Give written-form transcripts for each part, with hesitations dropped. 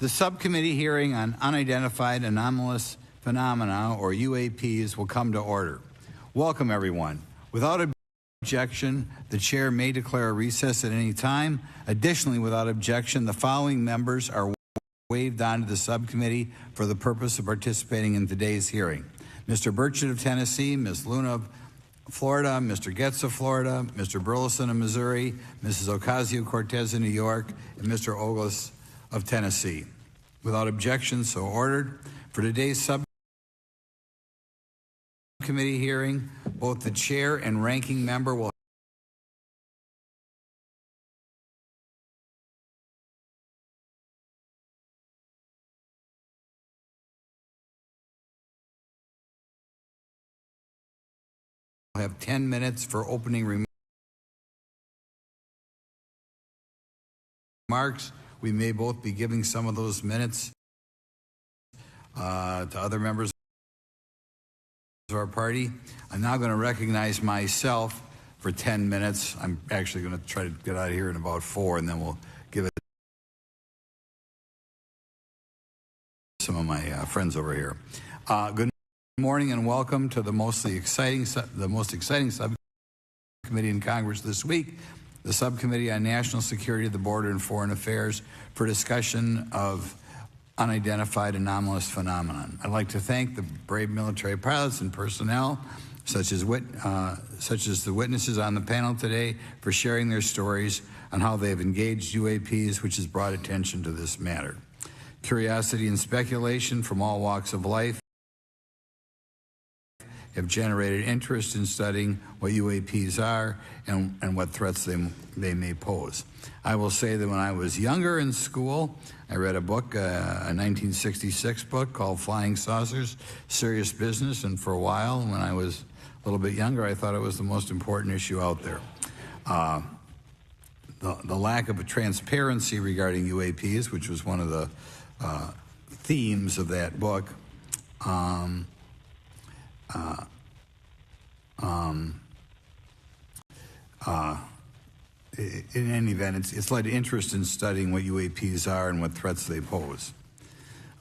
The subcommittee hearing on unidentified anomalous phenomena, or UAPs, will come to order. Welcome, everyone. Without objection, the chair may declare a recess at any time. Additionally, without objection, the following members are waived onto the subcommittee for the purpose of participating in today's hearing: Mr. Burchett of Tennessee, Ms. Luna of Florida, Mr. Getz of Florida, Mr. Burles of Missouri, Mrs. Ocasio-Cortez of New York, and Mr. Ogles of Tennessee. Without objection, so ordered. For today's subcommittee hearing, both the chair and ranking member will have 10 minutes for opening remarks. We may both be giving some of those minutes to other members of our party. I'm now going to recognize myself for 10 minutes. I'm actually going to try to get out of here in about 4, and then we'll give it to some of my friends over here. Good morning and welcome to the most exciting subcommittee in Congress this week, the Subcommittee on National Security, the Border, and Foreign Affairs, for discussion of unidentified anomalous phenomenon. I'd like to thank the brave military pilots and personnel, such as the witnesses on the panel today, for sharing their stories on how they have engaged UAPs, which has brought attention to this matter. Curiosity and speculation from all walks of life have generated interest in studying what UAPs are and what threats they may pose. I will say that when I was younger in school, I read a book, a 1966 book called Flying Saucers, Serious Business, and for a while, when I was a little bit younger, I thought it was the most important issue out there. The lack of a transparency regarding UAPs, which was one of the themes of that book, in any event, it's led to interest in studying what UAPs are and what threats they pose.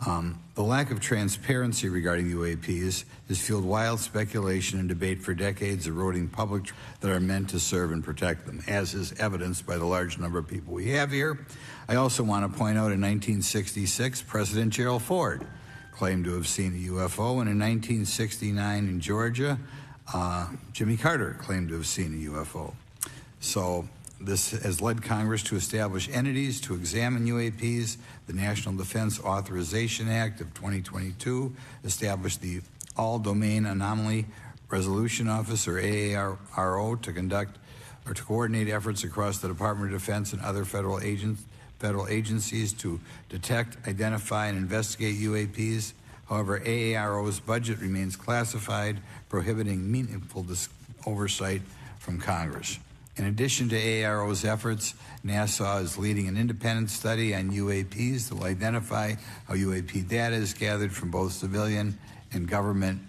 The lack of transparency regarding UAPs has fueled wild speculation and debate for decades, eroding public trust that are meant to serve and protect them, as is evidenced by the large number of people we have here. I also want to point out in 1966, President Gerald Ford claimed to have seen a UFO, and in 1969 in Georgia, Jimmy Carter claimed to have seen a UFO. So this has led Congress to establish entities to examine UAPs. The National Defense Authorization Act of 2022 established the All-Domain Anomaly Resolution Office, or AARO, to conduct or to coordinate efforts across the Department of Defense and other federal agencies to detect, identify, and investigate UAPs. However, AARO's budget remains classified, prohibiting meaningful oversight from Congress. In addition to AARO's efforts, NASA is leading an independent study on UAPs that will identify how UAP data is gathered from both civilian and government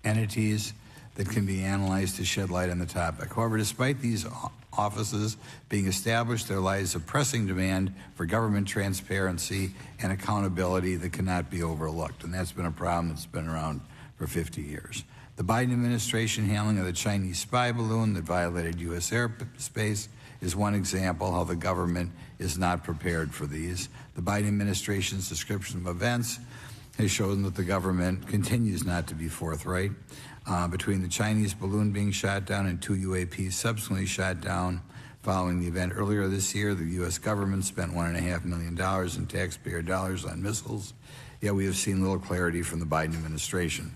entities that can be analyzed to shed light on the topic. However, despite these offices being established, there lies a pressing demand for government transparency and accountability that cannot be overlooked, and that's been a problem that's been around for 50 years. The Biden administration handling of the Chinese spy balloon that violated U.S. airspace is one example how the government is not prepared for these. The Biden administration's description of events has shown that the government continues not to be forthright. Between the Chinese balloon being shot down and 2 UAPs subsequently shot down following the event earlier this year, the U.S. government spent $1.5 million in taxpayer dollars on missiles, yet we have seen little clarity from the Biden administration.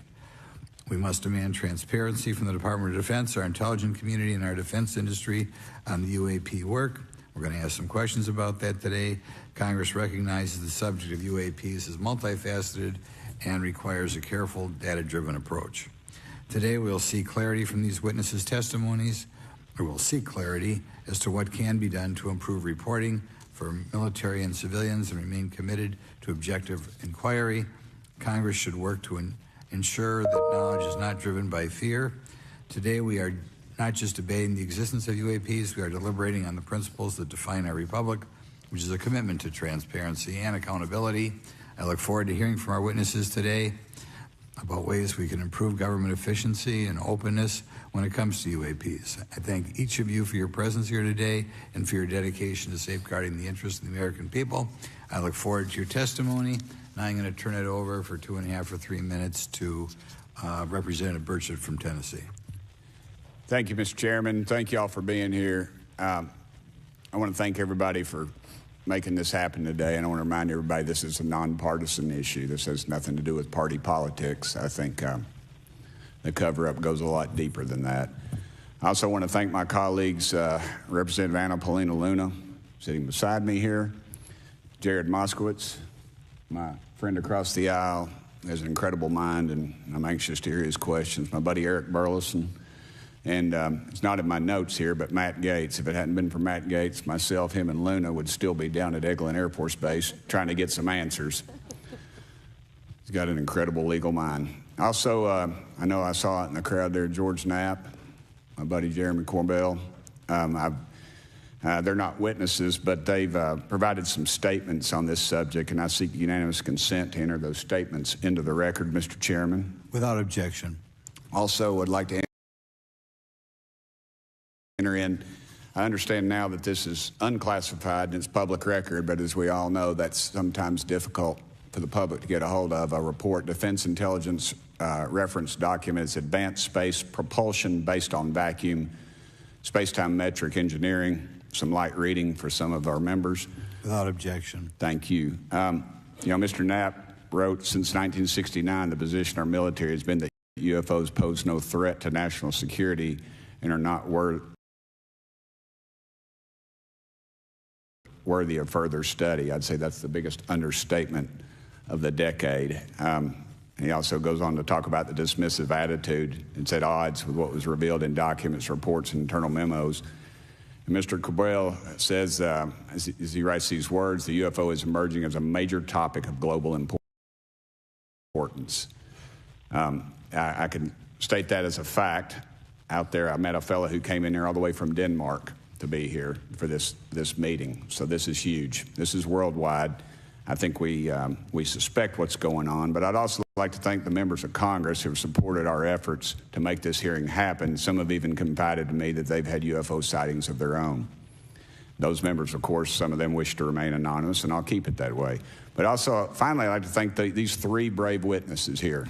We must demand transparency from the Department of Defense, our intelligence community, and our defense industry on the UAP work. We're going to ask some questions about that today. Congress recognizes the subject of UAPs as multifaceted and requires a careful, data-driven approach. Today, we'll see clarity from these witnesses' testimonies, or we'll seek clarity as to what can be done to improve reporting for military and civilians and remain committed to objective inquiry. Congress should work to ensure that knowledge is not driven by fear. Today, we are not just debating the existence of UAPs, we are deliberating on the principles that define our republic. which is a commitment to transparency and accountability. I look forward to hearing from our witnesses today about ways we can improve government efficiency and openness when it comes to UAPs. I thank each of you for your presence here today and for your dedication to safeguarding the interests of the American people. I look forward to your testimony. Now I'm going to turn it over for 2.5 or 3 minutes to Representative Burchett from Tennessee. Thank you, Mr. Chairman. Thank you all for being here. I want to thank everybody for making this happen today, and I want to remind everybody this is a nonpartisan issue. This has nothing to do with party politics. I think the cover-up goes a lot deeper than that. I also want to thank my colleagues, Representative Anna Paulina Luna, sitting beside me here, Jared Moskowitz, my friend across the aisle, has an incredible mind, and I'm anxious to hear his questions, my buddy Eric Burles, and it's not in my notes here, but Matt Gates. If it hadn't been for Matt Gates, myself, him, and Luna would still be down at Eglin Air Force Base trying to get some answers. He's got an incredible legal mind. Also, I know I saw it in the crowd there, George Knapp, my buddy Jeremy Corbell. They're not witnesses, but they've provided some statements on this subject, and I seek unanimous consent to enter those statements into the record, Mr. Chairman. Without objection. Also, would like to enter in. I understand now that this is unclassified and it's public record, but as we all know, that's sometimes difficult for the public to get a hold of. A report, Defense Intelligence reference documents, advanced space propulsion based on vacuum, space-time metric engineering. Some light reading for some of our members. Without objection. Thank you. Mr. Knapp wrote, since 1969, the position of our military has been that UFOs pose no threat to national security and are not worthy of further study. I'd say that's the biggest understatement of the decade. He also goes on to talk about the dismissive attitude. It's at odds with what was revealed in documents, reports, and internal memos. And Mr. Cabral says, as he writes these words, the UFO is emerging as a major topic of global importance. I can state that as a fact. Out there, I met a fellow who came in here all the way from Denmark to be here for this meeting. So this is huge. This is worldwide. I think we suspect what's going on, but I'd also like to thank the members of Congress who have supported our efforts to make this hearing happen. Some have even confided to me that they've had UFO sightings of their own. Those members, of course, some of them wish to remain anonymous, and I'll keep it that way. But also, finally, I'd like to thank these 3 brave witnesses here.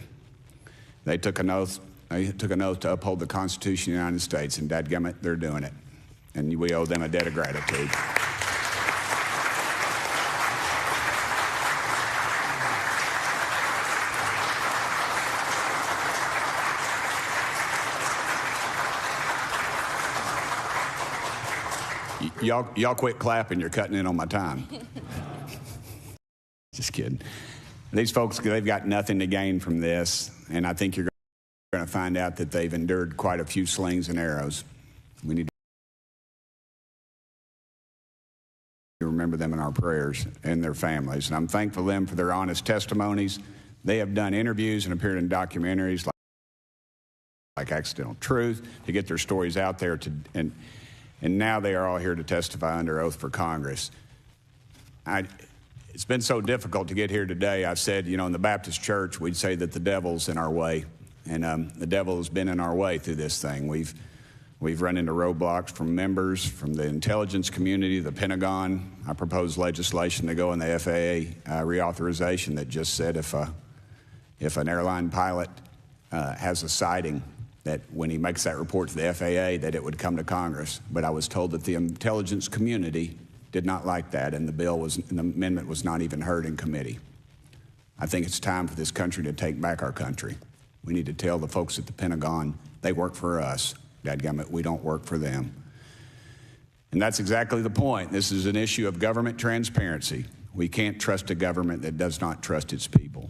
They took an oath. They took an oath to uphold the Constitution of the United States, and dadgummit, they're doing it. And we owe them a debt of gratitude. Y'all quit clapping. You're cutting in on my time. Just kidding. These folks, they've got nothing to gain from this, and I think you're going to find out that they've endured quite a few slings and arrows. We need to remember them in our prayers and their families, and I'm thankful to them for their honest testimonies. They have done interviews and appeared in documentaries like Accidental Truth to get their stories out there, and now they are all here to testify under oath for Congress. It's been so difficult to get here today. I said, in the Baptist church, we'd say that the devil's in our way, and the devil has been in our way through this thing. We've run into roadblocks from members, from the intelligence community, the Pentagon. I proposed legislation to go in the FAA reauthorization that just said if an airline pilot has a sighting, that when he makes that report to the FAA, that it would come to Congress. But I was told that the intelligence community did not like that, and the amendment was not even heard in committee. I think it's time for this country to take back our country. We need to tell the folks at the Pentagon they work for us. Dadgummit, we don't work for them. And that's exactly the point. This is an issue of government transparency. We can't trust a government that does not trust its people.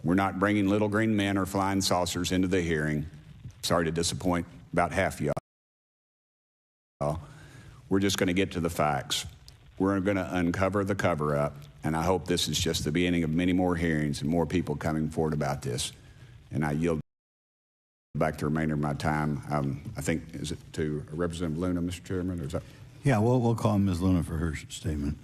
We're not bringing little green men or flying saucers into the hearing. Sorry to disappoint about half of y'all. We're just going to get to the facts. We're going to uncover the cover-up, and I hope this is just the beginning of many more hearings and more people coming forward about this. And I yield back the remainder of my time. I think, is it to Representative Luna, Mr. Chairman? Or is that? Yeah, we'll call Ms. Luna for her statement.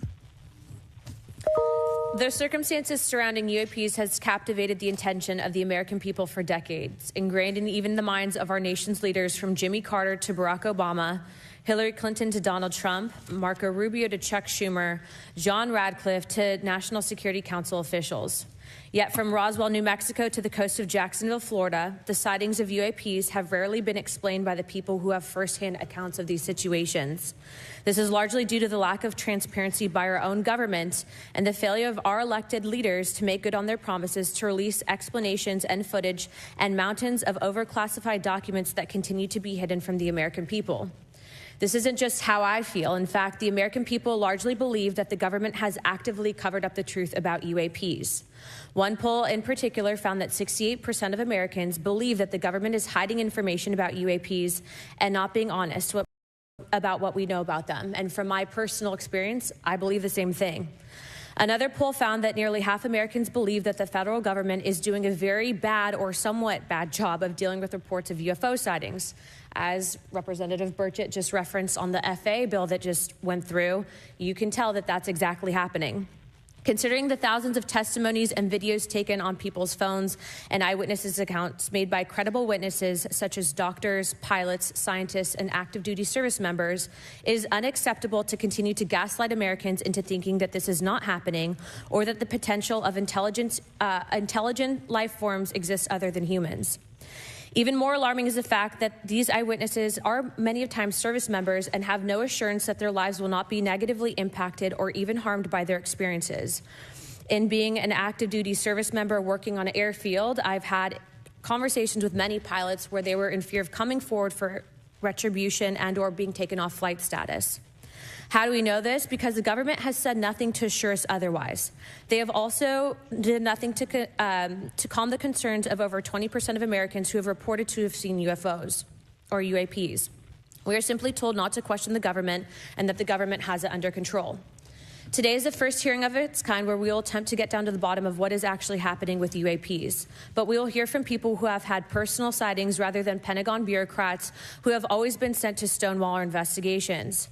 The circumstances surrounding UAPs has captivated the attention of the American people for decades, ingrained in even the minds of our nation's leaders from Jimmy Carter to Barack Obama, Hillary Clinton to Donald Trump, Marco Rubio to Chuck Schumer, John Radcliffe to National Security Council officials. Yet from Roswell, New Mexico to the coast of Jacksonville, Florida, the sightings of UAPs have rarely been explained by the people who have firsthand accounts of these situations. This is largely due to the lack of transparency by our own government and the failure of our elected leaders to make good on their promises to release explanations and footage and mountains of overclassified documents that continue to be hidden from the American people. This isn't just how I feel. In fact, the American people largely believe that the government has actively covered up the truth about UAPs. One poll in particular found that 68% of Americans believe that the government is hiding information about UAPs and not being honest about what we know about them. And from my personal experience, I believe the same thing. Another poll found that nearly half Americans believe that the federal government is doing a very bad or somewhat bad job of dealing with reports of UFO sightings. As Representative Burchett just referenced on the FAA bill that just went through, you can tell that that's exactly happening. Considering the thousands of testimonies and videos taken on people's phones and eyewitnesses' accounts made by credible witnesses such as doctors, pilots, scientists, and active duty service members, it is unacceptable to continue to gaslight Americans into thinking that this is not happening or that the potential of intelligent life forms exists other than humans. Even more alarming is the fact that these eyewitnesses are many of times service members and have no assurance that their lives will not be negatively impacted or even harmed by their experiences. In being an active duty service member working on an airfield, I've had conversations with many pilots where they were in fear of coming forward for retribution and or being taken off flight status. How do we know this? Because the government has said nothing to assure us otherwise. They have also did nothing to calm the concerns of over 20% of Americans who have reported to have seen UFOs or UAPs. We are simply told not to question the government and that the government has it under control. Today is the first hearing of its kind where we will attempt to get down to the bottom of what is actually happening with UAPs. But we will hear from people who have had personal sightings rather than Pentagon bureaucrats who have always been sent to stonewall our investigations.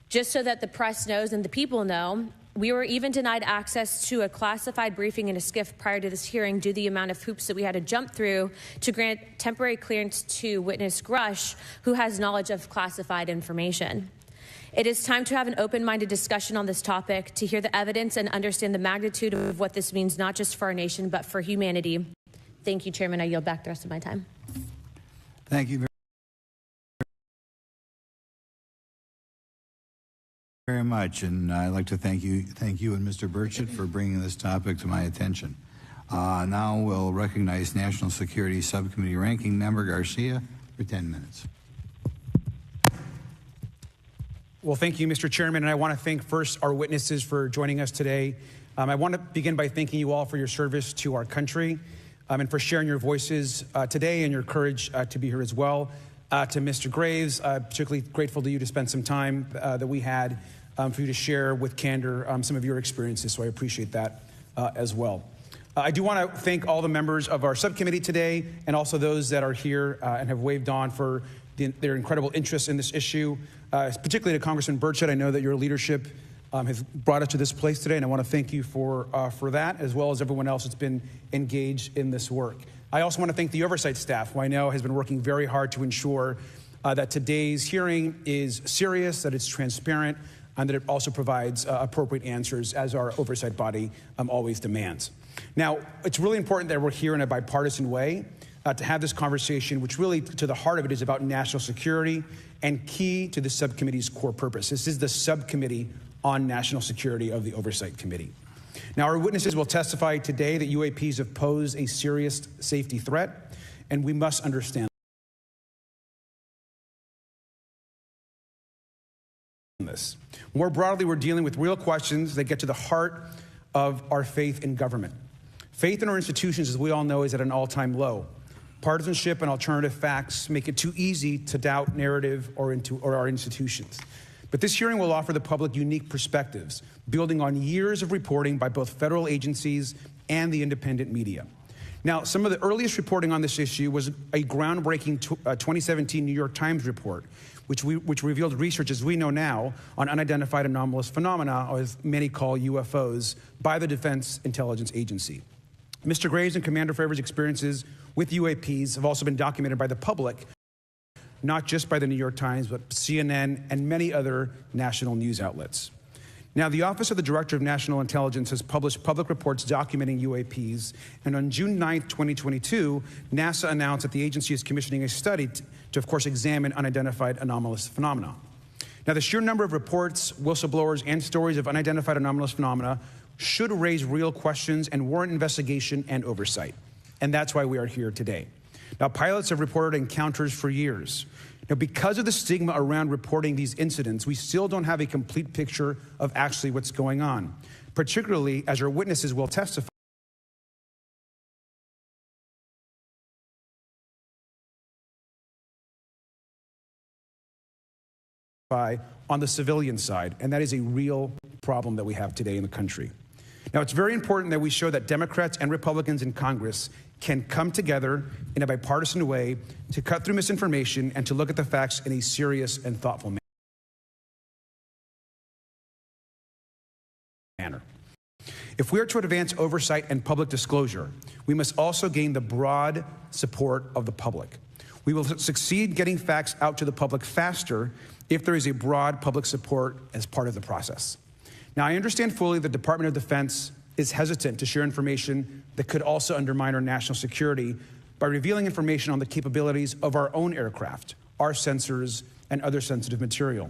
Just so that the press knows and the people know, we were even denied access to a classified briefing in a SCIF prior to this hearing due to the amount of hoops that we had to jump through to grant temporary clearance to witness Grush, who has knowledge of classified information. It is time to have an open-minded discussion on this topic, to hear the evidence and understand the magnitude of what this means, not just for our nation, but for humanity. Thank you, Chairman. I yield back the rest of my time. Thank you very much, and I'd like to thank you and Mr. Burchett for bringing this topic to my attention. Now we'll recognize National Security Subcommittee Ranking Member Garcia for 10 minutes. Well, thank you, Mr. Chairman, and I want to thank first our witnesses for joining us today. I want to begin by thanking you all for your service to our country and for sharing your voices today and your courage to be here as well. To Mr. Graves, particularly grateful to you to spend some time that we had for you to share with candor some of your experiences, so I appreciate that as well. I do want to thank all the members of our subcommittee today and also those that are here and have waved on for their incredible interest in this issue, particularly to Congressman Burchett. I know that your leadership has brought us to this place today, and I want to thank you for that, as well as everyone else that's been engaged in this work. I also want to thank the oversight staff, who I know has been working very hard to ensure that today's hearing is serious, that it's transparent, and that it also provides appropriate answers, as our oversight body always demands. Now, it's really important that we're here in a bipartisan way to have this conversation, which really, to the heart of it, is about national security and key to the subcommittee's core purpose. This is the subcommittee on national security of the Oversight Committee. Now, our witnesses will testify today that UAPs have posed a serious safety threat, and we must understand this. More broadly, we're dealing with real questions that get to the heart of our faith in government. Faith in our institutions, as we all know, is at an all-time low. Partisanship and alternative facts make it too easy to doubt narrative or our institutions. But this hearing will offer the public unique perspectives, building on years of reporting by both federal agencies and the independent media. Now, some of the earliest reporting on this issue was a groundbreaking 2017 New York Times report, which revealed research, as we know now, on unidentified anomalous phenomena, or as many call UFOs, by the Defense Intelligence Agency. Mr. Graves and Commander Fraver's experiences with UAPs have also been documented by the public, not just by the New York Times, but CNN and many other national news outlets. Now, the Office of the Director of National Intelligence has published public reports documenting UAPs, and on June 9, 2022, NASA announced that the agency is commissioning a study to, of course, examine unidentified anomalous phenomena. Now, the sheer number of reports, whistleblowers, and stories of unidentified anomalous phenomena should raise real questions and warrant investigation and oversight, and that's why we are here today. Now, pilots have reported encounters for years. Now, because of the stigma around reporting these incidents, we still don't have a complete picture of actually what's going on, particularly as our witnesses will testify on the civilian side, and that is a real problem that we have today in the country. Now, it's very important that we show that Democrats and Republicans in Congress can come together in a bipartisan way to cut through misinformation and to look at the facts in a serious and thoughtful manner. If we are to advance oversight and public disclosure, we must also gain the broad support of the public. We will succeed getting facts out to the public faster if there is a broad public support as part of the process. Now, I understand fully the Department of Defense is hesitant to share information that could also undermine our national security by revealing information on the capabilities of our own aircraft, our sensors, and other sensitive material.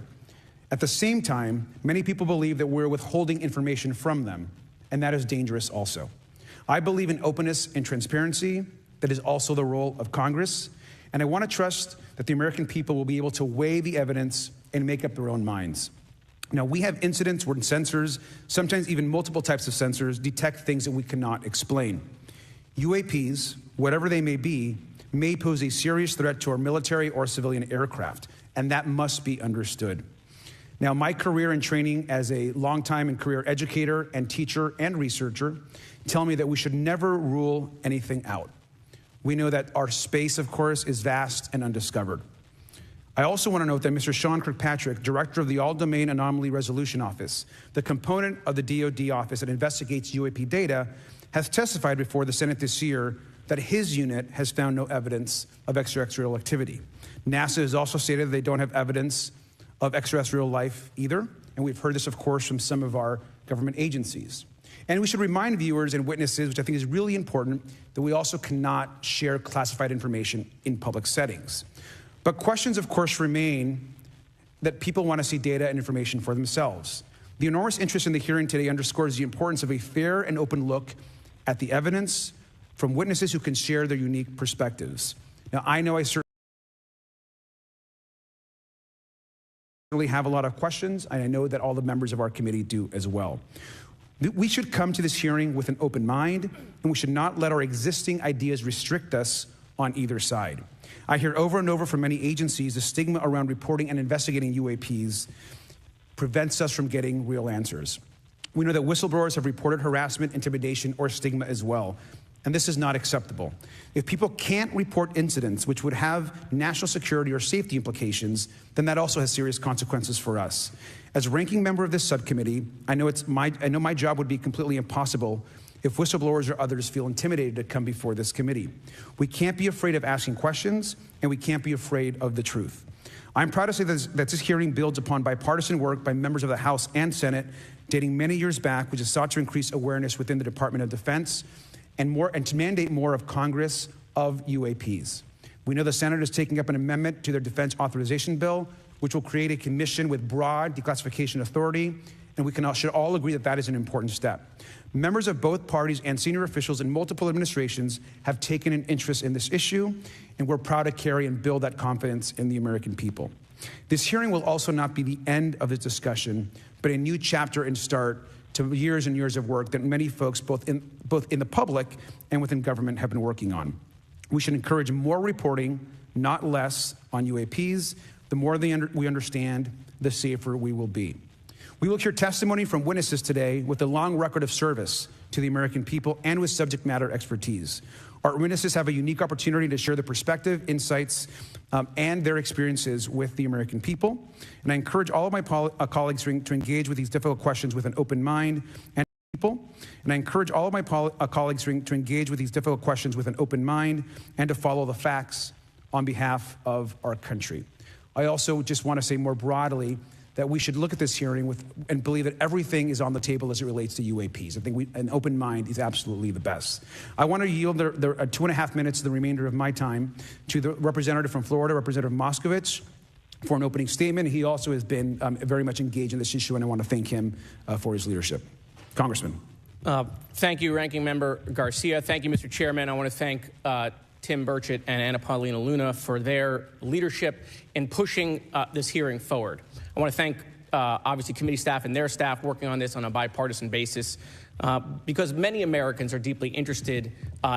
At the same time, many people believe that we're withholding information from them, and that is dangerous also. I believe in openness and transparency. That is also the role of Congress, and I want to trust that the American people will be able to weigh the evidence and make up their own minds. Now, we have incidents where sensors, sometimes even multiple types of sensors, detect things that we cannot explain. UAPs, whatever they may be, may pose a serious threat to our military or civilian aircraft, and that must be understood. Now, my career and training as a longtime and career educator and teacher and researcher tell me that we should never rule anything out. We know that our space, of course, is vast and undiscovered. I also want to note that Mr. Sean Kirkpatrick, director of the All-Domain Anomaly Resolution Office, the component of the DoD office that investigates UAP data, has testified before the Senate this year that his unit has found no evidence of extraterrestrial activity. NASA has also stated that they don't have evidence of extraterrestrial life either, and we've heard this, of course, from some of our government agencies. And we should remind viewers and witnesses, which I think is really important, that we also cannot share classified information in public settings. But questions, of course, remain that people want to see data and information for themselves. The enormous interest in the hearing today underscores the importance of a fair and open look at the evidence from witnesses who can share their unique perspectives. Now, I know I certainly have a lot of questions, and I know that all the members of our committee do as well. We should come to this hearing with an open mind, and we should not let our existing ideas restrict us on either side. I hear over and over from many agencies the stigma around reporting and investigating UAPs prevents us from getting real answers. We know that whistleblowers have reported harassment, intimidation, or stigma as well, and this is not acceptable. If people can't report incidents which would have national security or safety implications, then that also has serious consequences for us. As ranking member of this subcommittee, I know my job would be completely impossible if whistleblowers or others feel intimidated to come before this committee. We can't be afraid of asking questions, and we can't be afraid of the truth. I'm proud to say that this hearing builds upon bipartisan work by members of the House and Senate dating many years back, which has sought to increase awareness within the Department of Defense and to mandate more of Congress of UAPs. We know the Senate is taking up an amendment to their defense authorization bill, which will create a commission with broad declassification authority, and we should all agree that that is an important step. Members of both parties and senior officials in multiple administrations have taken an interest in this issue, and we're proud to carry and build that confidence in the American people. This hearing will also not be the end of this discussion, but a new chapter and start to years and years of work that many folks, both in the public and within government, have been working on. We should encourage more reporting, not less, on UAPs. The more we understand, the safer we will be. We will hear testimony from witnesses today with a long record of service to the American people and with subject matter expertise. Our witnesses have a unique opportunity to share their perspective, insights, and their experiences with the American people. And I encourage all of my colleagues to engage with these difficult questions with an open mind and to follow the facts on behalf of our country. I also just want to say more broadly that we should look at this hearing and believe that everything is on the table as it relates to UAPs. I think an open mind is absolutely the best. I want to yield the 2.5 minutes, the remainder of my time, to the representative from Florida, Representative Moskowitz, for an opening statement. He also has been very much engaged in this issue, and I want to thank him for his leadership. Congressman. Thank you, Ranking Member Garcia. Thank you, Mr. Chairman. I want to thank Tim Burchett and Anna Paulina Luna for their leadership in pushing this hearing forward. I want to thank, obviously, committee staff and their staff working on this on a bipartisan basis because many Americans are deeply interested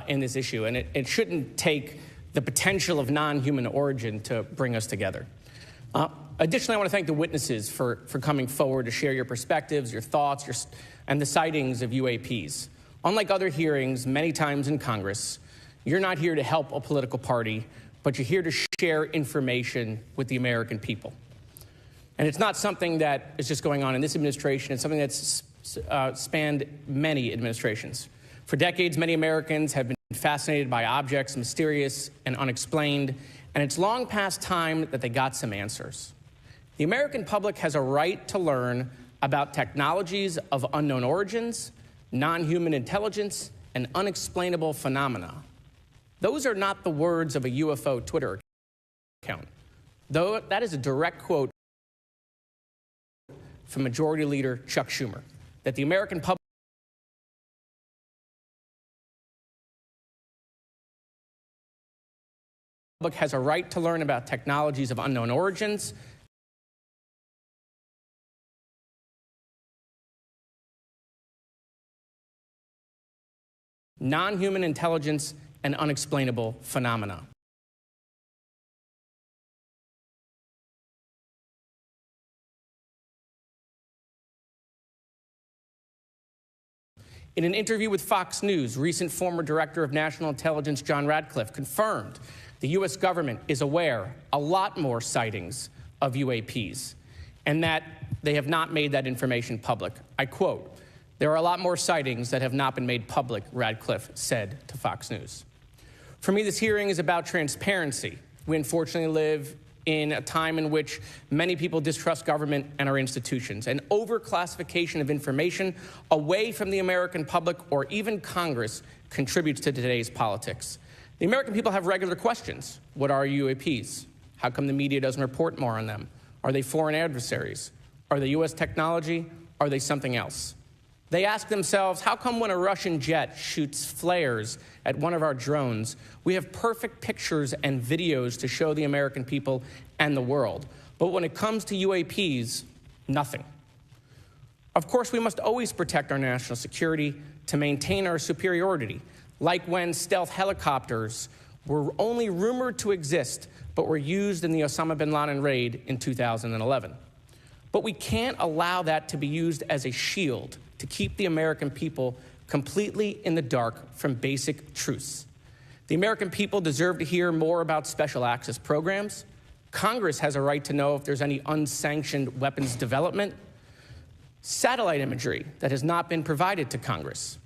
in this issue, and it shouldn't take the potential of non-human origin to bring us together. Additionally, I want to thank the witnesses for coming forward to share your perspectives, your thoughts, and the sightings of UAPs. Unlike other hearings many times in Congress, you're not here to help a political party, but you're here to share information with the American people. And it's not something that is just going on in this administration. It's something that's spanned many administrations. For decades, many Americans have been fascinated by objects mysterious and unexplained, and it's long past time that they got some answers. The American public has a right to learn about technologies of unknown origins, non-human intelligence, and unexplainable phenomena. Those are not the words of a UFO Twitter account. Though that is a direct quote from Majority Leader Chuck Schumer, that the American public has a right to learn about technologies of unknown origins, non-human intelligence, and unexplainable phenomena. In an interview with Fox News, recent former Director of National Intelligence John Ratcliffe confirmed the U.S. government is aware a lot more sightings of UAPs and that they have not made that information public. I quote, "There are a lot more sightings that have not been made public," Ratcliffe said to Fox News. For me, this hearing is about transparency. We unfortunately live in a time in which many people distrust government and our institutions. And overclassification of information away from the American public or even Congress contributes to today's politics. The American people have regular questions. What are UAPs? How come the media doesn't report more on them? Are they foreign adversaries? Are they U.S. technology? Are they something else? They ask themselves, how come when a Russian jet shoots flares at one of our drones, we have perfect pictures and videos to show the American people and the world, but when it comes to UAPs, nothing? Of course, we must always protect our national security to maintain our superiority, like when stealth helicopters were only rumored to exist, but were used in the Osama bin Laden raid in 2011. But we can't allow that to be used as a shield to keep the American people completely in the dark from basic truths. The American people deserve to hear more about special access programs. Congress has a right to know if there's any unsanctioned weapons development, satellite imagery that has not been provided to Congress.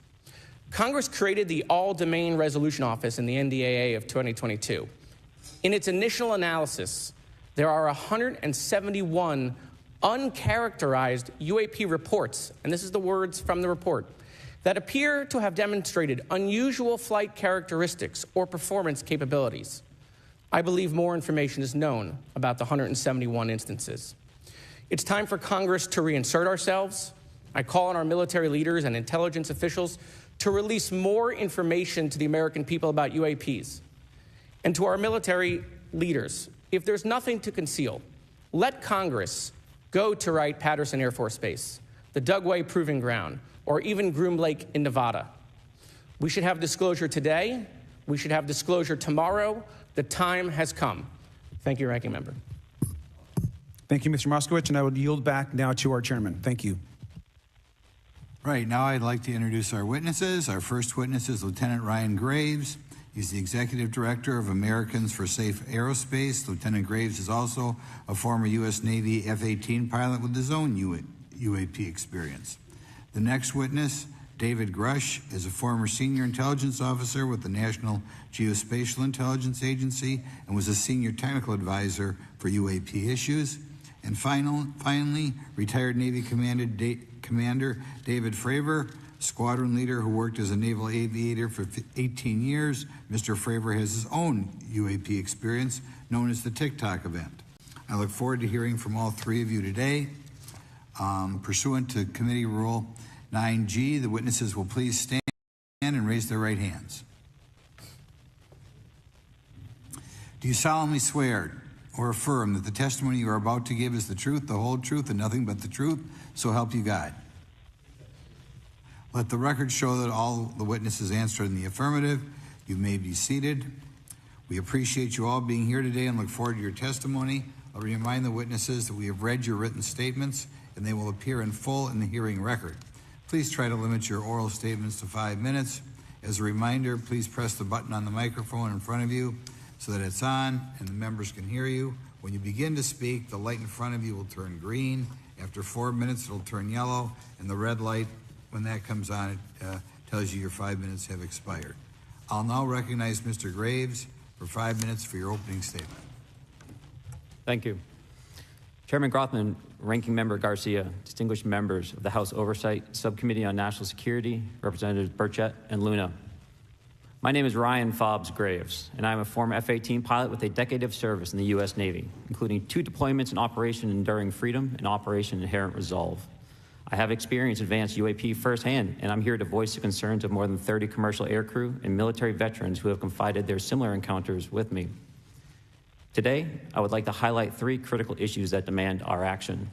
Congress created the All-Domain Resolution Office in the NDAA of 2022. In its initial analysis, there are 171 uncharacterized UAP reports, and this is the words from the report, that appear to have demonstrated unusual flight characteristics or performance capabilities. I believe more information is known about the 171 instances. It's time for Congress to reinsert ourselves. I call on our military leaders and intelligence officials to release more information to the American people about UAPs. And to our military leaders, if there's nothing to conceal, let Congress go to Wright-Patterson Air Force Base, the Dugway Proving Ground, or even Groom Lake in Nevada. We should have disclosure today. We should have disclosure tomorrow. The time has come. Thank you, Ranking Member. Thank you, Mr. Moskowitz, and I would yield back now to our chairman. Thank you. Right, now I'd like to introduce our witnesses. Our first witness is Lieutenant Ryan Graves. He's the Executive Director of Americans for Safe Aerospace. Lieutenant Graves is also a former U.S. Navy F-18 pilot with his own UAP experience. The next witness, David Grush, is a former senior intelligence officer with the National Geospatial Intelligence Agency and was a senior technical advisor for UAP issues. And finally, retired Navy Commander David Fraver, squadron leader who worked as a naval aviator for 18 years. Mr. Fraver has his own UAP experience, known as the TikTok event. I look forward to hearing from all three of you today. Pursuant to Committee Rule 9G, the witnesses will please stand and raise their right hands. Do you solemnly swear or affirm that the testimony you are about to give is the truth, the whole truth, and nothing but the truth, so help you God? Let the record show that all the witnesses answered in the affirmative. You may be seated. We appreciate you all being here today and look forward to your testimony. I'll remind the witnesses that we have read your written statements and they will appear in full in the hearing record. Please try to limit your oral statements to 5 minutes. As a reminder, please press the button on the microphone in front of you so that it's on and the members can hear you. When you begin to speak, the light in front of you will turn green. After 4 minutes, it'll turn yellow, and the red light, when that comes on, it tells you your 5 minutes have expired. I'll now recognize Mr. Graves for 5 minutes for your opening statement. Thank you. Chairman Grothman, Ranking Member Garcia, distinguished members of the House Oversight Subcommittee on National Security, Representatives Burchett and Luna. My name is Ryan Fobbs Graves, and I am a former F-18 pilot with a decade of service in the U.S. Navy, including 2 deployments in Operation Enduring Freedom and Operation Inherent Resolve. I have experienced advanced UAP firsthand, and I'm here to voice the concerns of more than 30 commercial aircrew and military veterans who have confided their similar encounters with me. Today, I would like to highlight 3 critical issues that demand our action.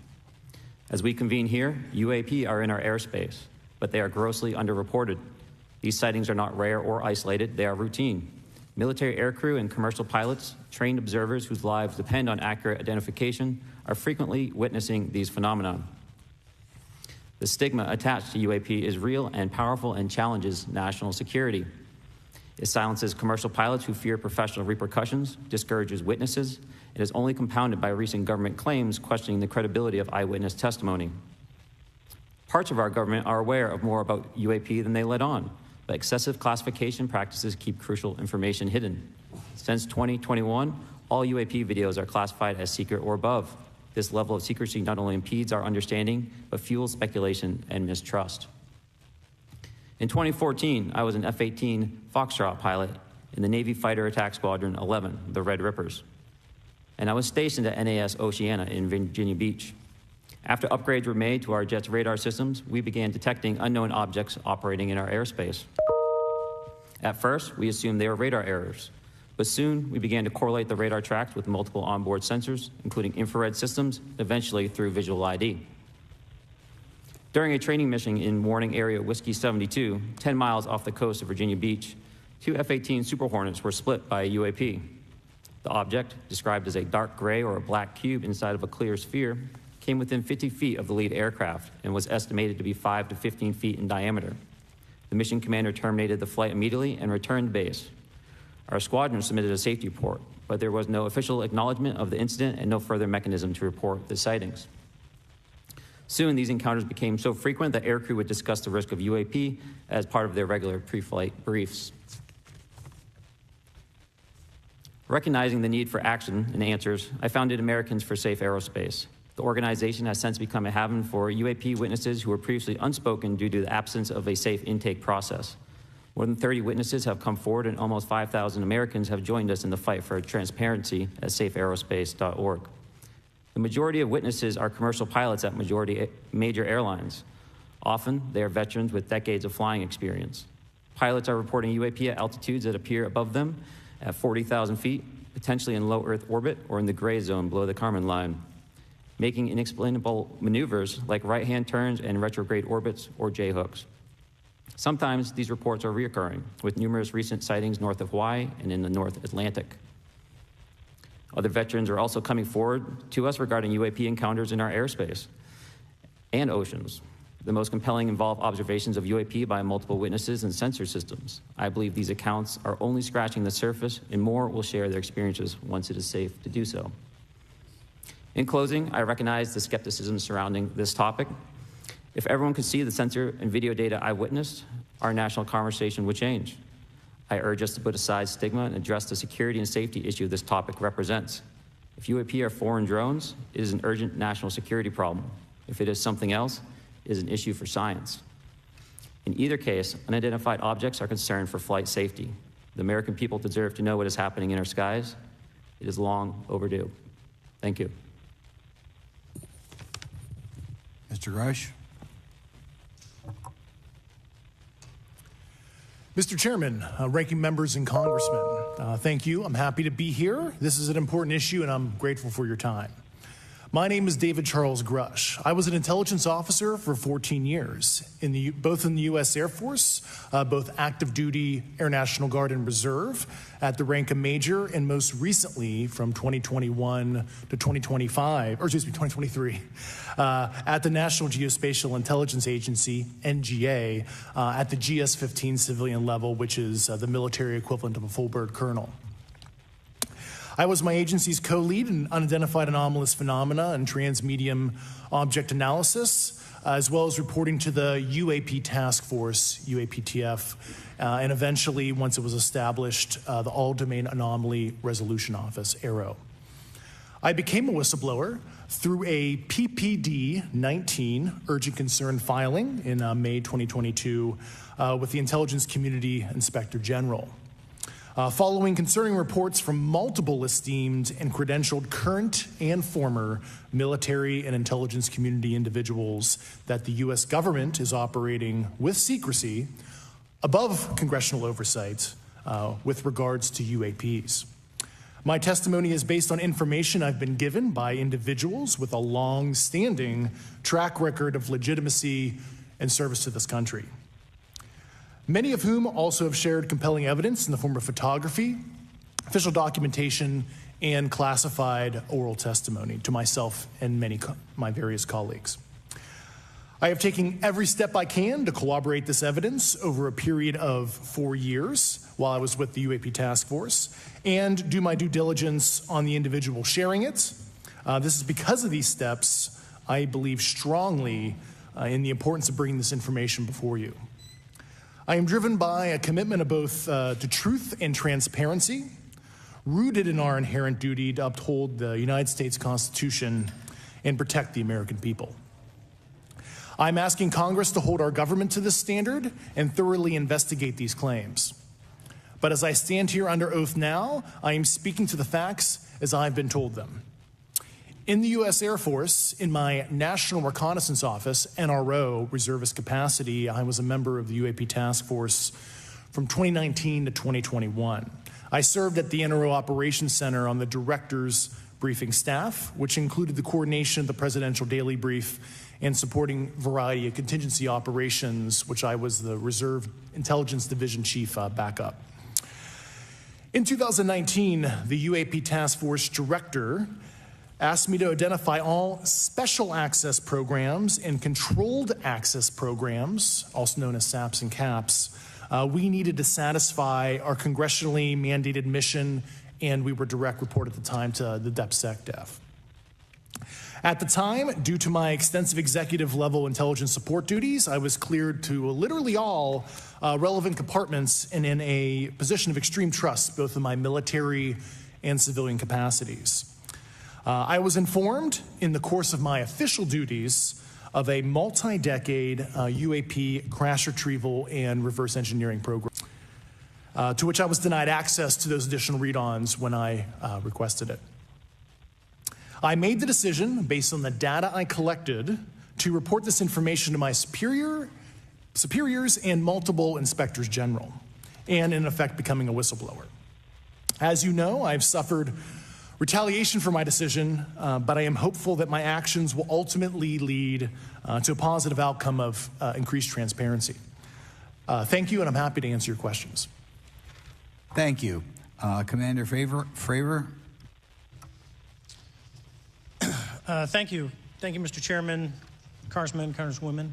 As we convene here, UAP are in our airspace, but they are grossly underreported. These sightings are not rare or isolated, they are routine. Military aircrew and commercial pilots, trained observers whose lives depend on accurate identification, are frequently witnessing these phenomena. The stigma attached to UAP is real and powerful and challenges national security. It silences commercial pilots who fear professional repercussions, discourages witnesses, and is only compounded by recent government claims questioning the credibility of eyewitness testimony. Parts of our government are aware of more about UAP than they let on, but excessive classification practices keep crucial information hidden. Since 2021, all UAP videos are classified as secret or above. This level of secrecy not only impedes our understanding, but fuels speculation and mistrust. In 2014, I was an F-18 Foxtrot pilot in the Navy Fighter Attack Squadron 11, the Red Rippers. And I was stationed at NAS Oceana in Virginia Beach. After upgrades were made to our jet's radar systems, we began detecting unknown objects operating in our airspace. At first, we assumed they were radar errors, but soon we began to correlate the radar tracks with multiple onboard sensors, including infrared systems, eventually through visual ID. During a training mission in Warning Area Whiskey 72, 10 miles off the coast of Virginia Beach, 2 F-18 Super Hornets were split by a UAP. The object, described as a dark gray or a black cube inside of a clear sphere, came within 50 feet of the lead aircraft and was estimated to be 5 to 15 feet in diameter. The mission commander terminated the flight immediately and returned to base. Our squadron submitted a safety report, but there was no official acknowledgement of the incident and no further mechanism to report the sightings. Soon, these encounters became so frequent that aircrew would discuss the risk of UAP as part of their regular pre-flight briefs. Recognizing the need for action and answers, I founded Americans for Safe Aerospace. The organization has since become a haven for UAP witnesses who were previously unspoken due to the absence of a safe intake process. More than 30 witnesses have come forward, and almost 5,000 Americans have joined us in the fight for transparency at safeaerospace.org. The majority of witnesses are commercial pilots at major airlines. Often, they are veterans with decades of flying experience. Pilots are reporting UAP at altitudes that appear above them at 40,000 feet, potentially in low Earth orbit or in the gray zone below the Kármán line, making inexplainable maneuvers like right-hand turns and retrograde orbits or J-hooks. Sometimes these reports are reoccurring, with numerous recent sightings north of Hawaii and in the North Atlantic. Other veterans are also coming forward to us regarding UAP encounters in our airspace and oceans. The most compelling involve observations of UAP by multiple witnesses and sensor systems. I believe these accounts are only scratching the surface, and more will share their experiences once it is safe to do so. In closing, I recognize the skepticism surrounding this topic. If everyone could see the sensor and video data I witnessed, our national conversation would change. I urge us to put aside stigma and address the security and safety issue this topic represents. If UAP are foreign drones, it is an urgent national security problem. If it is something else, it is an issue for science. In either case, unidentified objects are concerned for flight safety. The American people deserve to know what is happening in our skies. It is long overdue. Thank you. Mr. Grush. Mr. Chairman, ranking members and congressmen, thank you. I'm happy to be here. This is an important issue, and I'm grateful for your time. My name is David Charles Grush. I was an intelligence officer for 14 years, both in the U.S. Air Force, both active duty, Air National Guard, and Reserve, at the rank of major, and most recently from 2021 to 2023, at the National Geospatial Intelligence Agency, NGA, at the GS-15 civilian level, which is the military equivalent of a full bird colonel. I was my agency's co-lead in unidentified anomalous phenomena and transmedium object analysis, as well as reporting to the UAP task force, UAPTF, and eventually, once it was established, the All-Domain Anomaly Resolution Office, AARO. I became a whistleblower through a PPD-19 urgent concern filing in May 2022 with the Intelligence Community Inspector General. Following concerning reports from multiple esteemed and credentialed current and former military and intelligence community individuals that the U.S. government is operating with secrecy above congressional oversight with regards to UAPs. My testimony is based on information I've been given by individuals with a long-standing track record of legitimacy and service to this country, many of whom also have shared compelling evidence in the form of photography, official documentation, and classified oral testimony to myself and my various colleagues. I have taken every step I can to corroborate this evidence over a period of 4 years while I was with the UAP task force and do my due diligence on the individual sharing it. This is because of these steps, I believe strongly in the importance of bringing this information before you. I am driven by a commitment of both to truth and transparency, rooted in our inherent duty to uphold the United States Constitution and protect the American people. I'm asking Congress to hold our government to this standard and thoroughly investigate these claims. But as I stand here under oath now, I am speaking to the facts as I've been told them. In the U.S. Air Force, in my National Reconnaissance Office, NRO, reservist capacity, I was a member of the UAP Task Force from 2019 to 2021. I served at the NRO Operations Center on the Director's Briefing staff, which included the coordination of the Presidential Daily Brief and supporting variety of contingency operations, which I was the Reserve Intelligence Division Chief backup. In 2019, the UAP Task Force Director asked me to identify all special access programs and controlled access programs, also known as SAPs and CAPs, we needed to satisfy our congressionally mandated mission, and we were direct report at the time to the DepSecDef. At the time, due to my extensive executive level intelligence support duties, I was cleared to literally all relevant compartments and in a position of extreme trust, both in my military and civilian capacities. I was informed in the course of my official duties of a multi-decade UAP crash retrieval and reverse engineering program, to which I was denied access to those additional read-ons when I requested it. I made the decision, based on the data I collected, to report this information to my superiors and multiple inspectors general, and in effect becoming a whistleblower. As you know, I've suffered retaliation for my decision, but I am hopeful that my actions will ultimately lead to a positive outcome of increased transparency. Thank you, and I'm happy to answer your questions. Thank you. Commander Fraver. Thank you. Thank you, Mr. Chairman, Congressmen, Congresswomen.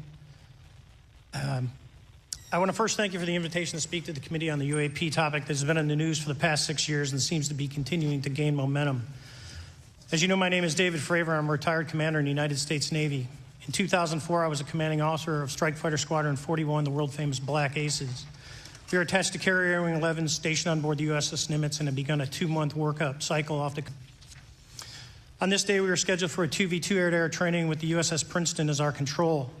I want to first thank you for the invitation to speak to the committee on the UAP topic that has been in the news for the past 6 years and seems to be continuing to gain momentum. As you know, my name is David Fraver. I'm a retired commander in the United States Navy. In 2004, I was a commanding officer of Strike Fighter Squadron 41, the world-famous Black Aces. We were attached to Carrier Wing 11, stationed on board the USS Nimitz, and had begun a 2-month workup cycle off the... On this day, we were scheduled for a 2v2 air-to-air training with the USS Princeton as our control.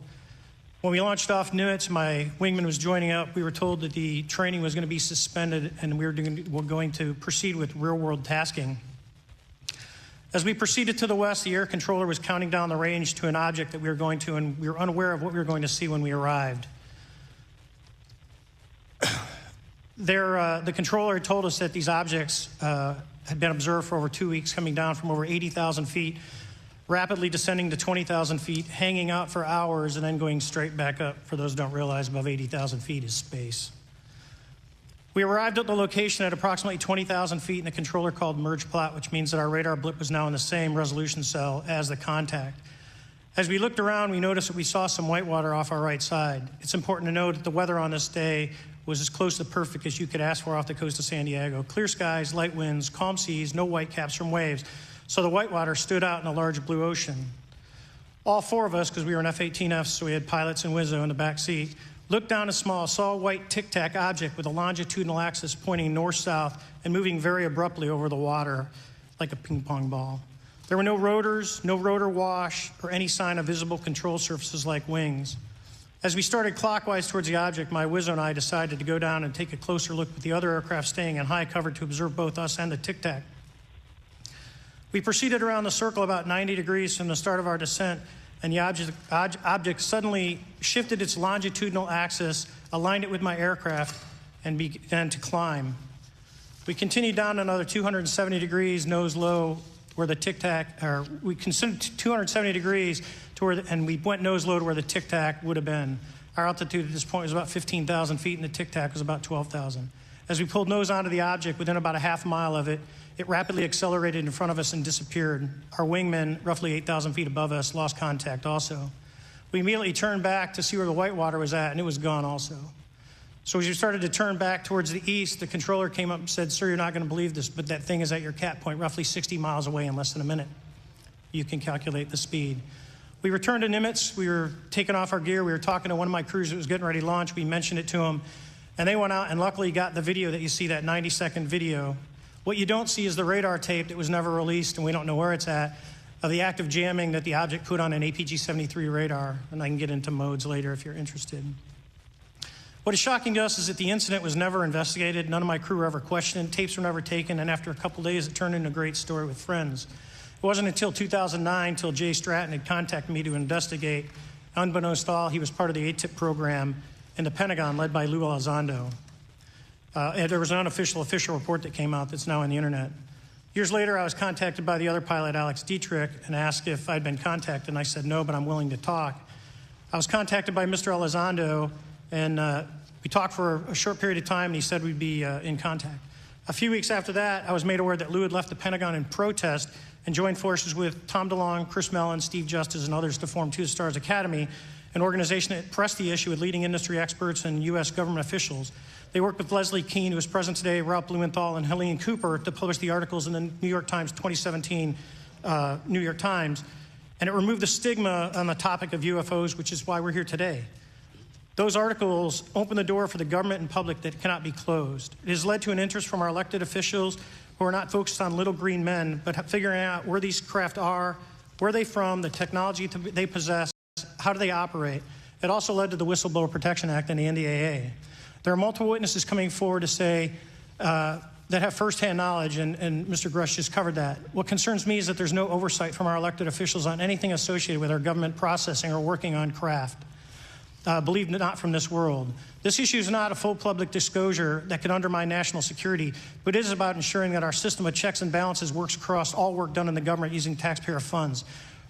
When we launched off Nimitz, my wingman was joining up. We were told that the training was going to be suspended and we were going to proceed with real-world tasking. As we proceeded to the west, the air controller was counting down the range to an object that we were going to, and we were unaware of what we were going to see when we arrived. The controller had told us that these objects had been observed for over 2 weeks, coming down from over 80,000 feet, rapidly descending to 20,000 feet, hanging out for hours, and then going straight back up. For those who don't realize, above 80,000 feet is space. We arrived at the location at approximately 20,000 feet, and the controller called merge plot, which means that our radar blip was now in the same resolution cell as the contact. As we looked around, we noticed that we saw some whitewater off our right side. It's important to note that the weather on this day was as close to perfect as you could ask for off the coast of San Diego. Clear skies, light winds, calm seas, no whitecaps from waves. So the whitewater stood out in a large blue ocean. All 4 of us, because we were in F-18Fs, so we had pilots and Wizzo in the back seat, looked down saw a white tic-tac object with a longitudinal axis pointing north-south and moving very abruptly over the water like a ping-pong ball. There were no rotors, no rotor wash, or any sign of visible control surfaces like wings. As we started clockwise towards the object, my Wizzo and I decided to go down and take a closer look with the other aircraft staying in high cover to observe both us and the tic-tac. We proceeded around the circle about 90 degrees from the start of our descent, and the object suddenly shifted its longitudinal axis, aligned it with my aircraft, and began to climb. We continued down another 270 degrees, nose low, where the tic-tac, or we considered 270 degrees to where, and we went nose low to where the tic-tac would have been. Our altitude at this point was about 15,000 feet, and the tic-tac was about 12,000. As we pulled nose onto the object, within about a half mile of it, it rapidly accelerated in front of us and disappeared. Our wingmen, roughly 8,000 feet above us, lost contact also. We immediately turned back to see where the whitewater was at, and it was gone also. So as we started to turn back towards the east, the controller came up and said, "Sir, you're not going to believe this, but that thing is at your cat point, roughly 60 miles away in less than a minute. You can calculate the speed." We returned to Nimitz. We were taking off our gear. We were talking to one of my crews that was getting ready to launch. We mentioned it to him, and they went out and luckily got the video that you see, that 90-second video. What you don't see is the radar tape that was never released, and we don't know where it's at, of the active jamming that the object put on an APG-73 radar, and I can get into modes later if you're interested. What is shocking to us is that the incident was never investigated. None of my crew were ever questioned. Tapes were never taken, and after a couple days, it turned into a great story with friends. It wasn't until 2009 until Jay Stratton had contacted me to investigate. Unbeknownst to all, he was part of the ATIP program in the Pentagon led by Lou Elizondo. And there was an unofficial official report that came out that's now on the internet. Years later, I was contacted by the other pilot, Alex Dietrich, and asked if I'd been contacted, and I said no, but I'm willing to talk. I was contacted by Mr. Elizondo, and we talked for a short period of time, and he said we'd be in contact. A few weeks after that, I was made aware that Lou had left the Pentagon in protest and joined forces with Tom DeLonge, Chris Mellon, Steve Justice, and others to form Two Stars Academy, an organization that pressed the issue with leading industry experts and U.S. government officials. They worked with Leslie Keene, who is present today, Ralph Blumenthal, and Helene Cooper to publish the articles in the New York Times 2017 New York Times. And it removed the stigma on the topic of UFOs, which is why we're here today. Those articles open the door for the government and public that cannot be closed. It has led to an interest from our elected officials who are not focused on little green men, but figuring out where these craft are, where they're from, the technology they possess, how do they operate. It also led to the Whistleblower Protection Act and the NDAA. There are multiple witnesses coming forward to say that have firsthand knowledge, and Mr. Grush just covered that. What concerns me is that there's no oversight from our elected officials on anything associated with our government processing or working on craft. Believe it not from this world. This issue is not a full public disclosure that could undermine national security, but it is about ensuring that our system of checks and balances works across all work done in the government using taxpayer funds.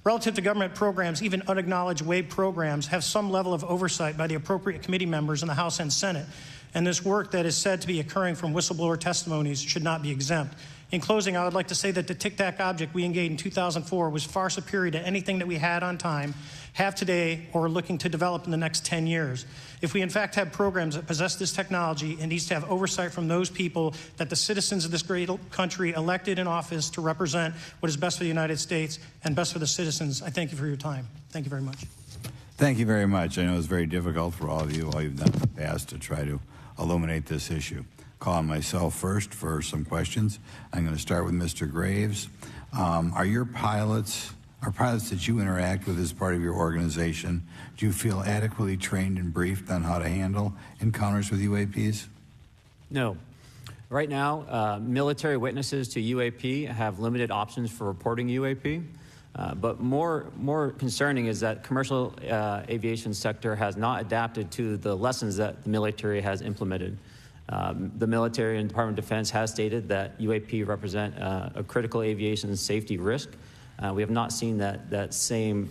Relative to government programs, even unacknowledged WAVE programs have some level of oversight by the appropriate committee members in the House and Senate, and this work that is said to be occurring from whistleblower testimonies should not be exempt. In closing, I would like to say that the Tic Tac object we engaged in 2004 was far superior to anything that we had on time, have today or are looking to develop in the next 10 years. If we in fact have programs that possess this technology, it needs to have oversight from those people that the citizens of this great country elected in office to represent what is best for the United States and best for the citizens. I thank you for your time. Thank you very much. Thank you very much. I know it's very difficult for all of you, all you've done in the past to try to illuminate this issue. Call on myself first for some questions. I'm going to start with Mr. Graves. Are pilots that you interact with as part of your organization, do you feel adequately trained and briefed on how to handle encounters with UAPs? No. Right now, military witnesses to UAP have limited options for reporting UAP. But more concerning is that commercial aviation sector has not adapted to the lessons that the military has implemented. The military and Department of Defense has stated that UAP represent a critical aviation safety risk. We have not seen that same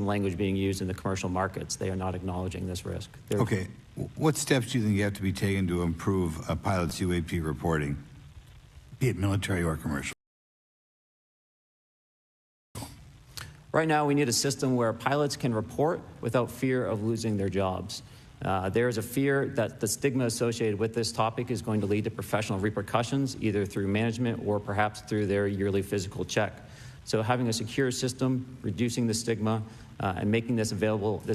language being used in the commercial markets. They are not acknowledging this risk. Okay. What steps do you think you have to be taken to improve a pilot's UAP reporting, be it military or commercial? Right now, we need a system where pilots can report without fear of losing their jobs. There is a fear that the stigma associated with this topic is going to lead to professional repercussions, either through management or perhaps through their yearly physical check. So having a secure system, reducing the stigma, and making this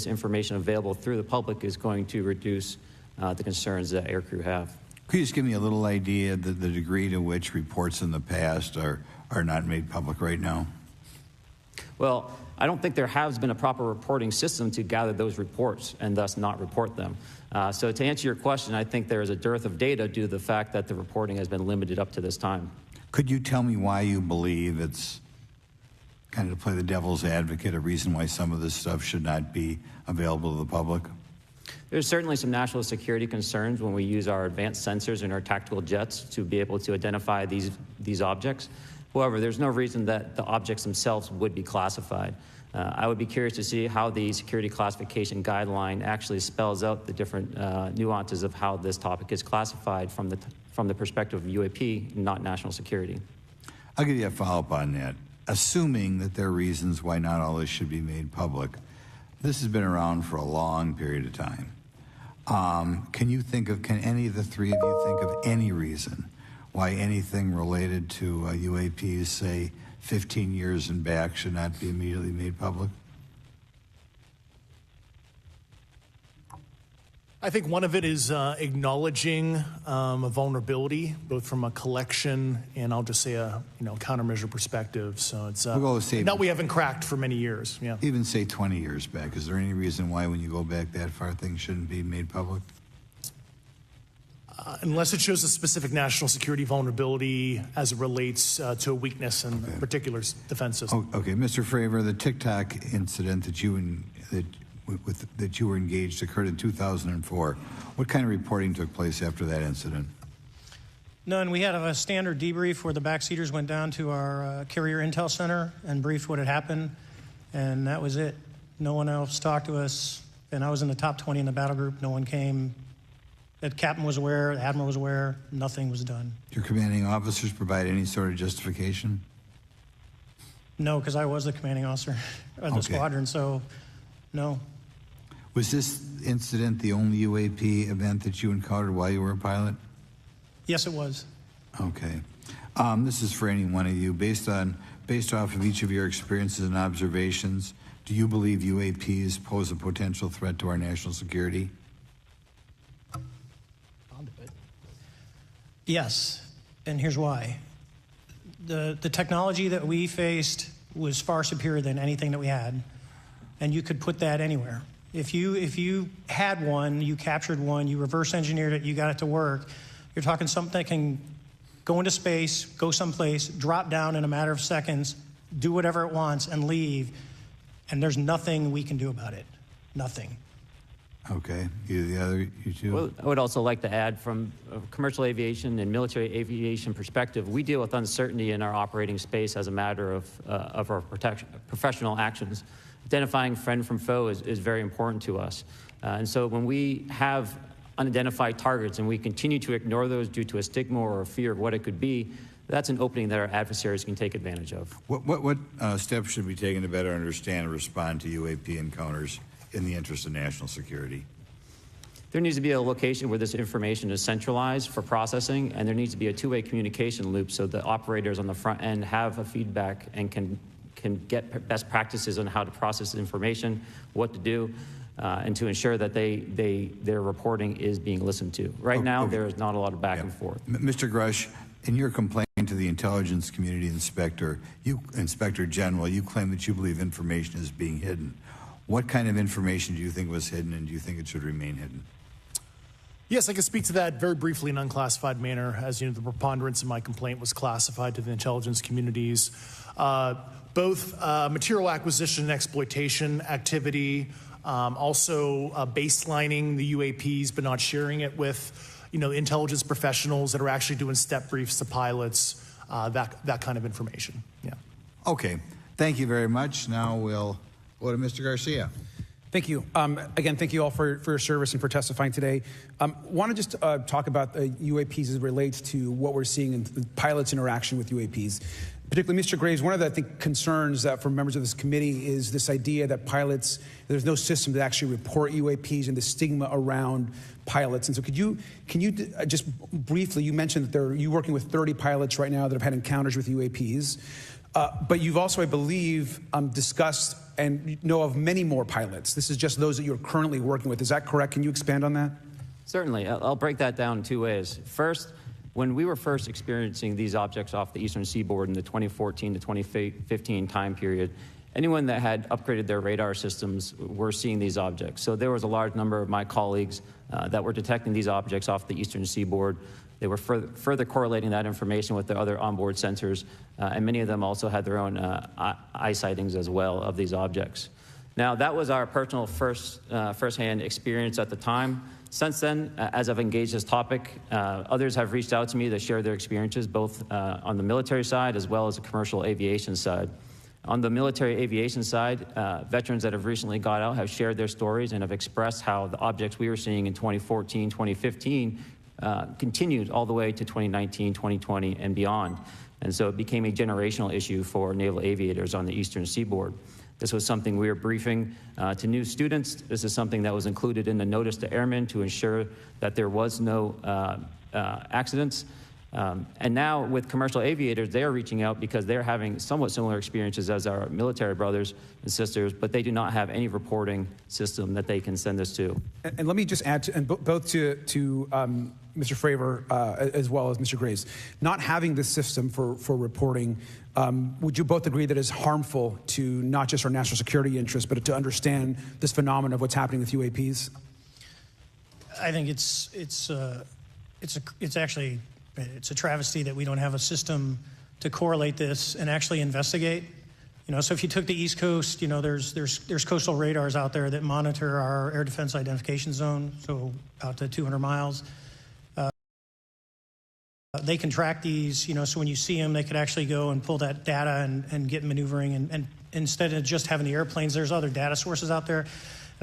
information available through the public is going to reduce the concerns that aircrew have. Could you just give me a little idea of the degree to which reports in the past are not made public right now? Well, I don't think there has been a proper reporting system to gather those reports and thus not report them. So to answer your question, I think there is a dearth of data due to the fact that the reporting has been limited up to this time. Could you tell me why you believe it's, kind of to play the devil's advocate, a reason why some of this stuff should not be available to the public? There's certainly some national security concerns when we use our advanced sensors in our tactical jets to be able to identify these objects. However, there's no reason that the objects themselves would be classified. I would be curious to see how the security classification guideline actually spells out the different nuances of how this topic is classified from the perspective of UAP, not national security. I'll give you a follow-up on that. Assuming that there are reasons why not all this should be made public, this has been around for a long period of time. Can any of the three of you think of any reason why anything related to UAPs, say 15 years and back, should not be immediately made public? I think one of it is acknowledging a vulnerability, both from a collection and I'll just say a countermeasure perspective. So it's that we haven't cracked for many years. Yeah. Even say 20 years back. Is there any reason why, when you go back that far, things shouldn't be made public? Unless it shows a specific national security vulnerability as it relates to a weakness in a particular defense system. Okay, Mr. Fraver, the TikTok incident that you were engaged occurred in 2004. What kind of reporting took place after that incident? None. We had a standard debrief where the backseaters went down to our carrier intel center and briefed what had happened, and that was it. No one else talked to us, and I was in the top 20 in the battle group. No one came. The captain was aware, the admiral was aware, nothing was done. Did your commanding officers provide any sort of justification? No, because I was the commanding officer of the squadron, so no. Was this incident the only UAP event that you encountered while you were a pilot? Yes, it was. Okay. This is for any one of you. Based off of each of your experiences and observations, do you believe UAPs pose a potential threat to our national security? Yes, and here's why. The technology that we faced was far superior than anything that we had, and you could put that anywhere. If you had one, you captured one, you reverse engineered it, you got it to work, you're talking something that can go into space, go someplace, drop down in a matter of seconds, do whatever it wants, and leave, and there's nothing we can do about it. Nothing. Okay. You two? Well, I would also like to add, from a commercial aviation and military aviation perspective, we deal with uncertainty in our operating space as a matter of our professional actions. Identifying friend from foe is very important to us. And so when we have unidentified targets and we continue to ignore those due to a stigma or a fear of what it could be, that's an opening that our adversaries can take advantage of. What steps should be taken to better understand and respond to UAP encounters in the interest of national security? There needs to be a location where this information is centralized for processing, and there needs to be a two-way communication loop so the operators on the front end have a feedback and can get best practices on how to process information, what to do, and to ensure that their reporting is being listened to. Right now, there is not a lot of back and forth. Mr. Grush, in your complaint to the Intelligence Community Inspector General, you claim that you believe information is being hidden. What kind of information do you think was hidden, and do you think it should remain hidden? Yes, I can speak to that very briefly in an unclassified manner. As you know, the preponderance of my complaint was classified to the intelligence communities. Both material acquisition and exploitation activity, also baselining the UAPs but not sharing it with intelligence professionals that are actually doing step briefs to pilots, that kind of information. Yeah. Okay. Thank you very much. Now we'll go to Mr. Garcia. Thank you. Again, thank you all for your service and for testifying today. Want to just talk about the UAPs as it relates to what we're seeing in the pilots' interaction with UAPs. Particularly, Mr. Graves, one of the, I think, concerns that for members of this committee is this idea that pilots, there's no system to actually report UAPs and the stigma around pilots. And so can you just briefly, you mentioned that you're working with 30 pilots right now that have had encounters with UAPs, but you've also, I believe, discussed and know of many more pilots. This is just those that you're currently working with. Is that correct? Can you expand on that? Certainly. I'll break that down in two ways. First, when we were first experiencing these objects off the eastern seaboard in the 2014 to 2015 time period, anyone that had upgraded their radar systems were seeing these objects. So there was a large number of my colleagues that were detecting these objects off the eastern seaboard. They were further correlating that information with their other onboard sensors, and many of them also had their own eye sightings as well of these objects. Now, that was our personal first-hand experience at the time. Since then, as I've engaged this topic, others have reached out to me to share their experiences, both on the military side as well as the commercial aviation side. On the military aviation side, veterans that have recently got out have shared their stories and have expressed how the objects we were seeing in 2014, 2015 continued all the way to 2019, 2020, and beyond. And so it became a generational issue for naval aviators on the eastern seaboard. This was something we were briefing to new students. This is something that was included in the notice to airmen to ensure that there was no accidents. And now with commercial aviators, they are reaching out because they're having somewhat similar experiences as our military brothers and sisters, but they do not have any reporting system that they can send us to. And let me just add, both to Mr. Fraver as well as Mr. Graves, not having this system for reporting, would you both agree that it's harmful to not just our national security interests, but to understand this phenomenon of what's happening with UAPs? I think it's actually a travesty that we don't have a system to correlate this and actually investigate. So if you took the East Coast, there's coastal radars out there that monitor our air defense identification zone, so out to 200 miles. They can track these, so when you see them, they could actually go and pull that data and get maneuvering. And instead of just having the airplanes, there's other data sources out there. And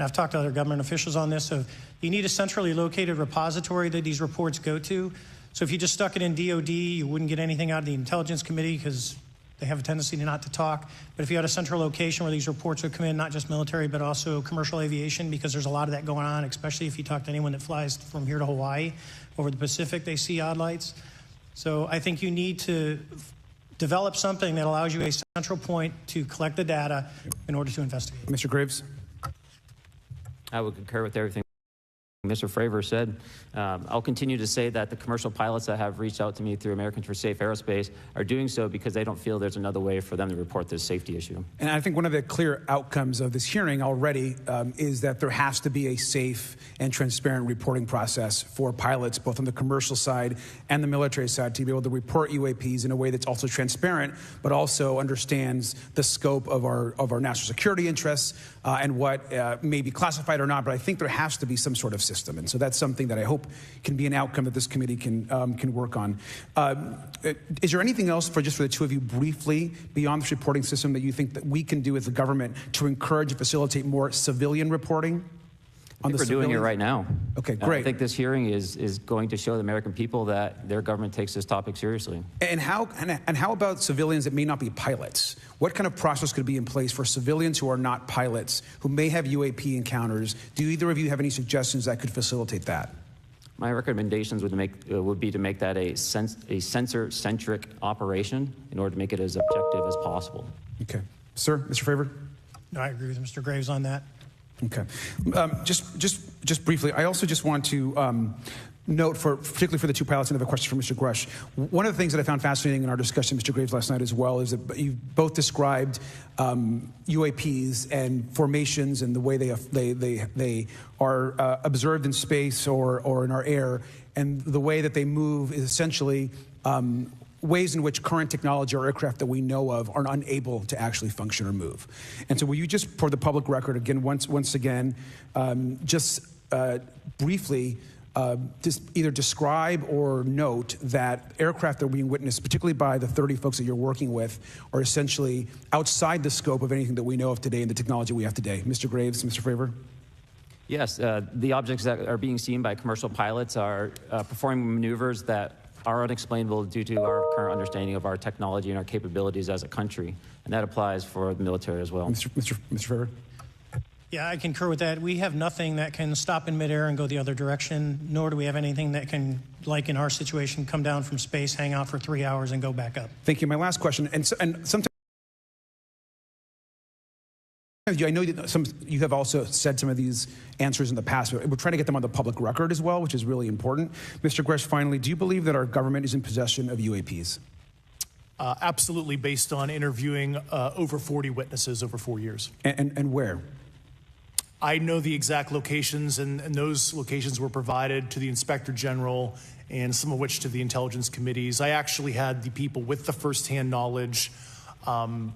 I've talked to other government officials on this. So you need a centrally located repository that these reports go to. So if you just stuck it in DOD, you wouldn't get anything out of the Intelligence Committee because they have a tendency not to talk. But if you had a central location where these reports would come in, not just military, but also commercial aviation, because there's a lot of that going on, especially if you talk to anyone that flies from here to Hawaii, over the Pacific, they see odd lights. So I think you need to develop something that allows you a central point to collect the data in order to investigate. Mr. Graves? I would concur with everything Mr. Fraver said. I'll continue to say that the commercial pilots that have reached out to me through Americans for Safe Aerospace are doing so because they don't feel there's another way for them to report this safety issue. And I think one of the clear outcomes of this hearing already is that there has to be a safe and transparent reporting process for pilots, both on the commercial side and the military side, to be able to report UAPs in a way that's also transparent, but also understands the scope of our national security interests and what may be classified or not. But I think there has to be some sort of system. And so that's something that I hope can be an outcome that this committee can work on. Is there anything else for the two of you briefly beyond this reporting system that you think that we can do as a government to encourage and facilitate more civilian reporting? I think we're doing it right now. Okay, great. I think this hearing is going to show the American people that their government takes this topic seriously. And how about civilians that may not be pilots? What kind of process could be in place for civilians who are not pilots, who may have UAP encounters? Do either of you have any suggestions that could facilitate that? My recommendations would be to make that a sensor-centric operation in order to make it as objective as possible. Okay. Sir, Mr. Fraver? No, I agree with Mr. Graves on that. Okay. Just briefly, I also just want to note, particularly for the two pilots, and I have a question for Mr. Grush. One of the things that I found fascinating in our discussion, Mr. Graves, last night as well, is that you both described UAPs and formations and the way they are observed in space or in our air, and the way that they move is essentially ways in which current technology or aircraft that we know of are unable to actually function or move. And so will you just, for the public record, again, once again, briefly just either describe or note that aircraft that are being witnessed, particularly by the 30 folks that you're working with, are essentially outside the scope of anything that we know of today and the technology we have today. Mr. Graves, Mr. Fraver? Yes, the objects that are being seen by commercial pilots are performing maneuvers that are unexplainable due to our current understanding of our technology and our capabilities as a country. And that applies for the military as well. Mr. Fraver? Yeah, I concur with that. We have nothing that can stop in midair and go the other direction, nor do we have anything that can, like in our situation, come down from space, hang out for 3 hours, and go back up. Thank you. My last question, and sometimes I know that you have also said some of these answers in the past, but we're trying to get them on the public record as well, which is really important. Mr. Grush, finally, do you believe that our government is in possession of UAPs? Absolutely, based on interviewing over 40 witnesses over 4 years. And where? I know the exact locations, and those locations were provided to the Inspector General and some of which to the intelligence committees. I actually had the people with the firsthand knowledge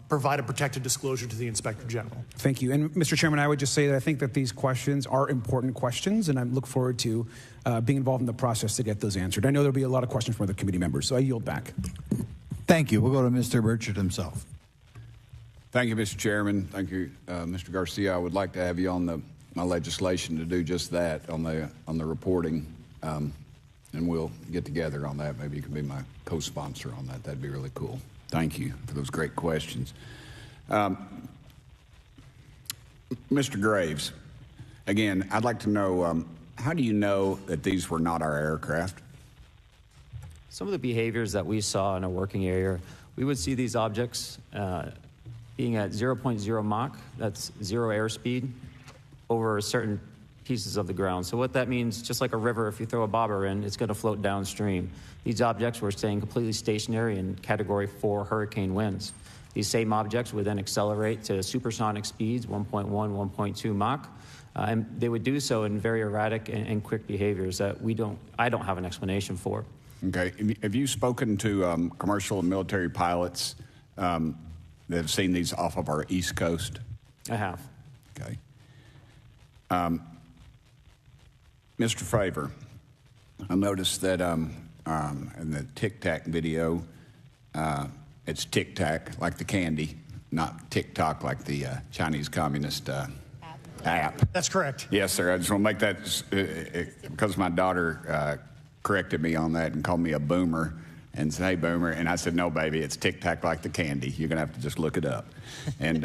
provide a protected disclosure to the Inspector General. Thank you. And Mr. Chairman, I would just say that I think that these questions are important questions, and I look forward to being involved in the process to get those answered. I know there'll be a lot of questions from other committee members, so I yield back. Thank you. We'll go to Mr. Burchett himself. Thank you, Mr. Chairman. Thank you, Mr. Garcia. I would like to have you on my legislation to do just that on the reporting, and we'll get together on that. Maybe you can be my co-sponsor on that. That'd be really cool. Thank you for those great questions. Mr. Graves, again, I'd like to know, how do you know that these were not our aircraft? Some of the behaviors that we saw in a working area, we would see these objects being at 0.0 Mach, that's 0 airspeed, over certain pieces of the ground. So what that means, just like a river, if you throw a bobber in, it's going to float downstream. These objects were staying completely stationary in Category 4 hurricane winds. These same objects would then accelerate to supersonic speeds, 1.1, 1.2 Mach, and they would do so in very erratic and quick behaviors that I don't have an explanation for. Okay. Have you spoken to commercial and military pilots that have seen these off of our East Coast? I have. Okay. Mr. Fraver, I noticed that in the Tic Tac video, it's Tic Tac like the candy, not TikTok like the Chinese Communist app. That's correct. Yes, sir. I just want to make that because my daughter corrected me on that and called me a boomer and said, "Hey, boomer," and I said, "No, baby, it's Tic Tac like the candy. You're gonna have to just look it up." And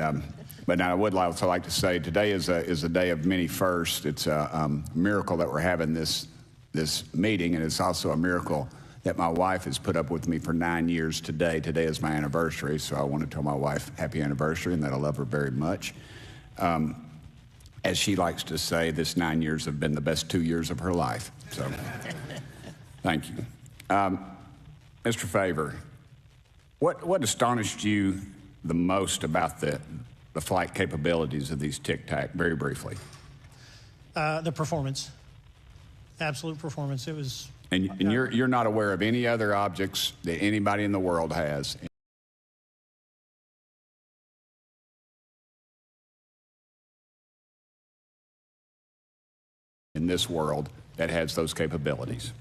but now I would also like to say today is a day of many firsts. It's a miracle that we're having this meeting, and it's also a miracle that my wife has put up with me for 9 years today. Today is my anniversary, so I want to tell my wife happy anniversary and that I love her very much. As she likes to say, this 9 years have been the best 2 years of her life. So thank you. Mr. Fraver, what astonished you the most about the flight capabilities of these Tic Tac, very briefly? The performance, absolute performance. It was. And you're not aware of any other objects that anybody in the world has in this world that has those capabilities?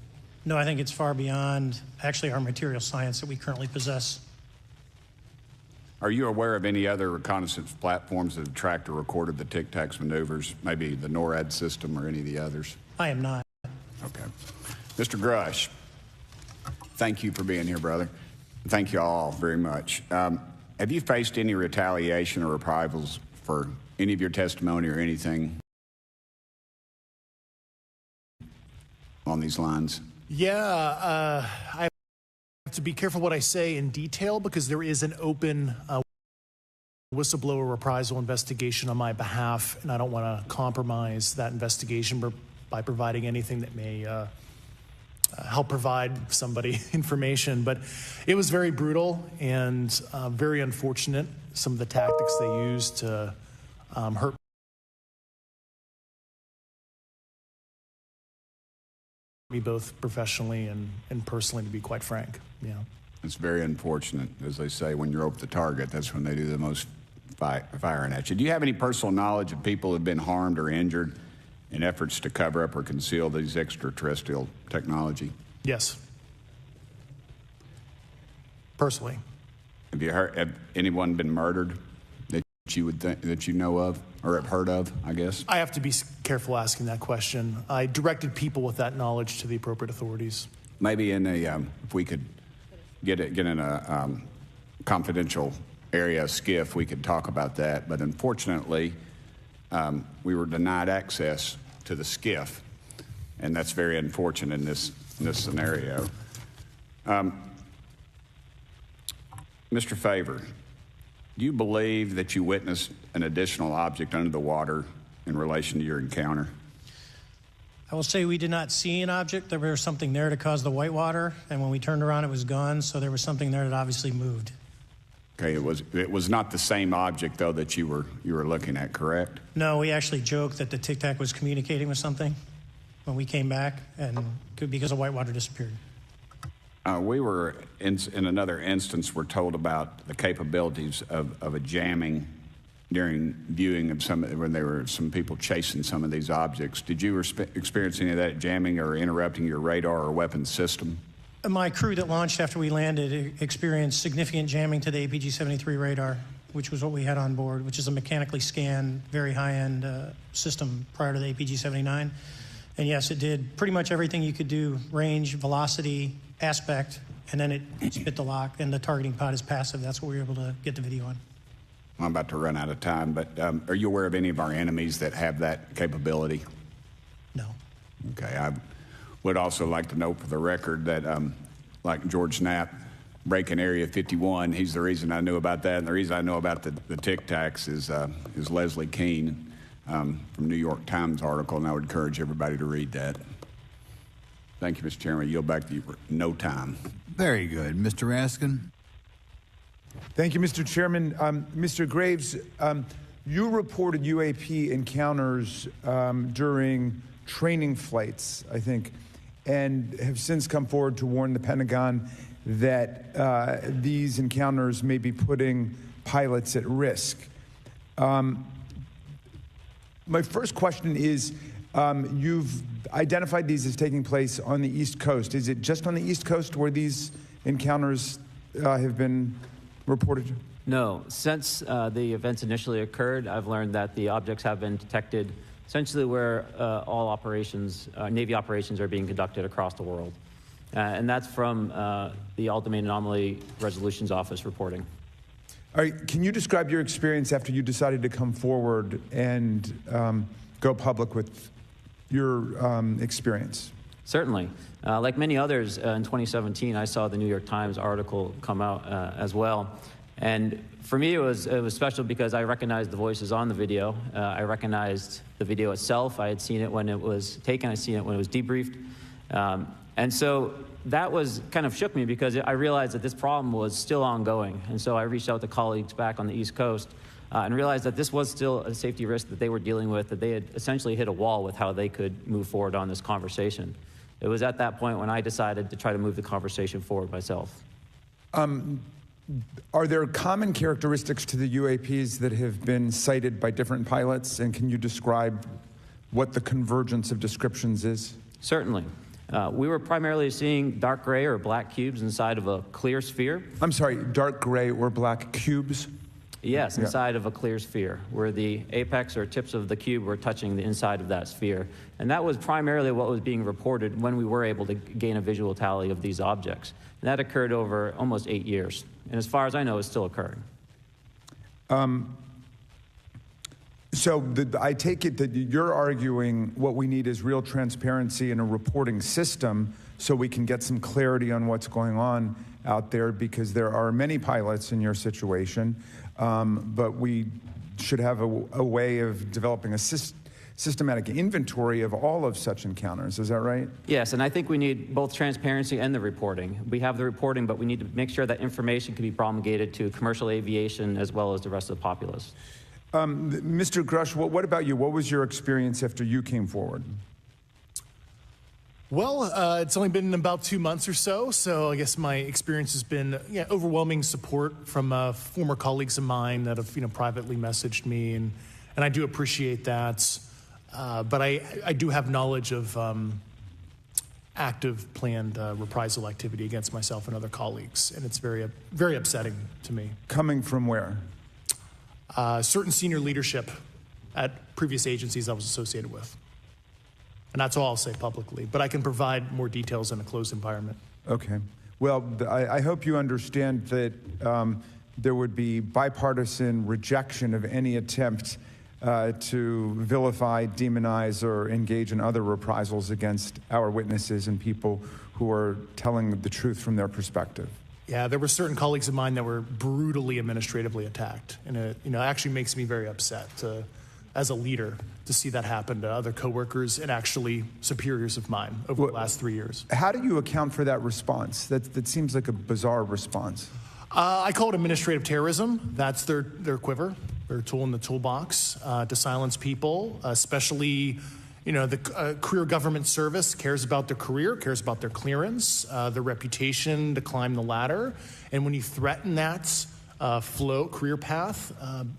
No, I think it's far beyond actually our material science that we currently possess. Are you aware of any other reconnaissance platforms that have tracked or recorded the Tic Tacs maneuvers, maybe the NORAD system or any of the others? I am not. Okay. Mr. Grush, thank you for being here, brother. Thank you all very much. Have you faced any retaliation or reprisals for any of your testimony or anything on these lines? Yeah, I have to be careful what I say in detail because there is an open whistleblower reprisal investigation on my behalf, and I don't want to compromise that investigation by providing anything that may help provide somebody information. But it was very brutal and very unfortunate, some of the tactics they used to hurt me both professionally and personally, to be quite frank. Yeah. It's very unfortunate. As they say, when you're over the target, that's when they do the most firing at you. Do you have any personal knowledge of people who have been harmed or injured in efforts to cover up or conceal these extraterrestrial technology? Yes. Personally. Have anyone been murdered that you would think, that you know of or have heard of, I guess? I have to be careful asking that question. I directed people with that knowledge to the appropriate authorities. Maybe in a, if we could get in a confidential area, a SCIF, we could talk about that. But unfortunately, we were denied access to the SCIF, and that's very unfortunate in this scenario. Mr. Fraver, do you believe that you witnessed an additional object under the water in relation to your encounter? I will say we did not see an object. There was something there to cause the whitewater, and when we turned around, it was gone, so there was something there that obviously moved. Okay, it was not the same object, though, that you were looking at, correct? No, we actually joked that the Tic Tac was communicating with something when we came back, and because the whitewater disappeared. We were, in another instance, we're told about the capabilities of a jamming during viewing of when there were some people chasing some of these objects. Did you experience any of that jamming or interrupting your radar or weapons system? My crew that launched after we landed experienced significant jamming to the APG-73 radar, which was what we had on board, which is a mechanically scanned, very high-end system prior to the APG-79. And yes, it did pretty much everything you could do, range, velocity, aspect, and then it spit the lock, and the targeting pod is passive. That's what we were able to get the video on. I'm about to run out of time, but are you aware of any of our enemies that have that capability? No. Okay, I would also like to note for the record that, like George Knapp, breaking Area 51, he's the reason I knew about that, and the reason I know about the Tic Tacs is Leslie Keene from New York Times article, and I would encourage everybody to read that. Thank you, Mr. Chairman. Yield back to you for no time. Very good. Mr. Raskin? Thank you, Mr. Chairman. Mr. Graves, you reported UAP encounters during training flights, I think, and have since come forward to warn the Pentagon that these encounters may be putting pilots at risk. My first question is, you've identified these as taking place on the East Coast. Is it just on the East Coast where these encounters have been reported? No. Since the events initially occurred, I've learned that the objects have been detected essentially where all operations, Navy operations, are being conducted across the world. And that's from the All-Domain Anomaly Resolutions Office reporting. All right. Can you describe your experience after you decided to come forward and go public with your experience? Certainly. Like many others, in 2017, I saw the New York Times article come out as well. And for me, it was special because I recognized the voices on the video. I recognized the video itself. I had seen it when it was taken. I'd seen it when it was debriefed. And so that was kind of shook me because I realized that this problem was still ongoing. And so I reached out to colleagues back on the East Coast and realized that this was still a safety risk that they were dealing with, that they had essentially hit a wall with how they could move forward on this conversation. It was at that point when I decided to try to move the conversation forward myself. Are there common characteristics to the UAPs that have been cited by different pilots, and can you describe what the convergence of descriptions is? Certainly. We were primarily seeing dark gray or black cubes inside of a clear sphere. I'm sorry, dark gray or black cubes? Yes, inside of a clear sphere, where the apex or tips of the cube were touching the inside of that sphere. And that was primarily what was being reported when we were able to gain a visual tally of these objects. And that occurred over almost 8 years. And as far as I know, it's still occurring. I take it that you're arguing what we need is real transparency in a reporting system so we can get some clarity on what's going on out there, because there are many pilots in your situation, but we should have a way of developing a systematic inventory of all of such encounters. Is that right? Yes, and I think we need both transparency and the reporting. We have the reporting, but we need to make sure that information can be promulgated to commercial aviation as well as the rest of the populace. Mr. Grush, what about you? What was your experience after you came forward? Well, it's only been about 2 months or so I guess my experience has been overwhelming support from former colleagues of mine that have privately messaged me, and I do appreciate that. But I do have knowledge of active planned reprisal activity against myself and other colleagues, and it's very, very upsetting to me. Coming from where? Certain senior leadership at previous agencies I was associated with. And that's all I'll say publicly, but I can provide more details in a closed environment. Okay. Well, I hope you understand that there would be bipartisan rejection of any attempt to vilify, demonize, or engage in other reprisals against our witnesses and people who are telling the truth from their perspective. Yeah, there were certain colleagues of mine that were brutally administratively attacked, and it actually makes me very upset as a leader to see that happen to other coworkers and actually superiors of mine over the last 3 years. How do you account for that response? That seems like a bizarre response. I call it administrative terrorism. That's their quiver, their tool in the toolbox to silence people, especially the career government service cares about their career, cares about their clearance, their reputation to climb the ladder. And when you threaten that career path,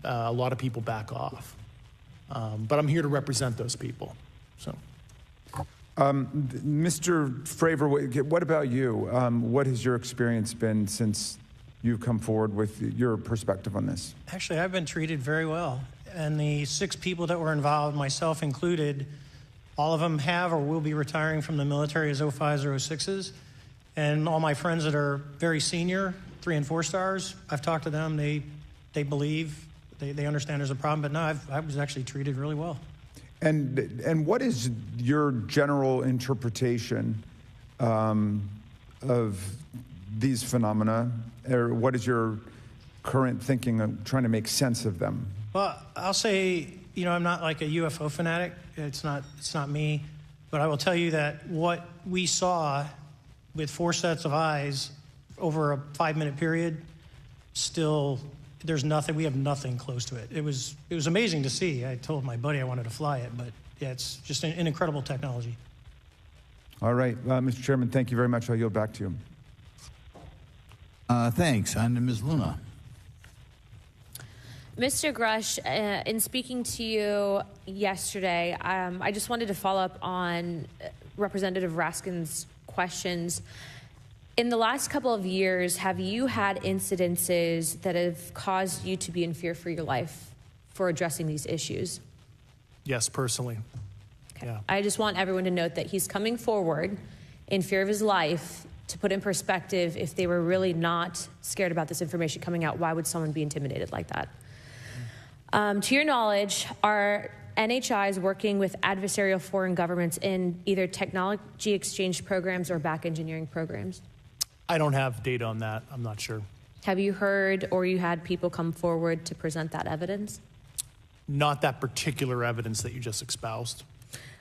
a lot of people back off. But I'm here to represent those people. So, Mr. Fraver, what about you? What has your experience been since you've come forward with your perspective on this? Actually, I've been treated very well. And the 6 people that were involved, myself included, all of them have or will be retiring from the military as 05s or 06s. And all my friends that are very senior, 3 and 4 stars, I've talked to them. They believe, they understand there's a problem. But no, I was actually treated really well. And what is your general interpretation of these phenomena? Or what is your current thinking of trying to make sense of them? Well, I'll say, I'm not like a UFO fanatic. It's not me. But I will tell you that what we saw with 4 sets of eyes over a 5-minute period, still, there's nothing, we have nothing close to it. It was amazing to see. I told my buddy I wanted to fly it, but yeah, it's just an incredible technology. All right, Mr. Chairman, thank you very much. I'll yield back to you. Thanks. On to Ms. Luna. Mr. Grush, in speaking to you yesterday, I just wanted to follow up on Representative Raskin's questions. In the last couple of years, have you had incidences that have caused you to be in fear for your life for addressing these issues? Yes, personally. Okay. Yeah. I just want everyone to note that he's coming forward in fear of his life. To put in perspective, if they were really not scared about this information coming out, why would someone be intimidated like that? To your knowledge, are NHIs working with adversarial foreign governments in either technology exchange programs or back engineering programs? I don't have data on that. I'm not sure. Have you heard or you had people come forward to present that evidence? Not that particular evidence that you just espoused.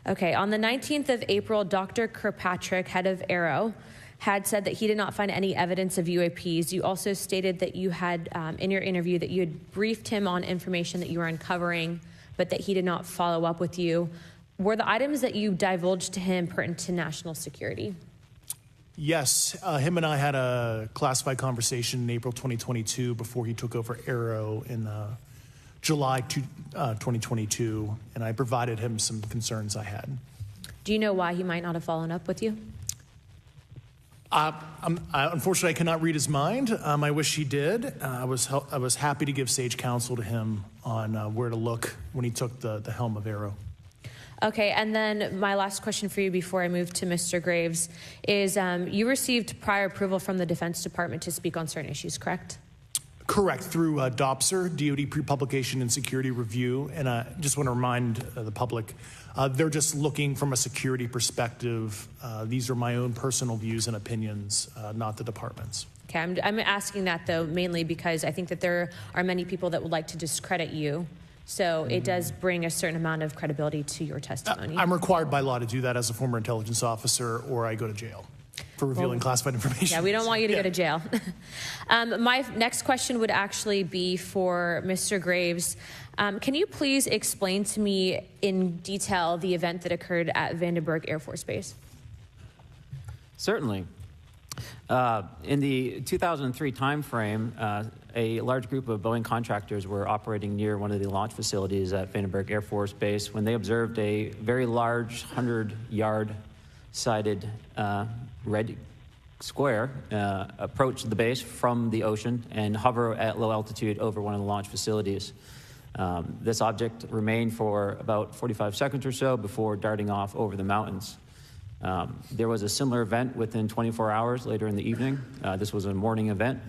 Okay, on the 19th of April, Dr. Kirkpatrick, head of Aero, had said that he did not find any evidence of UAPs. You also stated that you had, in your interview, that you had briefed him on information that you were uncovering, but that he did not follow up with you. Were the items that you divulged to him pertinent to national security? Yes, him and I had a classified conversation in April 2022 before he took over Aero in July 2022, and I provided him some concerns I had. Do you know why he might not have followed up with you? Unfortunately, I cannot read his mind. I wish he did. I was happy to give sage counsel to him on where to look when he took the helm of Arrow. Okay, and then my last question for you before I move to Mr. Graves is you received prior approval from the Defense Department to speak on certain issues, correct? Correct, through DOPSR, DoD Pre-Publication and Security Review. And I just want to remind the public, they're just looking from a security perspective. These are my own personal views and opinions, not the department's. Okay, I'm asking that, though, mainly because I think that there are many people that would like to discredit you. So it does bring a certain amount of credibility to your testimony. I'm required by law to do that as a former intelligence officer, or I go to jail for revealing classified information. Yeah, we don't want you to go to jail. My next question would actually be for Mr. Graves. Can you please explain to me in detail the event that occurred at Vandenberg Air Force Base? Certainly. In the 2003 timeframe, a large group of Boeing contractors were operating near one of the launch facilities at Vandenberg Air Force Base when they observed a very large 100-yard sided red square approach the base from the ocean and hover at low altitude over one of the launch facilities. This object remained for about 45 seconds or so before darting off over the mountains. There was a similar event within 24 hours later in the evening. This was a morning event,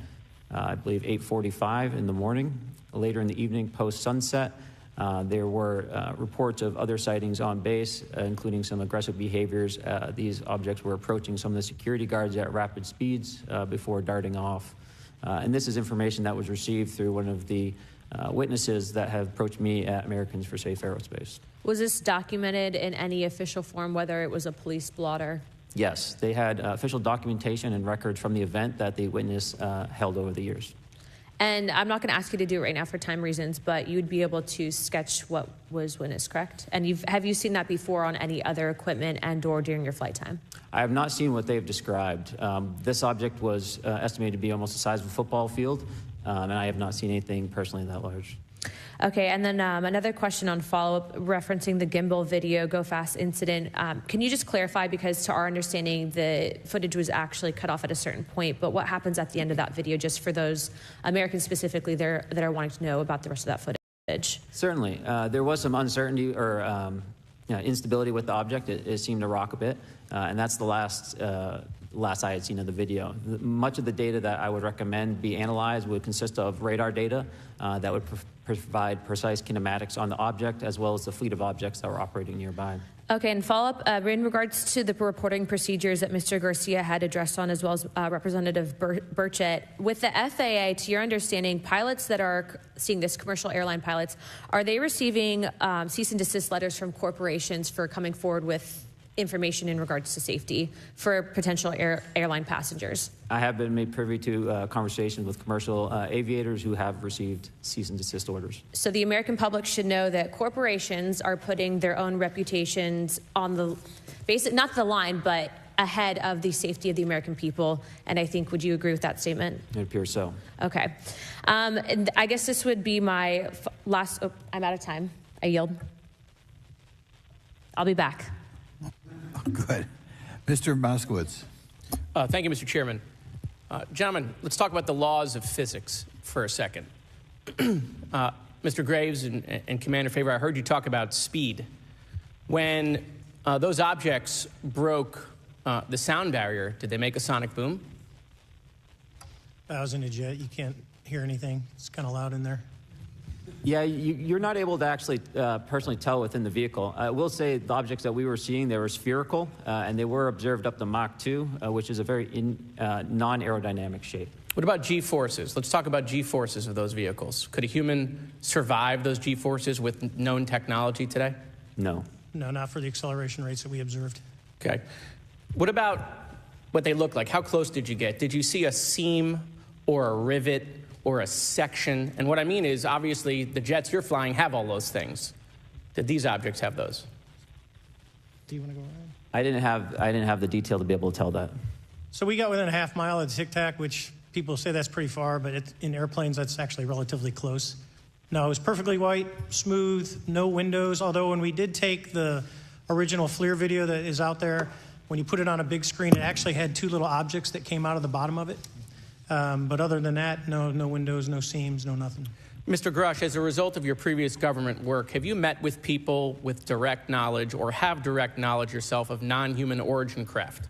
I believe 8:45 in the morning. Later in the evening, post-sunset, there were reports of other sightings on base, including some aggressive behaviors. These objects were approaching some of the security guards at rapid speeds before darting off. And this is information that was received through one of the witnesses that have approached me at Americans for Safe Aerospace. Was this documented in any official form, whether it was a police blotter? Yes, they had official documentation and records from the event that the witness held over the years. And I'm not going to ask you to do it right now for time reasons, but you'd be able to sketch what was witnessed, correct? And have you seen that before on any other equipment and or during your flight time? I have not seen what they've described. This object was estimated to be almost the size of a football field, and I have not seen anything personally that large. Okay, and then another question on follow-up referencing the gimbal video Go Fast incident. Can you just clarify, because to our understanding, the footage was actually cut off at a certain point, but what happens at the end of that video, just for those Americans specifically there that are wanting to know about the rest of that footage? Certainly. There was some uncertainty or instability with the object. It seemed to rock a bit, and that's the last I had seen of the video. Much of the data that I would recommend be analyzed would consist of radar data that would provide precise kinematics on the object, as well as the fleet of objects that were operating nearby. Okay, and follow-up, in regards to the reporting procedures that Mr. Garcia had addressed on, as well as Representative Burchett, with the FAA, to your understanding, pilots that are seeing this, commercial airline pilots, are they receiving cease and desist letters from corporations for coming forward with information in regards to safety for potential airline passengers? I have been made privy to conversations with commercial aviators who have received cease and desist orders. So the American public should know that corporations are putting their own reputations on the basic, not the line, but ahead of the safety of the American people. And I think, would you agree with that statement? It appears so. Okay. And I guess this would be my last, I'm out of time. I yield. I'll be back. Good. Mr. Moskowitz. Thank you, Mr. Chairman. Gentlemen, let's talk about the laws of physics for a second. Mr. Graves and Commander Fraver, I heard you talk about speed. When those objects broke the sound barrier, did they make a sonic boom? I was in a jet. You can't hear anything. It's kind of loud in there. Yeah, you're not able to actually personally tell within the vehicle. I will say the objects that we were seeing, they were spherical, and they were observed up to Mach 2, which is a very non-aerodynamic shape. What about G-forces? Let's talk about G-forces of those vehicles. Could a human survive those G-forces with known technology today? No. No, not for the acceleration rates that we observed. Okay. What about what they look like? How close did you get? Did you see a seam or a rivet or a section? And what I mean is, obviously, the jets you're flying have all those things. Did these objects have those? Do you want to go ahead? I didn't have the detail to be able to tell that. So we got within a half mile of Tic Tac, which people say that's pretty far, but in airplanes, that's actually relatively close. No, it was perfectly white, smooth, no windows, although when we did take the original FLIR video that is out there, When you put it on a big screen, it actually had two little objects that came out of the bottom of it. But other than that, no windows, no seams, no nothing. Mr. Grush, as a result of your previous government work, have you met with people with direct knowledge or have direct knowledge yourself of non-human origin craft?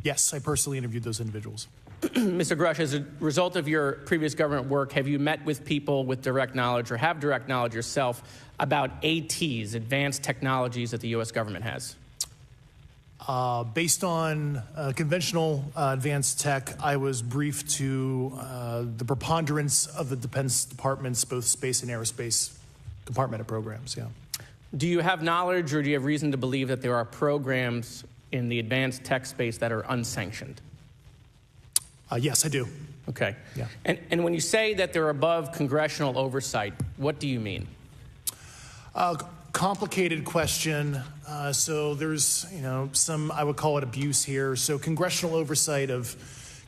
Yes, I personally interviewed those individuals. Mr. Grush, as a result of your previous government work, have you met with people with direct knowledge or have direct knowledge yourself about ATs, advanced technologies that the U.S. government has? Based on conventional advanced tech, I was briefed to the preponderance of the Defense Department's both space and aerospace compartmented programs, yeah. Do you have knowledge or do you have reason to believe that there are programs in the advanced tech space that are unsanctioned? Yes, I do. Okay. Yeah. And when you say that they're above congressional oversight, what do you mean? Complicated question. So there's, some, I would call it abuse here. So congressional oversight of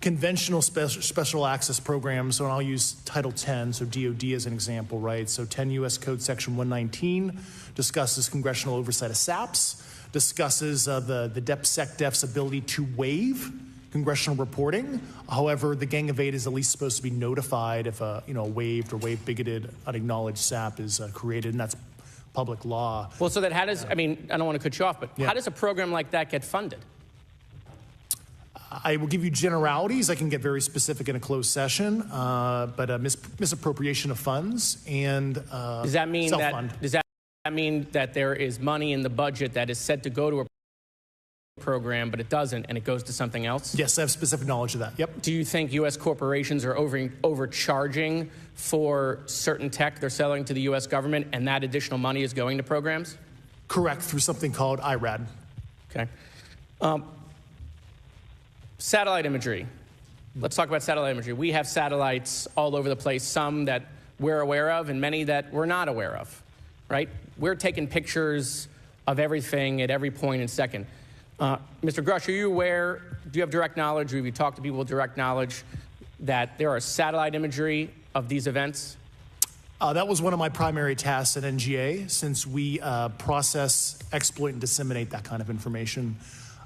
conventional special access programs. So I'll use Title 10, so DOD as an example, right? So 10 U.S. Code Section 119 discusses congressional oversight of SAPs, discusses the DepSecDef's ability to waive congressional reporting. However, the Gang of Eight is at least supposed to be notified if a waived or waive bigoted unacknowledged SAP is created, and that's public law. Well, so that how does, I don't want to cut you off, but how does a program like that get funded? I will give you generalities. I can get very specific in a closed session, but misappropriation of funds and does that mean self-fund. Does that mean that there is money in the budget that is said to go to a program, but it doesn't, and it goes to something else? Yes, I have specific knowledge of that. Yep. Do you think U.S. corporations are overcharging for certain tech they're selling to the U.S. government, and that additional money is going to programs? Correct, through something called IRAD. Okay. Satellite imagery. Let's talk about satellite imagery. We have satellites all over the place, some that we're aware of and many that we're not aware of, right? We're taking pictures of everything at every point and second. Mr. Grush, are you aware, do you have direct knowledge, or have you talked to people with direct knowledge that there are satellite imagery of these events? That was one of my primary tasks at NGA, since we process, exploit, and disseminate that kind of information.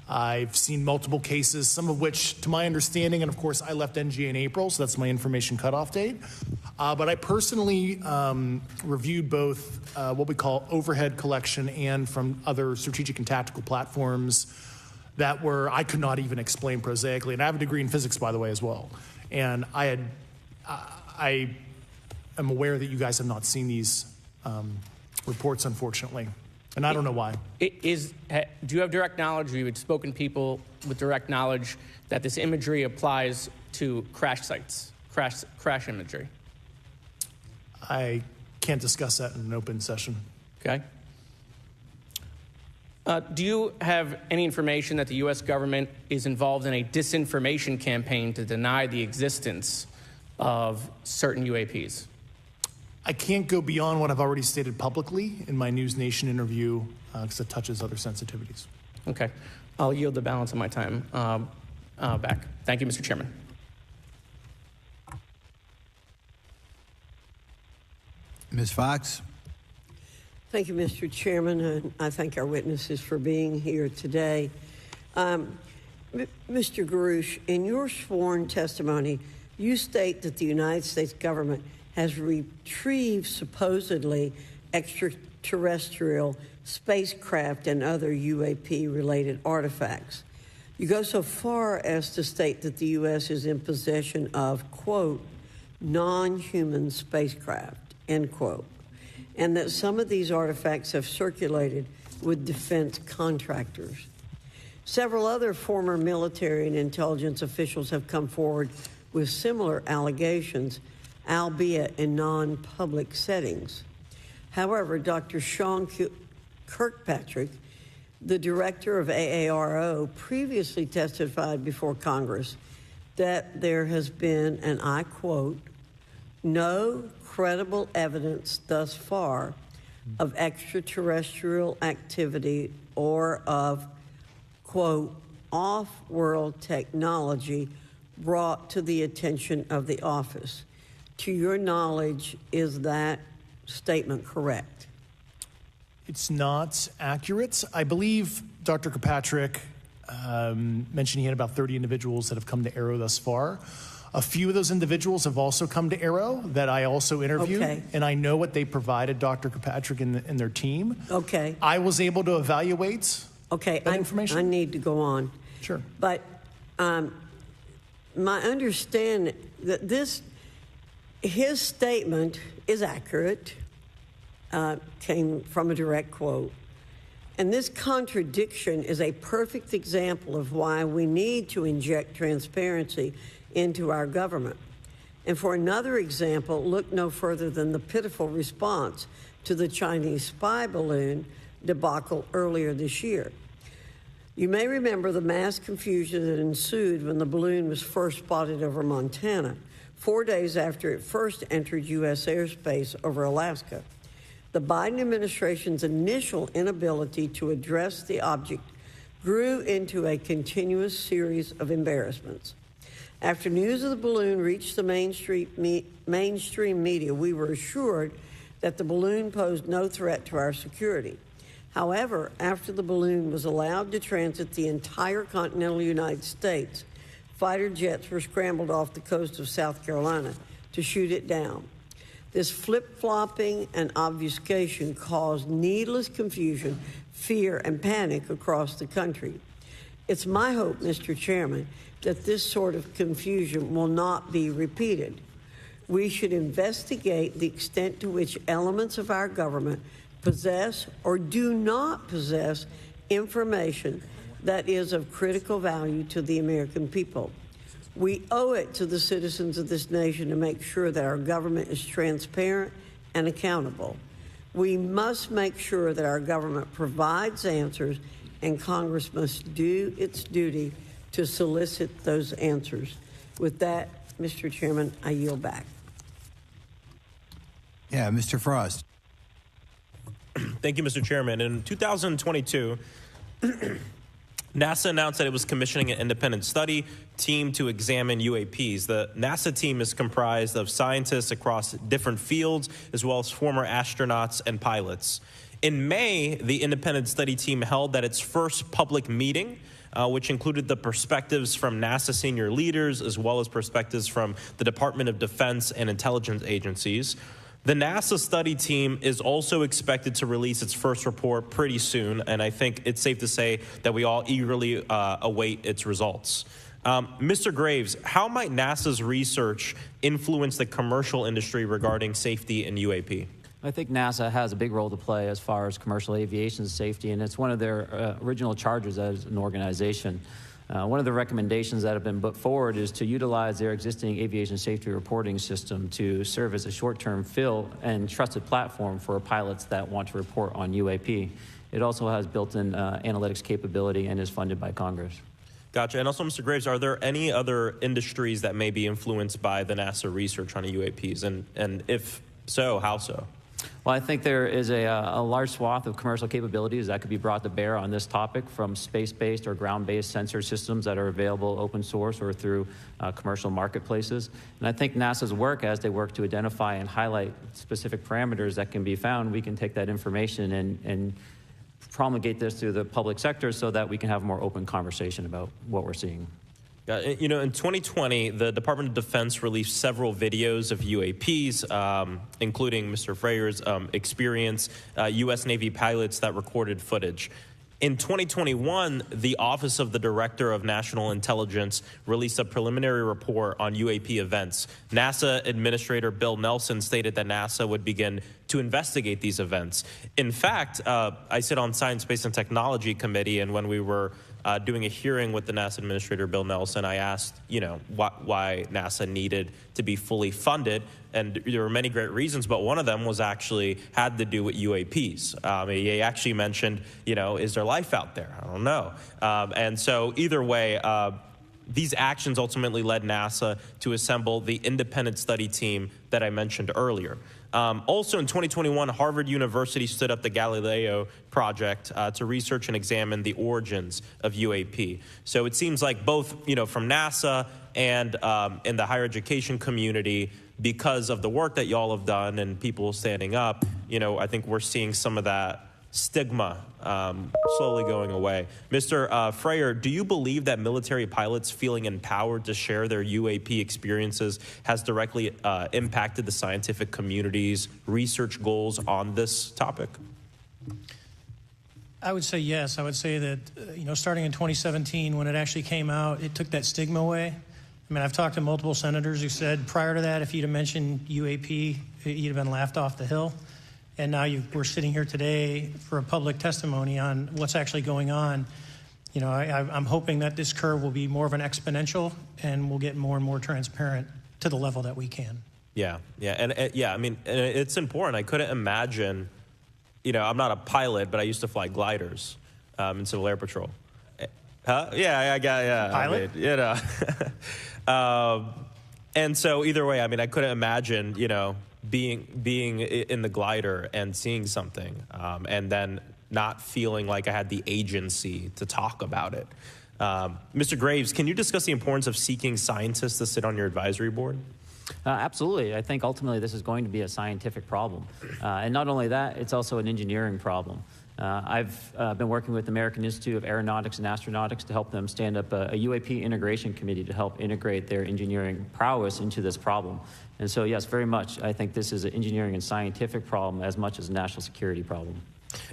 I've seen multiple cases, some of which, to my understanding, and of course I left NGA in April, so that's my information cutoff date. But I personally reviewed both what we call overhead collection and from other strategic and tactical platforms that I could not even explain prosaically. And I have a degree in physics, by the way, as well. And I am aware that you guys have not seen these reports, unfortunately. And I don't know why. Do you have direct knowledge, or you had spoken to people with direct knowledge that this imagery applies to crash sites, crash imagery? I can't discuss that in an open session. Okay. Do you have any information that the U.S. government is involved in a disinformation campaign to deny the existence of certain UAPs? I can't go beyond what I've already stated publicly in my News Nation interview because it touches other sensitivities. Okay. I'll yield the balance of my time back. Thank you, Mr. Chairman. Ms. Fox. Thank you, Mr. Chairman, and I thank our witnesses for being here today. Mr. Grush, in your sworn testimony, you state that the United States government has retrieved supposedly extraterrestrial spacecraft and other UAP-related artifacts. You go so far as to state that the U.S. is in possession of, quote, non-human spacecraft, end quote, and that some of these artifacts have circulated with defense contractors. Several other former military and intelligence officials have come forward with similar allegations, albeit in non-public settings. However, Dr. Sean Kirkpatrick, the director of AARO, previously testified before Congress that there has been, and I quote, no credible evidence thus far of extraterrestrial activity or of, quote, off-world technology brought to the attention of the office. To your knowledge, is that statement correct? It's not accurate. I believe Dr. Kirkpatrick mentioned he had about 30 individuals that have come to Aero thus far. A few of those individuals have also come to Aero that I also interviewed, Okay. and I know what they provided Dr. Kirkpatrick and their team. Okay. I was able to evaluate Okay, that information. I need to go on. Sure. But my understanding that his statement is accurate, came from a direct quote. And this contradiction is a perfect example of why we need to inject transparency into our government. And for another example, look no further than the pitiful response to the Chinese spy balloon debacle earlier this year. You may remember the mass confusion that ensued when the balloon was first spotted over Montana, 4 days after it first entered U.S. airspace over Alaska. The Biden administration's initial inability to address the object grew into a continuous series of embarrassments. After news of the balloon reached the mainstream media, we were assured that the balloon posed no threat to our security. However, after the balloon was allowed to transit the entire continental United States, fighter jets were scrambled off the coast of South Carolina to shoot it down. This flip-flopping and obfuscation caused needless confusion, fear, and panic across the country. It's my hope, Mr. Chairman, that this sort of confusion will not be repeated. We should investigate the extent to which elements of our government possess or do not possess information that is of critical value to the American people. We owe it to the citizens of this nation to make sure that our government is transparent and accountable. We must make sure that our government provides answers, and Congress must do its duty to solicit those answers. With that, Mr. Chairman, I yield back. Yeah, Mr. Frost. Thank you, Mr. Chairman. In 2022, NASA announced that it was commissioning an independent study team to examine UAPs. The NASA team is comprised of scientists across different fields, as well as former astronauts and pilots. In May, the independent study team held its first public meeting, which included the perspectives from NASA senior leaders, as well as perspectives from the Department of Defense and intelligence agencies. The NASA study team is also expected to release its first report pretty soon, and I think it's safe to say that we all eagerly await its results. Mr. Graves, how might NASA's research influence the commercial industry regarding safety in UAP? I think NASA has a big role to play as far as commercial aviation safety, and it's one of their original charges as an organization. One of the recommendations that have been put forward is to utilize their existing aviation safety reporting system to serve as a short-term fill and trusted platform for pilots that want to report on UAP. It also has built-in analytics capability and is funded by Congress. Gotcha. And also, Mr. Graves, are there any other industries that may be influenced by the NASA research on UAPs? And if so, how so? Well, I think there is a large swath of commercial capabilities that could be brought to bear on this topic, from space-based or ground-based sensor systems that are available open source or through commercial marketplaces. And I think NASA's work, as they work to identify and highlight specific parameters that can be found, we can take that information and promulgate this through the public sector so that we can have a more open conversation about what we're seeing. You know, in 2020, the Department of Defense released several videos of UAPs, including Mr. Fraver's experience, U.S. Navy pilots that recorded footage. In 2021, the Office of the Director of National Intelligence released a preliminary report on UAP events. NASA Administrator Bill Nelson stated that NASA would begin to investigate these events. In fact, I sit on Science, Space, and Technology Committee, and when we were doing a hearing with the NASA Administrator Bill Nelson, I asked, why NASA needed to be fully funded, and there were many great reasons, but one of them was actually had to do with UAPs. He actually mentioned, is there life out there? I don't know. And so either way, these actions ultimately led NASA to assemble the independent study team that I mentioned earlier. Also in 2021, Harvard University stood up the Galileo project to research and examine the origins of UAP. So it seems like both, from NASA and in the higher education community, because of the work that y'all have done and people standing up, I think we're seeing some of that stigma slowly going away. Mr. Fraver, do you believe that military pilots feeling empowered to share their UAP experiences has directly impacted the scientific community's research goals on this topic? I would say yes. I would say that, starting in 2017, when it actually came out, it took that stigma away. I mean, I've talked to multiple senators who said prior to that, if you'd have mentioned UAP, you'd have been laughed off the hill. And now we're sitting here today for a public testimony on what's actually going on. I'm hoping that this curve will be more of an exponential, and we'll get more and more transparent to the level that we can. Yeah. I mean, it's important. I couldn't imagine. I'm not a pilot, but I used to fly gliders in Civil Air Patrol. Huh? Yeah. Pilot? And so either way, I mean, I couldn't imagine, being in the glider and seeing something and then not feeling like I had the agency to talk about it. Mr. Graves, can you discuss the importance of seeking scientists to sit on your advisory board? Absolutely. I think ultimately this is going to be a scientific problem. And not only that, it's also an engineering problem. I've been working with the American Institute of Aeronautics and Astronautics to help them stand up a UAP integration committee to help integrate their engineering prowess into this problem. And so, yes, very much, I think this is an engineering and scientific problem as much as a national security problem.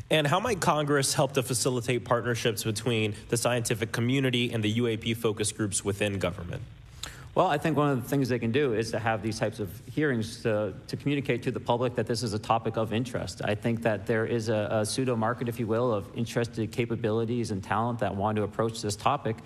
And how might Congress help to facilitate partnerships between the scientific community and the UAP focus groups within government? Well, I think one of the things they can do is to have these types of hearings to communicate to the public that this is a topic of interest. I think that there is a pseudo-market, if you will, of interested capabilities and talent that want to approach this topic,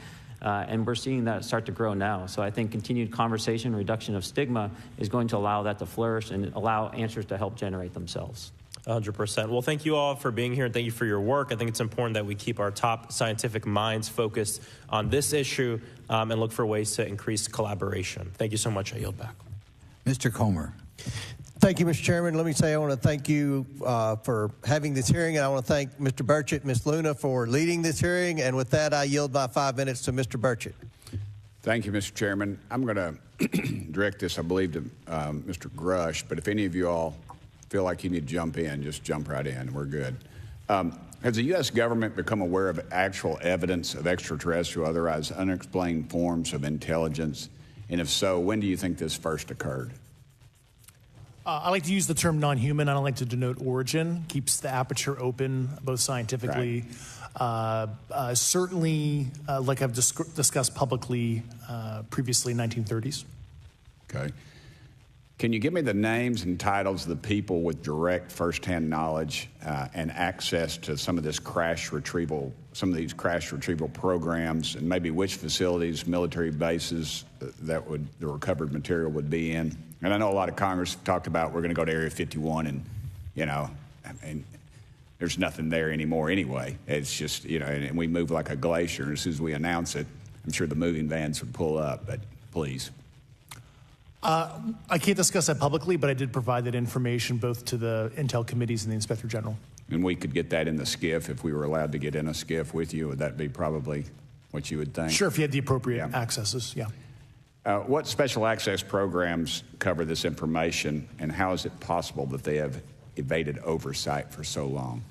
and we're seeing that start to grow now. So I think continued conversation, reduction of stigma is going to allow that to flourish and allow answers to help generate themselves. 100%. Well, thank you all for being here, and thank you for your work. I think it's important that we keep our top scientific minds focused on this issue and look for ways to increase collaboration. Thank you so much. I yield back. Mr. Comr. Thank you, Mr. Chairman. Let me say I want to thank you for having this hearing, and I want to thank Mr. Burchett and Ms. Luna for leading this hearing. And with that, I yield my 5 minutes to Mr. Burchett. Thank you, Mr. Chairman. I'm going to direct this, I believe, to Mr. Grush, but if any of you all feel like you need to jump in, just jump right in. We're good. Has the U.S. government become aware of actual evidence of extraterrestrial, otherwise unexplained forms of intelligence? And if so, when do you think this first occurred? I like to use the term non-human. I don't like to denote origin. Keeps the aperture open, both scientifically. Right. Certainly, like I've discussed publicly previously, 1930s. Okay. Can you give me the names and titles of the people with direct firsthand knowledge and access to some of these crash retrieval programs, and maybe which facilities, military bases the recovered material would be in? And I know a lot of Congress have talked about we're going to go to Area 51, and and there's nothing there anymore anyway. It's just and we move like a glacier. And as soon as we announce it, I'm sure the moving vans would pull up. But please. I can't discuss that publicly, but I did provide that information both to the Intel committees and the Inspector General. And we could get that in the SCIF if we were allowed to get in a SCIF with you. Would that be probably what you would think? Sure, if you had the appropriate accesses, yeah. What special access programs cover this information, and how is it possible that they have evaded oversight for so long?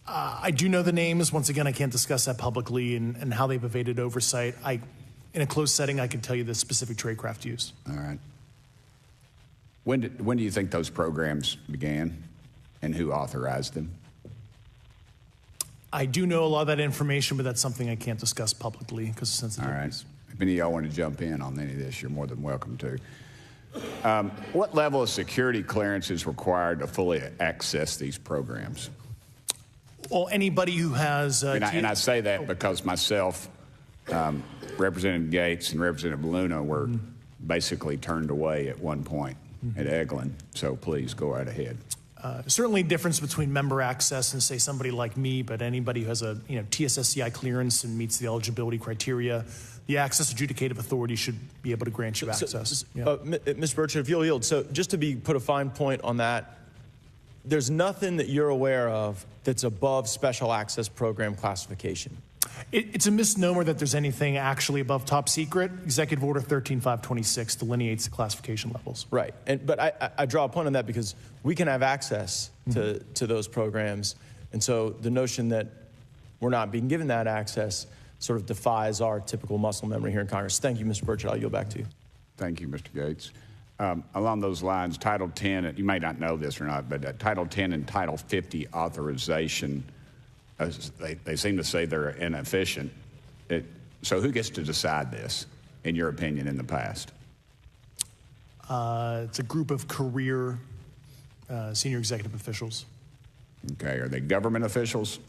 I do know the names. Once again, I can't discuss that publicly and how they've evaded oversight. In a closed setting, I can tell you the specific tradecraft used. All right. When do you think those programs began, and who authorized them? I do know a lot of that information, but that's something I can't discuss publicly because of sensitivities. All right. If any of y'all want to jump in on any of this, you're more than welcome to. What level of security clearance is required to fully access these programs? Well, anybody who has... and I say that because myself, Representative Gates, and Representative Luna were basically turned away at one point at Eglin. So please go right ahead. Certainly difference between member access and, say, somebody like me, but anybody who has a TSSCI clearance and meets the eligibility criteria, the access adjudicative authority should be able to grant you access. Mr. Burchett, if you'll yield, so just to put a fine point on that, there's nothing that you're aware of that's above special access program classification. It's a misnomer that there's anything actually above top secret. Executive Order 13526 delineates the classification levels. Right. But I draw a point on that because we can have access to those programs. And so the notion that we're not being given that access sort of defies our typical muscle memory here in Congress. Thank you, Mr. Burchett. I'll yield back to you. Thank you, Mr. Gates. Along those lines, Title 10, you may not know this or not, but Title 10 and Title 50 authorization, they seem to say they're inefficient. So who gets to decide this, in your opinion, in the past? It's a group of career senior executive officials. Okay, are they government officials?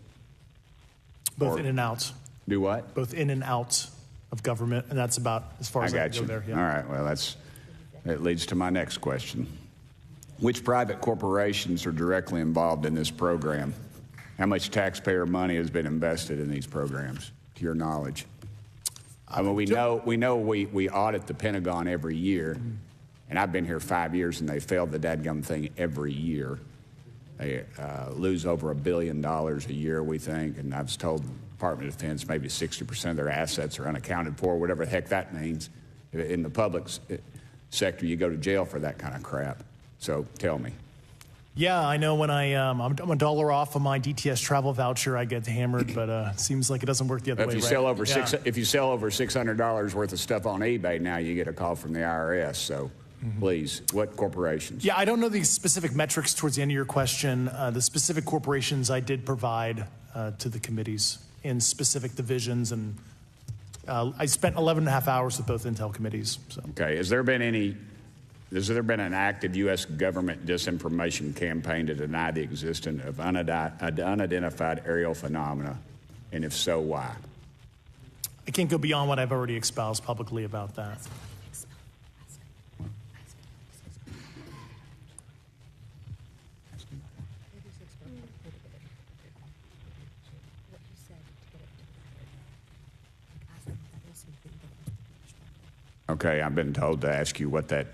Both in and out. Do what? Both in and out of government, and that's about as far as I can go there. Yeah. All right, well, that leads to my next question. Which private corporations are directly involved in this program? How much taxpayer money has been invested in these programs, to your knowledge? I mean, we know we audit the Pentagon every year, and I've been here 5 years, and they failed the dadgum thing every year. They lose over $1 billion a year, we think, and I was told the Department of Defense maybe 60% of their assets are unaccounted for, whatever the heck that means. In the public sector, you go to jail for that kind of crap. So tell me. Yeah, I know when I'm $1 off of my DTS travel voucher, I get hammered, but seems like it doesn't work the other way, If you sell over $600 worth of stuff on eBay, now you get a call from the IRS. So please, what corporations? Yeah, I don't know the specific metrics towards the end of your question. The specific corporations I did provide to the committees in specific divisions, and I spent 11 and a half hours with both Intel committees. So. Okay, has there been an active U.S. government disinformation campaign to deny the existence of unidentified aerial phenomena? And if so, why? I can't go beyond what I've already espoused publicly about that. Okay, I've been told to ask you what that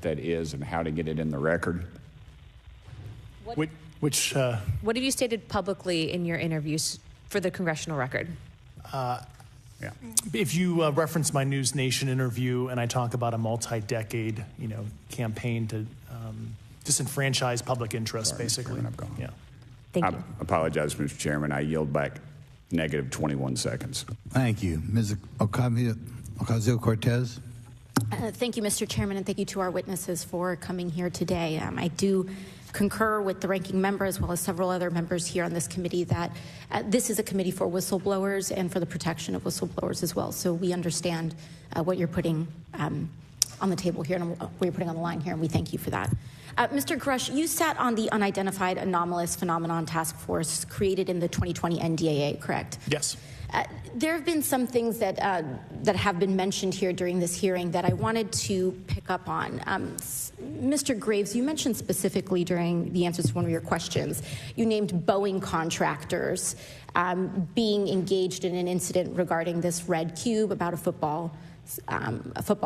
is and how to get it in the record. What have you stated publicly in your interviews for the congressional record? Yeah. If you reference my News Nation interview and I talk about a multi-decade, campaign to disenfranchise public interest, basically. Chairman, I've gone. Yeah. Thank you. I apologize, Mr. Chairman. I yield back negative 21 seconds. Thank you. Ms. Ocasio-Cortez. Thank you, Mr. Chairman, and thank you to our witnesses for coming here today. I do concur with the ranking member as well as several other members here on this committee that this is a committee for whistleblowers and for the protection of whistleblowers as well. So we understand what you're putting on the table here and what you're putting on the line here, and we thank you for that. Mr. Grush, you sat on the Unidentified Anomalous Phenomenon Task Force created in the 2020 NDAA, correct? Yes. There have been some things that have been mentioned here during this hearing that I wanted to pick up on. Mr. Graves, you mentioned specifically during the answers to one of your questions, you named Boeing contractors being engaged in an incident regarding this red cube about a football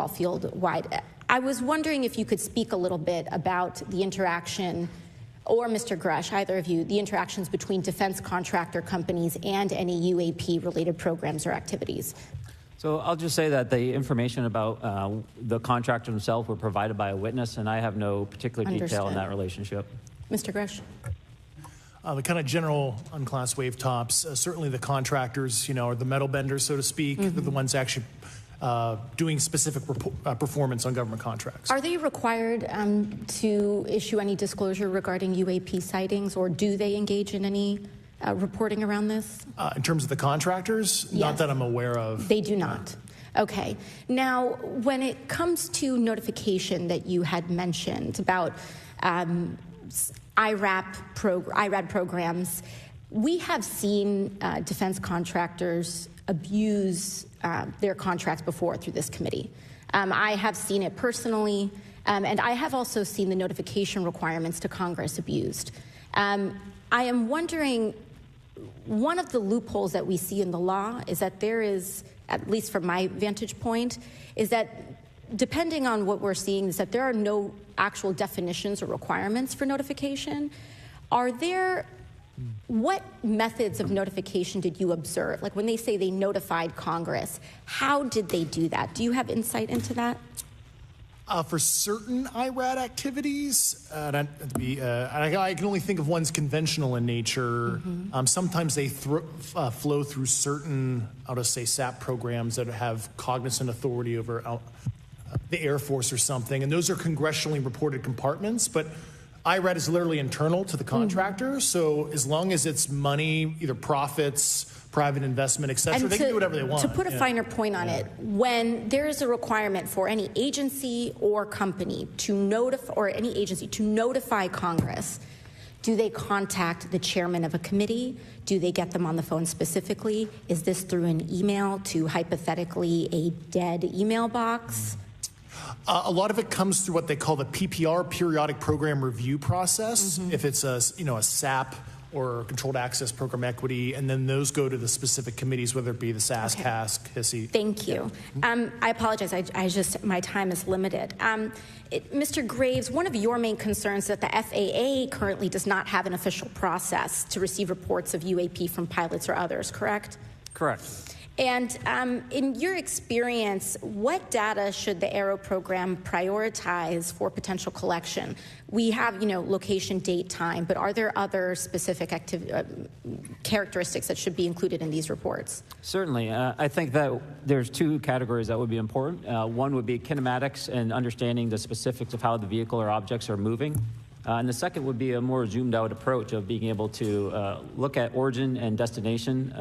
field wide. I was wondering if you could speak a little bit about the interaction, or Mr. Grush, either of you, the interactions between defense contractor companies and any UAP-related programs or activities. So I'll just say that the information about the contractor himself were provided by a witness, and I have no particular detail in that relationship. Mr. Grush? The kind of general unclassed wave tops, certainly the contractors, are the metal benders, so to speak. They're the ones actually doing specific performance on government contracts. Are they required to issue any disclosure regarding UAP sightings, or do they engage in any reporting around this? In terms of the contractors? Yes. Not that I'm aware of. They do not. Okay. Now, when it comes to notification that you had mentioned about IRAD programs, we have seen defense contractors abuse their contracts before through this committee. I have seen it personally, and I have also seen the notification requirements to Congress abused. I am wondering, one of the loopholes that we see in the law is that there is, at least from my vantage point, is that depending on what we're seeing, is that there are no actual definitions or requirements for notification. Are there What methods of notification did you observe? Like when they say they notified Congress, how did they do that? Do you have insight into that? For certain IRAD activities, I can only think of ones conventional in nature. Sometimes they flow through certain, I'll just say, SAP programs that have cognizant authority over the Air Force or something, and those are congressionally reported compartments, but IRAD is literally internal to the contractor, so as long as it's money, either profits, private investment, et cetera, they can do whatever they want. To put a finer point on it, when there is a requirement for any agency or company to notify, or any agency to notify Congress, do they contact the chairman of a committee? Do they get them on the phone specifically? Is this through an email to hypothetically a dead email box? A lot of it comes through what they call the PPR, Periodic Program Review process. If it's a SAP or Controlled Access Program Equity, and then those go to the specific committees, whether it be the SAS, CASC, HISI. Thank you. I apologize. I just, my time is limited. Mr. Graves, one of your main concerns is that the FAA currently does not have an official process to receive reports of UAP from pilots or others, correct? Correct. And in your experience, what data should the Aero program prioritize for potential collection? We have, location, date, time, but are there other specific characteristics that should be included in these reports? Certainly. I think that there's two categories that would be important. One would be kinematics and understanding the specifics of how the vehicle or objects are moving. And the second would be a more zoomed out approach of being able to look at origin and destination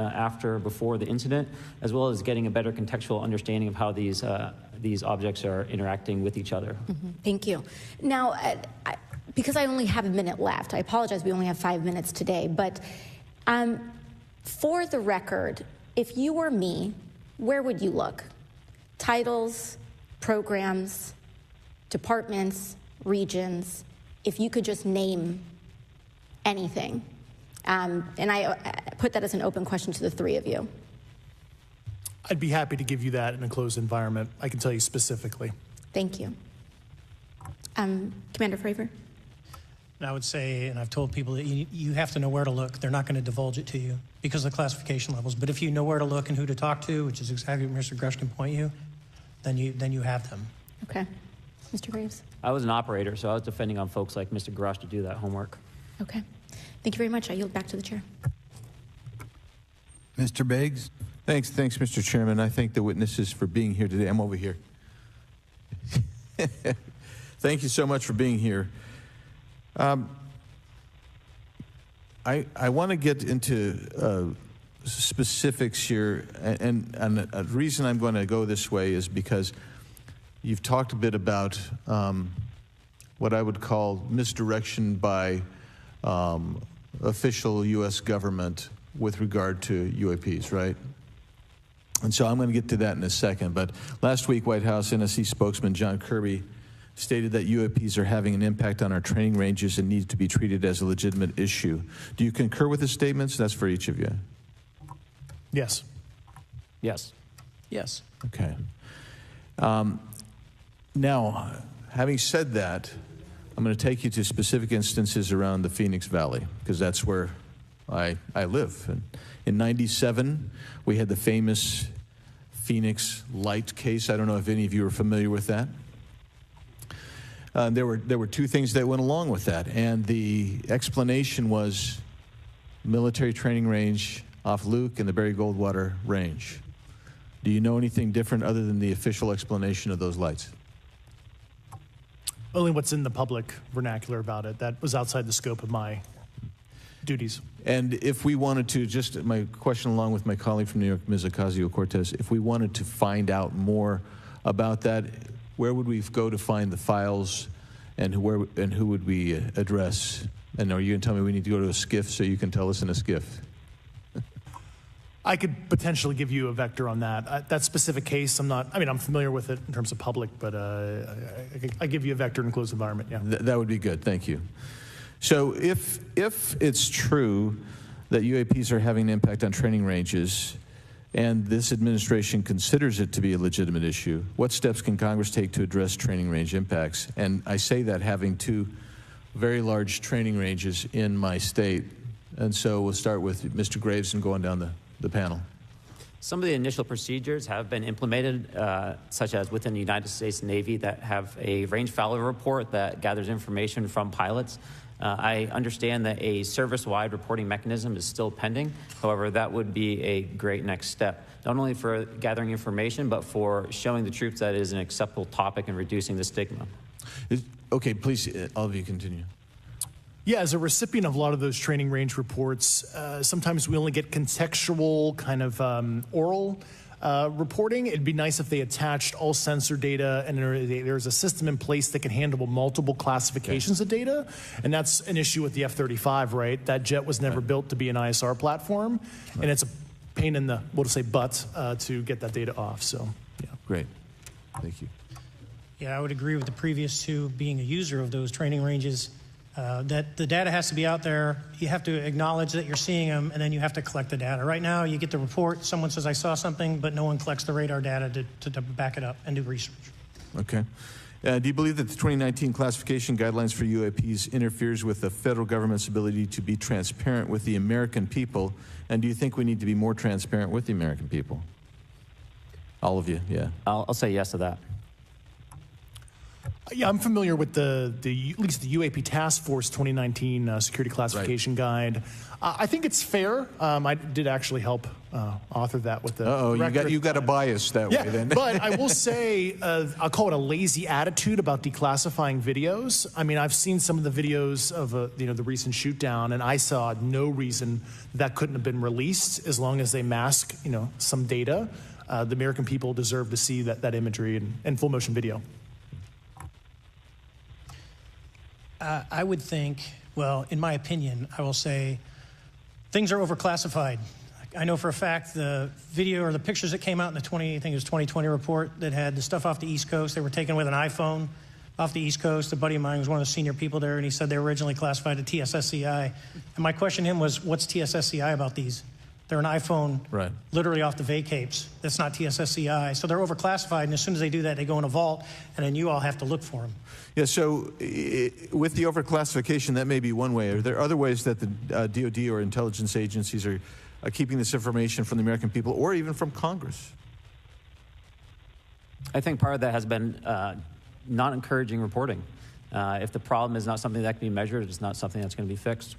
before the incident, as well as getting a better contextual understanding of how these objects are interacting with each other. Thank you. Now, because I only have a minute left, I apologize, we only have 5 minutes today, but for the record, if you were me, where would you look? Titles, programs, departments, regions, if you could just name anything. And I put that as an open question to the three of you. I'd be happy to give you that in a closed environment. I can tell you specifically. Thank you. Commander Fraver? And I would say, and I've told people that you have to know where to look. They're not going to divulge it to you because of the classification levels. But if you know where to look and who to talk to, which is exactly what Mr. Grush can point you, then you have them. Okay. Mr. Graves? I was an operator, so I was depending on folks like Mr. Grush to do that homework. Okay. Thank you very much. I yield back to the chair. Mr. Biggs? Thanks, Mr. Chairman. I thank the witnesses for being here today. I'm over here. Thank you so much for being here. I want to get into specifics here, and a reason I'm going to go this way is because you've talked a bit about what I would call misdirection by official U.S. government with regard to UAPs, right? And so I'm going to get to that in a second. But last week, White House NSC spokesman John Kirby stated that UAPs are having an impact on our training ranges and need to be treated as a legitimate issue. Do you concur with the statements? That's for each of you. Yes. Yes. Yes. Okay. Now, having said that, I'm going to take you to specific instances around the Phoenix Valley, because that's where I live. And in '97, we had the famous Phoenix Light case. I don't know if any of you are familiar with that. There were two things that went along with that, and the explanation was military training range off Luke and the Barry Goldwater Range. Do you know anything different other than the official explanation of those lights? Only what's in the public vernacular about it. That was outside the scope of my duties. And if we wanted to, just my question along with my colleague from New York, Ms. Ocasio-Cortez, if we wanted to find out more about that, where would we go to find the files, and who would we address? And are you going to tell me we need to go to a SCIF so you can tell us in a SCIF? I could potentially give you a vector on that. That specific case, I'm familiar with it in terms of public, but I give you a vector in a closed environment, yeah. That would be good, thank you. So if it's true that UAPs are having an impact on training ranges, and this administration considers it to be a legitimate issue, what steps can Congress take to address training range impacts? And I say that having two very large training ranges in my state, And so we'll start with Mr. Graves and going down the panel. Some of the initial procedures have been implemented, such as within the United States Navy, that have a range failure report that gathers information from pilots. I understand that a service-wide reporting mechanism is still pending. However, that would be a great next step, not only for gathering information, but for showing the troops that it is an acceptable topic and reducing the stigma. Okay, please, all of you continue. Yeah, as a recipient of a lot of those training range reports, sometimes we only get contextual kind of oral reporting. It'd be nice if they attached all sensor data and there's a system in place that can handle multiple classifications of data. And that's an issue with the F-35, right? That jet was never built to be an ISR platform. And it's a pain in the, we'll just say, butt to get that data off. So, yeah. Great. Thank you. Yeah, I would agree with the previous two. Being a user of those training ranges, that the data has to be out there. You have to acknowledge that you're seeing them, and then you have to collect the data. Right now, you get the report, someone says, I saw something, but no one collects the radar data to back it up and do research. Okay. Do you believe that the 2019 classification guidelines for UAPs interferes with the federal government's ability to be transparent with the American people? And do you think we need to be more transparent with the American people? All of you, yeah. I'll say yes to that. Yeah, I'm familiar with at least the UAP Task Force 2019 Security Classification Guide. I think it's fair. I did actually help author that with the director. You got a bias that way then. But I will say, I'll call it a lazy attitude about declassifying videos. I mean, I've seen some of the videos of the recent shoot down, and I saw no reason that couldn't have been released as long as they mask some data. The American people deserve to see that imagery and full motion video. I would think, well, in my opinion, I will say things are overclassified. I know for a fact the video or the pictures that came out in the 2020 report that had the stuff off the East Coast, they were taken with an iPhone off the East Coast. A buddy of mine was one of the senior people there, and he said they were originally classified to TSSCI. And my question to him was, what's TSSCI about these? They're an iPhone literally off the vacapes. That's not TSSCI. So they're overclassified, and as soon as they do that, they go in a vault, and then you all have to look for them. Yeah, so with the overclassification, that may be one way. Are there other ways that the DOD or intelligence agencies are keeping this information from the American people or even from Congress? I think part of that has been not encouraging reporting. If the problem is not something that can be measured, it's not something that's going to be fixed.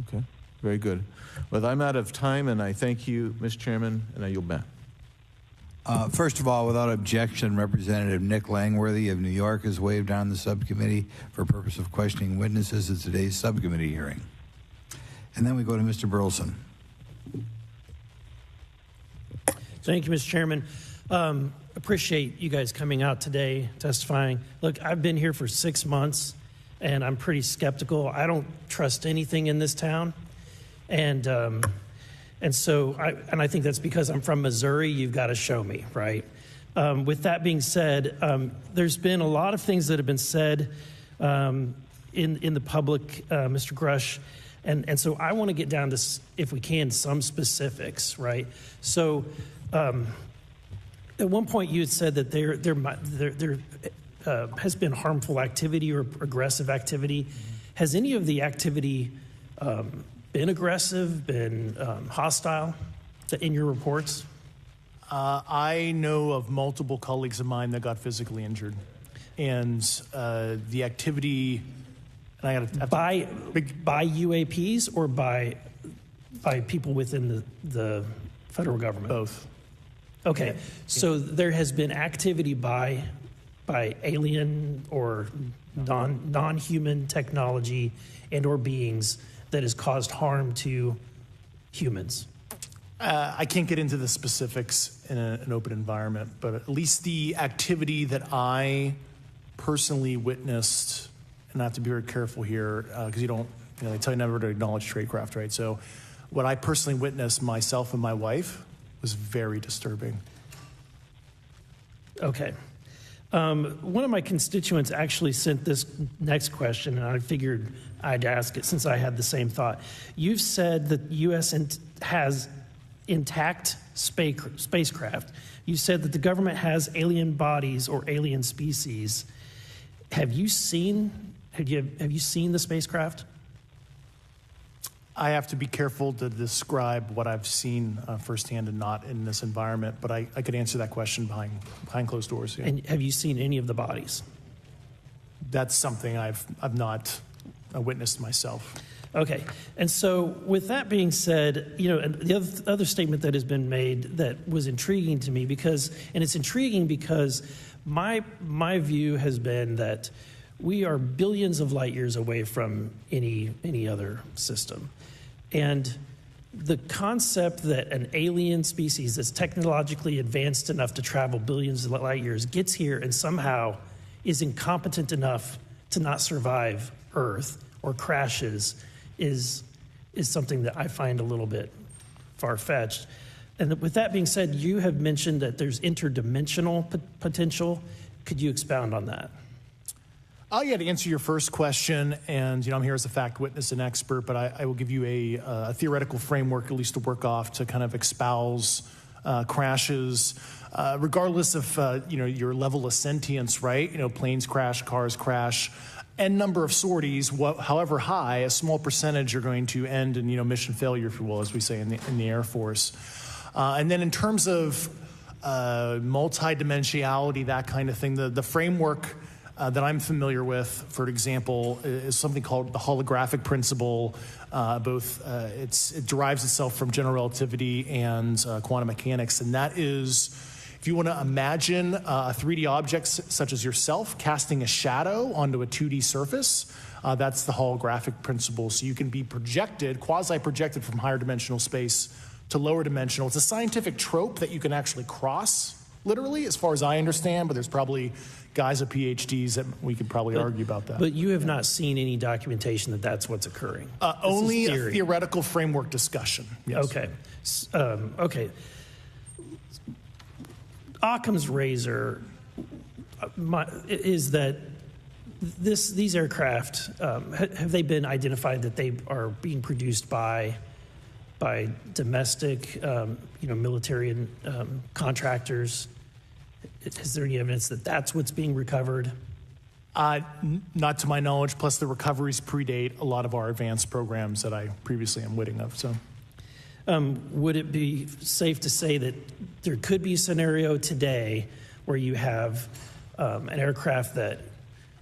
Okay, very good. Well, I'm out of time, and I thank you, Mr. Chairman, and I yield back. First of all, without objection, Representative Nick Langworthy of New York is waived on the subcommittee for purpose of questioning witnesses at today's subcommittee hearing. And then we go to Mr. Burleson. Thank you, Mr. Chairman. Appreciate you guys coming out today, testifying. Look, I've been here for 6 months, and I'm pretty skeptical. I don't trust anything in this town. And so I think that's because I'm from Missouri. You've got to show me, right? With that being said, there's been a lot of things that have been said in the public, Mr. Grush, and so I want to get down to, if we can, some specifics, right? So at one point you had said that there has been harmful activity or aggressive activity. Has any of the activity been aggressive, been hostile in your reports? I know of multiple colleagues of mine that got physically injured. And the activity... And by UAPs or by people within the federal government? Both. Okay, so there has been activity by alien or non-human technology and or beings that has caused harm to humans. I can't get into the specifics in an open environment, but at least the activity that I personally witnessed, and I have to be very careful here because they tell you never to acknowledge tradecraft, right? So what I personally witnessed myself and my wife was very disturbing. Okay. One of my constituents actually sent this next question, and I figured I'd ask it since I had the same thought. You've said that the U.S. has intact spacecraft. You said that the government has alien bodies or alien species. Have you seen the spacecraft? I have to be careful to describe what I've seen firsthand and not in this environment, but I could answer that question behind closed doors. Yeah. And have you seen any of the bodies? That's something I've not witnessed myself. Okay, and so with that being said, and the other statement that has been made that was intriguing to me it's intriguing because my view has been that we are billions of light years away from any other system. And the concept that an alien species that's technologically advanced enough to travel billions of light years gets here and somehow is incompetent enough to not survive Earth or crashes is something that I find a little bit far-fetched. And with that being said, you have mentioned that there's interdimensional potential. Could you expound on that? Yeah, to answer your first question, and I'm here as a fact witness and expert, but I will give you a theoretical framework, at least to work off, to kind of espouse crashes, regardless of your level of sentience, right? Planes crash, cars crash, n number of sorties, however high, a small percentage are going to end in mission failure, if you will, as we say in the Air Force. And then in terms of multidimensionality, that kind of thing, the framework that I'm familiar with, for example, is something called the holographic principle. It derives itself from general relativity and quantum mechanics, and that is, if you want to imagine a 3D object such as yourself casting a shadow onto a 2D surface, that's the holographic principle. So you can be projected, quasi-projected from higher dimensional space to lower dimensional. It's a scientific trope that you can actually cross, literally, as far as I understand, but there's probably guys with PhDs that we could probably argue about that. But you have not seen any documentation that that's what's occurring? Only a theoretical framework discussion. Yes. Okay. Okay. Occam's razor is that these aircraft, have they been identified that they are being produced by domestic, military and contractors? Is there any evidence that that's what's being recovered? Not to my knowledge, plus the recoveries predate a lot of our advanced programs that I previously am witting of. So, would it be safe to say that there could be a scenario today where you have an aircraft that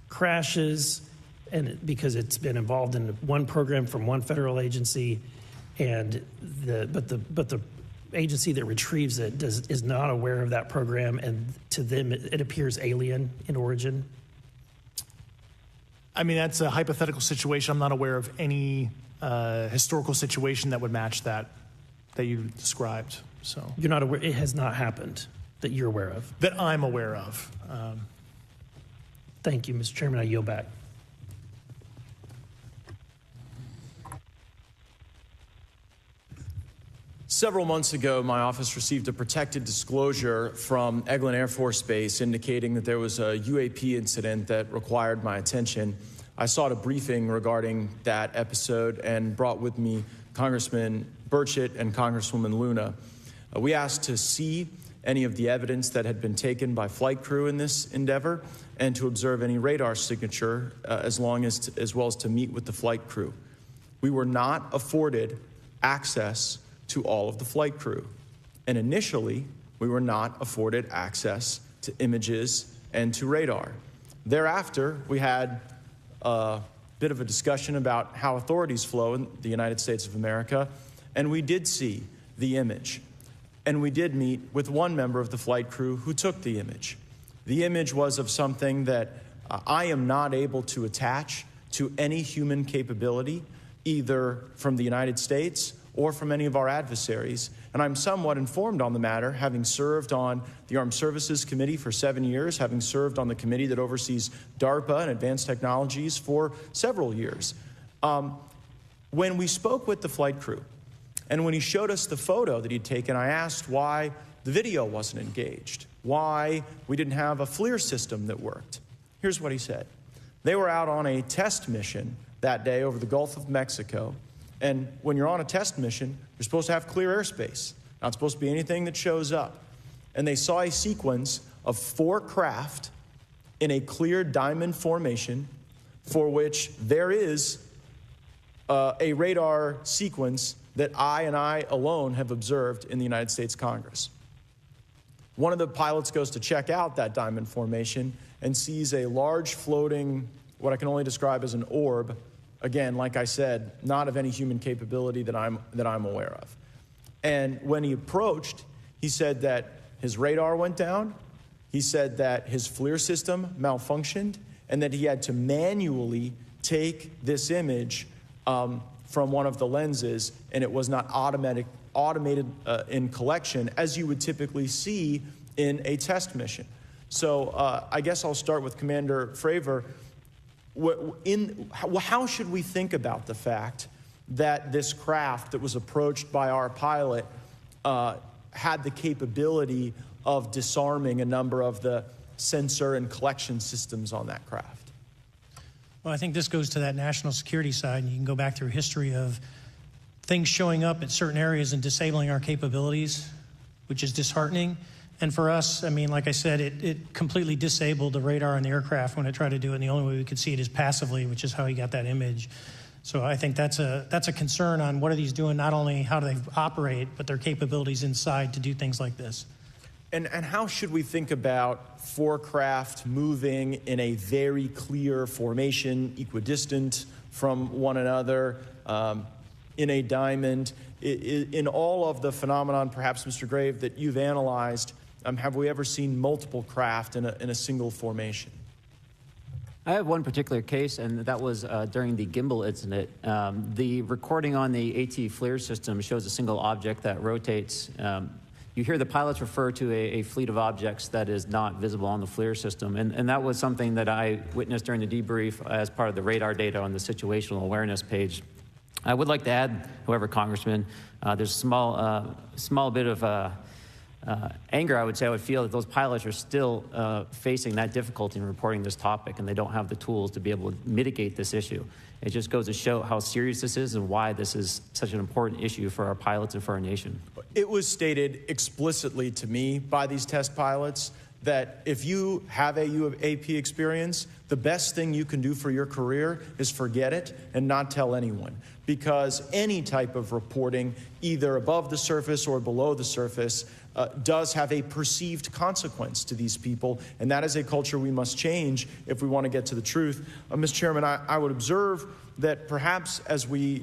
crashes because it's been involved in one program from one federal agency, but the agency that retrieves it is not aware of that program, and to them it appears alien in origin? I mean, that's a hypothetical situation. I'm not aware of any historical situation that would match that you described. So you're not aware? It has not happened that you're aware of? That I'm aware of. Thank you, Mr. Chairman. I yield back. Several months ago, my office received a protected disclosure from Eglin Air Force Base indicating that there was a UAP incident that required my attention. I sought a briefing regarding that episode and brought with me Congressman Burchett and Congresswoman Luna. We asked to see any of the evidence that had been taken by flight crew in this endeavor and to observe any radar signature as well as to meet with the flight crew. We were not afforded access to all of the flight crew. And initially, we were not afforded access to images and to radar. Thereafter, we had a bit of a discussion about how authorities flow in the United States of America, and we did see the image. And we did meet with one member of the flight crew who took the image. The image was of something that I am not able to attach to any human capability, either from the United States or from any of our adversaries. And I'm somewhat informed on the matter, having served on the Armed Services Committee for 7 years, having served on the committee that oversees DARPA and advanced technologies for several years. When we spoke with the flight crew, and when he showed us the photo that he'd taken, I asked why the video wasn't engaged, why we didn't have a FLIR system that worked. Here's what he said. They were out on a test mission that day over the Gulf of Mexico. And when you're on a test mission, you're supposed to have clear airspace. Not supposed to be anything that shows up. And they saw a sequence of 4 craft in a clear diamond formation for which there is a radar sequence that I alone have observed in the United States Congress. One of the pilots goes to check out that diamond formation and sees a large floating, what I can only describe as an orb. Again, like I said, not of any human capability that I'm aware of. And when he approached, he said that his radar went down, he said that his FLIR system malfunctioned, and that he had to manually take this image from one of the lenses, and it was not automated in collection as you would typically see in a test mission. So I guess I'll start with Commander Fraver. How should we think about the fact that this craft that was approached by our pilot had the capability of disarming a number of the sensor and collection systems on that craft? Well, I think this goes to that national security side, and you can go back through history of things showing up at certain areas and disabling our capabilities, which is disheartening. And for us, I mean, like I said, it completely disabled the radar on the aircraft when it tried to do it, and the only way we could see it is passively, which is how he got that image. So I think that's a concern on what are these doing, not only how do they operate, but their capabilities inside to do things like this. And how should we think about four craft moving in a very clear formation, equidistant from one another, in a diamond? In all of the phenomenon, perhaps, Mr. Grave, that you've analyzed, have we ever seen multiple craft in a single formation? I have one particular case, and that was during the gimbal incident. The recording on the AT FLIR system shows a single object that rotates. You hear the pilots refer to a fleet of objects that is not visible on the FLIR system, and that was something that I witnessed during the debrief as part of the radar data on the situational awareness page. I would like to add, however, Congressman, there's a small bit of anger, I would say, I would feel that those pilots are still facing that difficulty in reporting this topic, and they don't have the tools to be able to mitigate this issue. It just goes to show how serious this is and why this is such an important issue for our pilots and for our nation. It was stated explicitly to me by these test pilots that if you have a UAP experience, the best thing you can do for your career is forget it and not tell anyone. Because any type of reporting, either above the surface or below the surface, does have a perceived consequence to these people, and that is a culture we must change if we want to get to the truth. Mr. Chairman, I would observe that perhaps as we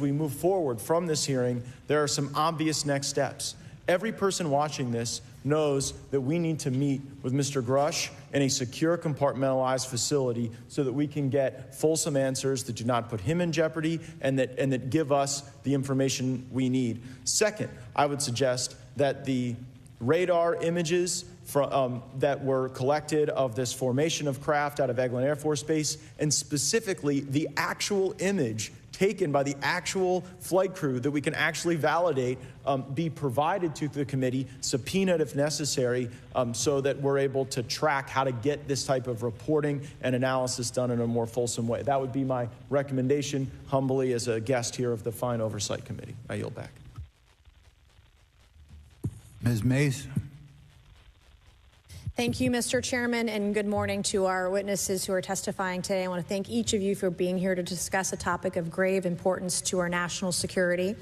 move forward from this hearing, there are some obvious next steps. Every person watching this knows that we need to meet with Mr. Grush in a secure, compartmentalized facility so that we can get fulsome answers that do not put him in jeopardy and that give us the information we need. Second, I would suggest that the radar images that were collected of this formation of craft out of Eglin Air Force Base, and specifically the actual image taken by the actual flight crew that we can actually validate, be provided to the committee, subpoenaed if necessary, so that we're able to track how to get this type of reporting and analysis done in a more fulsome way. That would be my recommendation, humbly, as a guest here of the Fine Oversight Committee. I yield back. Ms. Mace. Thank you, Mr. Chairman, and good morning to our witnesses who are testifying today. I want to thank each of you for being here to discuss a topic of grave importance to our national security.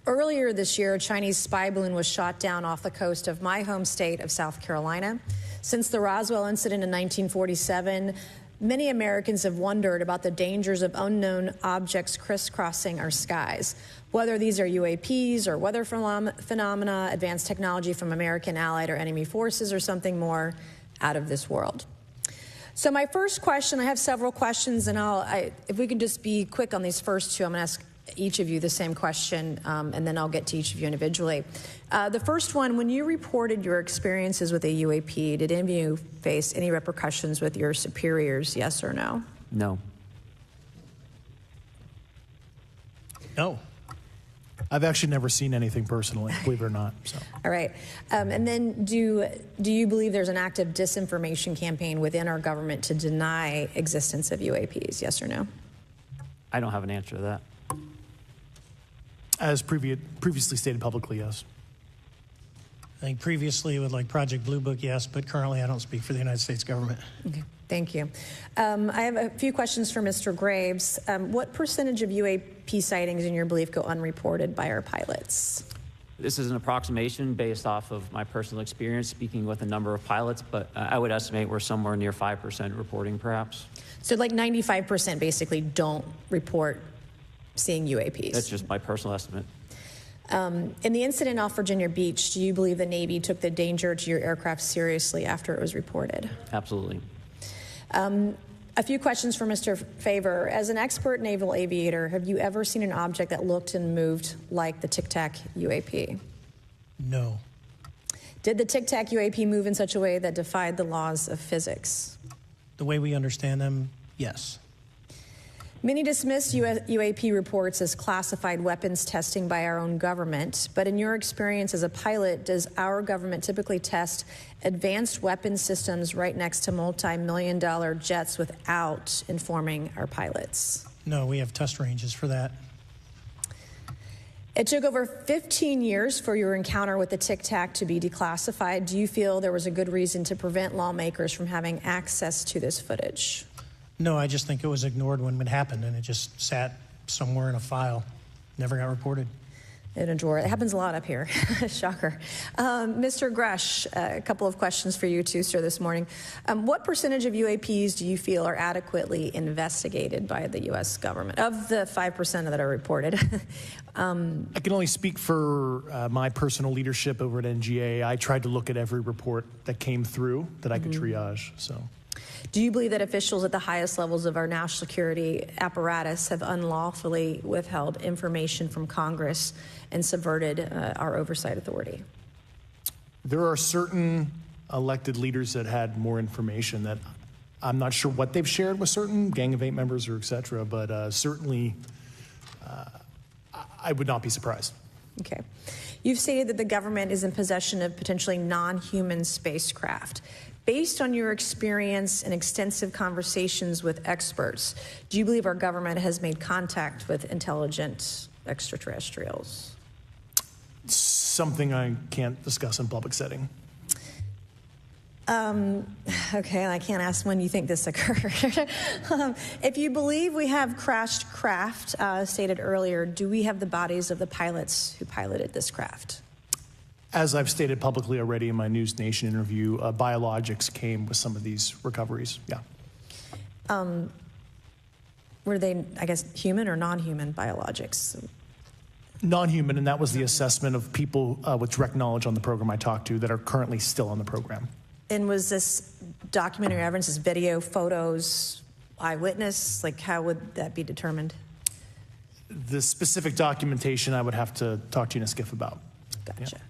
Earlier this year, a Chinese spy balloon was shot down off the coast of my home state of South Carolina. Since the Roswell incident in 1947, many Americans have wondered about the dangers of unknown objects crisscrossing our skies. Whether these are UAPs or weather phenomena, advanced technology from American allied or enemy forces, or something more out of this world. So my first question, I have several questions, and if we can just be quick on these first two, I'm going to ask each of you the same question, and then I'll get to each of you individually. The first one, when you reported your experiences with a UAP, did any of you face any repercussions with your superiors, yes or no? No. No. I've actually never seen anything personally, believe it or not. So. All right. And then do you believe there's an active disinformation campaign within our government to deny existence of UAPs, yes or no? I don't have an answer to that. As previously stated publicly, yes. I think previously with like Project Blue Book, yes, but currently I don't speak for the United States government. Okay. Thank you. I have a few questions for Mr. Graves. What percentage of UAP sightings, in your belief, go unreported by our pilots? This is an approximation based off of my personal experience speaking with a number of pilots, but I would estimate we're somewhere near 5% reporting, perhaps. So like 95% basically don't report seeing UAPs. That's just my personal estimate. In the incident off Virginia Beach, do you believe the Navy took the danger to your aircraft seriously after it was reported? Absolutely. A few questions for Mr. Fraver. As an expert naval aviator, have you ever seen an object that looked and moved like the Tic Tac UAP? No. Did the Tic Tac UAP move in such a way that defied the laws of physics? The way we understand them, yes. Many dismiss UAP reports as classified weapons testing by our own government, but in your experience as a pilot, does our government typically test advanced weapon systems right next to multi-million-dollar jets without informing our pilots? No, we have test ranges for that. It took over 15 years for your encounter with the Tic Tac to be declassified. Do you feel there was a good reason to prevent lawmakers from having access to this footage? No, I just think it was ignored when it happened, and it just sat somewhere in a file. Never got reported. In a drawer. It happens a lot up here. Shocker. Mr. Grush, a couple of questions for you too, sir, this morning. What percentage of UAPs do you feel are adequately investigated by the U.S. government, of the 5% that are reported? I can only speak for my personal leadership over at NGA. I tried to look at every report that came through that I could triage. So. Do you believe that officials at the highest levels of our national security apparatus have unlawfully withheld information from Congress and subverted our oversight authority? There are certain elected leaders that had more information that I'm not sure what they've shared with certain Gang of Eight members or et cetera, but certainly I would not be surprised. Okay. You've stated that the government is in possession of potentially non-human spacecraft. Based on your experience and extensive conversations with experts, do you believe our government has made contact with intelligent extraterrestrials? Something I can't discuss in public setting. Okay, I can't ask when you think this occurred. If you believe we have crashed craft, stated earlier, do we have the bodies of the pilots who piloted this craft? As I've stated publicly already in my News Nation interview, biologics came with some of these recoveries, yeah. Were they, I guess, human or non-human biologics? Non-human, and that was the assessment of people with direct knowledge on the program I talked to that are currently still on the program. And was this documentary evidence, this video, photos, eyewitness? Like, how would that be determined? The specific documentation I would have to talk to you in a skiff about. Gotcha. Yeah.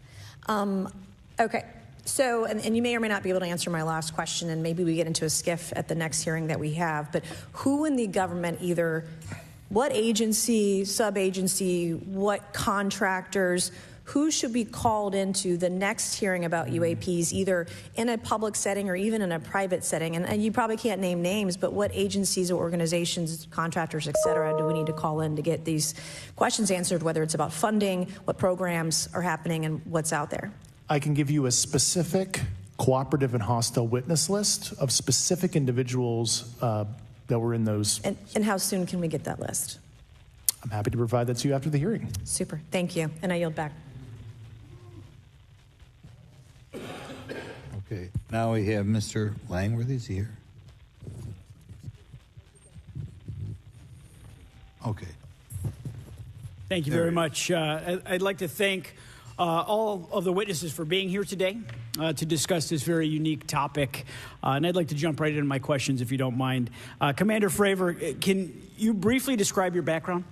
Okay, so, and you may or may not be able to answer my last question, and maybe we get into a skiff at the next hearing that we have, but who in the government, either what agency, sub-agency, what contractors, who should be called into the next hearing about UAPs, either in a public setting or even in a private setting? And you probably can't name names, but what agencies or organizations, contractors, et cetera, do we need to call in to get these questions answered, whether it's about funding, what programs are happening, and what's out there? I can give you a specific cooperative and hostile witness list of specific individuals that were in those. And how soon can we get that list? I'm happy to provide that to you after the hearing. Super, thank you, and I yield back. Okay, now we have Mr. Langworthy. Is he here? Okay. Thank you very much. I'd like to thank all of the witnesses for being here today to discuss this very unique topic. And I'd like to jump right into my questions, if you don't mind. Commander Fraver, can you briefly describe your background?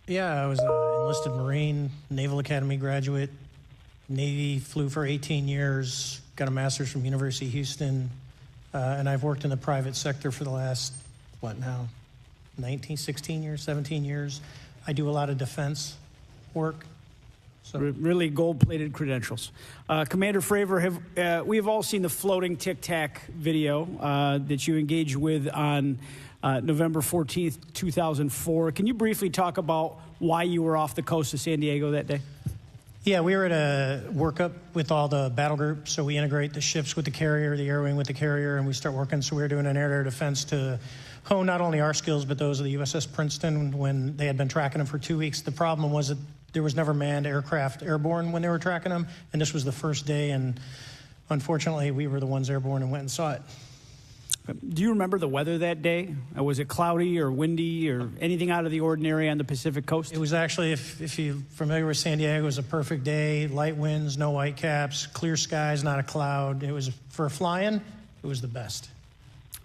Yeah, I was an enlisted Marine, Naval Academy graduate, Navy, flew for 18 years, got a master's from University of Houston, and I've worked in the private sector for the last, 16 years, 17 years. I do a lot of defense work. So. Really gold-plated credentials. Commander Fraver, we have all seen the floating Tic Tac video that you engaged with on November 14th, 2004. Can you briefly talk about why you were off the coast of San Diego that day? Yeah, we were at a workup with all the battle groups, so we integrate the ships with the carrier, the air wing with the carrier, and we start working. So we were doing an air-to-air defense to hone not only our skills, but those of the USS Princeton when they had been tracking them for 2 weeks. The problem was that there was never manned aircraft airborne when they were tracking them, and this was the first day, and unfortunately, we were the ones airborne and went and saw it. Do you remember the weather that day? Was it cloudy or windy or anything out of the ordinary on the Pacific coast? It was actually, if you're familiar with San Diego, it was a perfect day. Light winds, no whitecaps, clear skies, not a cloud. It was, for flying, it was the best.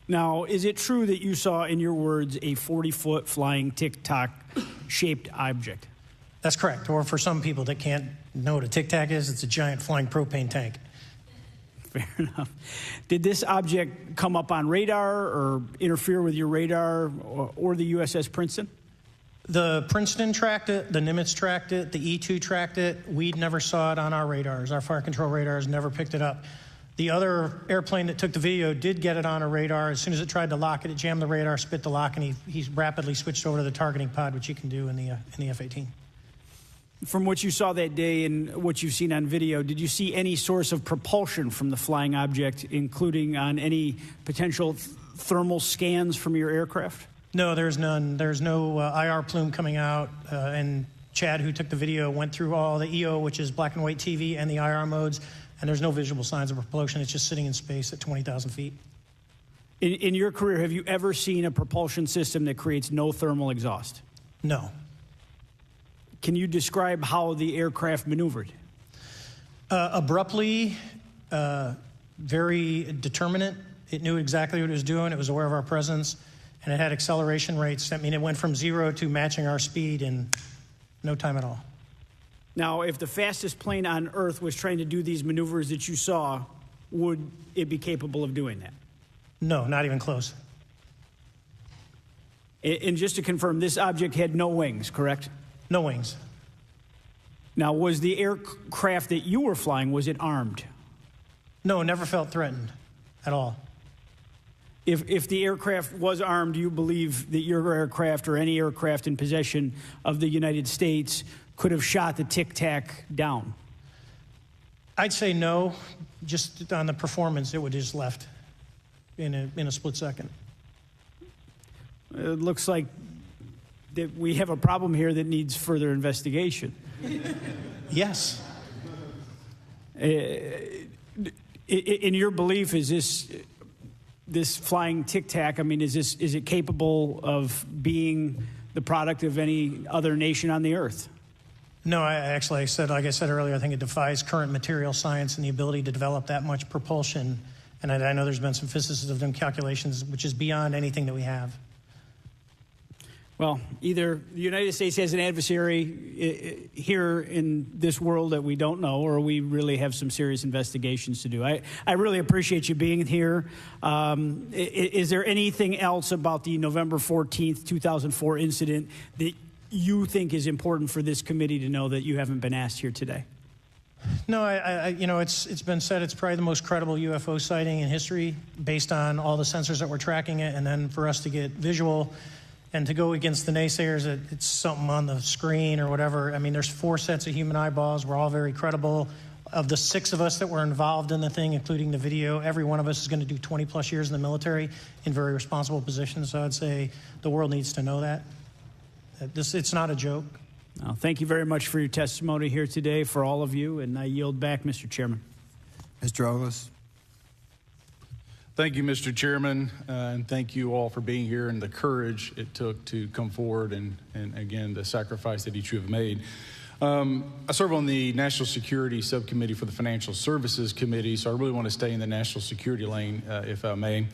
Now, is it true that you saw, in your words, a 40-foot flying tic-tac-shaped object? That's correct. Or for some people that can't know what a tic-tac is, it's a giant flying propane tank. Fair enough. Did this object come up on radar or interfere with your radar or the USS Princeton? The Princeton tracked it, the Nimitz tracked it, the E-2 tracked it. We never saw it on our radars. Our fire control radars never picked it up. The other airplane that took the video did get it on a radar. As soon as it tried to lock it, it jammed the radar, spit the lock, and he rapidly switched over to the targeting pod, which you can do in the F-18. From what you saw that day and what you've seen on video, did you see any source of propulsion from the flying object, including on any potential thermal scans from your aircraft? No, there's none. There's no IR plume coming out. And Chad, who took the video, went through all the EO, which is black and white TV, and the IR modes, and there's no visible signs of propulsion. It's just sitting in space at 20,000 feet. In your career, have you ever seen a propulsion system that creates no thermal exhaust? No. Can you describe how the aircraft maneuvered? Abruptly, very determinate. It knew exactly what it was doing. It was aware of our presence, and it had acceleration rates. I mean, it went from 0 to matching our speed in no time at all. Now, if the fastest plane on Earth was trying to do these maneuvers that you saw, would it be capable of doing that? No, not even close. And just to confirm, this object had no wings, correct? No wings. Now, was the aircraft that you were flying, was it armed? No, never felt threatened at all. If the aircraft was armed, do you believe that your aircraft or any aircraft in possession of the United States could have shot the Tic-Tac down? I'd say no. Just on the performance, it would have just left in a split second. It looks like that we have a problem here that needs further investigation. Yes. In your belief, is this flying Tic-Tac, I mean, is it capable of being the product of any other nation on the Earth? No, like I said earlier, I think it defies current material science and the ability to develop that much propulsion. And I know there's been some physicists have done calculations, which is beyond anything that we have. Well, either the United States has an adversary here in this world that we don't know, or we really have some serious investigations to do. I really appreciate you being here. Is there anything else about the November 14th, 2004 incident that you think is important for this committee to know that you haven't been asked here today? No, it's been said it's probably the most credible UFO sighting in history based on all the sensors that were tracking it, and then for us to get visual and to go against the naysayers that it's something on the screen or whatever. I mean, there's 4 sets of human eyeballs. We're all very credible. Of the 6 of us that were involved in the thing, including the video, every one of us is going to do 20-plus years in the military in very responsible positions. So I'd say the world needs to know that. It's not a joke. Well, thank you very much for your testimony here today for all of you, and I yield back, Mr. Chairman. Mr. Ogles. Thank you, Mr. Chairman, and thank you all for being here and the courage it took to come forward and again, the sacrifice that each of you have made. I serve on the National Security Subcommittee for the Financial Services Committee, so I really want to stay in the national security lane, if I may.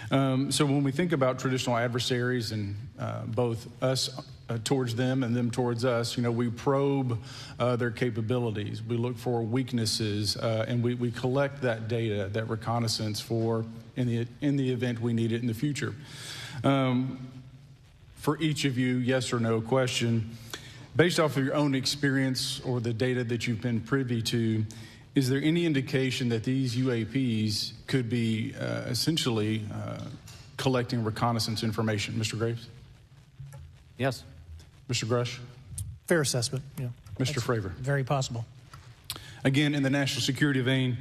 So when we think about traditional adversaries and both us towards them and them towards us, we probe their capabilities. We look for weaknesses, and we collect that data, that reconnaissance for in the event we need it in the future. For each of you, yes or no question, based off of your own experience or the data that you've been privy to, is there any indication that these UAPs could be essentially collecting reconnaissance information? Mr. Graves? Yes. Mr. Grush? Fair assessment, yeah. Mr. Fraver? Very possible. Again, in the national security vein,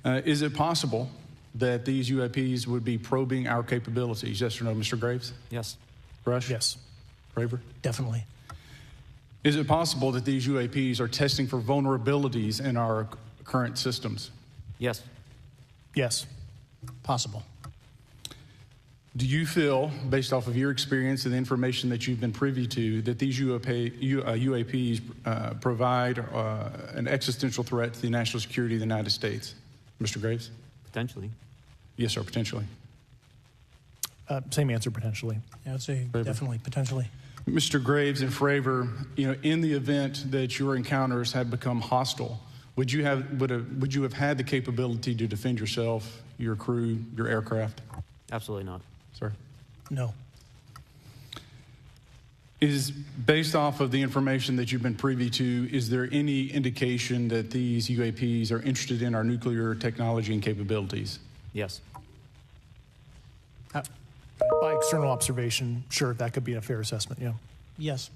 is it possible that these UAPs would be probing our capabilities? Yes or no, Mr. Graves? Yes. Grush? Yes. Fraver? Definitely. Is it possible that these UAPs are testing for vulnerabilities in our current systems? Yes. Yes. Possible. Do you feel, based off of your experience and the information that you've been privy to, that these UAPs provide an existential threat to the national security of the United States? Mr. Graves? Potentially. Yes, sir, potentially. Same answer, potentially. Yeah, I'd say definitely, potentially. Mr. Graves and Fraver, in the event that your encounters had become hostile, would you have had the capability to defend yourself, your crew, your aircraft? Absolutely not. Sir? No. Is based off of the information that you've been privy to, is there any indication that these UAPs are interested in our nuclear technology and capabilities? Yes. By external observation, sure, that could be a fair assessment, yeah. Yes.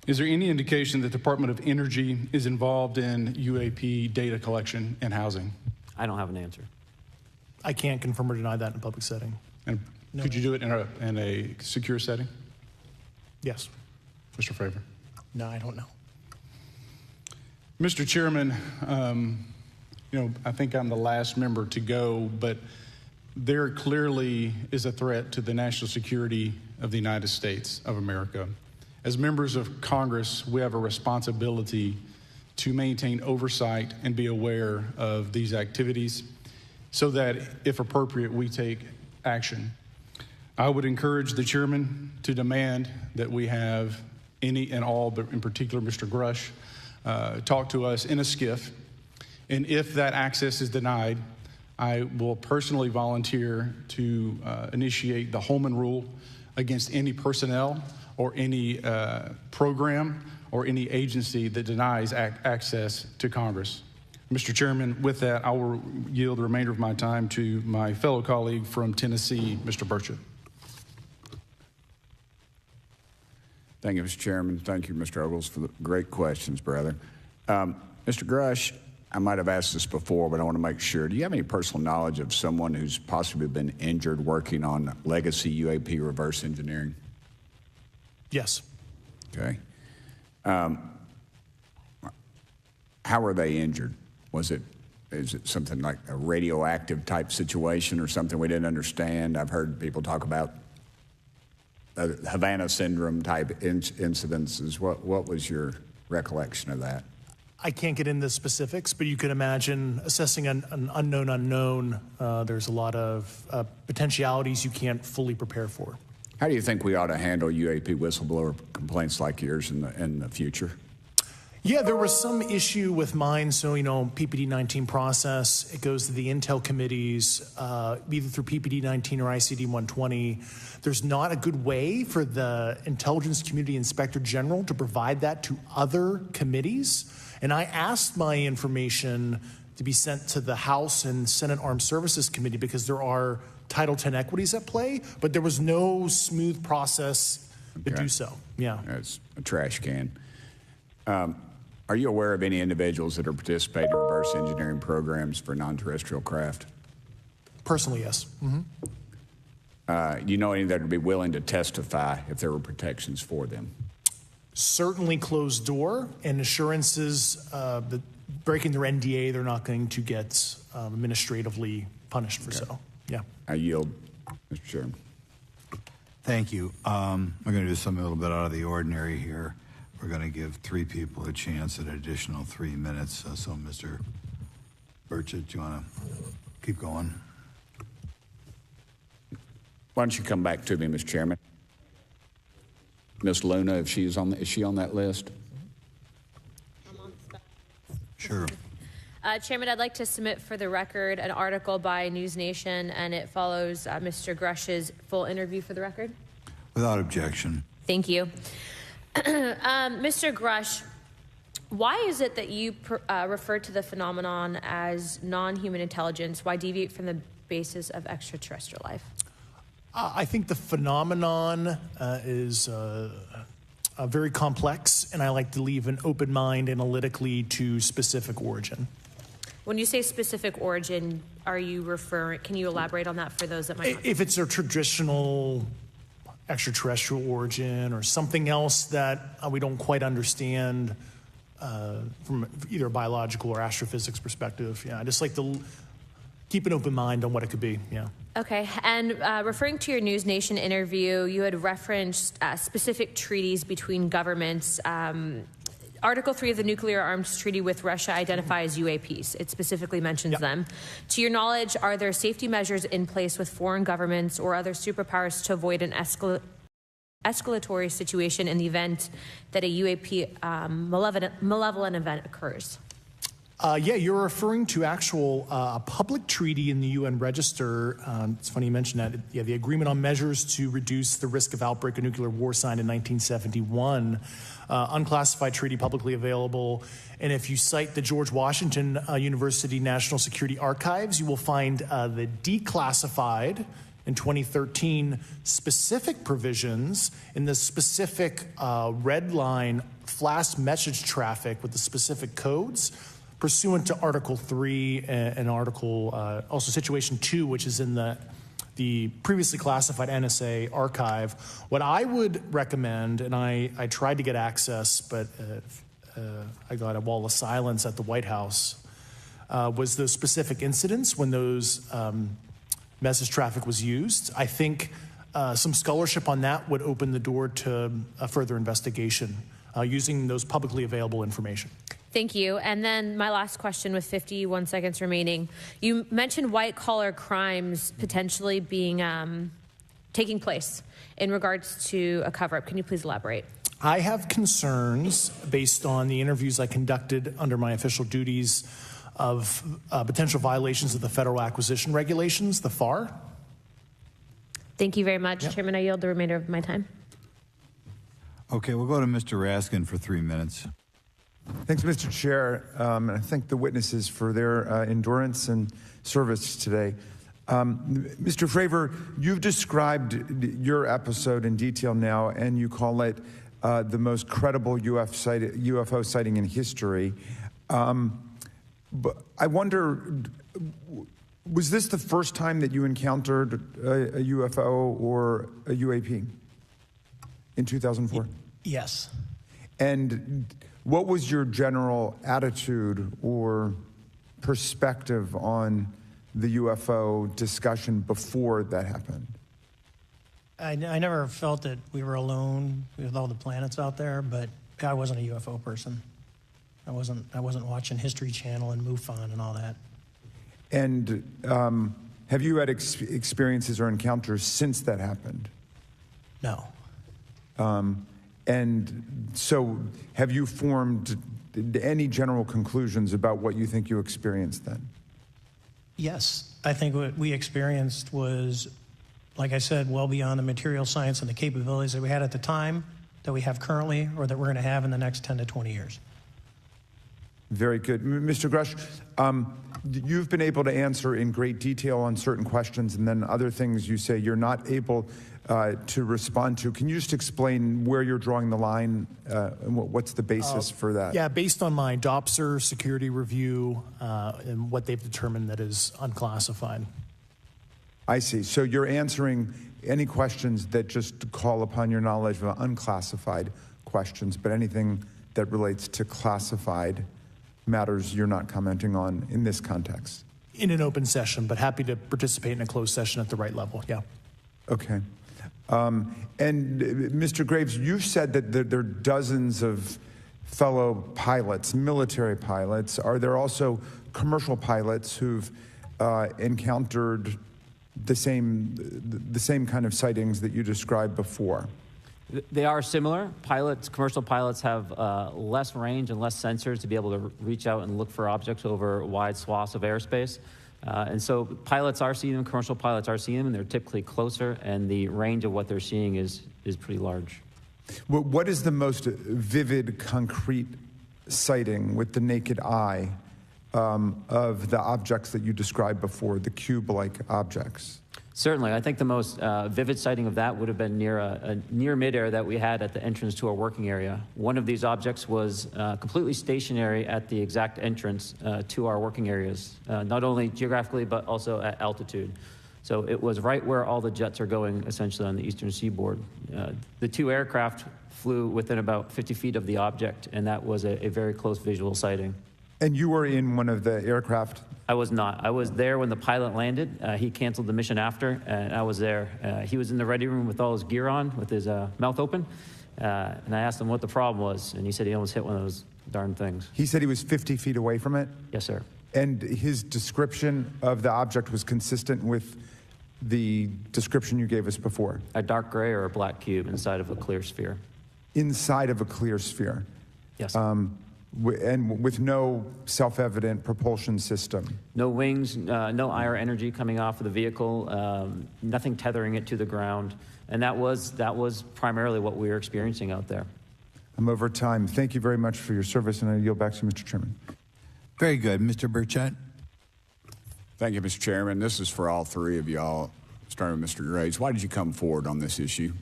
Is there any indication that the Department of Energy is involved in UAP data collection and housing? I don't have an answer. I can't confirm or deny that in a public setting. And could you do it in a secure setting? Yes. Mr. Fraver? No, I don't know. Mr. Chairman, I think I'm the last member to go, but there clearly is a threat to the national security of the United States of America. As members of Congress, we have a responsibility to maintain oversight and be aware of these activities so that, if appropriate, we take action. I would encourage the chairman to demand that we have any and all, but in particular Mr. Grush, talk to us in a skiff. And if that access is denied, I will personally volunteer to initiate the Holman Rule against any personnel or any program or any agency that denies access to Congress. Mr. Chairman, with that, I will yield the remainder of my time to my fellow colleague from Tennessee, Mr. Burchett. Thank you, Mr. Chairman. Thank you, Mr. Ogles, for the great questions, brother. Mr. Grush, I might have asked this before, but I want to make sure. Do you have any personal knowledge of someone who's possibly been injured working on legacy UAP reverse engineering? Yes. Okay. How were they injured? Is it something like a radioactive type situation or something we didn't understand? I've heard people talk about Havana syndrome type incidences. What was your recollection of that? I can't get into specifics, but you can imagine assessing an unknown unknown. There's a lot of potentialities you can't fully prepare for. How do you think we ought to handle UAP whistleblower complaints like yours in the future? Yeah, there was some issue with mine. So, PPD-19 process, it goes to the Intel committees, either through PPD-19 or ICD-120. There's not a good way for the Intelligence Community Inspector General to provide that to other committees. And I asked my information to be sent to the House and Senate Armed Services Committee because there are Title X equities at play, but there was no smooth process to do so. Yeah. It's a trash can. Are you aware of any individuals that are participating in reverse engineering programs for non-terrestrial craft? Personally, yes. Mm-hmm. Do you know any that would be willing to testify if there were protections for them? Certainly closed door and assurances that breaking their NDA, they're not going to get administratively punished for so. Yeah. I yield, Mr. Chairman. Thank you. We're going to do something a little bit out of the ordinary here. We're going to give 3 people a chance at an additional 3 minutes. So, Mr. Burchett, do you want to keep going? Why don't you come back to me, Mr. Chairman? Miss Luna, if she's is she on that list? Sure. Chairman, I'd like to submit for the record an article by News Nation, and it follows Mr. Grush's full interview for the record. Without objection. Thank you. Mr. Grush, why is it that you refer to the phenomenon as non-human intelligence? Why deviate from the basis of extraterrestrial life? I think the phenomenon is very complex, and I like to leave an open mind analytically to specific origin. When you say specific origin, are you referring, can you elaborate on that for those that might not? If it's a traditional extraterrestrial origin or something else that we don't quite understand from either a biological or astrophysics perspective, I just like to keep an open mind on what it could be, Okay, and referring to your News Nation interview, you had referenced specific treaties between governments. Article 3 of the Nuclear Arms Treaty with Russia identifies UAPs. It specifically mentions them. To your knowledge, are there safety measures in place with foreign governments or other superpowers to avoid an escalatory situation in the event that a UAP malevolent event occurs? You're referring to actual public treaty in the UN Register. It's funny you mentioned that. The Agreement on Measures to Reduce the Risk of Outbreak of Nuclear War, signed in 1971. Unclassified treaty, publicly available. And if you cite the George Washington University National Security Archives, you will find the declassified in 2013 specific provisions in the specific red line flash message traffic with the specific codes pursuant to Article 3 and Article, also Situation 2, which is in the previously classified NSA archive. What I would recommend, and I tried to get access, but I got a wall of silence at the White House, was those specific incidents when those message traffic was used. I think some scholarship on that would open the door to a further investigation using those publicly available information. Thank you. And then my last question with 51 seconds remaining. You mentioned white-collar crimes potentially being taking place in regards to a cover-up. Can you please elaborate? I have concerns based on the interviews I conducted under my official duties of potential violations of the Federal Acquisition Regulations, the FAR. Thank you very much, Chairman. I yield the remainder of my time. Okay, we'll go to Mr. Raskin for 3 minutes. Thanks, Mr. Chair, and I thank the witnesses for their endurance and service today. Mr. Fraver, you've described your episode in detail now, and you call it the most credible UFO sighting in history. But I wonder, was this the first time that you encountered a UFO or a UAP in 2004? Yes. And what was your general attitude or perspective on the UFO discussion before that happened? I never felt that we were alone with all the planets out there, but I wasn't a UFO person. I wasn't watching History Channel and MUFON and all that. And have you had experiences or encounters since that happened? No. And so have you formed any general conclusions about what you think you experienced then? Yes. I think what we experienced was, like I said, well beyond the material science and the capabilities that we had at the time, that we have currently, or that we're going to have in the next 10 to 20 years. Very good. Mr. Grush, you've been able to answer in great detail on certain questions, and then other things you say you're not able to respond to. Can you just explain where you're drawing the line and what's the basis for that? Yeah, based on my DOPSR security review and what they've determined that is unclassified. I see. So you're answering any questions that just call upon your knowledge of unclassified questions, but anything that relates to classified matters you're not commenting on in this context? In an open session, but happy to participate in a closed session at the right level, yeah. Okay. And Mr. Graves, you said that there are dozens of fellow pilots, military pilots. Are there also commercial pilots who've encountered the same kind of sightings that you described before? They are similar. Commercial pilots have less range and less sensors to be able to reach out and look for objects over wide swaths of airspace. And so pilots are seeing them, commercial pilots are seeing them, and they're typically closer, and the range of what they're seeing is pretty large. What is the most vivid, concrete sighting with the naked eye of the objects that you described before, the cube-like objects? Certainly. I think the most vivid sighting of that would have been near midair that we had at the entrance to our working area. One of these objects was completely stationary at the exact entrance to our working areas, not only geographically but also at altitude. So it was right where all the jets are going, essentially, on the eastern seaboard. The two aircraft flew within about 50 feet of the object, and that was a very close visual sighting. And you were in one of the aircraft? I was not. I was there when the pilot landed. He canceled the mission after, and I was there. He was in the ready room with all his gear on, with his mouth open, and I asked him what the problem was, and he said he almost hit one of those darn things. He said he was 50 feet away from it? Yes, sir. And his description of the object was consistent with the description you gave us before? A dark gray or a black cube inside of a clear sphere. Inside of a clear sphere? Yes. And with no self-evident propulsion system? No wings, no IR energy coming off of the vehicle, nothing tethering it to the ground. And that was primarily what we were experiencing out there. I'm over time. Thank you very much for your service, and I yield back to Mr. Chairman. Very good. Mr. Burchett. Thank you, Mr. Chairman. This is for all three of y'all, starting with Mr. Graves. Why did you come forward on this issue?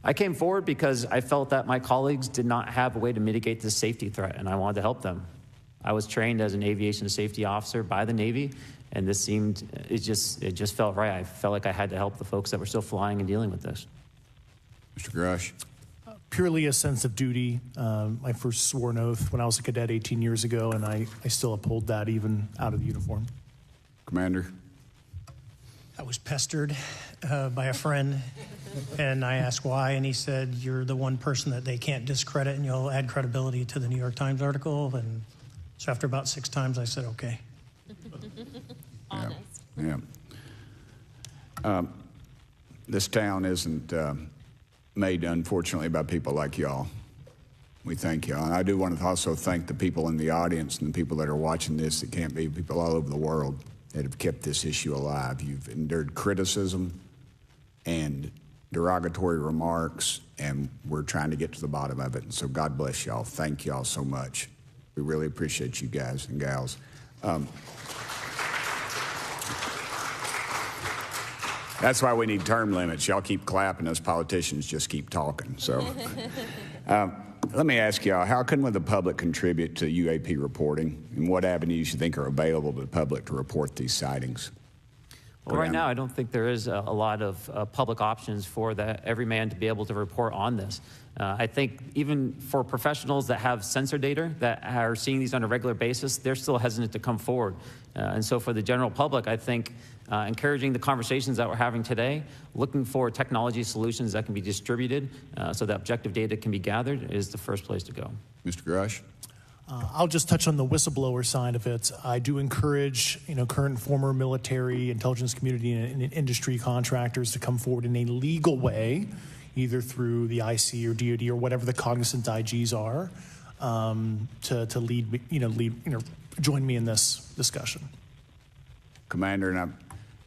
I came forward because I felt that my colleagues did not have a way to mitigate this safety threat, and I wanted to help them. I was trained as an aviation safety officer by the Navy, and this seemed, it just felt right. I felt like I had to help the folks that were still flying and dealing with this. Mr. Grush. Purely a sense of duty. My first sworn oath when I was a cadet 18 years ago, and I still uphold that even out of the uniform. Commander. I was pestered by a friend, and I asked why, and he said, "You're the one person that they can't discredit, and you'll add credibility to the New York Times article." And so after about 6 times, I said, okay. Yeah. This town isn't made, unfortunately, by people like y'all. We thank y'all. And I do want to also thank the people in the audience and the people that are watching this that can't be, people all over the world that have kept this issue alive. You've endured criticism and derogatory remarks, and we're trying to get to the bottom of it. And so God bless y'all. Thank y'all so much. We really appreciate you guys and gals. That's why we need term limits. Y'all keep clapping, us politicians just keep talking. So let me ask y'all, how can the public contribute to UAP reporting, and what avenues you think are available to the public to report these sightings? Well, right now, I don't think there is a lot of public options for every man to be able to report on this. I think even for professionals that have sensor data that are seeing these on a regular basis, they're still hesitant to come forward. And so for the general public, I think encouraging the conversations that we're having today, looking for technology solutions that can be distributed so that objective data can be gathered is the first place to go. Mr. Grush? I'll just touch on the whistleblower side of it. I do encourage, current and former military, intelligence community, and industry contractors to come forward in a legal way, either through the IC or DoD or whatever the cognizant IGs are, to lead, join me in this discussion. Commander, and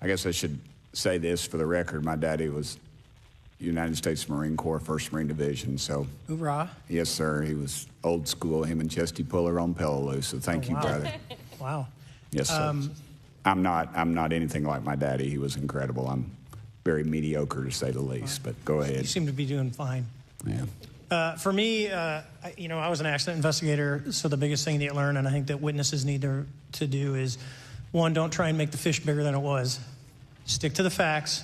I guess I should say this for the record. My daddy was United States Marine Corps, 1st Marine Division, so. Hoorah. Yes, sir. He was old school, him and Chesty Puller on Peleliu, so thank you, wow. brother. Wow. Yes, sir. I'm not anything like my daddy. He was incredible. I'm very mediocre, to say the least, but go ahead. You seem to be doing fine. Yeah. For me, I was an accident investigator, so the biggest thing that you learn, and I think that witnesses need to do is, one, don't try and make the fish bigger than it was. Stick to the facts,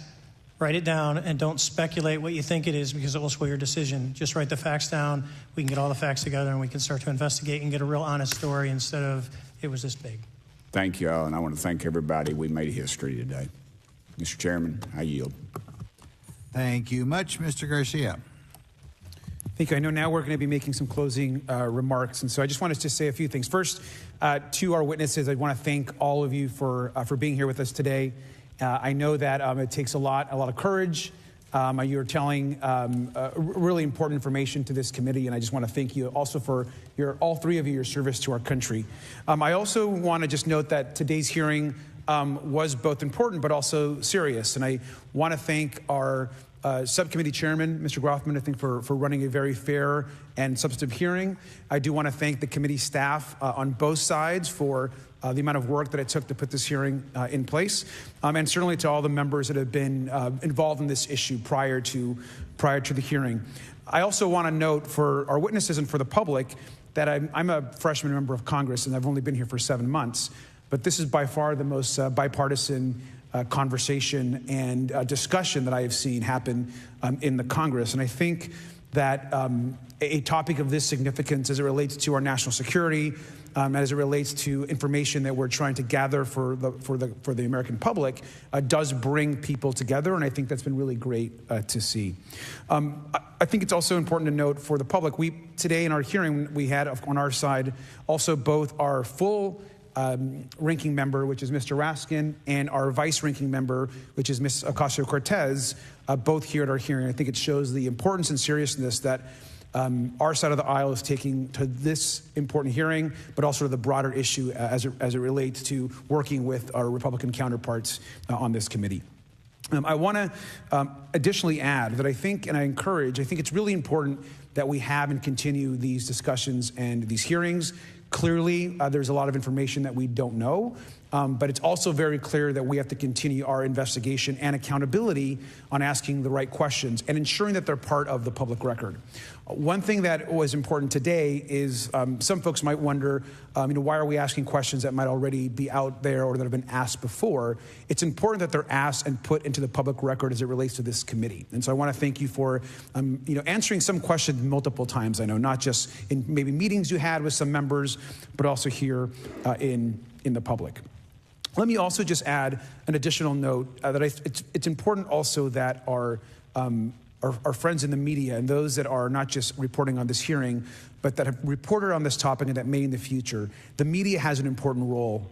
write it down, and don't speculate what you think it is because it will sway your decision. Just write the facts down. We can get all the facts together, and we can start to investigate and get a real honest story instead of it was this big. Thank you all, and I want to thank everybody. We made history today. Mr. Chairman, I yield. Thank you much, Mr. Garcia. Thank you. I know now we're going to be making some closing remarks, and so I just wanted to say a few things. First, to our witnesses, I want to thank all of you for being here with us today. I know that it takes a lot of courage. You're telling really important information to this committee, and I just want to thank you also for all three of you, your service to our country. I also want to just note that today's hearing was both important but also serious, and I want to thank our subcommittee chairman, Mr. Grothman, I think for running a very fair and substantive hearing. I do want to thank the committee staff on both sides for the amount of work that it took to put this hearing in place, and certainly to all the members that have been involved in this issue prior to the hearing. I also want to note for our witnesses and for the public that I'm a freshman member of Congress, and I've only been here for 7 months, but this is by far the most bipartisan conversation and discussion that I have seen happen in the Congress. And I think that a topic of this significance as it relates to our national security, as it relates to information that we're trying to gather for the American public, does bring people together, and I think that's been really great to see. I think it's also important to note for the public, today in our hearing, we had on our side also both our full ranking member, which is Mr. Raskin, and our vice ranking member, which is Ms. Ocasio-Cortez, both here at our hearing. I think it shows the importance and seriousness that our side of the aisle is taking to this important hearing, but also to the broader issue as it relates to working with our Republican counterparts on this committee. I want to additionally add that I think it's really important that we have and continue these discussions and these hearings. Clearly, there's a lot of information that we don't know, but it's also very clear that we have to continue our investigation and accountability on asking the right questions and ensuring that they're part of the public record. One thing that was important today is some folks might wonder, why are we asking questions that might already be out there or that have been asked before? It's important that they're asked and put into the public record as it relates to this committee. And so I want to thank you for, answering some questions multiple times. I know not just in maybe meetings you had with some members, but also here in the public. Let me also just add an additional note that it's important also that our friends in the media and those that are not just reporting on this hearing, but that have reported on this topic and that may in the future, the media has an important role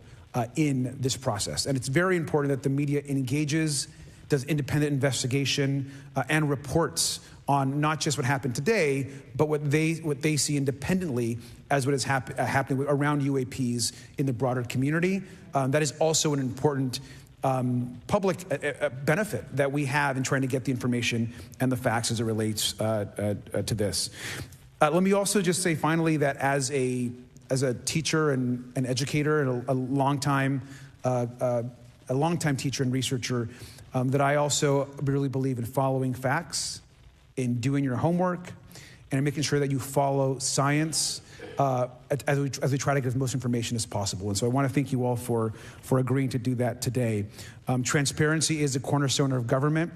in this process. And it's very important that the media engages, does independent investigation, and reports on not just what happened today, but what they see independently as what is happening around UAPs in the broader community. That is also an important public benefit that we have in trying to get the information and the facts as it relates to this. Let me also just say finally that as a teacher and an educator and a longtime teacher and researcher, that I also really believe in following facts, in doing your homework, and in making sure that you follow science as we try to get as much information as possible. And so I want to thank you all for agreeing to do that today. Transparency is a cornerstone of government.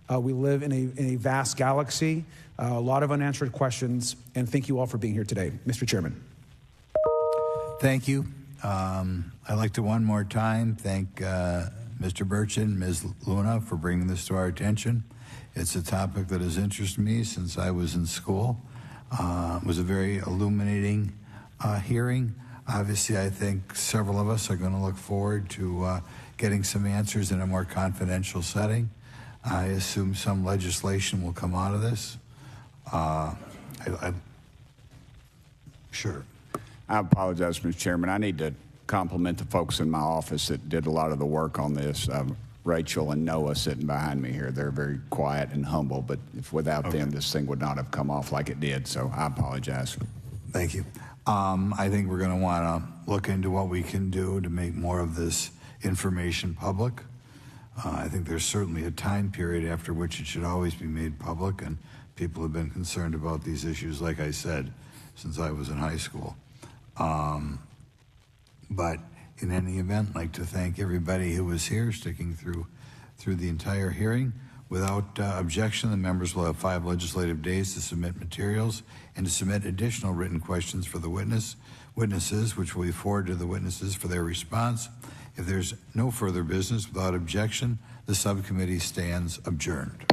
We live in a vast galaxy, a lot of unanswered questions, and thank you all for being here today. Mr. Chairman. Thank you. I'd like to one more time thank Mr. Burchett and Ms. Luna for bringing this to our attention. It's a topic that has interested me since I was in school. It was a very illuminating hearing. Obviously, I think several of us are going to look forward to getting some answers in a more confidential setting. I assume some legislation will come out of this. Sure. I apologize, Mr. Chairman. I need to compliment the folks in my office that did a lot of the work on this. Rachel and Noah sitting behind me here. They're very quiet and humble, but if without them, this thing would not have come off like it did, so I apologize. Thank you. I think we're going to want to look into what we can do to make more of this information public. I think there's certainly a time period after which it should always be made public, and people have been concerned about these issues, like I said, since I was in high school. But in any event, I'd like to thank everybody who was here, sticking through the entire hearing. Without objection, the members will have 5 legislative days to submit materials and to submit additional written questions for the witnesses, which will be forwarded to the witnesses for their response. If there's no further business, without objection, the subcommittee stands adjourned.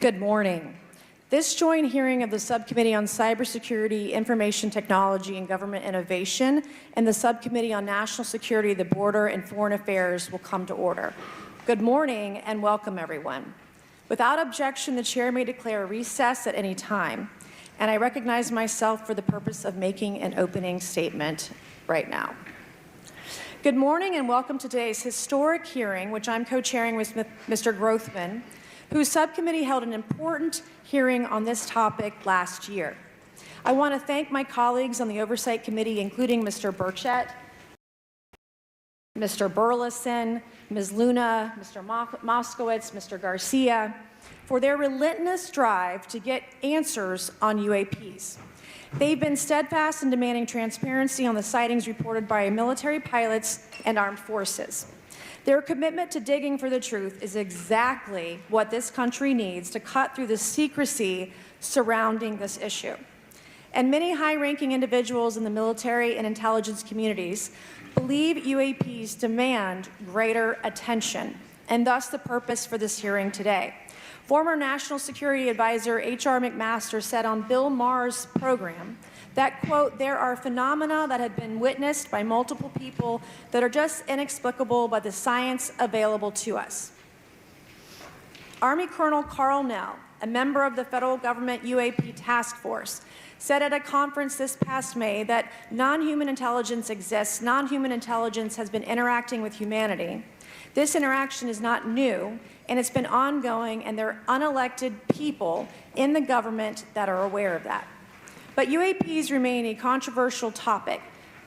Good morning. This joint hearing of the Subcommittee on Cybersecurity, Information Technology, and Government Innovation and the Subcommittee on National Security, the Border, and Foreign Affairs will come to order. Good morning and welcome, everyone. Without objection, the chair may declare a recess at any time, and I recognize myself for the purpose of making an opening statement right now. Good morning and welcome to today's historic hearing, which I'm co-chairing with Mr. Grothman, whose subcommittee held an important hearing on this topic last year. I want to thank my colleagues on the Oversight Committee, including Mr. Burchett, Mr. Burles, Ms. Luna, Mr. Moskowitz, Mr. Garcia, for their relentless drive to get answers on UAPs. They've been steadfast in demanding transparency on the sightings reported by military pilots and armed forces. Their commitment to digging for the truth is exactly what this country needs to cut through the secrecy surrounding this issue. And many high-ranking individuals in the military and intelligence communities believe UAPs demand greater attention, and thus the purpose for this hearing today. Former National Security Advisor H.R. McMaster said on Bill Maher's program that, quote, there are phenomena that have been witnessed by multiple people that are just inexplicable by the science available to us. Army Colonel Carl Nell, a member of the federal government UAP task force, said at a conference this past May that non-human intelligence exists, non-human intelligence has been interacting with humanity. This interaction is not new, and it's been ongoing, and there are unelected people in the government that are aware of that. But UAPs remain a controversial topic.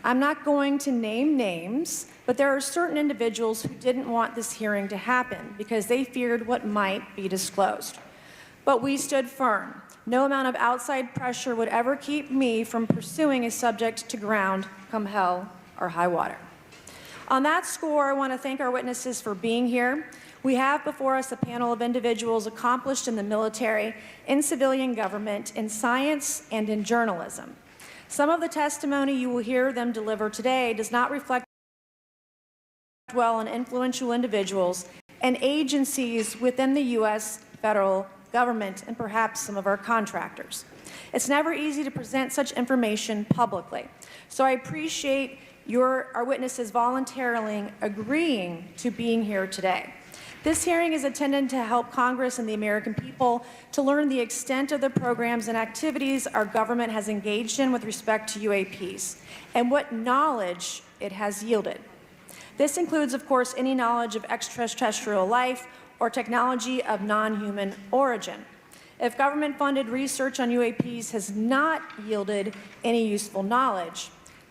I'm not going to name names, but there are certain individuals who didn't want this hearing to happen because they feared what might be disclosed. But we stood firm. No amount of outside pressure would ever keep me from pursuing a subject to ground, come hell or high water. On that score, I want to thank our witnesses for being here. We have before us a panel of individuals accomplished in the military, in civilian government, in science, and in journalism. Some of the testimony you will hear them deliver today does not reflect well on influential individuals and agencies within the U.S. federal government and perhaps some of our contractors. It's never easy to present such information publicly. So I appreciate our witnesses voluntarily agreeing to being here today. This hearing is intended to help Congress and the American people to learn the extent of the programs and activities our government has engaged in with respect to UAPs and what knowledge it has yielded. This includes, of course, any knowledge of extraterrestrial life or technology of non-human origin. If government-funded research on UAPs has not yielded any useful knowledge,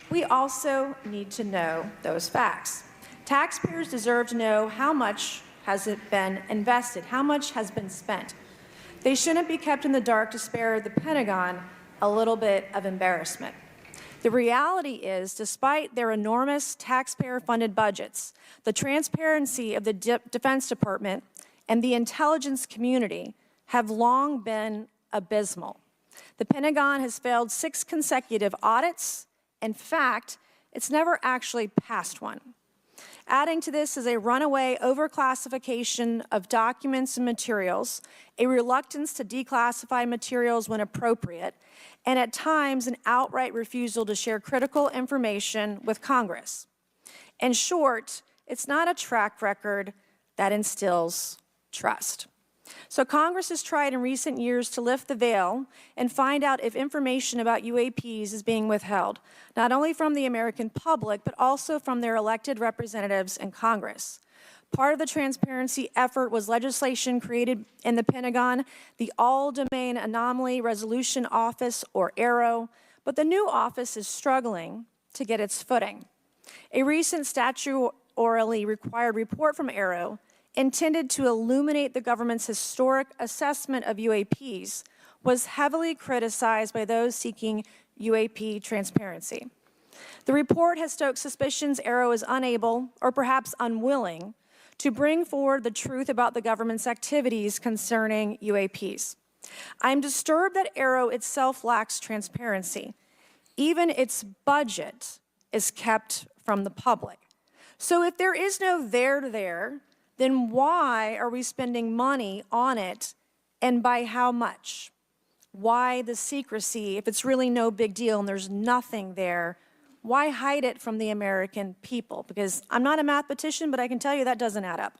we also need to know those facts. Taxpayers deserve to know how much has it been invested, how much has been spent. They shouldn't be kept in the dark to spare the Pentagon a little bit of embarrassment. The reality is, despite their enormous taxpayer-funded budgets, the transparency of the Defense Department and the intelligence community have long been abysmal. The Pentagon has failed 6 consecutive audits. In fact, it's never actually passed one. Adding to this is a runaway overclassification of documents and materials, a reluctance to declassify materials when appropriate, and at times an outright refusal to share critical information with Congress. In short, it's not a track record that instills trust. So Congress has tried in recent years to lift the veil and find out if information about UAPs is being withheld, not only from the American public, but also from their elected representatives in Congress. Part of the transparency effort was legislation created in the Pentagon, the All-Domain Anomaly Resolution Office, or AARO, but the new office is struggling to get its footing. A recent statutorily required report from AARO intended to illuminate the government's historic assessment of UAPs was heavily criticized by those seeking UAP transparency. The report has stoked suspicions AARO is unable, or perhaps unwilling, to bring forward the truth about the government's activities concerning UAPs. I'm disturbed that AARO itself lacks transparency. Even its budget is kept from the public. So if there is no there, then why are we spending money on it And by how much? Why the secrecy if it's really no big deal and there's nothing there? Why hide it from the American people? Because I'm not a mathematician, but I can tell you that doesn't add up.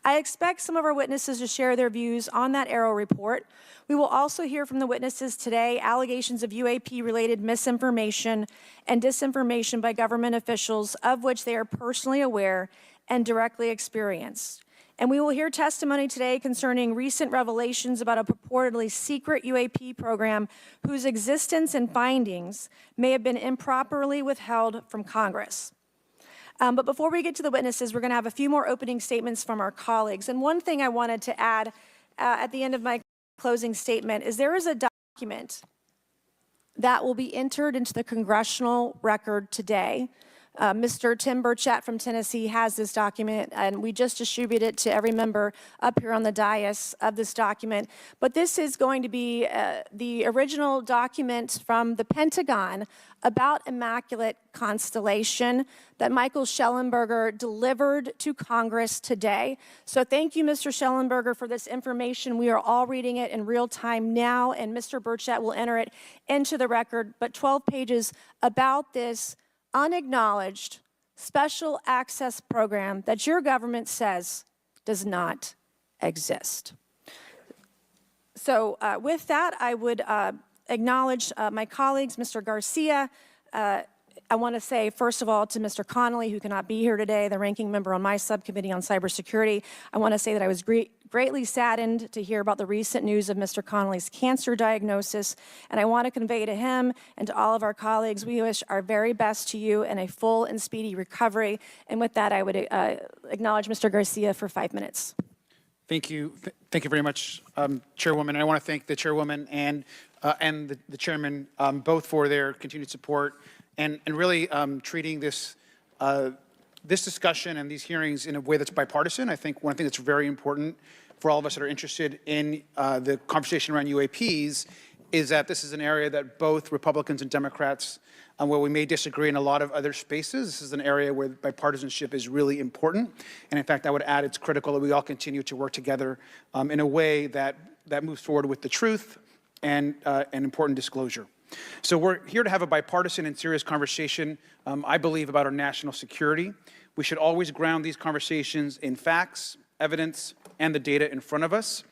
I expect some of our witnesses to share their views on that Arrow report. We will also hear from the witnesses today allegations of UAP-related misinformation and disinformation by government officials of which they are personally aware and directly experienced. And we will hear testimony today concerning recent revelations about a purportedly secret UAP program whose existence and findings may have been improperly withheld from Congress. But before we get to the witnesses, we're going to have a few more opening statements from our colleagues. And one thing I wanted to add at the end of my closing statement is there is a document that will be entered into the congressional record today. Mr. Tim Burchett from Tennessee has this document, and we just distributed it to every member up here on the dais of this document. But this is going to be the original document from the Pentagon about Immaculate Constellation that Michael Schellenberger delivered to Congress today. So thank you, Mr. Schellenberger, for this information. We are all reading it in real time now, and Mr. Burchett will enter it into the record. But 12 pages about this unacknowledged special access program that your government says does not exist. So with that, I would acknowledge my colleagues, Mr. Garcia. I want to say, first of all, to Mr. Connolly, who cannot be here today, the ranking member on my subcommittee on cybersecurity, I want to say that I was greatly saddened to hear about the recent news of Mr. Connolly's cancer diagnosis, and I want to convey to him and to all of our colleagues, we wish our very best to you and a full and speedy recovery. And with that, I would acknowledge Mr. Garcia for 5 minutes. Thank you. Thank you very much, Chairwoman. I want to thank the Chairwoman and the Chairman both for their continued support and really treating this this discussion and these hearings in a way that's bipartisan. I think one thing that's very important for all of us that are interested in the conversation around UAPs is that this is an area that both Republicans and Democrats, where we may disagree in a lot of other spaces, this is an area where bipartisanship is really important. And in fact, I would add it's critical that we all continue to work together in a way that moves forward with the truth and important disclosure. So we're here to have a bipartisan and serious conversation, I believe, about our national security. We should always ground these conversations in facts, evidence, and the data in front of us.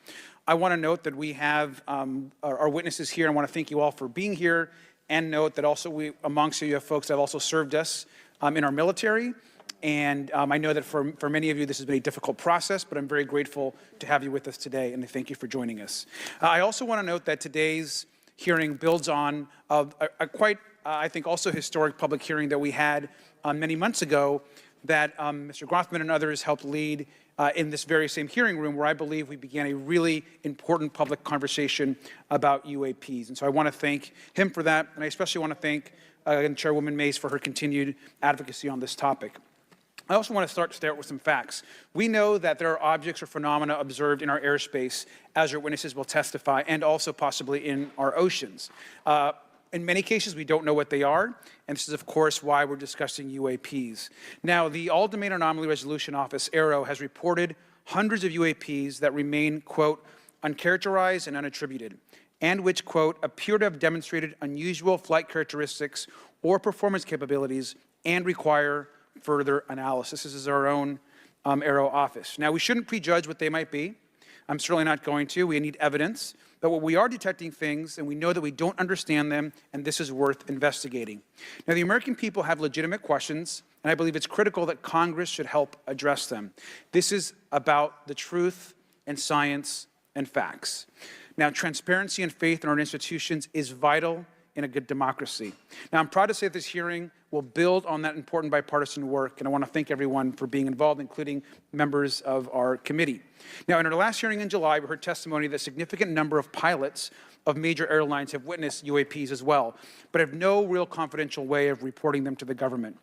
I want to note that we have our witnesses here. I want to thank you all for being here, and note that also amongst you have folks that have also served us in our military. And I know that for many of you, this has been a difficult process, but I'm very grateful to have you with us today, and thank you for joining us. I also want to note that today's hearing builds on a quite, I think, also historic public hearing that we had many months ago that Mr. Grothman and others helped lead in this very same hearing room, where I believe we began a really important public conversation about UAPs. And so I want to thank him for that, and I especially want to thank Chairwoman Mace for her continued advocacy on this topic. I also want to start with some facts. We know that there are objects or phenomena observed in our airspace, as our witnesses will testify, and also possibly in our oceans. In many cases, we don't know what they are, and this is, of course, why we're discussing UAPs. Now, the All-Domain Anomaly Resolution Office, AARO, has reported hundreds of UAPs that remain, quote, uncharacterized and unattributed, and which, quote, appear to have demonstrated unusual flight characteristics or performance capabilities and require further analysis. This is our own AARO office. Now, we shouldn't prejudge what they might be. I'm certainly not going to. We need evidence. But what we are detecting things, and we know that we don't understand them, and this is worth investigating. Now, the American people have legitimate questions, and I believe it's critical that Congress should help address them. This is about the truth and science and facts. Now, transparency and faith in our institutions is vital in a good democracy. Now, I'm proud to say that this hearing will build on that important bipartisan work, and I want to thank everyone for being involved, including members of our committee. Now, in our last hearing in July, we heard testimony that a significant number of pilots of major airlines have witnessed UAPs as well, but have no real confidential way of reporting them to the government.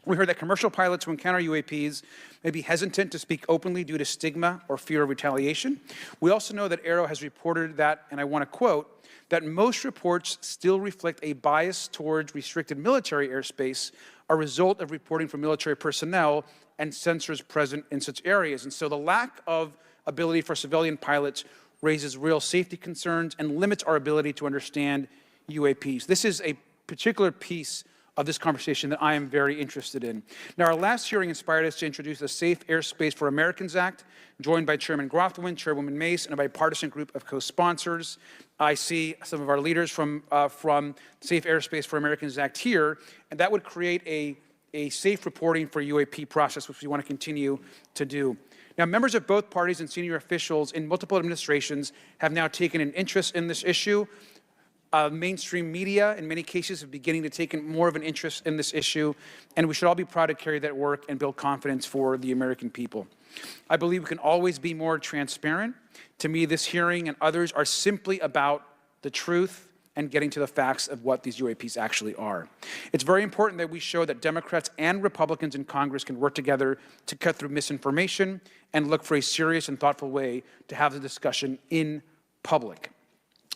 We heard that commercial pilots who encounter UAPs may be hesitant to speak openly due to stigma or fear of retaliation. We also know that AARO has reported that, and I want to quote, that most reports still reflect a bias towards restricted military airspace, a result of reporting from military personnel and sensors present in such areas. And so the lack of ability for civilian pilots raises real safety concerns and limits our ability to understand UAPs. This is a particular piece of this conversation that I am very interested in. Now, our last hearing inspired us to introduce the Safe Airspace for Americans Act, joined by Chairman Grothman, Chairwoman Mace, and a bipartisan group of co-sponsors. I see some of our leaders from Safe Airspace for Americans Act here, and that would create a safe reporting for UAP process, which we want to continue to do. Now, members of both parties and senior officials in multiple administrations have now taken an interest in this issue. Mainstream media, in many cases, are beginning to take more of an interest in this issue, and we should all be proud to carry that work and build confidence for the American people. I believe we can always be more transparent. To me, this hearing and others are simply about the truth and getting to the facts of what these UAPs actually are. It's very important that we show that Democrats and Republicans in Congress can work together to cut through misinformation and look for a serious and thoughtful way to have the discussion in public.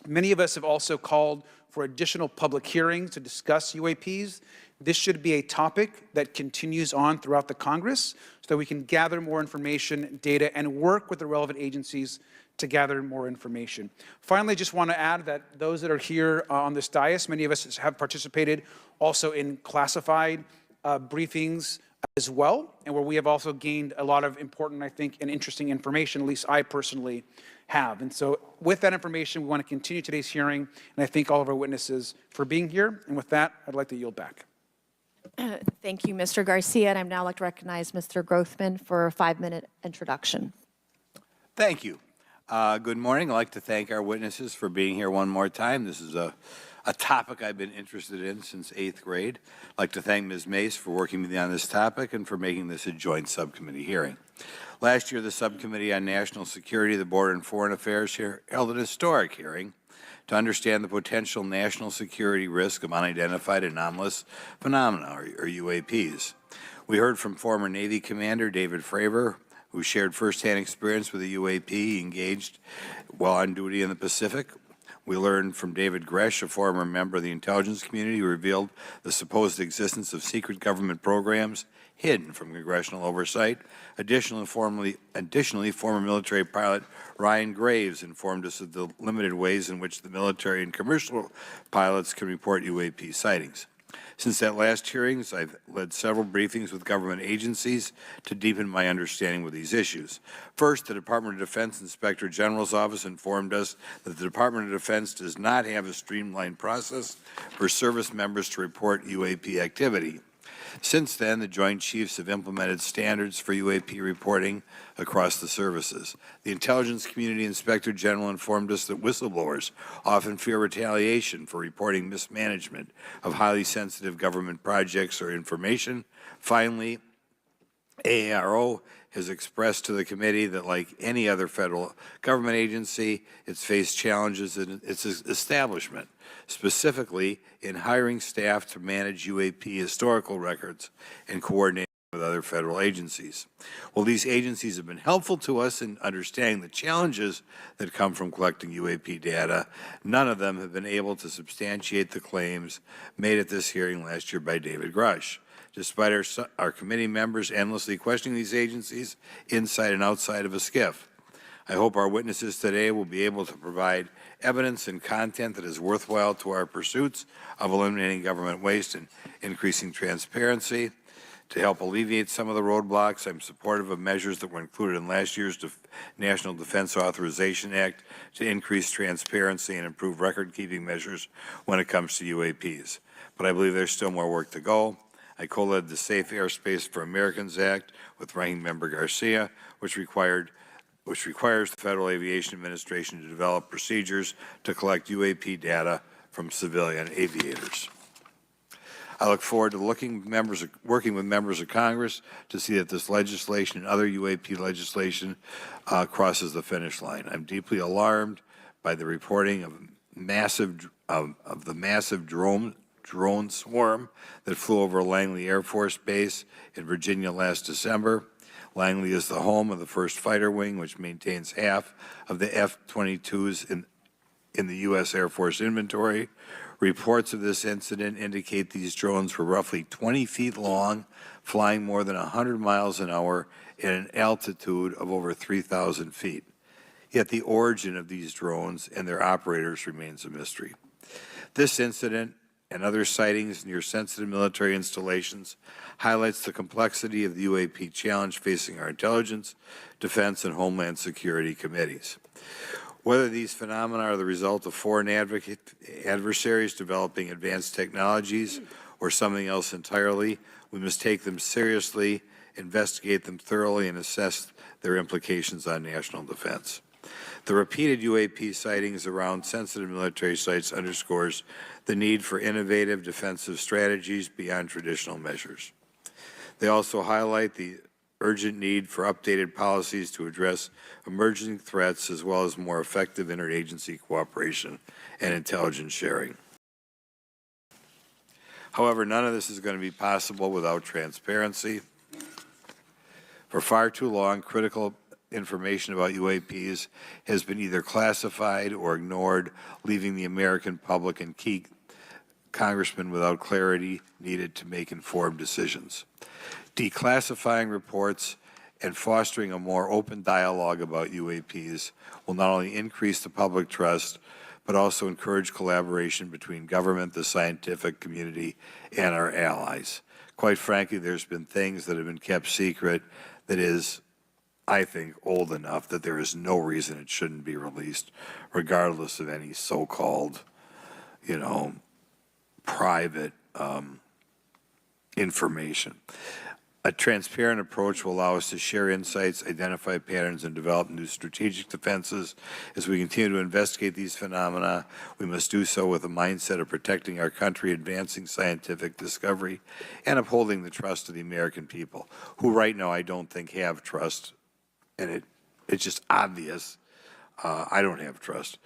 Many of us have also called for additional public hearings to discuss UAPs. This should be a topic that continues on throughout the Congress so that we can gather more information, data, and work with the relevant agencies to gather more information. Finally, I just want to add that those that are here on this dais, many of us have participated also in classified briefings as well, and where we have also gained a lot of important, I think, and interesting information, at least I personally have. And so with that information, we want to continue today's hearing, and I thank all of our witnesses for being here. And with that, I'd like to yield back. Thank you, Mr. Garcia, and I'd now like to recognize Mr. Grothman for a 5-minute introduction. Thank you. Good morning. I'd like to thank our witnesses for being here one more time. This is a topic I've been interested in since 8th grade. I'd like to thank Ms. Mace for working with me on this topic and for making this a joint subcommittee hearing. Last year, the Subcommittee on National Security, the Border and Foreign Affairs held an historic hearing to understand the potential national security risk of unidentified anomalous phenomena, or UAPs. We heard from former Navy Commander David Fraver, who shared firsthand experience with a UAP engaged while on duty in the Pacific. We learned from David Grush, a former member of the intelligence community, who revealed the supposed existence of secret government programs hidden from congressional oversight. Additionally, former military pilot Ryan Graves informed us of the limited ways in which the military and commercial pilots can report UAP sightings. Since that last hearings, I've led several briefings with government agencies to deepen my understanding with these issues. First, the Department of Defense Inspector General's Office informed us that the Department of Defense does not have a streamlined process for service members to report UAP activity. Since then, the Joint Chiefs have implemented standards for UAP reporting across the services. The Intelligence Community Inspector General informed us that whistleblowers often fear retaliation for reporting mismanagement of highly sensitive government projects or information. Finally, AARO has expressed to the committee that, like any other federal government agency, it's faced challenges in its establishment, specifically in hiring staff to manage UAP historical records and coordinate with other federal agencies. While these agencies have been helpful to us in understanding the challenges that come from collecting UAP data, none of them have been able to substantiate the claims made at this hearing last year by David Grush. Despite our committee members endlessly questioning these agencies inside and outside of a skiff, I hope our witnesses today will be able to provide evidence and content that is worthwhile to our pursuits of eliminating government waste and increasing transparency. To help alleviate some of the roadblocks, I'm supportive of measures that were included in last year's National Defense Authorization Act to increase transparency and improve record-keeping measures when it comes to UAPs. But I believe there's still more work to go. I co-led the Safe Airspace for Americans Act with Ranking Member Garcia, which requires the Federal Aviation Administration to develop procedures to collect UAP data from civilian aviators. I look forward to working with members of Congress to see that this legislation and other UAP legislation crosses the finish line. I'm deeply alarmed by the reporting of the massive drone swarm that flew over Langley Air Force Base in Virginia last December. Langley is the home of the 1st Fighter Wing, which maintains half of the F-22s in the U.S. Air Force inventory. Reports of this incident indicate these drones were roughly 20 feet long, flying more than 100 miles an hour at an altitude of over 3,000 feet. Yet the origin of these drones and their operators remains a mystery. This incident and other sightings near sensitive military installations highlights the complexity of the UAP challenge facing our intelligence, defense, and homeland security committees. Whether these phenomena are the result of foreign adversaries developing advanced technologies or something else entirely, we must take them seriously, investigate them thoroughly, and assess their implications on national defense. The repeated UAP sightings around sensitive military sites underscores the need for innovative defensive strategies beyond traditional measures. They also highlight the urgent need for updated policies to address emerging threats as well as more effective interagency cooperation and intelligence sharing. However, none of this is going to be possible without transparency. For far too long, critical information about UAPs has been either classified or ignored, leaving the American public and key congressmen without clarity needed to make informed decisions. Declassifying reports and fostering a more open dialogue about UAPs will not only increase the public trust, but also encourage collaboration between government, the scientific community, and our allies. Quite frankly, there's been things that have been kept secret that is, I think, old enough that there is no reason it shouldn't be released, regardless of any so-called, private information. A transparent approach will allow us to share insights, identify patterns, and develop new strategic defenses. As we continue to investigate these phenomena, we must do so with a mindset of protecting our country, advancing scientific discovery, and upholding the trust of the American people, who right now I don't think have trust, and it's just obvious. I don't have trust.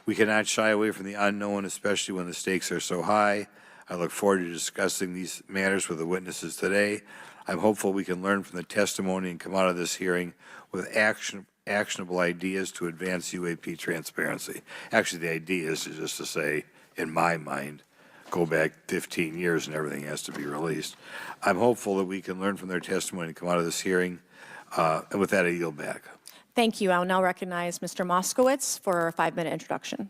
We cannot shy away from the unknown, especially when the stakes are so high. I look forward to discussing these matters with the witnesses today. I'm hopeful we can learn from the testimony and come out of this hearing with actionable ideas to advance UAP transparency. Actually, the idea is just to say, in my mind, go back 15 years and everything has to be released. I'm hopeful that we can learn from their testimony and come out of this hearing. And with that, I yield back. Thank you. I will now recognize Mr. Moskowitz for a 5-minute introduction.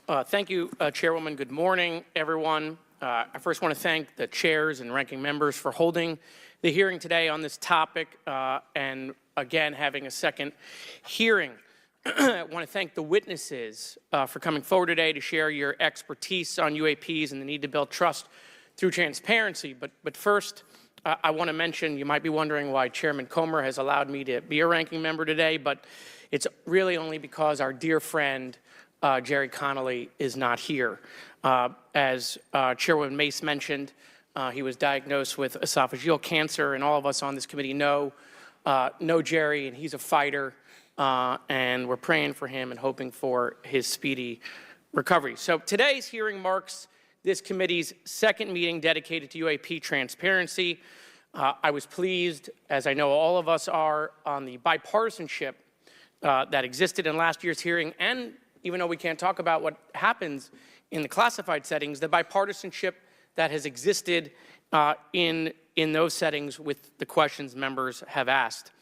Thank you, Chairwoman. Good morning, everyone. I first want to thank the chairs and ranking members for holding the hearing today on this topic and, again, having a second hearing. I want to thank the witnesses for coming forward today to share your expertise on UAPs and the need to build trust through transparency. But first, I want to mention, you might be wondering why Chairman Comr has allowed me to be a ranking member today, but it's really only because our dear friend Jerry Connolly is not here. As Chairwoman Mace mentioned, he was diagnosed with esophageal cancer, and all of us on this committee know Jerry, and he's a fighter, and we're praying for him and hoping for his speedy recovery. So today's hearing marks this committee's second meeting dedicated to UAP transparency. I was pleased, as I know all of us are, on the bipartisanship that existed in last year's hearing, and even though we can't talk about what happens in the classified settings, the bipartisanship that has existed in those settings with the questions members have asked.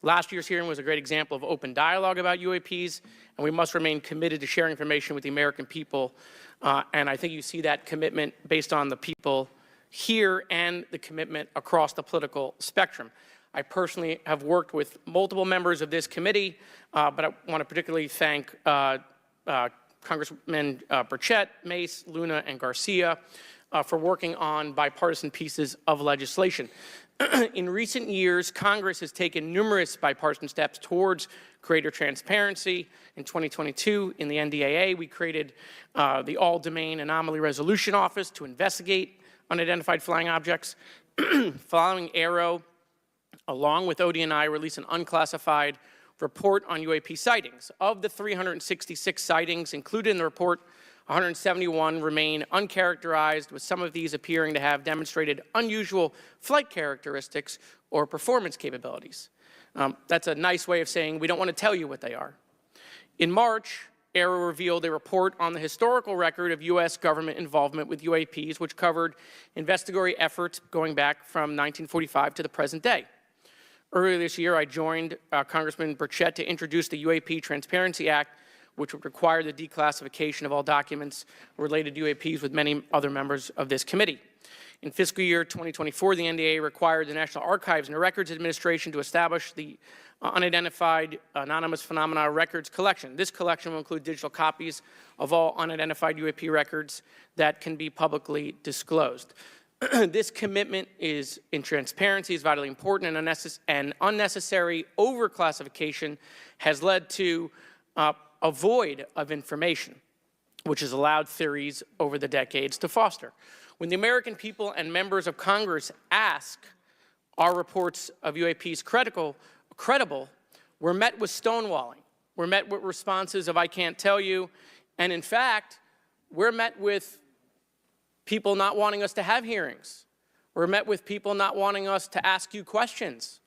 Last year's hearing was a great example of open dialogue about UAPs, and we must remain committed to sharing information with the American people. And I think you see that commitment based on the people here and the commitment across the political spectrum. I personally have worked with multiple members of this committee, but I want to particularly thank Congressmen Burchett, Mace, Luna, and Garcia for working on bipartisan pieces of legislation. In recent years, Congress has taken numerous bipartisan steps towards greater transparency. In 2022, in the NDAA, we created the All-Domain Anomaly Resolution Office to investigate unidentified flying objects. Following Aero, along with ODNI, released an unclassified report on UAP sightings. Of the 366 sightings included in the report, 171 remain uncharacterized, with some of these appearing to have demonstrated unusual flight characteristics or performance capabilities. That's a nice way of saying we don't want to tell you what they are. In March, Aero revealed a report on the historical record of U.S. government involvement with UAPs, which covered investigatory efforts going back from 1945 to the present day. Earlier this year, I joined Congressman Burchett to introduce the UAP Transparency Act, which would require the declassification of all documents related to UAPs with many other members of this committee. In fiscal year 2024, the NDA required the National Archives and Records Administration to establish the Unidentified Anonymous Phenomena Records Collection. This collection will include digital copies of all unidentified UAP records that can be publicly disclosed. This commitment in transparency is vitally important, and unnecessary overclassification has led to a void of information, which has allowed theories over the decades to foster. When the American people and members of Congress ask, are reports of UAPs credible, we're met with stonewalling. We're met with responses of, I can't tell you. And in fact, we're met with people not wanting us to have hearings. We're met with people not wanting us to ask you questions.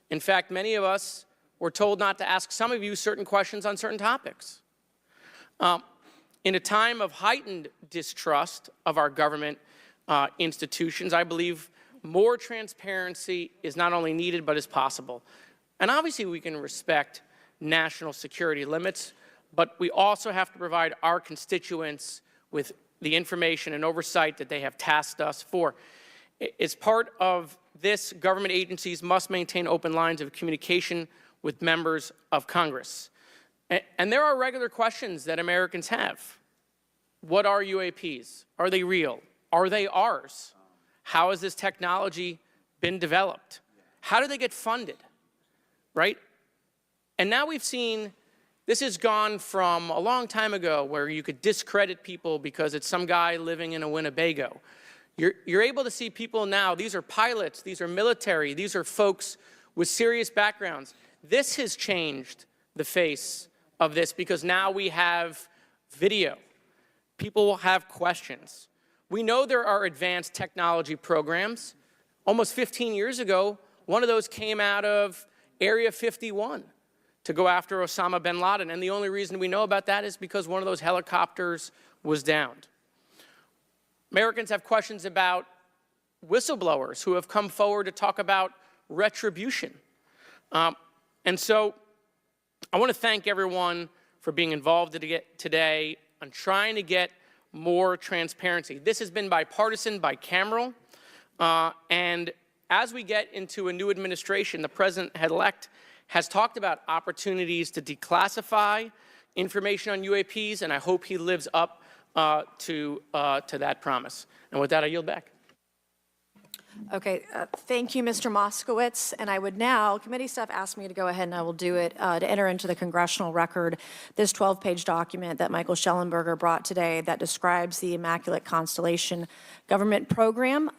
In fact, many of us were told not to ask some of you certain questions on certain topics. In a time of heightened distrust of our government institutions, I believe more transparency is not only needed but is possible. And obviously we can respect national security limits, but we also have to provide our constituents with the information and oversight that they have tasked us for. As part of this, government agencies must maintain open lines of communication with members of Congress. And there are regular questions that Americans have. What are UAPs? Are they real? Are they ours? How has this technology been developed? How do they get funded? Right? And now we've seen this has gone from a long time ago where you could discredit people because it's some guy living in a Winnebago. You're able to see people now, these are pilots, these are military, these are folks with serious backgrounds. This has changed the face of this because now we have video. People will have questions. We know there are advanced technology programs. Almost 15 years ago, one of those came out of Area 51. To go after Osama bin Laden. And the only reason we know about that is because one of those helicopters was downed. Americans have questions about whistleblowers who have come forward to talk about retribution. And so I want to thank everyone for being involved today on trying to get more transparency. This has been bipartisan, bicameral, and as we get into a new administration, the president-elect has talked about opportunities to declassify information on UAPs, and I hope he lives up to that promise. And with that, I yield back. Okay, thank you, Mr. Moskowitz. And I would now, committee staff asked me to go ahead and I will do it, to enter into the congressional record this 12-page document that Michael Schellenberger brought today that describes the Immaculate Constellation government program.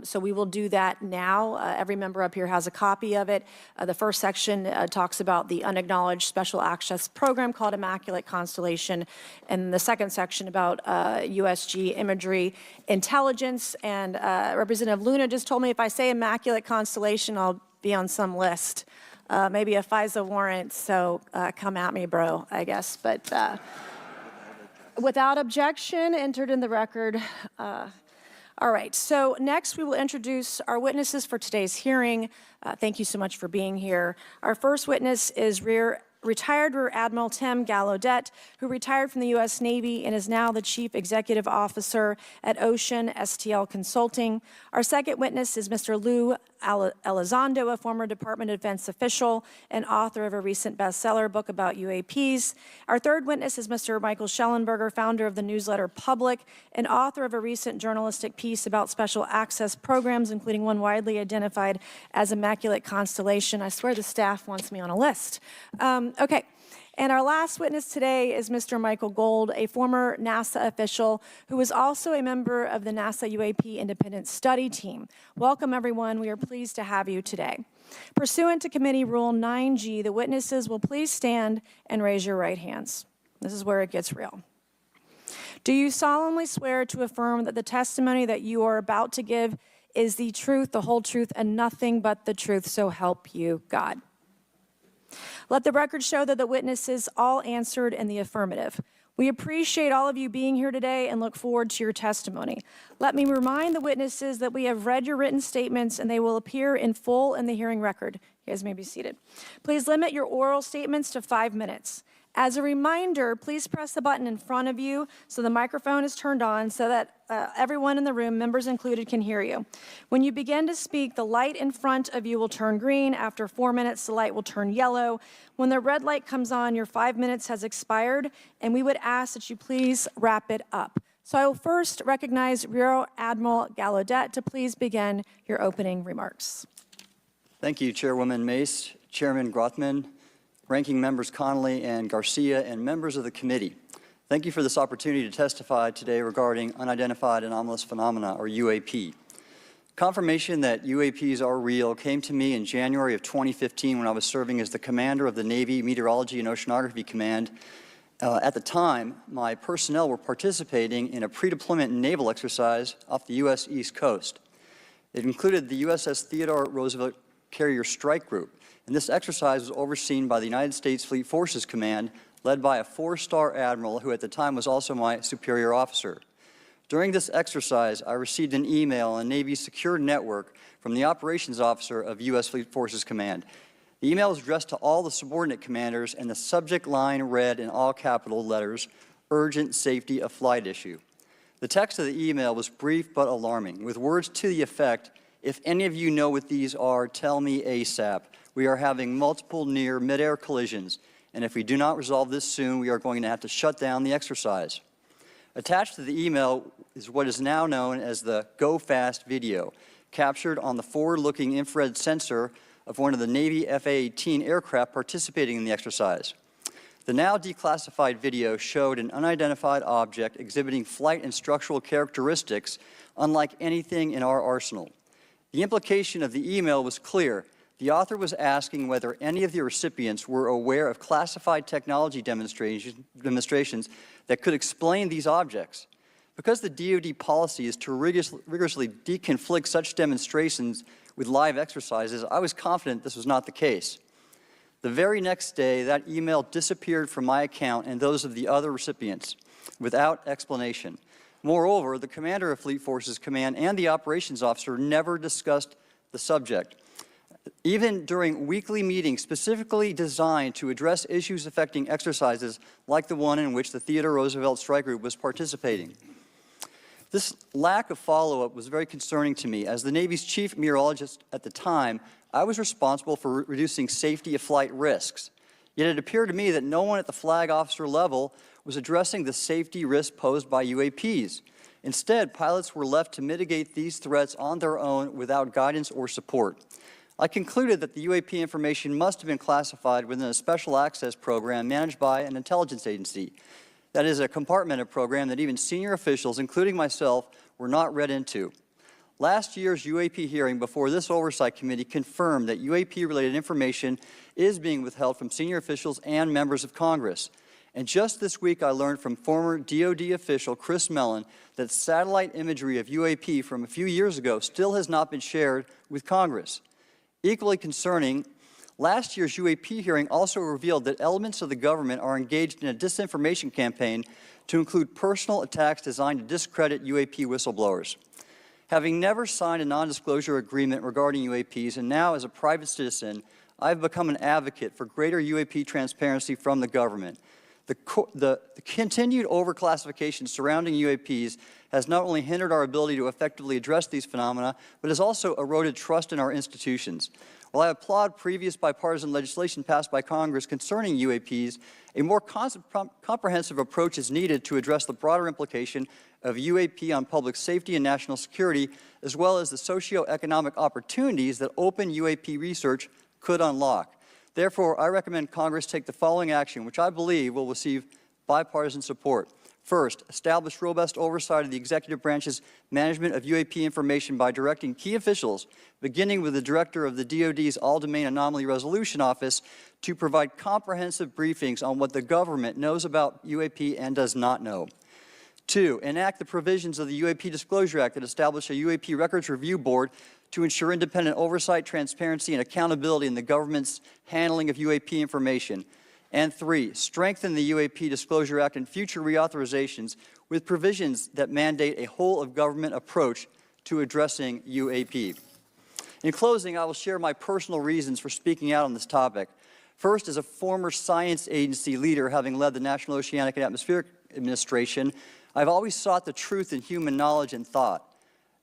So we will do that now. Every member up here has a copy of it. The first section talks about the unacknowledged special access program called Immaculate Constellation, and the second section about USG imagery intelligence. And Representative Luna just told me if I say Immaculate Constellation, I'll be on some list, maybe a FISA warrant, so come at me, bro, I guess. But without objection, entered in the record. All right, so next we will introduce our witnesses for today's hearing. Thank you so much for being here. Our first witness is retired Rear Admiral Tim Gallaudet, who retired from the U.S. Navy and is now the Chief Executive Officer at Ocean STL Consulting. Our second witness is Mr. Lou Elizondo, a former Department of Defense official and author of a recent bestseller book about UAPs. Our third witness is Mr. Michael Schellenberger, founder of the newsletter Public and author of a recent journalistic piece about special access programs, including one widely identified as Immaculate Constellation. I swear the staff wants me on a list. Okay. And our last witness today is Mr. Michael Gold, a former NASA official who is also a member of the NASA UAP Independent Study Team. Welcome, everyone. We are pleased to have you today. Pursuant to Committee Rule 9G, the witnesses will please stand and raise your right hands. This is where it gets real. Do you solemnly swear to affirm that the testimony that you are about to give is the truth, the whole truth, and nothing but the truth, so help you God? Let the record show that the witnesses all answered in the affirmative. We appreciate all of you being here today and look forward to your testimony. Let me remind the witnesses that we have read your written statements and they will appear in full in the hearing record. You guys may be seated. Please limit your oral statements to 5 minutes. As a reminder, please press the button in front of you so the microphone is turned on so that everyone in the room, members included, can hear you. When you begin to speak, the light in front of you will turn green. After 4 minutes, the light will turn yellow. When the red light comes on, your 5 minutes has expired, and we would ask that you please wrap it up. So I will first recognize Rear Admiral Gallaudet to please begin your opening remarks. Thank you, Chairwoman Mace, Chairman Grothman, Ranking Members Connolly and Garcia, and members of the committee. Thank you for this opportunity to testify today regarding unidentified anomalous phenomena, or UAP. Confirmation that UAPs are real came to me in January of 2015 when I was serving as the commander of the Navy Meteorology and Oceanography Command. At the time, my personnel were participating in a pre-deployment naval exercise off the U.S. East Coast. It included the USS Theodore Roosevelt Carrier Strike Group, and this exercise was overseen by the United States Fleet Forces Command, led by a 4-star admiral who at the time was also my superior officer. During this exercise, I received an email on Navy's secure network from the operations officer of U.S. Fleet Forces Command. The email was addressed to all the subordinate commanders, and the subject line read in all capital letters, "Urgent Safety of Flight Issue." The text of the email was brief but alarming, with words to the effect, "If any of you know what these are, tell me ASAP. We are having multiple near mid-air collisions, and if we do not resolve this soon, we are going to have to shut down the exercise." Attached to the email is what is now known as the Go Fast video, captured on the forward-looking infrared sensor of one of the Navy FA-18 aircraft participating in the exercise. The now declassified video showed an unidentified object exhibiting flight and structural characteristics unlike anything in our arsenal. The implication of the email was clear. The author was asking whether any of the recipients were aware of classified technology demonstrations that could explain these objects. Because the DoD policy is to rigorously deconflict such demonstrations with live exercises, I was confident this was not the case. The very next day, that email disappeared from my account and those of the other recipients without explanation. Moreover, the commander of Fleet Forces Command and the operations officer never discussed the subject. Even during weekly meetings specifically designed to address issues affecting exercises like the one in which the Theodore Roosevelt Strike Group was participating. This lack of follow-up was very concerning to me. As the Navy's chief meteorologist at the time, I was responsible for reducing safety of flight risks. Yet it appeared to me that no one at the flag officer level was addressing the safety risk posed by UAPs. Instead, pilots were left to mitigate these threats on their own without guidance or support. I concluded that the UAP information must have been classified within a special access program managed by an intelligence agency. That is a compartmented program that even senior officials, including myself, were not read into. Last year's UAP hearing before this oversight committee confirmed that UAP-related information is being withheld from senior officials and members of Congress. And just this week, I learned from former DoD official Chris Mellon that satellite imagery of UAP from a few years ago still has not been shared with Congress. Equally concerning, last year's UAP hearing also revealed that elements of the government are engaged in a disinformation campaign to include personal attacks designed to discredit UAP whistleblowers. Having never signed a non-disclosure agreement regarding UAPs, and now as a private citizen, I've become an advocate for greater UAP transparency from the government. The continued overclassification surrounding UAPs has not only hindered our ability to effectively address these phenomena, but has also eroded trust in our institutions. While I applaud previous bipartisan legislation passed by Congress concerning UAPs, a more comprehensive approach is needed to address the broader implication of UAP on public safety and national security, as well as the socioeconomic opportunities that open UAP research could unlock. Therefore, I recommend Congress take the following action, which I believe will receive bipartisan support. First, establish robust oversight of the executive branch's management of UAP information by directing key officials, beginning with the director of the DoD's All-Domain Anomaly Resolution Office, to provide comprehensive briefings on what the government knows about UAP and does not know. Two, enact the provisions of the UAP Disclosure Act that establish a UAP Records Review Board to ensure independent oversight, transparency, and accountability in the government's handling of UAP information. And three, strengthen the UAP Disclosure Act and future reauthorizations with provisions that mandate a whole-of-government approach to addressing UAP. In closing, I will share my personal reasons for speaking out on this topic. First, as a former science agency leader, having led the National Oceanic and Atmospheric Administration, I've always sought the truth in human knowledge and thought.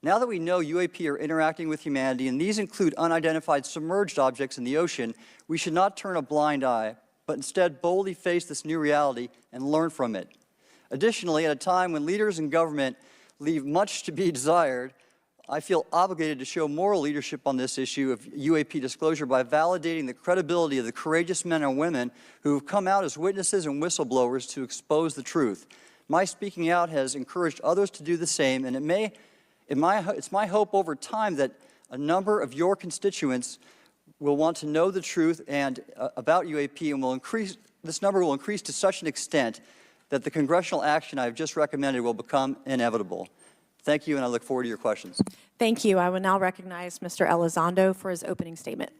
Now that we know UAP are interacting with humanity, and these include unidentified submerged objects in the ocean, we should not turn a blind eye, but instead boldly face this new reality and learn from it. Additionally, at a time when leaders in government leave much to be desired, I feel obligated to show moral leadership on this issue of UAP disclosure by validating the credibility of the courageous men and women who have come out as witnesses and whistleblowers to expose the truth. My speaking out has encouraged others to do the same, and it's my hope over time that a number of your constituents will want to know the truth and about UAP, and this number will increase to such an extent that the congressional action I've just recommended will become inevitable. Thank you, and I look forward to your questions. Thank you. I will now recognize Mr. Elizondo for his opening statement.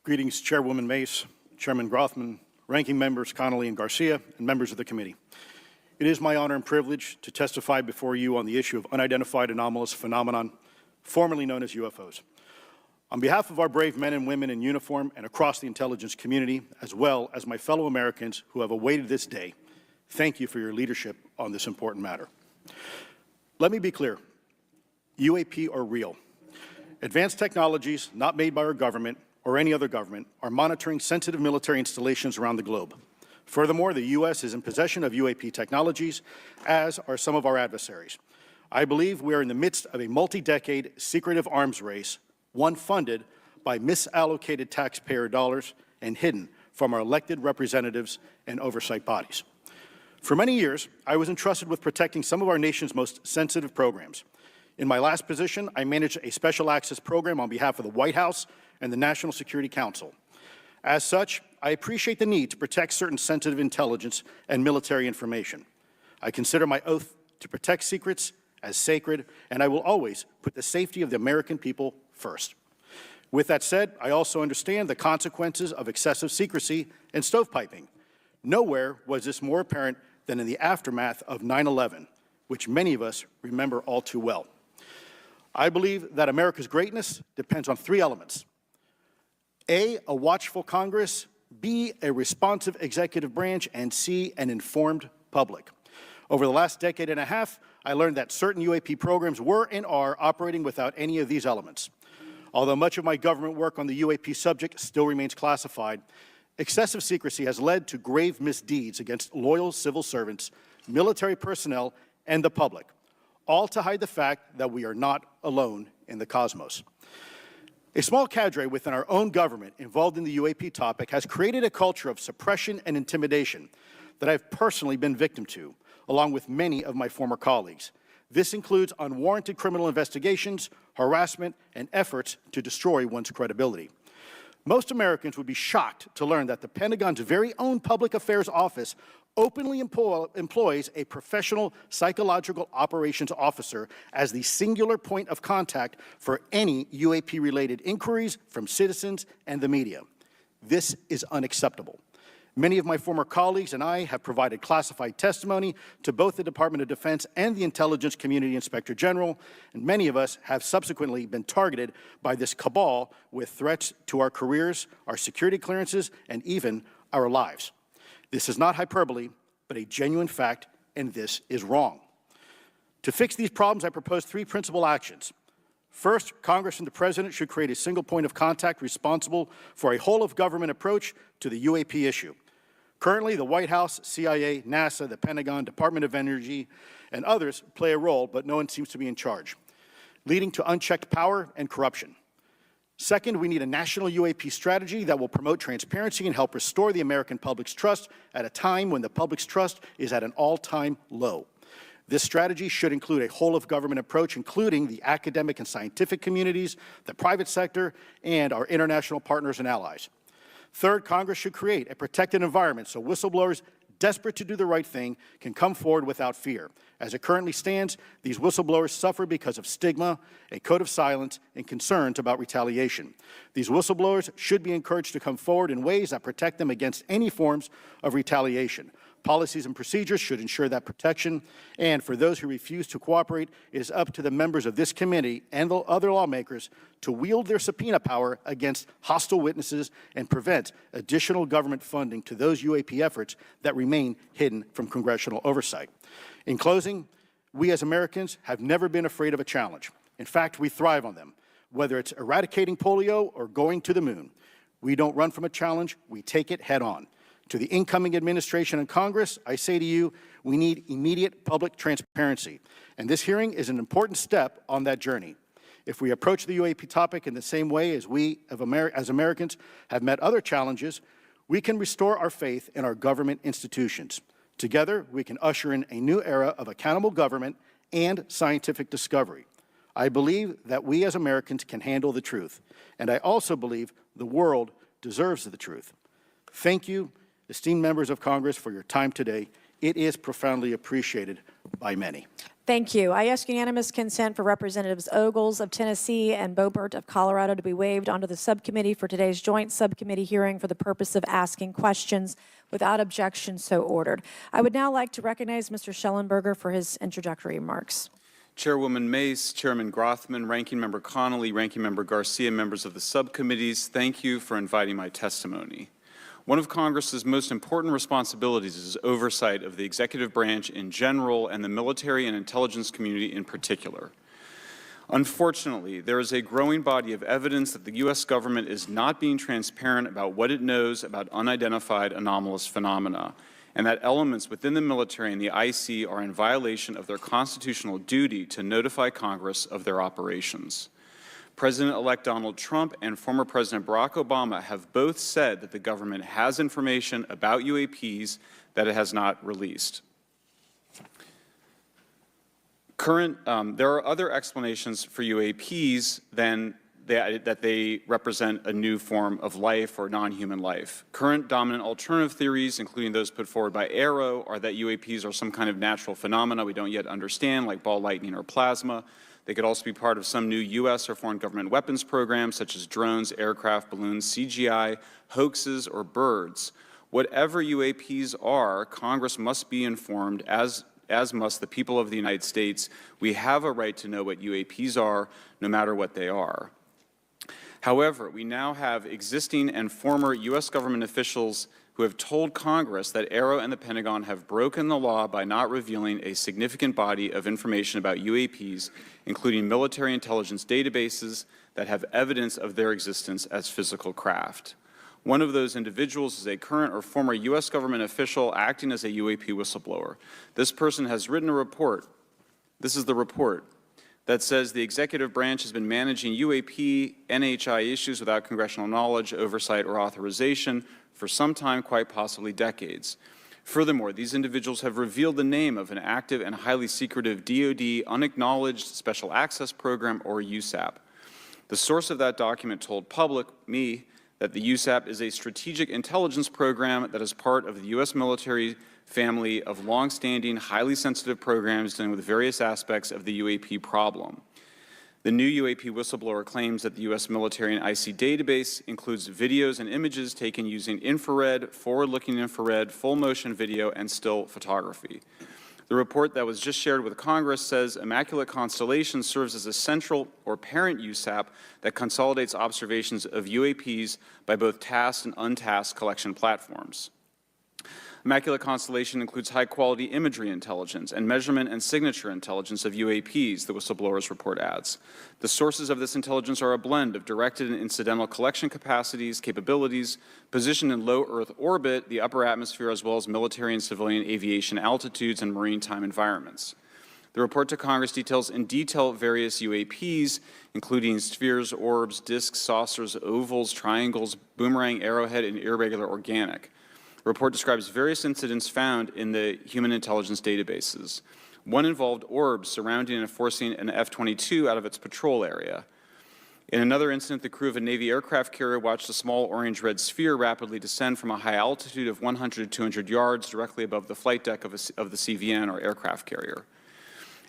Greetings, Chairwoman Mace, Chairman Grothman, Ranking Members Connolly and Garcia, and members of the committee. It is my honor and privilege to testify before you on the issue of unidentified anomalous phenomenon, formerly known as UFOs. On behalf of our brave men and women in uniform and across the intelligence community, as well as my fellow Americans who have awaited this day, thank you for your leadership on this important matter. Let me be clear. UAP are real. Advanced technologies not made by our government or any other government are monitoring sensitive military installations around the globe. Furthermore, the U.S. is in possession of UAP technologies, as are some of our adversaries. I believe we are in the midst of a multi-decade secretive arms race, one funded by misallocated taxpayer dollars and hidden from our elected representatives and oversight bodies. For many years, I was entrusted with protecting some of our nation's most sensitive programs. In my last position, I managed a special access program on behalf of the White House and the National Security Council. As such, I appreciate the need to protect certain sensitive intelligence and military information. I consider my oath to protect secrets as sacred, and I will always put the safety of the American people first. With that said, I also understand the consequences of excessive secrecy and stovepiping. Nowhere was this more apparent than in the aftermath of 9/11, which many of us remember all too well. I believe that America's greatness depends on three elements: A, a watchful Congress, B, a responsive executive branch, and C, an informed public. Over the last decade and a half, I learned that certain UAP programs were and are operating without any of these elements. Although much of my government work on the UAP subject still remains classified, excessive secrecy has led to grave misdeeds against loyal civil servants, military personnel, and the public, all to hide the fact that we are not alone in the cosmos. A small cadre within our own government involved in the UAP topic has created a culture of suppression and intimidation that I've personally been victim to, along with many of my former colleagues. This includes unwarranted criminal investigations, harassment, and efforts to destroy one's credibility. Most Americans would be shocked to learn that the Pentagon's very own Public Affairs Office openly employs a professional psychological operations officer as the singular point of contact for any UAP-related inquiries from citizens and the media. This is unacceptable. Many of my former colleagues and I have provided classified testimony to both the Department of Defense and the Intelligence Community Inspector General, and many of us have subsequently been targeted by this cabal with threats to our careers, our security clearances, and even our lives. This is not hyperbole, but a genuine fact, and this is wrong. To fix these problems, I propose three principal actions. First, Congress and the President should create a single point of contact responsible for a whole-of-government approach to the UAP issue. Currently, the White House, CIA, NASA, the Pentagon, Department of Energy, and others play a role, but no one seems to be in charge, leading to unchecked power and corruption. Second, we need a national UAP strategy that will promote transparency and help restore the American public's trust at a time when the public's trust is at an all-time low. This strategy should include a whole-of-government approach, including the academic and scientific communities, the private sector, and our international partners and allies. Third, Congress should create a protected environment so whistleblowers desperate to do the right thing can come forward without fear. As it currently stands, these whistleblowers suffer because of stigma, a code of silence, and concerns about retaliation. These whistleblowers should be encouraged to come forward in ways that protect them against any forms of retaliation. policies and procedures should ensure that protection. And for those who refuse to cooperate, it is up to the members of this committee and the other lawmakers to wield their subpoena power against hostile witnesses and prevent additional government funding to those UAP efforts that remain hidden from congressional oversight. In closing, we as Americans have never been afraid of a challenge. In fact, we thrive on them, whether it's eradicating polio or going to the moon. We don't run from a challenge, we take it head on. To the incoming administration and Congress, I say to you, we need immediate public transparency, and this hearing is an important step on that journey. If we approach the UAP topic in the same way as we as Americans have met other challenges, we can restore our faith in our government institutions. Together, we can usher in a new era of accountable government and scientific discovery. I believe that we as Americans can handle the truth, and I also believe the world deserves the truth. Thank you, esteemed members of Congress, for your time today. It is profoundly appreciated by many. Thank you. I ask unanimous consent for Representatives Ogles of Tennessee and Boebert of Colorado to be waived onto the subcommittee for today's joint subcommittee hearing for the purpose of asking questions. Without objection, so ordered. I would now like to recognize Mr. Schellenberger for his introductory remarks. Chairwoman Mace, Chairman Grothman, Ranking Member Connolly, Ranking Member Garcia, members of the subcommittees, thank you for inviting my testimony. One of Congress's most important responsibilities is oversight of the executive branch in general and the military and intelligence community in particular. Unfortunately, there is a growing body of evidence that the U.S. government is not being transparent about what it knows about unidentified anomalous phenomena, and that elements within the military and the IC are in violation of their constitutional duty to notify Congress of their operations. President-elect Donald Trump and former President Barack Obama have both said that the government has information about UAPs that it has not released. There are other explanations for UAPs than that they represent a new form of life or non-human life. Current dominant alternative theories, including those put forward by AARO, are that UAPs are some kind of natural phenomena we don't yet understand, like ball lightning or plasma. They could also be part of some new U.S. or foreign government weapons programs, such as drones, aircraft, balloons, CGI, hoaxes, or birds. Whatever UAPs are, Congress must be informed, as must the people of the United States. We have a right to know what UAPs are, no matter what they are. However, we now have existing and former U.S. government officials who have told Congress that AARO and the Pentagon have broken the law by not revealing a significant body of information about UAPs, including military intelligence databases that have evidence of their existence as physical craft. One of those individuals is a current or former U.S. government official acting as a UAP whistleblower. This person has written a report. This is the report that says the executive branch has been managing UAP, NHI issues without congressional knowledge, oversight, or authorization for some time, quite possibly decades. Furthermore, these individuals have revealed the name of an active and highly secretive DoD unacknowledged special access program, or USAP. The source of that document told me, that the USAP is a strategic intelligence program that is part of the U.S. military family of long-standing, highly sensitive programs dealing with various aspects of the UAP problem. The new UAP whistleblower claims that the U.S. military and IC database includes videos and images taken using infrared, forward-looking infrared, full-motion video, and still photography. The report that was just shared with Congress says Immaculate Constellation serves as a central or parent USAP that consolidates observations of UAPs by both tasked and untasked collection platforms. Immaculate Constellation includes high-quality imagery intelligence and measurement and signature intelligence of UAPs, the whistleblower's report adds. The sources of this intelligence are a blend of directed and incidental collection capabilities, positioned in low Earth orbit, the upper atmosphere, as well as military and civilian aviation altitudes and maritime environments. The report to Congress details in detail various UAPs, including spheres, orbs, disks, saucers, ovals, triangles, boomerang, arrowhead, and irregular organic. The report describes various incidents found in the human intelligence databases. One involved orbs surrounding and forcing an F-22 out of its patrol area. In another incident, the crew of a Navy aircraft carrier watched a small orange-red sphere rapidly descend from a high altitude of 100 to 200 yards directly above the flight deck of the CVN, or aircraft carrier.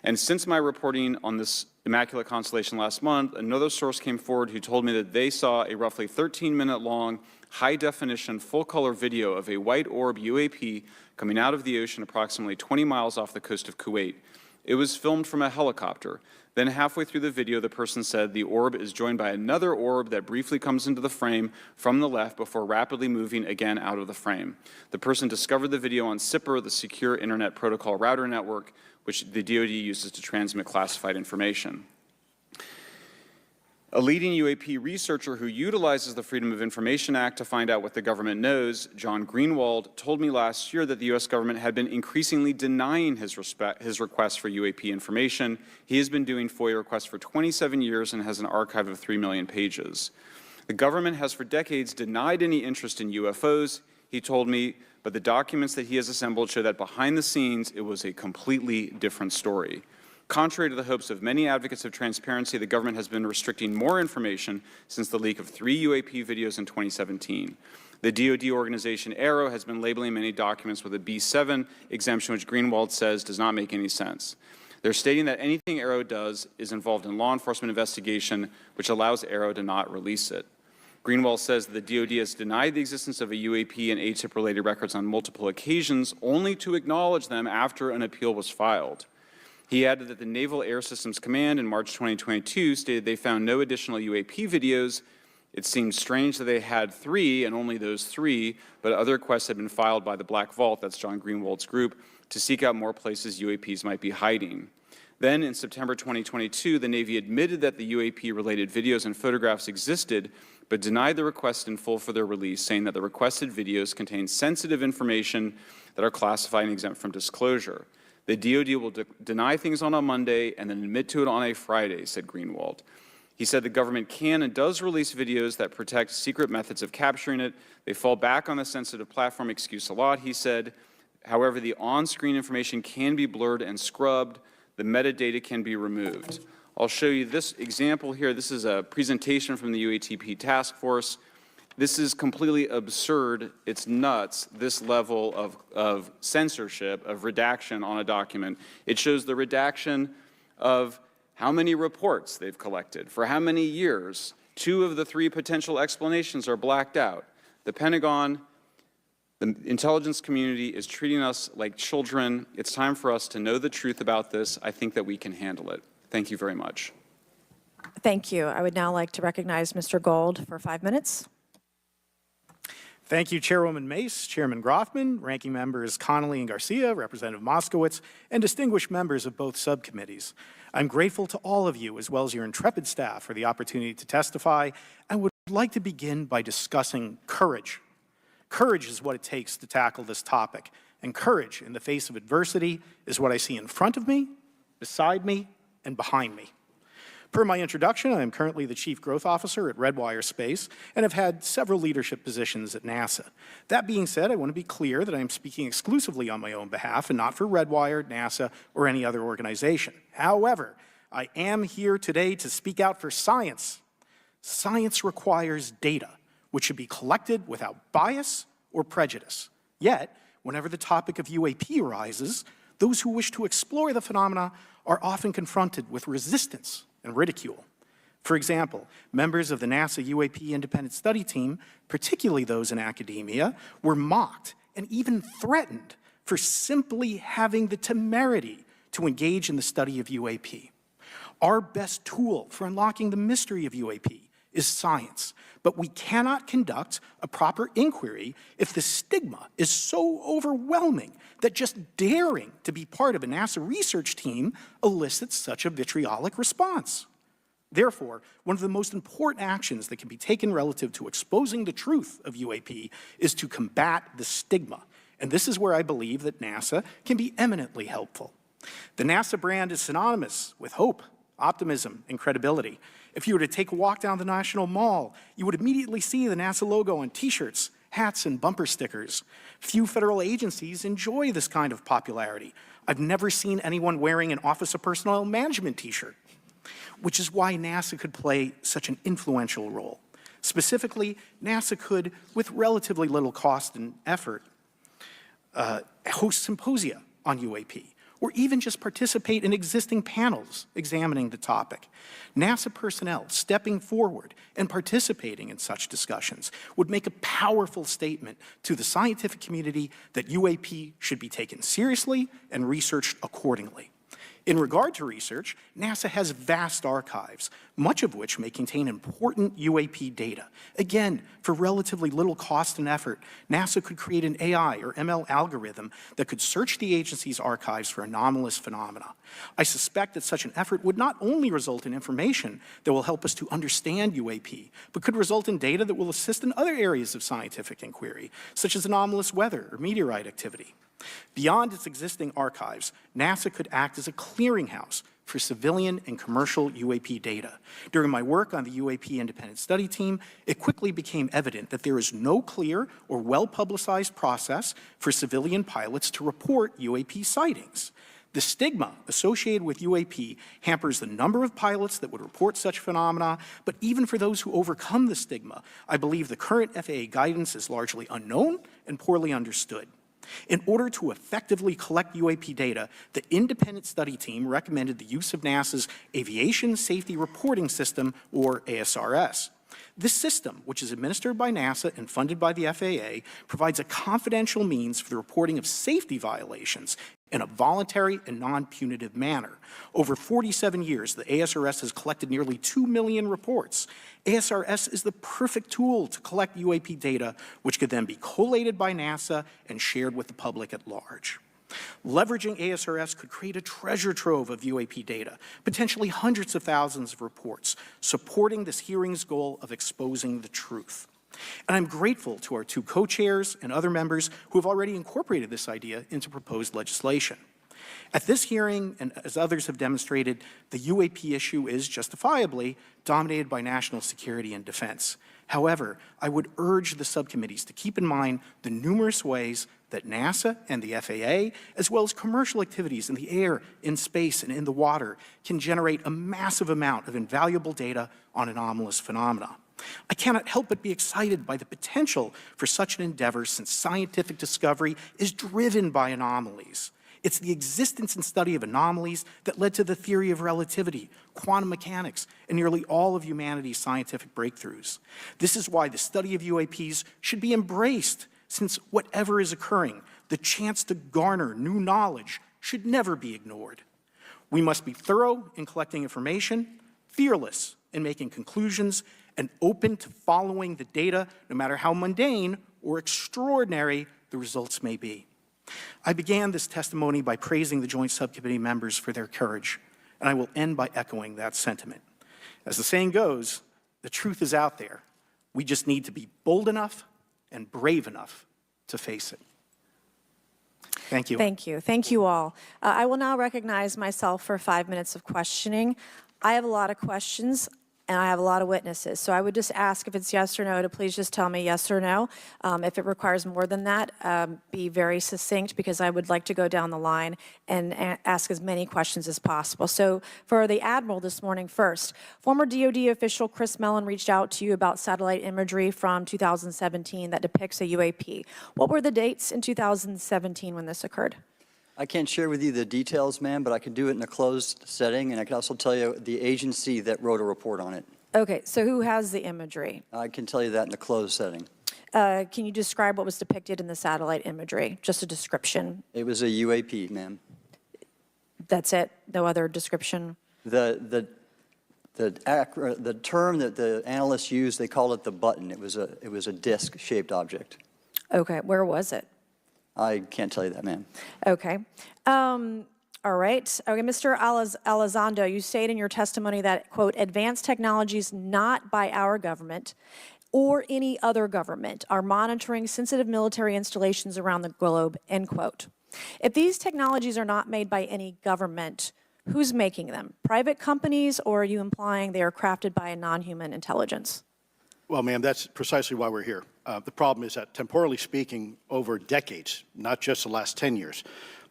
And since my reporting on this immaculate constellation last month, another source came forward who told me that they saw a roughly 13-minute long, high-definition, full-color video of a white orb UAP coming out of the ocean approximately 20 miles off the coast of Kuwait. It was filmed from a helicopter. Then halfway through the video, the person said the orb is joined by another orb that briefly comes into the frame from the left before rapidly moving again out of the frame. The person discovered the video on SIPR, the Secure Internet Protocol Router Network, which the DoD uses to transmit classified information. A leading UAP researcher who utilizes the Freedom of Information Act to find out what the government knows, John Greenwald, told me last year that the U.S. government had been increasingly denying his request for UAP information. He has been doing FOIA requests for 27 years and has an archive of 3 million pages. The government has for decades denied any interest in UFOs, he told me, but the documents that he has assembled show that behind the scenes it was a completely different story. Contrary to the hopes of many advocates of transparency, the government has been restricting more information since the leak of 3 UAP videos in 2017. The DoD organization AARO has been labeling many documents with a B7 exemption, which Greenwald says does not make any sense. They're stating that anything AARO does is involved in law enforcement investigation, which allows AARO to not release it. Greenwald says that the DoD has denied the existence of a UAP and ATIP-related records on multiple occasions, only to acknowledge them after an appeal was filed. He added that the Naval Air Systems Command in March 2022 stated they found no additional UAP videos. It seemed strange that they had 3 and only those 3, but other requests had been filed by the Black Vault, that's John Greenwald's group, to seek out more places UAPs might be hiding. Then in September 2022, the Navy admitted that the UAP-related videos and photographs existed, but denied the request in full for their release, saying that the requested videos contain sensitive information that are classified and exempt from disclosure. The DoD will deny things on a Monday and then admit to it on a Friday, said Greenwald. He said the government can and does release videos that protect secret methods of capturing it. They fall back on the sensitive platform excuse a lot, he said. However, the on-screen information can be blurred and scrubbed. The metadata can be removed. I'll show you this example here. This is a presentation from the UATP task force. This is completely absurd. It's nuts, this level of censorship, of redaction on a document. It shows the redaction of how many reports they've collected, for how many years. 2 of the 3 potential explanations are blacked out. The Pentagon, the intelligence community is treating us like children. It's time for us to know the truth about this. I think that we can handle it. Thank you very much. Thank you. I would now like to recognize Mr. Gold for 5 minutes. Thank you, Chairwoman Mace, Chairman Grothman, Ranking Members Connolly and Garcia, Representative Moskowitz, and distinguished members of both subcommittees. I'm grateful to all of you, as well as your intrepid staff, for the opportunity to testify, and would like to begin by discussing courage. Courage is what it takes to tackle this topic, and courage in the face of adversity is what I see in front of me, beside me, and behind me. Per my introduction, I am currently the Chief Growth Officer at Redwire Space and have had several leadership positions at NASA. That being said, I want to be clear that I am speaking exclusively on my own behalf and not for Redwire, NASA, or any other organization. However, I am here today to speak out for science. Science requires data, which should be collected without bias or prejudice. Yet, whenever the topic of UAP arises, those who wish to explore the phenomena are often confronted with resistance and ridicule. For example, members of the NASA UAP Independent Study Team, particularly those in academia, were mocked and even threatened for simply having the temerity to engage in the study of UAP. Our best tool for unlocking the mystery of UAP is science, but we cannot conduct a proper inquiry if the stigma is so overwhelming that just daring to be part of a NASA research team elicits such a vitriolic response. Therefore, one of the most important actions that can be taken relative to exposing the truth of UAP is to combat the stigma. And this is where I believe that NASA can be eminently helpful. The NASA brand is synonymous with hope, optimism, and credibility. If you were to take a walk down the National Mall, you would immediately see the NASA logo on t-shirts, hats, and bumper stickers. Few federal agencies enjoy this kind of popularity. I've never seen anyone wearing an Office of Personnel Management t-shirt, which is why NASA could play such an influential role. Specifically, NASA could, with relatively little cost and effort, host symposia on UAP, or even just participate in existing panels examining the topic. NASA personnel stepping forward and participating in such discussions would make a powerful statement to the scientific community that UAP should be taken seriously and researched accordingly. In regard to research, NASA has vast archives, much of which may contain important UAP data. Again, for relatively little cost and effort, NASA could create an AI or ML algorithm that could search the agency's archives for anomalous phenomena. I suspect that such an effort would not only result in information that will help us to understand UAP, but could result in data that will assist in other areas of scientific inquiry, such as anomalous weather or meteorite activity. Beyond its existing archives, NASA could act as a clearinghouse for civilian and commercial UAP data. During my work on the UAP Independent Study Team, it quickly became evident that there is no clear or well-publicized process for civilian pilots to report UAP sightings. The stigma associated with UAP hampers the number of pilots that would report such phenomena, but even for those who overcome the stigma, I believe the current FAA guidance is largely unknown and poorly understood. In order to effectively collect UAP data, the independent study team recommended the use of NASA's Aviation Safety Reporting System, or ASRS. This system, which is administered by NASA and funded by the FAA, provides a confidential means for the reporting of safety violations in a voluntary and non-punitive manner. Over 47 years, the ASRS has collected nearly 2 million reports. ASRS is the perfect tool to collect UAP data, which could then be collated by NASA and shared with the public at large. Leveraging ASRS could create a treasure trove of UAP data, potentially hundreds of thousands of reports, supporting this hearing's goal of exposing the truth. And I'm grateful to our two co-chairs and other members who have already incorporated this idea into proposed legislation. At this hearing, and as others have demonstrated, the UAP issue is justifiably dominated by national security and defense. However, I would urge the subcommittees to keep in mind the numerous ways that NASA and the FAA, as well as commercial activities in the air, in space, and in the water, can generate a massive amount of invaluable data on anomalous phenomena. I cannot help but be excited by the potential for such an endeavor, since scientific discovery is driven by anomalies. It's the existence and study of anomalies that led to the theory of relativity, quantum mechanics, and nearly all of humanity's scientific breakthroughs. This is why the study of UAPs should be embraced, since whatever is occurring, the chance to garner new knowledge should never be ignored. We must be thorough in collecting information, fearless in making conclusions, and open to following the data, no matter how mundane or extraordinary the results may be. I began this testimony by praising the Joint Subcommittee members for their courage, and I will end by echoing that sentiment. As the saying goes, the truth is out there. We just need to be bold enough and brave enough to face it. Thank you. Thank you. Thank you all. I will now recognize myself for 5 minutes of questioning. I have a lot of questions, and I have a lot of witnesses. So I would just ask, if it's yes or no, to please just tell me yes or no. If it requires more than that, be very succinct, because I would like to go down the line and ask as many questions as possible. So for the Admiral this morning first, former DOD official Chris Mellon reached out to you about satellite imagery from 2017 that depicts a UAP. What were the dates in 2017 when this occurred? I can't share with you the details, ma'am, but I can do it in a closed setting, and I can also tell you the agency that wrote a report on it. Okay, so who has the imagery? I can tell you that in a closed setting. Can you describe what was depicted in the satellite imagery? Just a description. It was a UAP, ma'am. That's it? No other description? The term that the analysts used, they called it the button. It was a disc-shaped object. Okay, where was it? I can't tell you that, ma'am. Okay. All right. Okay, Mr. Elizondo, you stated in your testimony that, quote, advanced technologies not by our government or any other government are monitoring sensitive military installations around the globe, end quote. If these technologies are not made by any government, who's making them? Private companies, or are you implying they are crafted by a non-human intelligence? Well, ma'am, that's precisely why we're here. The problem is that, temporally speaking, over decades, not just the last 10 years,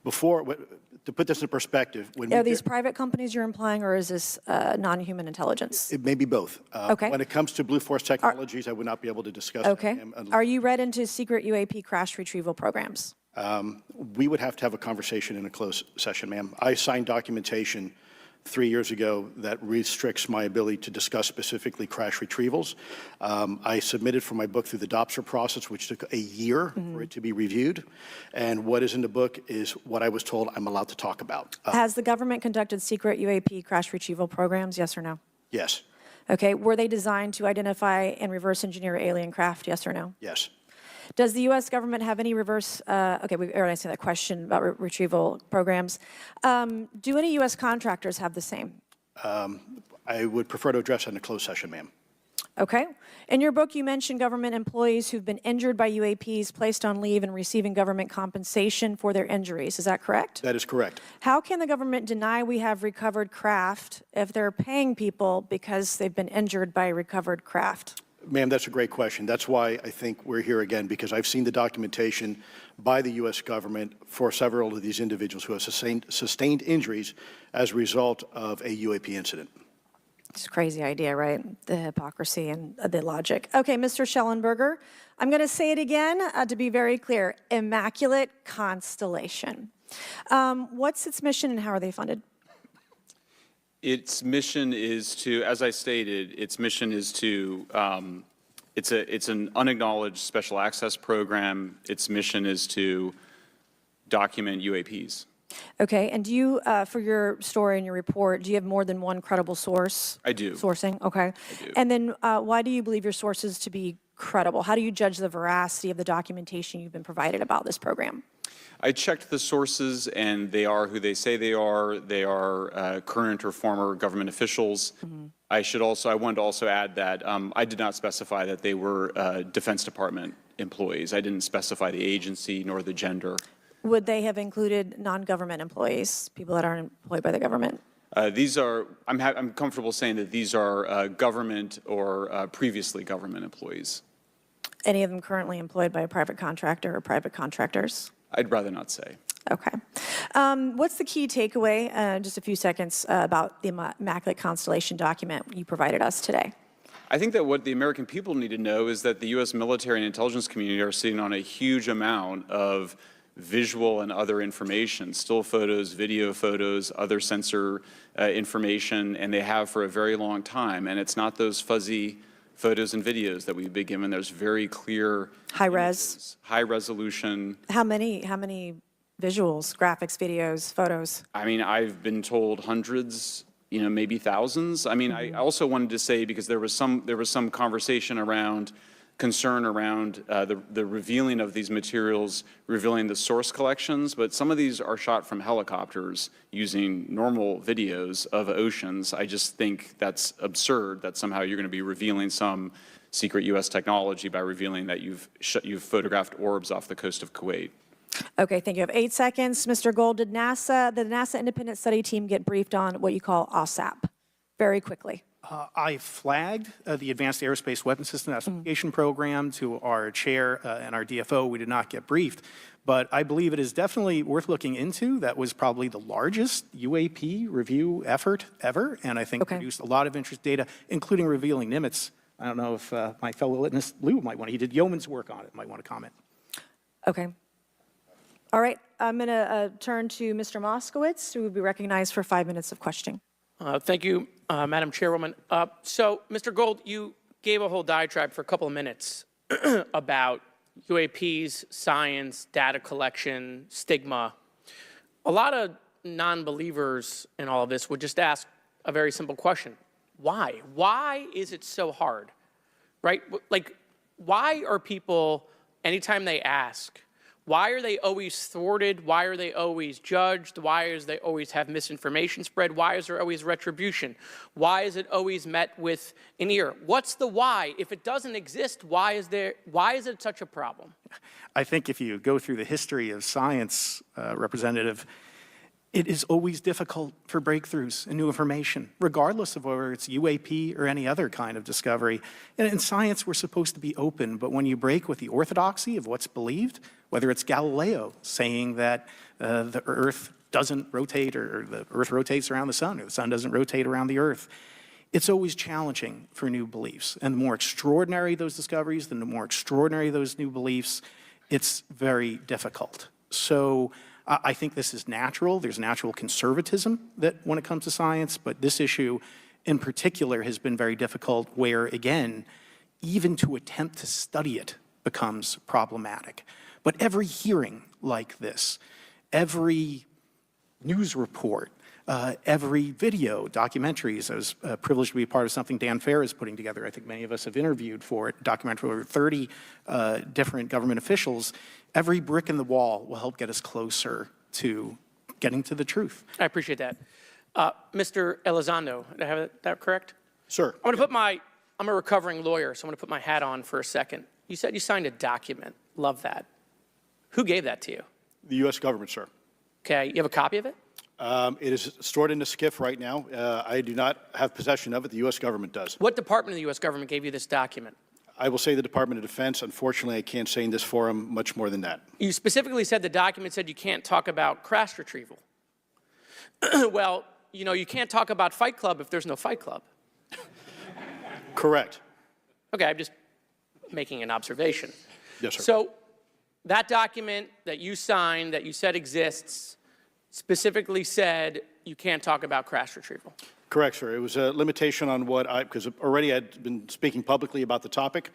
to put this in perspective, are these private companies you're implying, or is this non-human intelligence? It may be both. Okay. When it comes to Blue Force Technologies, I would not be able to discuss. Okay. Are you read into secret UAP crash retrieval programs? We would have to have a conversation in a closed session, ma'am. I signed documentation 3 years ago that restricts my ability to discuss specifically crash retrievals. I submitted for my book through the DOPSR process, which took a year for it to be reviewed. And what is in the book is what I was told I'm allowed to talk about. Has the government conducted secret UAP crash retrieval programs, yes or no? Yes. Okay, were they designed to identify and reverse engineer alien craft, yes or no? Yes. Does the U.S. government have any reverse, okay, we already answered that question about retrieval programs. Do any U.S. contractors have the same? I would prefer to address that in a closed session, ma'am. Okay. In your book, you mentioned government employees who've been injured by UAPs, placed on leave, and receiving government compensation for their injuries. Is that correct? That is correct. How can the government deny we have recovered craft if they're paying people because they've been injured by recovered craft? Ma'am, that's a great question. That's why I think we're here again, because I've seen the documentation by the U.S. government for several of these individuals who have sustained injuries as a result of a UAP incident. It's a crazy idea, right? The hypocrisy and the logic. Okay, Mr. Schellenberger, I'm going to say it again to be very clear. Immaculate Constellation. What's its mission and how are they funded? Its mission is to, as I stated, its mission is to, it's an unacknowledged special access program. Its mission is to document UAPs. Okay, and do you, for your story and your report, do you have more than one credible source? I do. Sourcing, okay. I do. And then why do you believe your sources to be credible? How do you judge the veracity of the documentation you've been provided about this program? I checked the sources, and they are who they say they are. They are current or former government officials. Mm-hmm. I wanted to also add that I did not specify that they were Defense Department employees. I didn't specify the agency nor the gender. Would they have included non-government employees, people that aren't employed by the government? These are, I'm comfortable saying that these are government or previously government employees. Any of them currently employed by a private contractor or private contractors? I'd rather not say. Okay. What's the key takeaway, just a few seconds, about the Immaculate Constellation document you provided us today? I think that what the American people need to know is that the U.S. military and intelligence community are sitting on a huge amount of visual and other information, still photos, video photos, other sensor information, and they have for a very long time. And it's not those fuzzy photos and videos that we've been given. There's very clear high images, res, high resolution. How many visuals, graphics, videos, photos? I mean, I've been told hundreds, maybe thousands. I mean, I also wanted to say, because there was some conversation around concern around the revealing of these materials, revealing the source collections, but some of these are shot from helicopters using normal videos of oceans. I just think that's absurd that somehow you're going to be revealing some secret U.S. technology by revealing that you've photographed orbs off the coast of Kuwait. Okay, thank you. I have 8 seconds. Mr. Gold, did the NASA independent study team get briefed on what you call OSAP? Very quickly. I flagged the Advanced Aerospace Weapons System Classification Program to our chair and our DFO. We did not get briefed, but I believe it is definitely worth looking into. That was probably the largest UAP review effort ever, and I think produced a lot of interest data, including revealing Nimitz. I don't know if my fellow witness, Lou, might want to, he did yeoman's work on it, might want to comment. Okay. All right, I'm going to turn to Mr. Moskowitz, who will be recognized for 5 minutes of questioning. Thank you, Madam Chairwoman. So, Mr. Gold, you gave a whole diatribe for a couple of minutes about UAPs, science, data collection, stigma. A lot of non-believers in all of this would just ask a very simple question. Why? Why is it so hard? Right? Like, why are people, anytime they ask, why are they always thwarted? Why are they always judged? Why is they always have misinformation spread? Why is there always retribution? Why is it always met with an ear? What's the why? If it doesn't exist, why is it such a problem? I think if you go through the history of science, Representative, it is always difficult for breakthroughs and new information, regardless of whether it's UAP or any other kind of discovery. And in science, we're supposed to be open, but when you break with the orthodoxy of what's believed, whether it's Galileo saying that the Earth doesn't rotate, or the Earth rotates around the sun, or the sun doesn't rotate around the Earth, it's always challenging for new beliefs. And the more extraordinary those discoveries, the more extraordinary those new beliefs, it's very difficult. So I think this is natural. There's natural conservatism that when it comes to science, but this issue in particular has been very difficult where, again, even to attempt to study it becomes problematic. But every hearing like this, every news report, every video, documentaries. I was privileged to be a part of something Dan Fair is putting together. I think many of us have interviewed for it, documentary over 30 different government officials. Every brick in the wall will help get us closer to getting to the truth. I appreciate that. Mr. Elizondo, did I have that correct? Sir. I'm a recovering lawyer, so I'm going to put my hat on for a second. You said you signed a document. Love that. Who gave that to you? The U.S. government, sir. Okay, you have a copy of it? It is stored in a SCIF right now. I do not have possession of it. The U.S. government does. What department of the U.S. government gave you this document? I will say the Department of Defense. Unfortunately, I can't say in this forum much more than that. You specifically said the document said you can't talk about crash retrieval. Well, you know, you can't talk about Fight Club if there's no Fight Club. Correct. Okay, I'm just making an observation. Yes, sir. So that document that you signed, that you said exists, specifically said you can't talk about crash retrieval. Correct, sir. It was a limitation on what because already I'd been speaking publicly about the topic,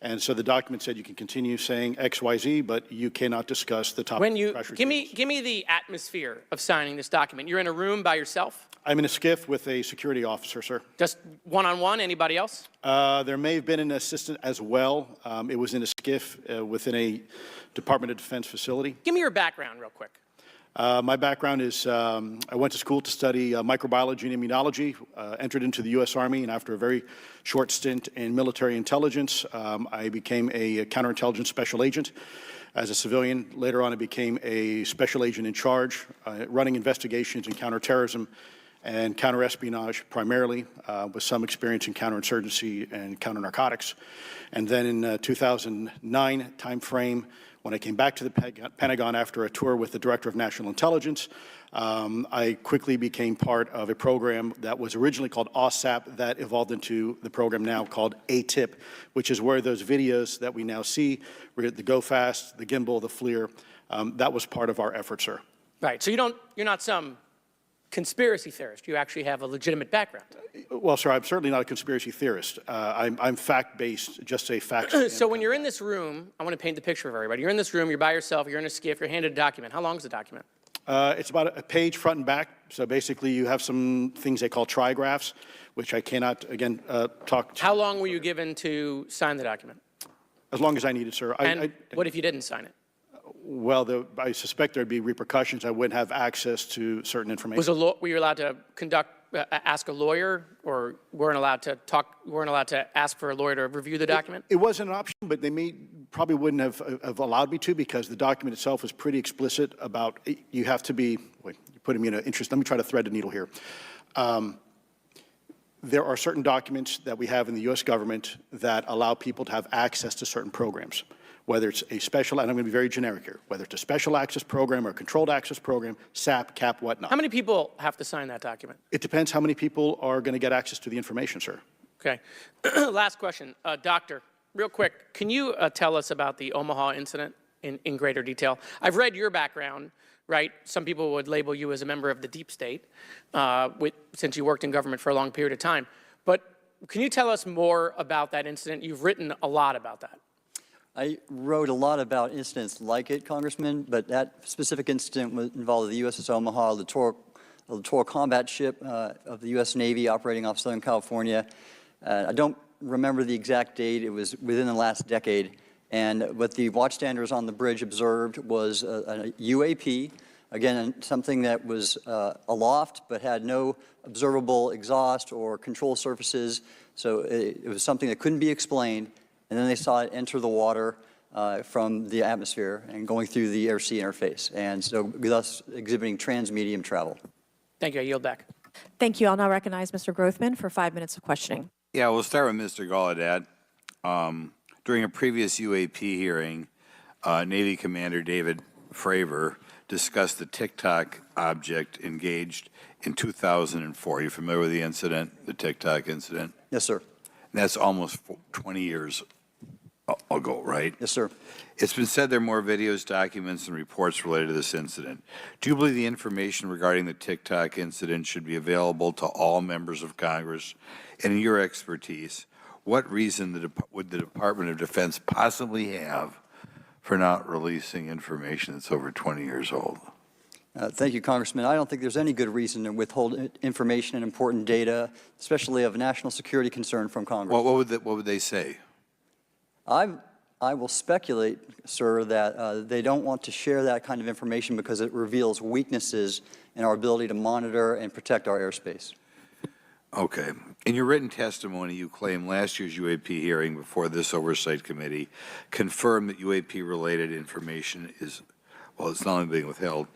and so the document said you can continue saying X, Y, Z, but you cannot discuss the topic. When you of crash give me the atmosphere of signing this document. You're in a room by yourself? I'm in a SCIF with a security officer, sir. Just one-on-one? Anybody else? There may have been an assistant as well. It was in a SCIF within a Department of Defense facility. Give me your background real quick. My background is I went to school to study microbiology and immunology, entered into the U.S. Army, and after a very short stint in military intelligence, I became a counterintelligence special agent. As a civilian, later on I became a special agent in charge, running investigations in counterterrorism and counterespionage primarily, with some experience in counterinsurgency and counternarcotics. And then in 2009 timeframe, when I came back to the Pentagon after a tour with the Director of National Intelligence, I quickly became part of a program that was originally called OSAP that evolved into the program now called ATIP, which is where those videos that we now see, the Go Fast, the Gimbal, the FLIR, that was part of our effort, sir. Right, so you're not some conspiracy theorist. You actually have a legitimate background. Well, sir, I'm certainly not a conspiracy theorist. I'm fact-based, just say facts. So when you're in this room, I want to paint the picture for everybody. You're in this room, you're by yourself, you're in a SCIF, you're handed a document. How long is the document? It's about a page front and back. So basically you have some things they call trigraphs, which I cannot, again, talk to. How long were you given to sign the document? As long as I needed, sir. And what if you didn't sign it? Well, I suspect there'd be repercussions. I wouldn't have access to certain information. Were you allowed to ask a lawyer, or weren't allowed to ask for a lawyer to review the document? It wasn't an option, but they probably wouldn't have allowed me to, because the document itself is pretty explicit about you have to be. Wait, you're putting me in an interest. Let me try to thread the needle here. There are certain documents that we have in the U.S. government that allow people to have access to certain programs, whether it's a special, and I'm going to be very generic here, whether it's a special access program or a controlled access program, SAP, CAP, whatnot. How many people have to sign that document? It depends how many people are going to get access to the information, sir. Okay. Last question. Doctor, real quick, can you tell us about the Omaha incident in greater detail? I've read your background, right? Some people would label you as a member of the deep state, since you worked in government for a long period of time. But can you tell us more about that incident? You've written a lot about that. I wrote a lot about incidents like it, Congressman, but that specific incident involved the USS Omaha, the littoral combat ship of the U.S. Navy operating off Southern California. I don't remember the exact date. It was within the last decade. And what the watchstanders on the bridge observed was a UAP, again, something that was aloft but had no observable exhaust or control surfaces. So it was something that couldn't be explained. And then they saw it enter the water from the atmosphere and going through the air-sea interface, and so thus exhibiting transmedium travel. Thank you. I yield back. Thank you. I'll now recognize Mr. Grothman for 5 minutes of questioning. Yeah, we'll start with Mr. Gallaudet. During a previous UAP hearing, Navy Commander David Fraver discussed the TikTok object engaged in 2004. Are you familiar with the incident, the TikTok incident? Yes, sir. And that's almost 20 years I'll go, right? Yes, sir. It's been said there are more videos, documents, and reports related to this incident. Do you believe the information regarding the TikTok incident should be available to all members of Congress? And in your expertise, what reason would the Department of Defense possibly have for not releasing information that's over 20 years old? Thank you, Congressman. I don't think there's any good reason to withhold information and important data, especially of national security concern from Congress. Well, what would they say? I will speculate, sir, that they don't want to share that kind of information because it reveals weaknesses in our ability to monitor and protect our airspace. Okay. In your written testimony, you claim last year's UAP hearing before this Oversight Committee confirmed that UAP-related information is, well, it's not only being withheld,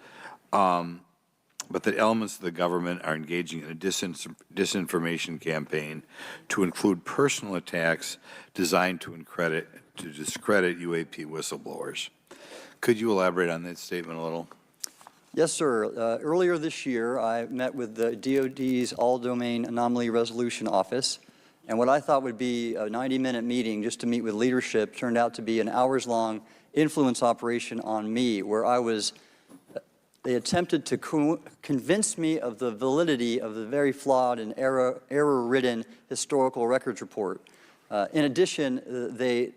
but that elements of the government are engaging in a disinformation campaign to include personal attacks designed to discredit UAP whistleblowers. Could you elaborate on that statement a little? Yes, sir. Earlier this year, I met with the DoD's All-Domain Anomaly Resolution Office, and what I thought would be a 90-minute meeting just to meet with leadership turned out to be an hours-long influence operation on me, where they attempted to convince me of the validity of the very flawed and error-ridden historical records report. In addition, they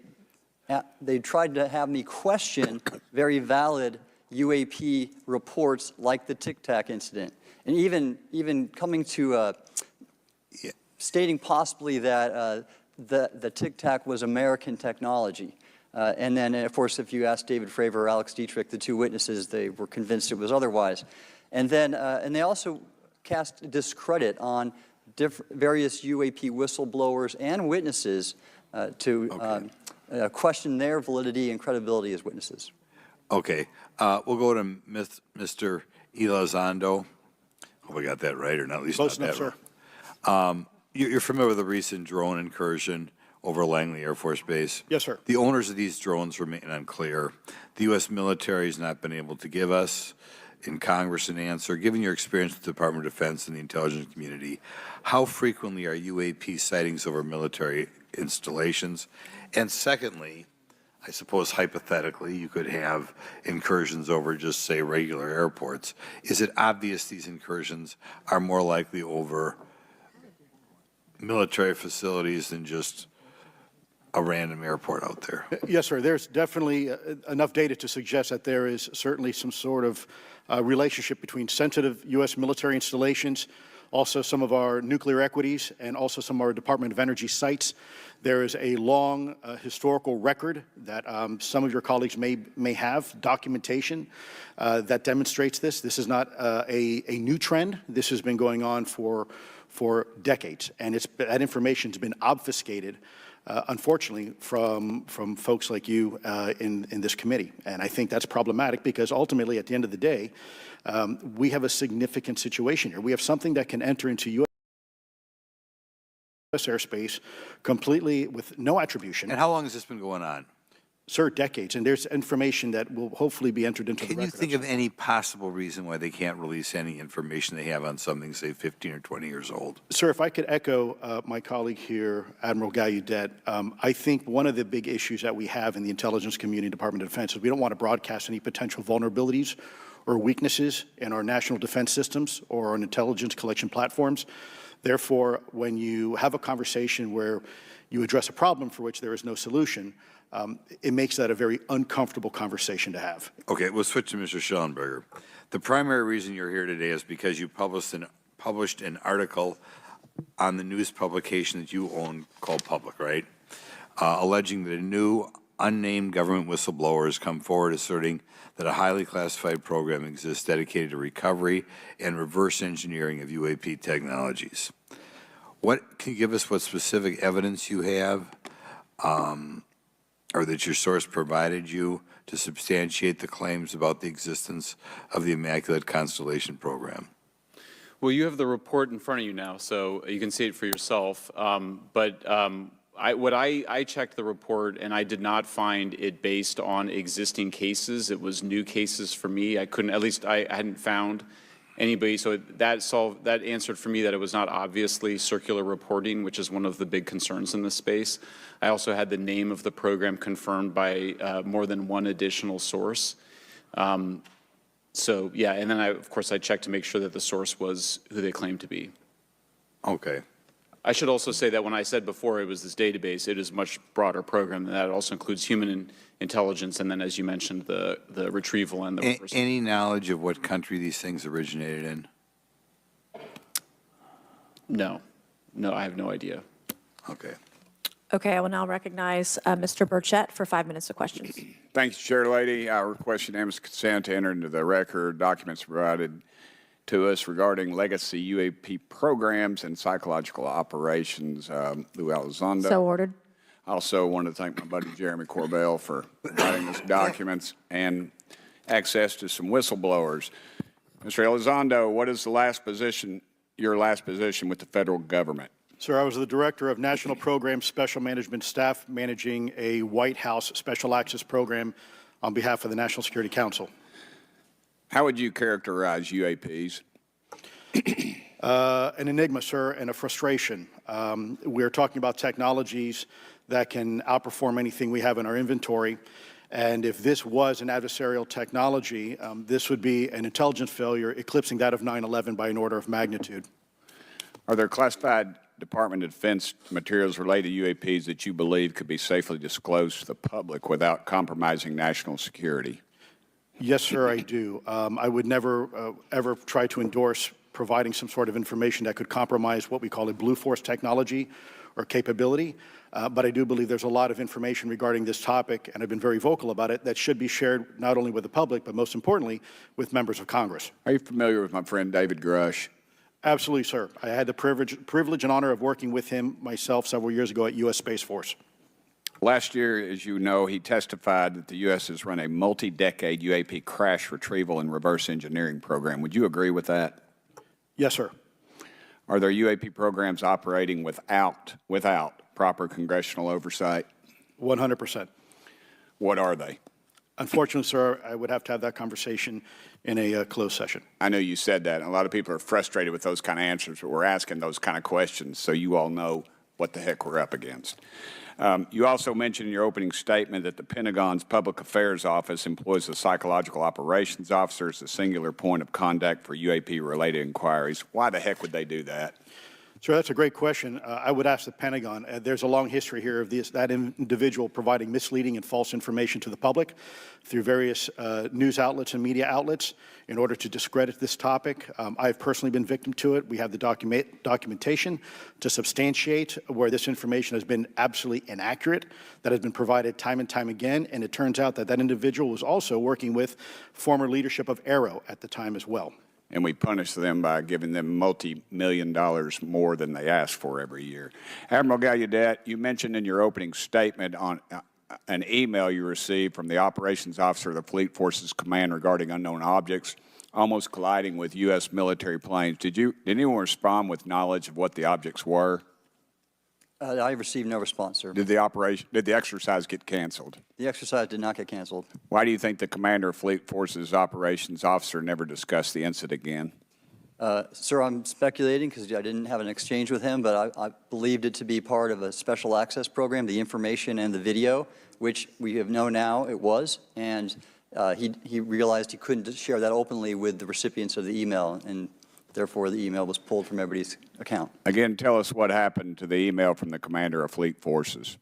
tried to have me question very valid UAP reports like the Tic Tac incident, and even coming to stating possibly that the Tic Tac was American technology. And then, of course, if you ask David Fraver or Alex Dietrich, the two witnesses, they were convinced it was otherwise. And then, and they also cast discredit on various UAP whistleblowers and witnesses to question their validity and credibility as witnesses. Okay. We'll go to Mr. Elizondo. Hope I got that right, or not at least Close not enough, that sir. right. You're familiar with the recent drone incursion over Langley Air Force Base? Yes, sir. The owners of these drones remain unclear. The U.S. military has not been able to give us in Congress an answer. Given your experience with the Department of Defense and the intelligence community, how frequently are UAP sightings over military installations? And secondly, I suppose hypothetically you could have incursions over just, say, regular airports. Is it obvious these incursions are more likely over military facilities than just a random airport out there? Yes, sir. There's definitely enough data to suggest that there is certainly some sort of relationship between sensitive U.S. military installations, also some of our nuclear equities, and also some of our Department of Energy sites. There is a long historical record that some of your colleagues may have, documentation that demonstrates this. This is not a new trend. This has been going on for decades, and that information has been obfuscated, unfortunately, from folks like you in this committee. And I think that's problematic because ultimately, at the end of the day, we have a significant situation here. We have something that can enter into U.S. airspace completely with no attribution. And how long has this been going on? Sir, decades, and there's information that will hopefully be entered into the record. Can you think of any possible reason why they can't release any information they have on something, say, 15 or 20 years old? Sir, if I could echo my colleague here, Admiral Gallaudet, I think one of the big issues that we have in the intelligence community, Department of Defense, is we don't want to broadcast any potential vulnerabilities or weaknesses in our national defense systems or on intelligence collection platforms. Therefore, when you have a conversation where you address a problem for which there is no solution, it makes that a very uncomfortable conversation to have. Okay, we'll switch to Mr. Schellenberger. The primary reason you're here today is because you published an article on the news publication that you own called Public, right? Alleging that a new unnamed government whistleblower has come forward asserting that a highly classified program exists dedicated to recovery and reverse engineering of UAP technologies. Can you give us what specific evidence you have or that your source provided you to substantiate the claims about the existence of the Immaculate Constellation program? Well, you have the report in front of you now, so you can see it for yourself. I checked the report, and I did not find it based on existing cases. It was new cases for me. I hadn't found anybody. So that answered for me that it was not obviously circular reporting, which is one of the big concerns in this space. I also had the name of the program confirmed by more than one additional source. So yeah, and then of course I checked to make sure that the source was who they claimed to be. Okay. I should also say that when I said before it was this database, it is a much broader program than that. It also includes human intelligence, and then, as you mentioned, the retrieval and the reversal. Any knowledge of what country these things originated in? No. No, I have no idea. Okay. Okay, I will now recognize Mr. Burchett for 5 minutes of questions. Thank you, Chair Lady. I request unanimous consent to enter into the record documents provided to us regarding legacy UAP programs and psychological operations. Lou Elizondo. So ordered. I also want to thank my buddy Jeremy Corbell for providing us documents and access to some whistleblowers. Mr. Elizondo, what is your last position with the federal government? Sir, I was the Director of National Program Special Management Staff managing a White House Special Access Program on behalf of the National Security Council. How would you characterize UAPs? An enigma, sir, and a frustration. We're talking about technologies that can outperform anything we have in our inventory. And if this was an adversarial technology, this would be an intelligence failure eclipsing that of 9/11 by an order of magnitude. Are there classified Department of Defense materials related to UAPs that you believe could be safely disclosed to the public without compromising national security? Yes, sir, I do. I would never, ever try to endorse providing some sort of information that could compromise what we call a blue force technology or capability. But I do believe there's a lot of information regarding this topic, and I've been very vocal about it, that should be shared not only with the public, but most importantly, with members of Congress. Are you familiar with my friend David Grush? Absolutely, sir. I had the privilege and honor of working with him myself several years ago at U.S. Space Force. Last year, as you know, he testified that the U.S. has run a multi-decade UAP crash retrieval and reverse engineering program. Would you agree with that? Yes, sir. Are there UAP programs operating without proper congressional oversight? 100%. What are they? Unfortunately, sir, I would have to have that conversation in a closed session. I know you said that, and a lot of people are frustrated with those kind of answers, but we're asking those kind of questions so you all know what the heck we're up against. You also mentioned in your opening statement that the Pentagon's Public Affairs Office employs a psychological operations officer as a singular point of contact for UAP-related inquiries. Why the heck would they do that? Sir, that's a great question. I would ask the Pentagon. There's a long history here of that individual providing misleading and false information to the public through various news outlets and media outlets in order to discredit this topic. I've personally been victim to it. We have the documentation to substantiate where this information has been absolutely inaccurate, that has been provided time and time again, and it turns out that that individual was also working with former leadership of Aero at the time as well. And we punish them by giving them multi-million dollars more than they ask for every year. Admiral Gallaudet, you mentioned in your opening statement on an email you received from the operations officer of the Fleet Forces Command regarding unknown objects almost colliding with U.S. military planes. Did anyone respond with knowledge of what the objects were? I received no response, sir. Did the exercise get canceled? The exercise did not get canceled. Why do you think the commander of Fleet Forces operations officer never discussed the incident again? Sir, I'm speculating because I didn't have an exchange with him, but I believed it to be part of a special access program, the information and the video, which we have known now it was, and he realized he couldn't share that openly with the recipients of the email, and therefore the email was pulled from everybody's account. Again, tell us what happened to the email from the commander of Fleet Forces.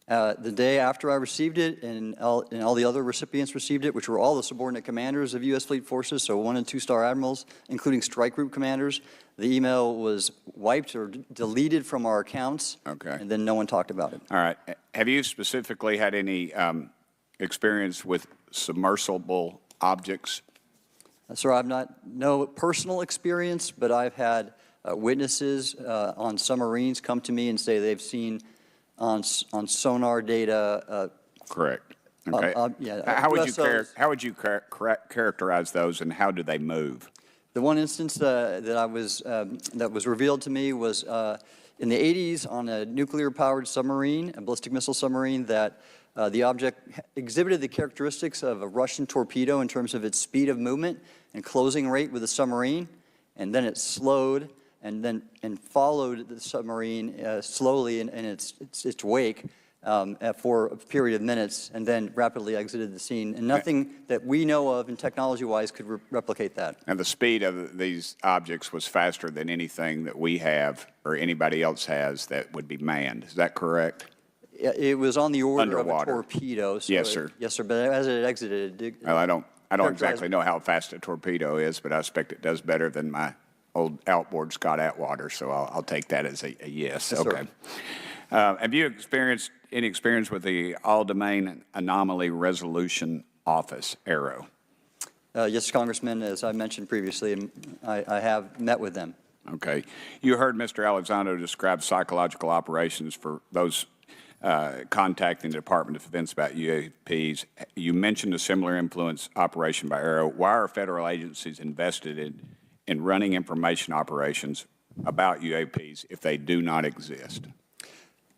The day after I received it, and all the other recipients received it, which were all the subordinate commanders of U.S. Fleet Forces, so 1- and 2-star admirals, including strike group commanders, the email was wiped or deleted from our accounts, and then no one talked about it. All right. Have you specifically had any experience with submersible objects? Sir, I've no personal experience, but I've had witnesses on submarines come to me and say they've seen on sonar data. Correct. Okay. Yeah, how would you characterize those, and how do they move? The one instance that was revealed to me was in the 80s on a nuclear-powered submarine, a ballistic missile submarine, that the object exhibited the characteristics of a Russian torpedo in terms of its speed of movement. and closing rate with the submarine, and then it slowed and followed the submarine slowly in its wake for a period of minutes, and then rapidly exited the scene. And nothing that we know of and technology-wise could replicate that. And the speed of these objects was faster than anything that we have or anybody else has that would be manned. Is that correct? It was on the order Underwater. of a torpedo. So Yes, sir. Yes, sir. But as it exited, Well, I don't exactly know how fast a torpedo is, but I expect it does better than my old outboard Scott Atwater, so I'll take that as a yes. Yes, okay. Have you experienced any experience with the All-Domain Anomaly Resolution Office, ARROW? Yes, Congressman. As I mentioned previously, I have met with them. Okay. You heard Mr. Elizondo describe psychological operations for those contacting the Department of Defense about UAPs. You mentioned a similar influence operation by ARROW. Why are federal agencies invested in running information operations about UAPs if they do not exist?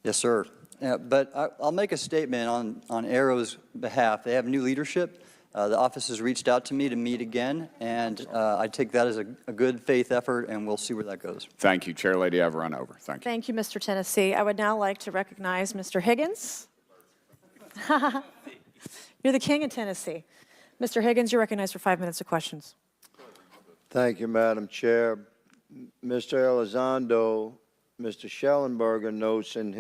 Yes, sir. But I'll make a statement on ARROW's behalf. They have new leadership. The office has reached out to me to meet again, and I take that as a good faith effort, and we'll see where that goes. Thank you, Chair Lady. I've run over. Thank you. Thank you, Mr. Tennessee. I would now like to recognize Mr. Higgins. You're the king of Tennessee. Mr. Higgins, you're recognized for 5 minutes of questions. Thank you, Madam Chair. Mr. Elizondo, Mr. Schellenberger notes in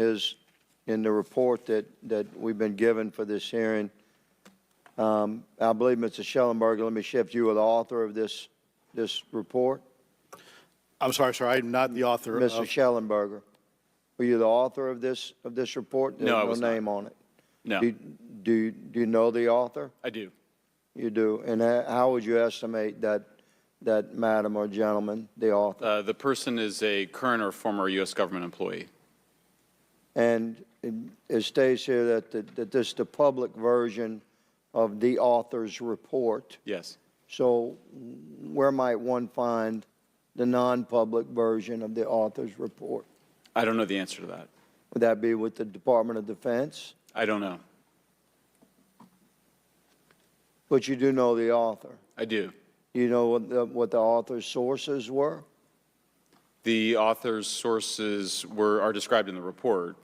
the report that we've been given for this hearing. I believe, Mr. Schellenberger, let me shift. You are the author of this report. I'm sorry, sir. I'm not the author. Mr. Schellenberger, were you the author of this report? There's No, I was no name not. on it. No. Do you know the author? I do. You do. And how would you estimate that madam or gentleman, the author? The person is a current or former U.S. government employee. And it states here that this is the public version of the author's report. Yes. So where might one find the non-public version of the author's report? I don't know the answer to that. Would that be with the Department of Defense? I don't know. But you do know the author. I do. You know what the author's sources were? The author's sources are described in the report.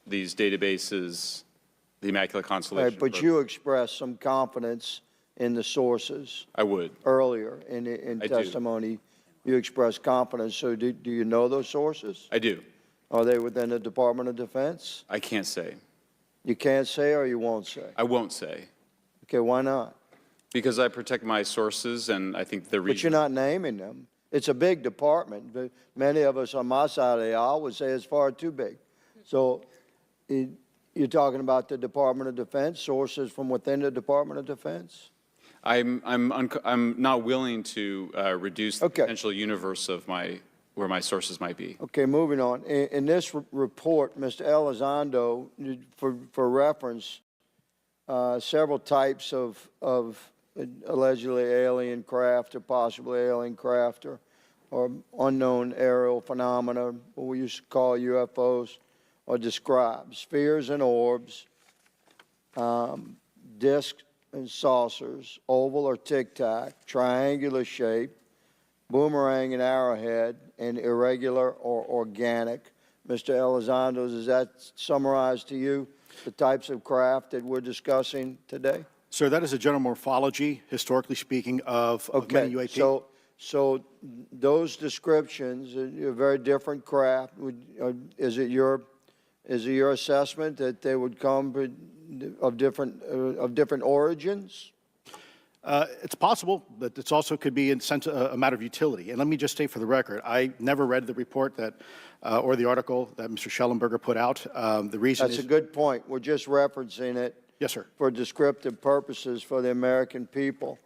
These databases, the Immaculate Constellation. Right, but you expressed some confidence in the sources. I would. Earlier in testimony, you expressed confidence. So do you know those sources? I do. Are they within the Department of Defense? I can't say. You can't say or you won't say? I won't say. Okay, why not? Because I protect my sources, and I think the reason. But you're not naming them. It's a big department. But many of us on my side of the aisle would say it's far too big. So you're talking about the Department of Defense, sources from within the Department of Defense? I'm not willing to reduce the potential universe of where my sources might be. Okay, moving on. In this report, Mr. Elizondo, for reference, several types of allegedly alien craft or possibly alien craft or unknown aerial phenomena, what we used to call UFOs, are described. Spheres and orbs, discs and saucers, oval or tic-tac, triangular shape, boomerang and arrowhead, and irregular or organic. Mr. Elizondo, does that summarize to you the types of craft that we're discussing today? Sir, that is a general morphology, historically speaking, of many UAP. So those descriptions are very different craft. Is it your assessment that they would come of different origins? It's possible, but it also could be a matter of utility. And let me just state for the record, I never read the report or the article that Mr. Schellenberger put out. The reason That's a good point. We're just referencing it. Yes, sir. For descriptive purposes for the American people.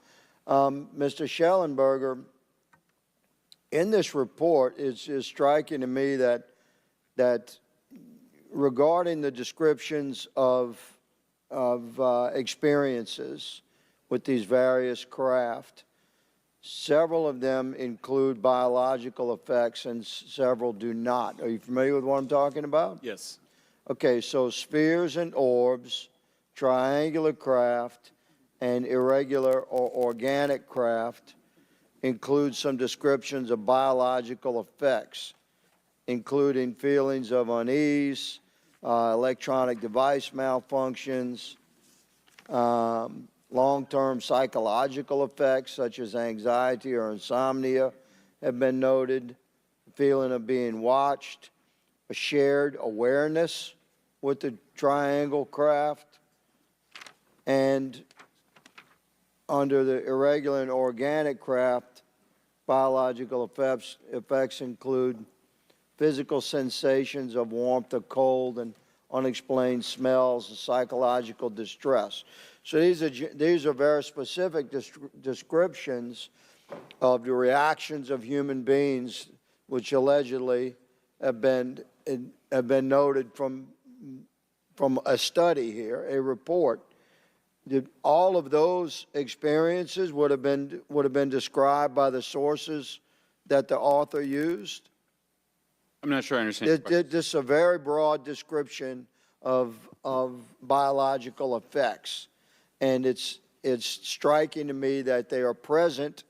Mr. Schellenberger, in this report, it's striking to me that regarding the descriptions of experiences with these various craft, several of them include biological effects and several do not. Are you familiar with what I'm talking about? Yes. Okay, so spheres and orbs, triangular craft, and irregular or organic craft includes some descriptions of biological effects, including feelings of unease, electronic device malfunctions, long-term psychological effects such as anxiety or insomnia have been noted, feeling of being watched, a shared awareness with the triangle craft, and under the irregular and organic craft, biological effects include physical sensations of warmth or cold and unexplained smells and psychological distress. So these are very specific descriptions of the reactions of human beings, which allegedly have been noted from a study here, a report. All of those experiences would have been described by the sources that the author used? I'm not sure I understand. This is a very broad description of biological effects, and it's striking to me that they are present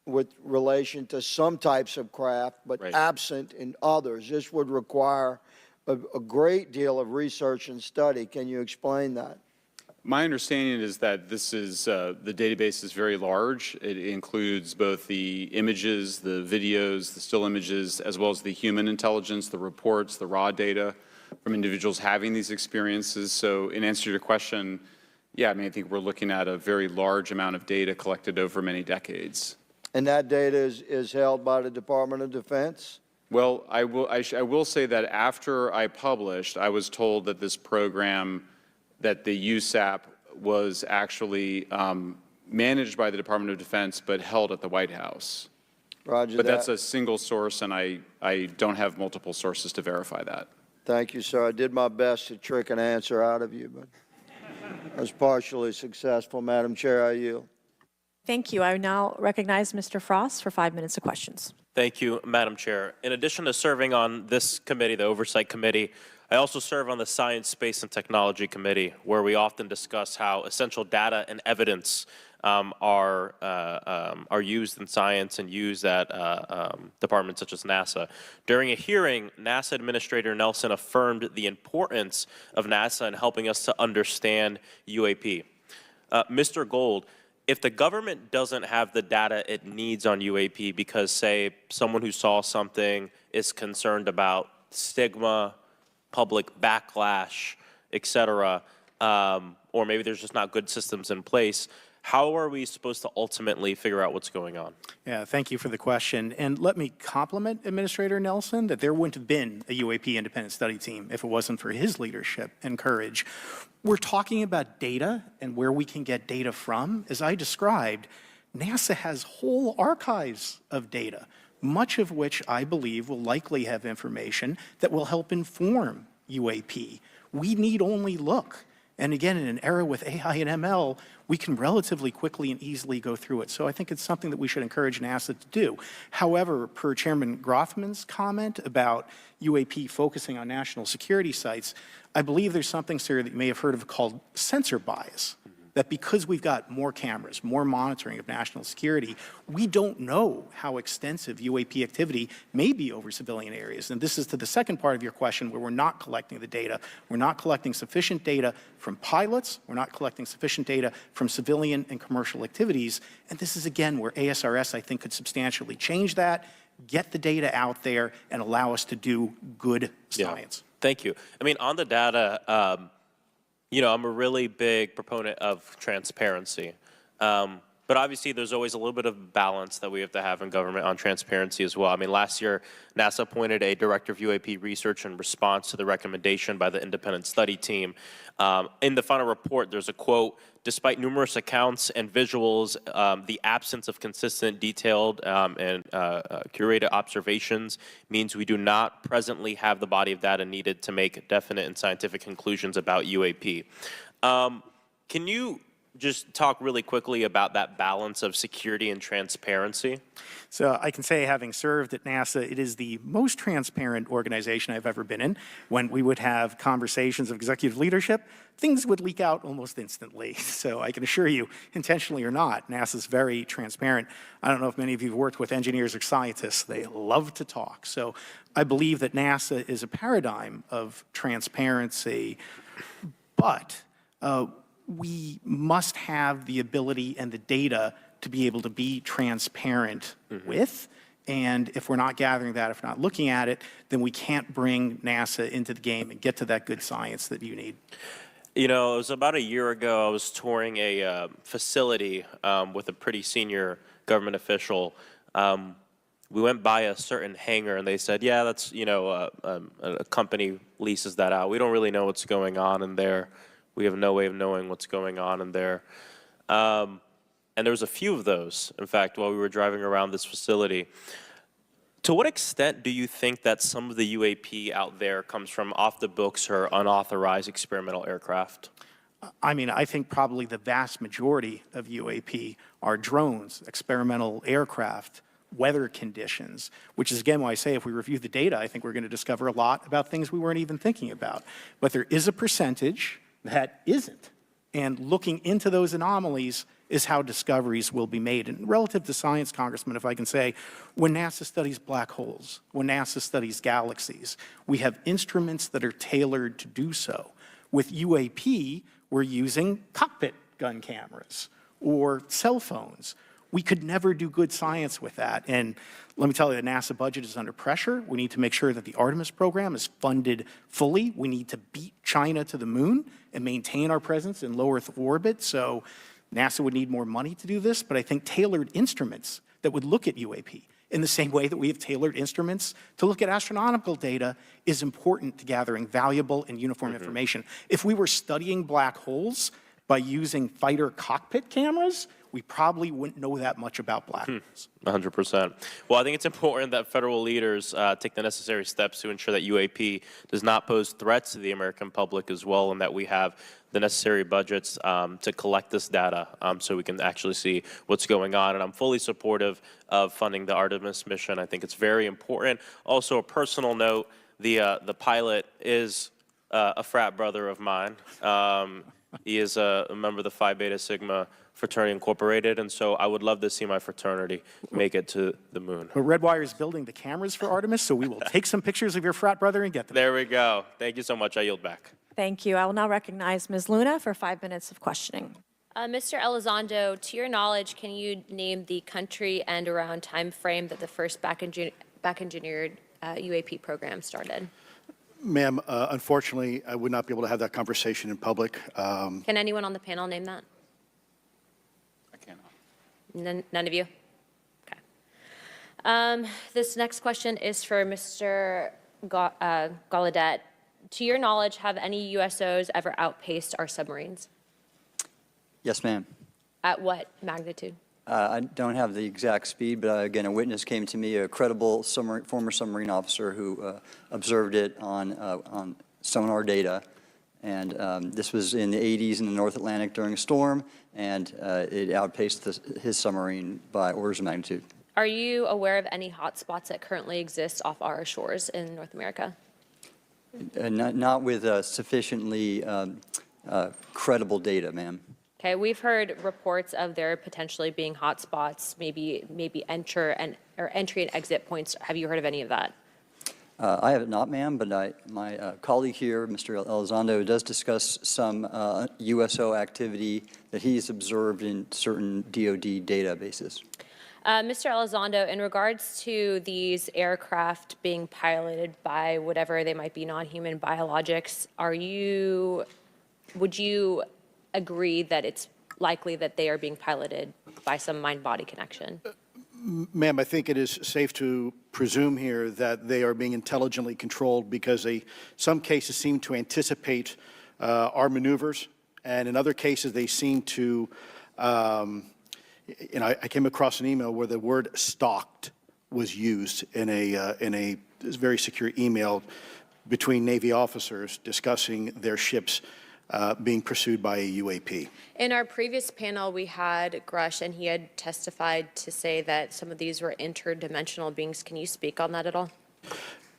with relation to some types of craft, but absent in others. This would require a great deal of research and study. Can you explain that? My understanding is that this is, the database is very large. It includes both the images, the videos, the still images, as well as the human intelligence, the reports, the raw data from individuals having these experiences. So in answer to your question, yeah, I mean, I think we're looking at a very large amount of data collected over many decades. And that data is held by the Department of Defense? Well, I will say that after I published, I was told that this program, that the USAP was actually managed by the Department of Defense, but held at the White House. Roger but that. That's a single source, and I don't have multiple sources to verify that. Thank you, sir. I did my best to trick an answer out of you, but I was partially successful. Madam Chair, I yield. Thank you. I now recognize Mr. Frost for 5 minutes of questions. Thank you, Madam Chair. In addition to serving on this committee, the Oversight Committee, I also serve on the Science, Space, and Technology Committee, where we often discuss how essential data and evidence are used in science and used at departments such as NASA. During a hearing, NASA Administrator Nelson affirmed the importance of NASA in helping us to understand UAP. Mr. Gold, if the government doesn't have the data it needs on UAP because, say, someone who saw something is concerned about stigma, public backlash, et cetera, or maybe there's just not good systems in place, how are we supposed to ultimately figure out what's going on? Yeah, thank you for the question. And let me compliment Administrator Nelson that there wouldn't have been a UAP independent study team if it wasn't for his leadership and courage. We're talking about data and where we can get data from. As I described, NASA has whole archives of data, much of which I believe will likely have information that will help inform UAP. We need only look. And again, in an era with AI and ML, we can relatively quickly and easily go through it. So I think it's something that we should encourage NASA to do. However, per Chairman Grothman's comment about UAP focusing on national security sites, I believe there's something, sir, that you may have heard of called sensor bias. That because we've got more cameras, more monitoring of national security, we don't know how extensive UAP activity may be over civilian areas. And this is to the second part of your question where we're not collecting the data. We're not collecting sufficient data from pilots. We're not collecting sufficient data from civilian and commercial activities. And this is, again, where ASRS, I think, could substantially change that, get the data out there, and allow us to do good science. Yeah. Thank you. I mean, on the data, you know, I'm a really big proponent of transparency. But obviously, there's always a little bit of balance that we have to have in government on transparency as well. I mean, last year, NASA appointed a director of UAP research in response to the recommendation by the independent study team. In the final report, there's a quote, "Despite numerous accounts and visuals, the absence of consistent, detailed, and curated observations means we do not presently have the body of data needed to make definite and scientific conclusions about UAP." Can you just talk really quickly about that balance of security and transparency? So I can say, having served at NASA, it is the most transparent organization I've ever been in. When we would have conversations of executive leadership, things would leak out almost instantly. So I can assure you, intentionally or not, NASA's very transparent. I don't know if many of you have worked with engineers or scientists. They love to talk. So I believe that NASA is a paradigm of transparency, but we must have the ability and the data to be able to be transparent with. And if we're not gathering that, if we're not looking at it, then we can't bring NASA into the game and get to that good science that you need. You know, it was about a year ago, I was touring a facility with a pretty senior government official. We went by a certain hangar and they said, yeah, that's, you know, a company leases that out. We don't really know what's going on in there. We have no way of knowing what's going on in there. And there was a few of those, in fact, while we were driving around this facility. To what extent do you think that some of the UAP out there comes from off the books or unauthorized experimental aircraft? I mean, I think probably the vast majority of UAP are drones, experimental aircraft, weather conditions, which is, again, why I say if we review the data, I think we're going to discover a lot about things we weren't even thinking about. But there is a percentage that isn't. And looking into those anomalies is how discoveries will be made. And relative to science, Congressman, if I can say, when NASA studies black holes, when NASA studies galaxies, we have instruments that are tailored to do so. With UAP, we're using cockpit gun cameras or cell phones. We could never do good science with that. And let me tell you, the NASA budget is under pressure. We need to make sure that the Artemis program is funded fully. We need to beat China to the moon and maintain our presence in low Earth orbit. So NASA would need more money to do this, but I think tailored instruments that would look at UAP in the same way that we have tailored instruments to look at astronomical data is important to gathering valuable and uniform information. If we were studying black holes by using fighter cockpit cameras, we probably wouldn't know that much about black holes. 100%. Well, I think it's important that federal leaders take the necessary steps to ensure that UAP does not pose threats to the American public as well, and that we have the necessary budgets to collect this data so we can actually see what's going on. And I'm fully supportive of funding the Artemis mission. I think it's very important. Also, a personal note, the pilot is a frat brother of mine. He is a member of the Phi Beta Sigma Fraternity Incorporated, and so I would love to see my fraternity make it to the moon. But Redwire is building the cameras for Artemis, so we will take some pictures of your frat brother and get them. There we go. Thank you so much. I yield back. Thank you. I will now recognize Ms. Luna for 5 minutes of questioning. Mr. Elizondo, to your knowledge, can you name the country and around time frame that the first back-engineered UAP program started? Ma'am, unfortunately, I would not be able to have that conversation in public. Can anyone on the panel name that? I cannot. None of you? Okay. This next question is for Mr. Gallaudet. To your knowledge, have any USOs ever outpaced our submarines? Yes, ma'am. At what magnitude? I don't have the exact speed, but again, a witness came to me, a credible former submarine officer who observed it on sonar data. And this was in the 80s in the North Atlantic during a storm, and it outpaced his submarine by orders of magnitude. Are you aware of any hotspots that currently exist off our shores in North America? Not with sufficiently credible data, ma'am. Okay, we've heard reports of there potentially being hotspots, maybe entry and exit points. Have you heard of any of that? I have not, ma'am, but my colleague here, Mr. Elizondo, does discuss some USO activity that he's observed in certain DoD databases. Mr. Elizondo, in regards to these aircraft being piloted by whatever they might be, non-human biologics, would you agree that it's likely that they are being piloted by some mind-body connection? Ma'am, I think it is safe to presume here that they are being intelligently controlled because some cases seem to anticipate our maneuvers, and in other cases they seem to, I came across an email where the word stalked was used in a very secure email between Navy officers discussing their ships being pursued by a UAP. In our previous panel, we had Grush, and he had testified to say that some of these were interdimensional beings. Can you speak on that at all?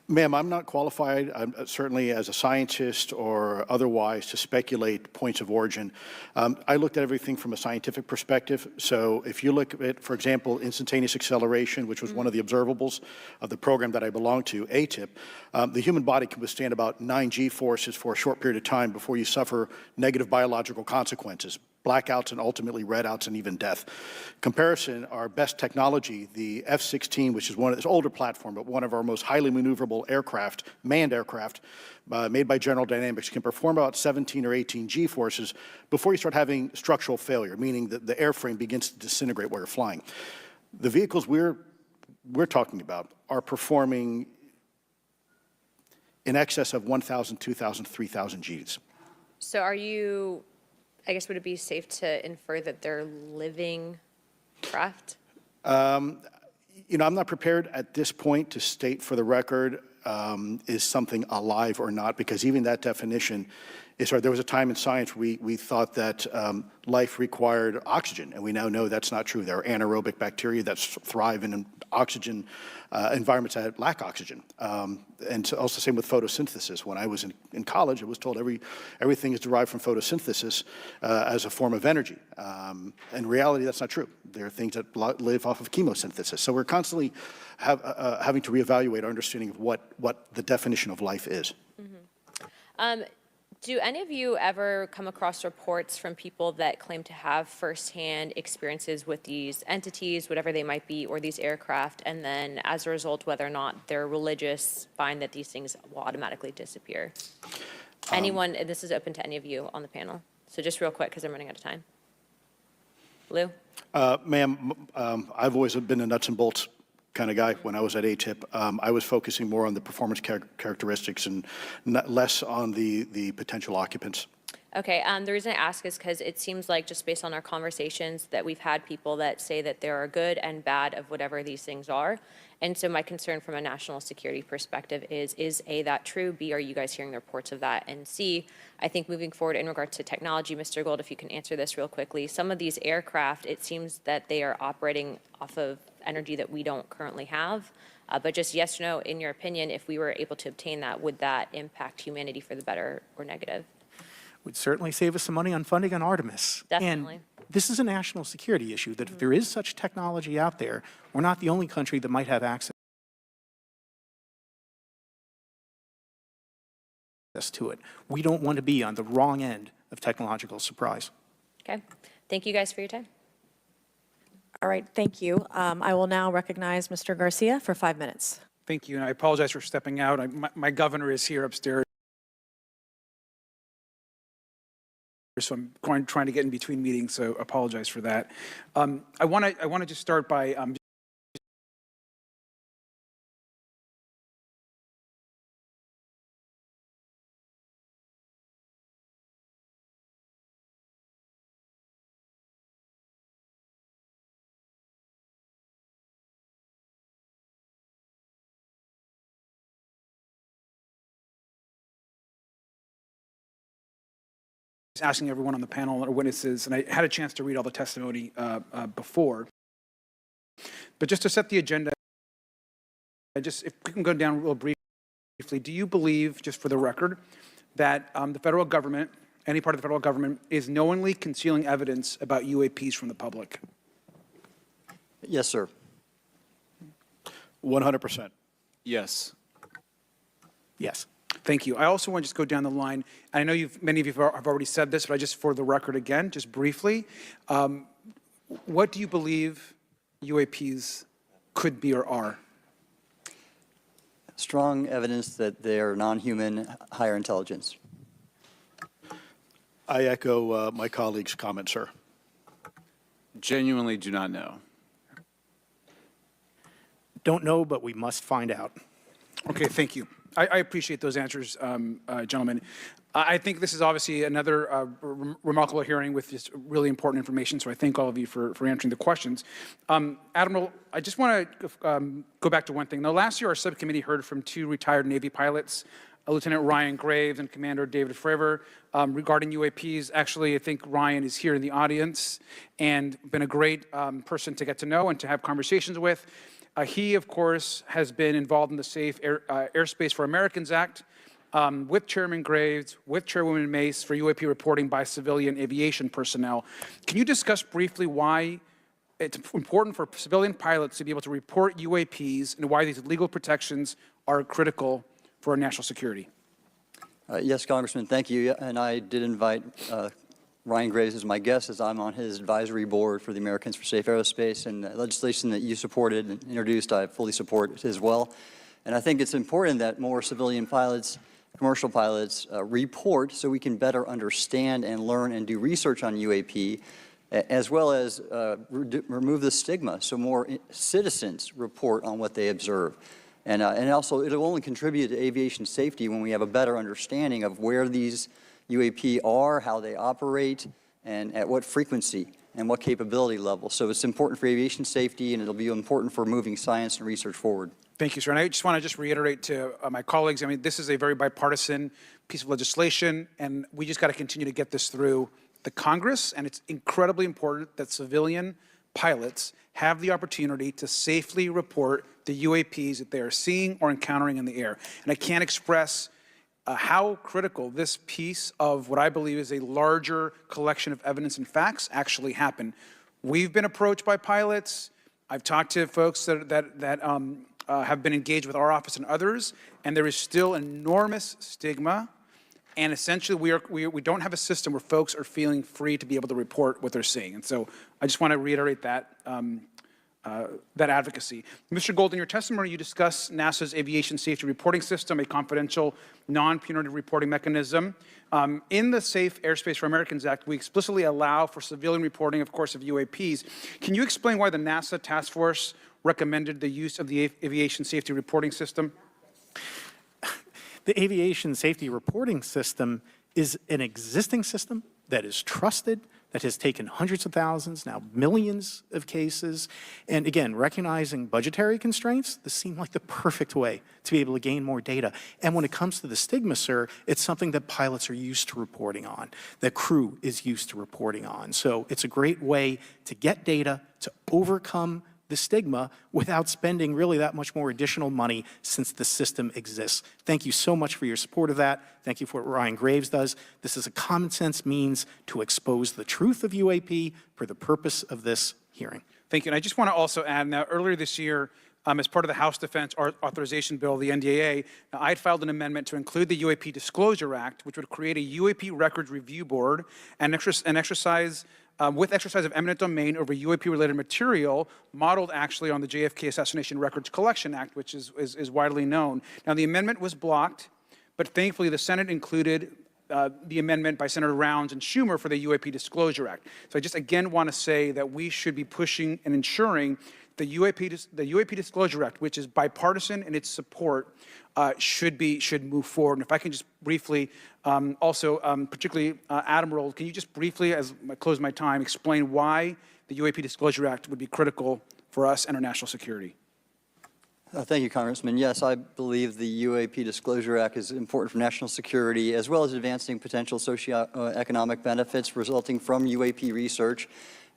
Ma'am, I'm not qualified, certainly as a scientist or otherwise, to speculate points of origin. I looked at everything from a scientific perspective. So if you look at, for example, instantaneous acceleration, which was one of the observables of the program that I belong to, ATIP, the human body can withstand about 9 G-forces for a short period of time before you suffer negative biological consequences, blackouts and ultimately redouts and even death. Comparison, our best technology, the F-16, which is one of this older platform, but one of our most highly maneuverable aircraft, manned aircraft, made by General Dynamics, can perform about 17 or 18 G-forces before you start having structural failure, meaning that the airframe begins to disintegrate while you're flying. The vehicles we're talking about are performing in excess of 1,000, 2,000, 3,000 Gs. So are you, I guess, would it be safe to infer that they're living craft? You know, I'm not prepared at this point to state for the record is something alive or not, because even that definition is hard. There was a time in science we thought that life required oxygen, and we now know that's not true. There are anaerobic bacteria that thrive in oxygen environments that lack oxygen. And so also same with photosynthesis. When I was in college, I was told everything is derived from photosynthesis as a form of energy. In reality, that's not true. There are things that live off of chemosynthesis. So we're constantly having to reevaluate our understanding of what the definition of life is. Mm-hmm. Do any of you ever come across reports from people that claim to have firsthand experiences with these entities, whatever they might be, or these aircraft, and then as a result, whether or not they're religious, find that these things will automatically disappear? Anyone, and this is open to any of you on the panel. So just real quick, because I'm running out of time. Lou? Ma'am, I've always been a nuts and bolts kind of guy. When I was at ATIP, I was focusing more on the performance characteristics and less on the potential occupants. Okay, the reason I ask is because it seems like, just based on our conversations, that we've had people that say that there are good and bad of whatever these things are. And so my concern from a national security perspective is A, that true? B, are you guys hearing the reports of that? And C, I think moving forward in regard to technology, Mr. Gold, if you can answer this real quickly, some of these aircraft, it seems that they are operating off of energy that we don't currently have. But just yes or no, in your opinion, if we were able to obtain that, would that impact humanity for the better or negative? Would certainly save us some money on funding on Artemis. Definitely. And this is a national security issue, that if there is such technology out there, we're not the only country that might have access to it. We don't want to be on the wrong end of technological surprise. Okay. Thank you guys for your time. All right, thank you. I will now recognize Mr. Garcia for 5 minutes. Thank you, and I apologize for stepping out. My governor is here upstairs, so I'm trying to get in between meetings, so apologize for that. I want to just start by asking everyone on the panel or witnesses, and I had a chance to read all the testimony before. But just to set the agenda, if we can go down real briefly, do you believe, just for the record, that the federal government, any part of the federal government, is knowingly concealing evidence about UAPs from the public? Yes, sir. 100%. Yes. Yes. Thank you. I also want to just go down the line. I know many of you have already said this, but just for the record again, just briefly, what do you believe UAPs could be or are? Strong evidence that they are non-human, higher intelligence. I echo my colleague's comment, sir. Genuinely do not know. Don't know, but we must find out. Okay, thank you. I appreciate those answers, gentlemen. I think this is obviously another remarkable hearing with just really important information, so I thank all of you for answering the questions. Admiral, I just want to go back to one thing. Now, last year, our subcommittee heard from 2 retired Navy pilots, Lieutenant Ryan Graves and Commander David Fraver regarding UAPs. Actually, I think Ryan is here in the audience and been a great person to get to know and to have conversations with. He, of course, has been involved in the Safe Airspace for Americans Act with Chairman Graves, with Chairwoman Mace for UAP reporting by civilian aviation personnel. Can you discuss briefly why it's important for civilian pilots to be able to report UAPs and why these legal protections are critical for our national security? Yes, Congressman, thank you. And I did invite Ryan Graves as my guest, as I'm on his advisory board for the Americans for Safe Aerospace, and the legislation that you supported and introduced, I fully support as well. And I think it's important that more civilian pilots, commercial pilots, report so we can better understand and learn and do research on UAP, as well as remove the stigma so more citizens report on what they observe. And also, it'll only contribute to aviation safety when we have a better understanding of where these UAP are, how they operate, and at what frequency and what capability level. So it's important for aviation safety, and it'll be important for moving science and research forward. Thank you, sir. And I just want to reiterate to my colleagues, I mean, this is a very bipartisan piece of legislation, and we just got to continue to get this through the Congress, and it's incredibly important that civilian pilots have the opportunity to safely report the UAPs that they are seeing or encountering in the air. And I can't express how critical this piece of what I believe is a larger collection of evidence and facts actually happen. We've been approached by pilots. I've talked to folks that have been engaged with our office and others, and there is still enormous stigma. And essentially, we don't have a system where folks are feeling free to be able to report what they're seeing. And so I just want to reiterate that advocacy. Mr. Gold, in your testimony, you discuss NASA's aviation safety reporting system, a confidential, non-punitive reporting mechanism. In the Safe Airspace for Americans Act, we explicitly allow for civilian reporting, of course, of UAPs. Can you explain why the NASA task force recommended the use of the aviation safety reporting system? The aviation safety reporting system is an existing system that is trusted, that has taken hundreds of thousands, now millions of cases. And again, recognizing budgetary constraints, this seemed like the perfect way to be able to gain more data. And when it comes to the stigma, sir, it's something that pilots are used to reporting on, that crew is used to reporting on. So it's a great way to get data, to overcome the stigma without spending really that much more additional money since the system exists. Thank you so much for your support of that. Thank you for what Ryan Graves does. This is a common sense means to expose the truth of UAP for the purpose of this hearing. Thank you. And I just want to also add, now earlier this year, as part of the House Defense Authorization Bill, the NDAA, I had filed an amendment to include the UAP Disclosure Act, which would create a UAP Records Review Board and exercise with exercise of eminent domain over UAP-related material, modeled actually on the JFK Assassination Records Collection Act, which is widely known. Now, the amendment was blocked, but thankfully the Senate included the amendment by Senator Rounds and Schumer for the UAP Disclosure Act. So I just again want to say that we should be pushing and ensuring the UAP Disclosure Act, which is bipartisan in its support, should move forward. And if I can just briefly, particularly Admiral, can you just briefly, as I close my time, explain why the UAP Disclosure Act would be critical for us and our national security? Thank you, Congressman. Yes, I believe the UAP Disclosure Act is important for national security, as well as advancing potential socioeconomic benefits resulting from UAP research,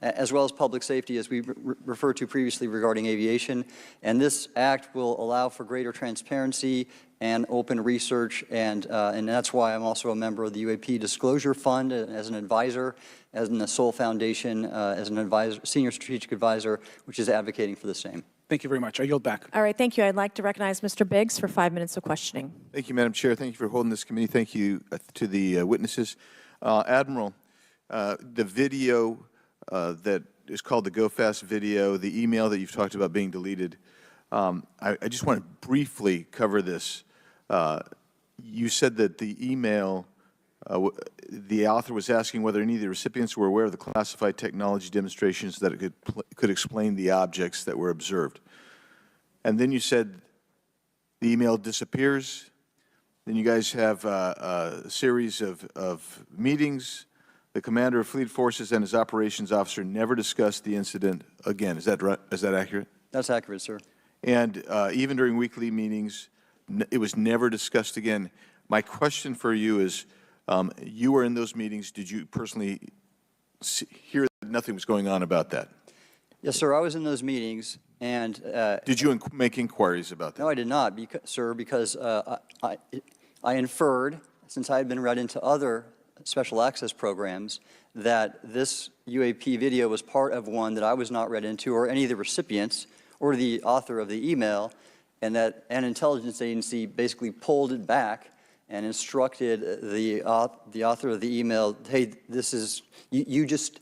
as well as public safety, as we referred to previously regarding aviation. And this act will allow for greater transparency and open research, and that's why I'm also a member of the UAP Disclosure Fund as an advisor, as in the Sol Foundation, as an advisor, senior strategic advisor, which is advocating for the same. Thank you very much. I yield back. All right, thank you. I'd like to recognize Mr. Biggs for 5 minutes of questioning. Thank you, Madam Chair. Thank you for holding this committee. Thank you to the witnesses. Admiral, the video that is called the Go Fast video, the email that you've talked about being deleted, I just want to briefly cover this. You said that the email, the author was asking whether any of the recipients were aware of the classified technology demonstrations that it could explain the objects that were observed. And then you said the email disappears. Then you guys have a series of meetings. The commander of fleet forces and his operations officer never discussed the incident again. Is that right? Is that accurate? That's accurate, sir. And even during weekly meetings, it was never discussed again. My question for you is, you were in those meetings. Did you personally hear that nothing was going on about that? Yes, sir. I was in those meetings, and did you make inquiries about that? No, I did not, sir, because I inferred, since I had been read into other special access programs, that this UAP video was part of one that I was not read into, or any of the recipients, or the author of the email, and that an intelligence agency basically pulled it back and instructed the author of the email, hey, this is, you just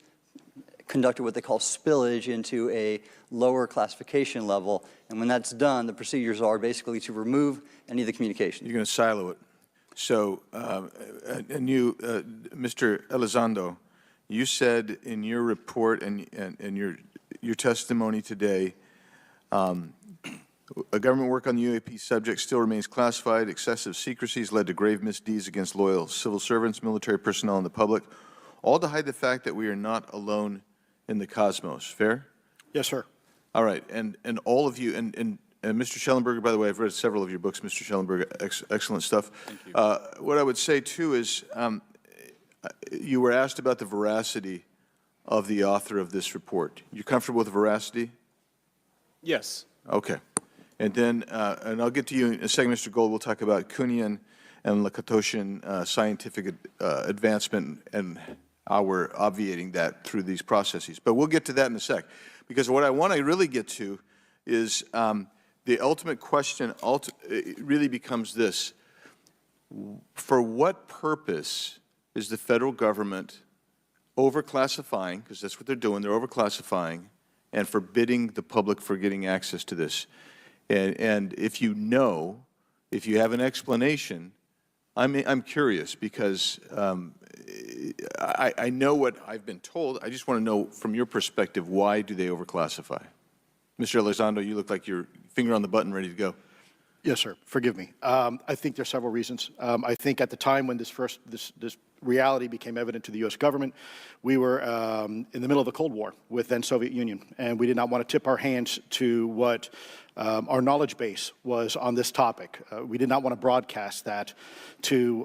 conducted what they call spillage into a lower classification level, and when that's done, the procedures are basically to remove any of the communication. You're going to silo it. So, and you, Mr. Elizondo, you said in your report and your testimony today, a government work on the UAP subject still remains classified. Excessive secrecies led to grave misdeeds against loyal civil servants, military personnel, and the public, all to hide the fact that we are not alone in the cosmos. Fair? Yes, sir. All right. And all of you, and Mr. Schellenberger, by the way, I've read several of your books, Mr. Schellenberger, excellent stuff. Thank you. What I would say, too, is you were asked about the veracity of the author of this report. You comfortable with the veracity? Yes. Okay. And then, and I'll get to you in a second, Mr. Gold. We'll talk about Kuhnian and Lakatoshian scientific advancement and how we're obviating that through these processes. But we'll get to that in a sec. Because what I want to really get to is the ultimate question really becomes this. For what purpose is the federal government overclassifying, because that's what they're doing, they're overclassifying, and forbidding the public for getting access to this? And if you know, if you have an explanation, I'm curious, because I know what I've been told. I just want to know from your perspective, why do they overclassify? Mr. Elizondo, you look like you're finger on the button, ready to go. Yes, sir. Forgive me. I think there are several reasons. I think at the time when this reality became evident to the U.S. government, we were in the middle of the Cold War with then Soviet Union, and we did not want to tip our hands to what our knowledge base was on this topic. We did not want to broadcast that to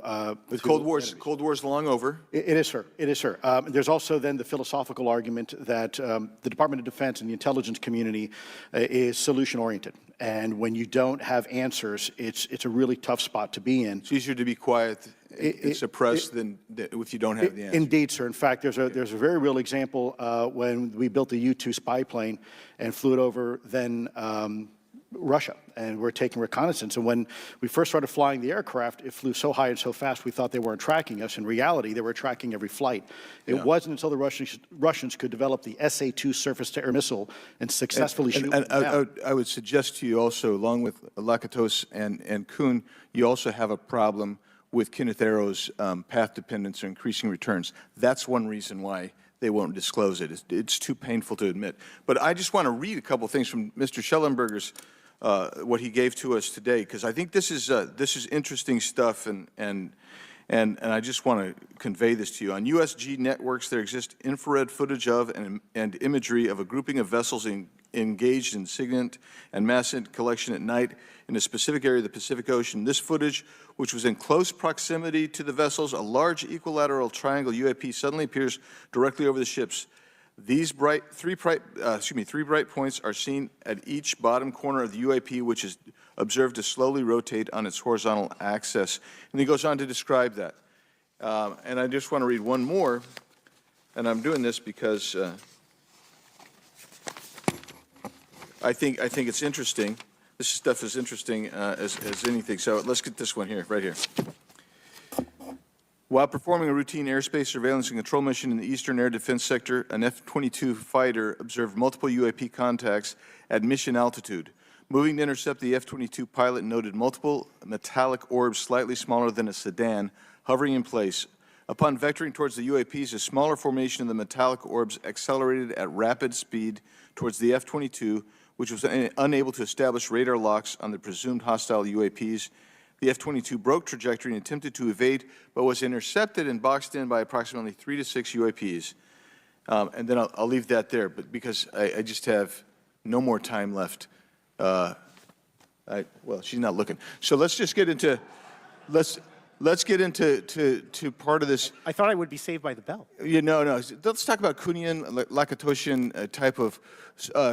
the Cold War's long over. It is, sir. It is, sir. There's also then the philosophical argument that the Department of Defense and the intelligence community is solution-oriented. And when you don't have answers, it's a really tough spot to be in. It's easier to be quiet and suppressed than if you don't have the answer. Indeed, sir. In fact, there's a very real example when we built the U-2 spy plane and flew it over then Russia, and we're taking reconnaissance. And when we first started flying the aircraft, it flew so high and so fast we thought they weren't tracking us. In reality, they were tracking every flight. It wasn't until the Russians could develop the SA-2 surface-to-air missile and successfully shoot them down. I would suggest to you also, along with Lakatos and Kuhn, you also have a problem with Kenneth Arrow's path dependence or increasing returns. That's one reason why they won't disclose it. It's too painful to admit. But I just want to read a couple things from Mr. Schellenberger's what he gave to us today, because I think this is interesting stuff, and I just want to convey this to you. On USG networks, there exists infrared footage of and imagery of a grouping of vessels engaged in SIGINT and mass collection at night in a specific area of the Pacific Ocean. This footage, which was in close proximity to the vessels, a large equilateral triangle UAP suddenly appears directly over the ships. These three bright points are seen at each bottom corner of the UAP, which is observed to slowly rotate on its horizontal axis. And he goes on to describe that. And I just want to read one more, and I'm doing this because I think it's interesting. This stuff is interesting as anything. So let's get this one here, right here. While performing a routine airspace surveillance and control mission in the eastern air defense sector, an F-22 fighter observed multiple UAP contacts at mission altitude. Moving to intercept the F-22 pilot noted multiple metallic orbs slightly smaller than a sedan hovering in place. Upon vectoring towards the UAPs, a smaller formation of the metallic orbs accelerated at rapid speed towards the F-22, which was unable to establish radar locks on the presumed hostile UAPs. The F-22 broke trajectory and attempted to evade, but was intercepted and boxed in by approximately 3 to 6 UAPs. And then I'll leave that there, but because I just have no more time left. Well, she's not looking. So let's just get into, let's get into to part of this. I thought I would be saved by the bell. No. Let's talk about Kuhnian, Lakatoshian type of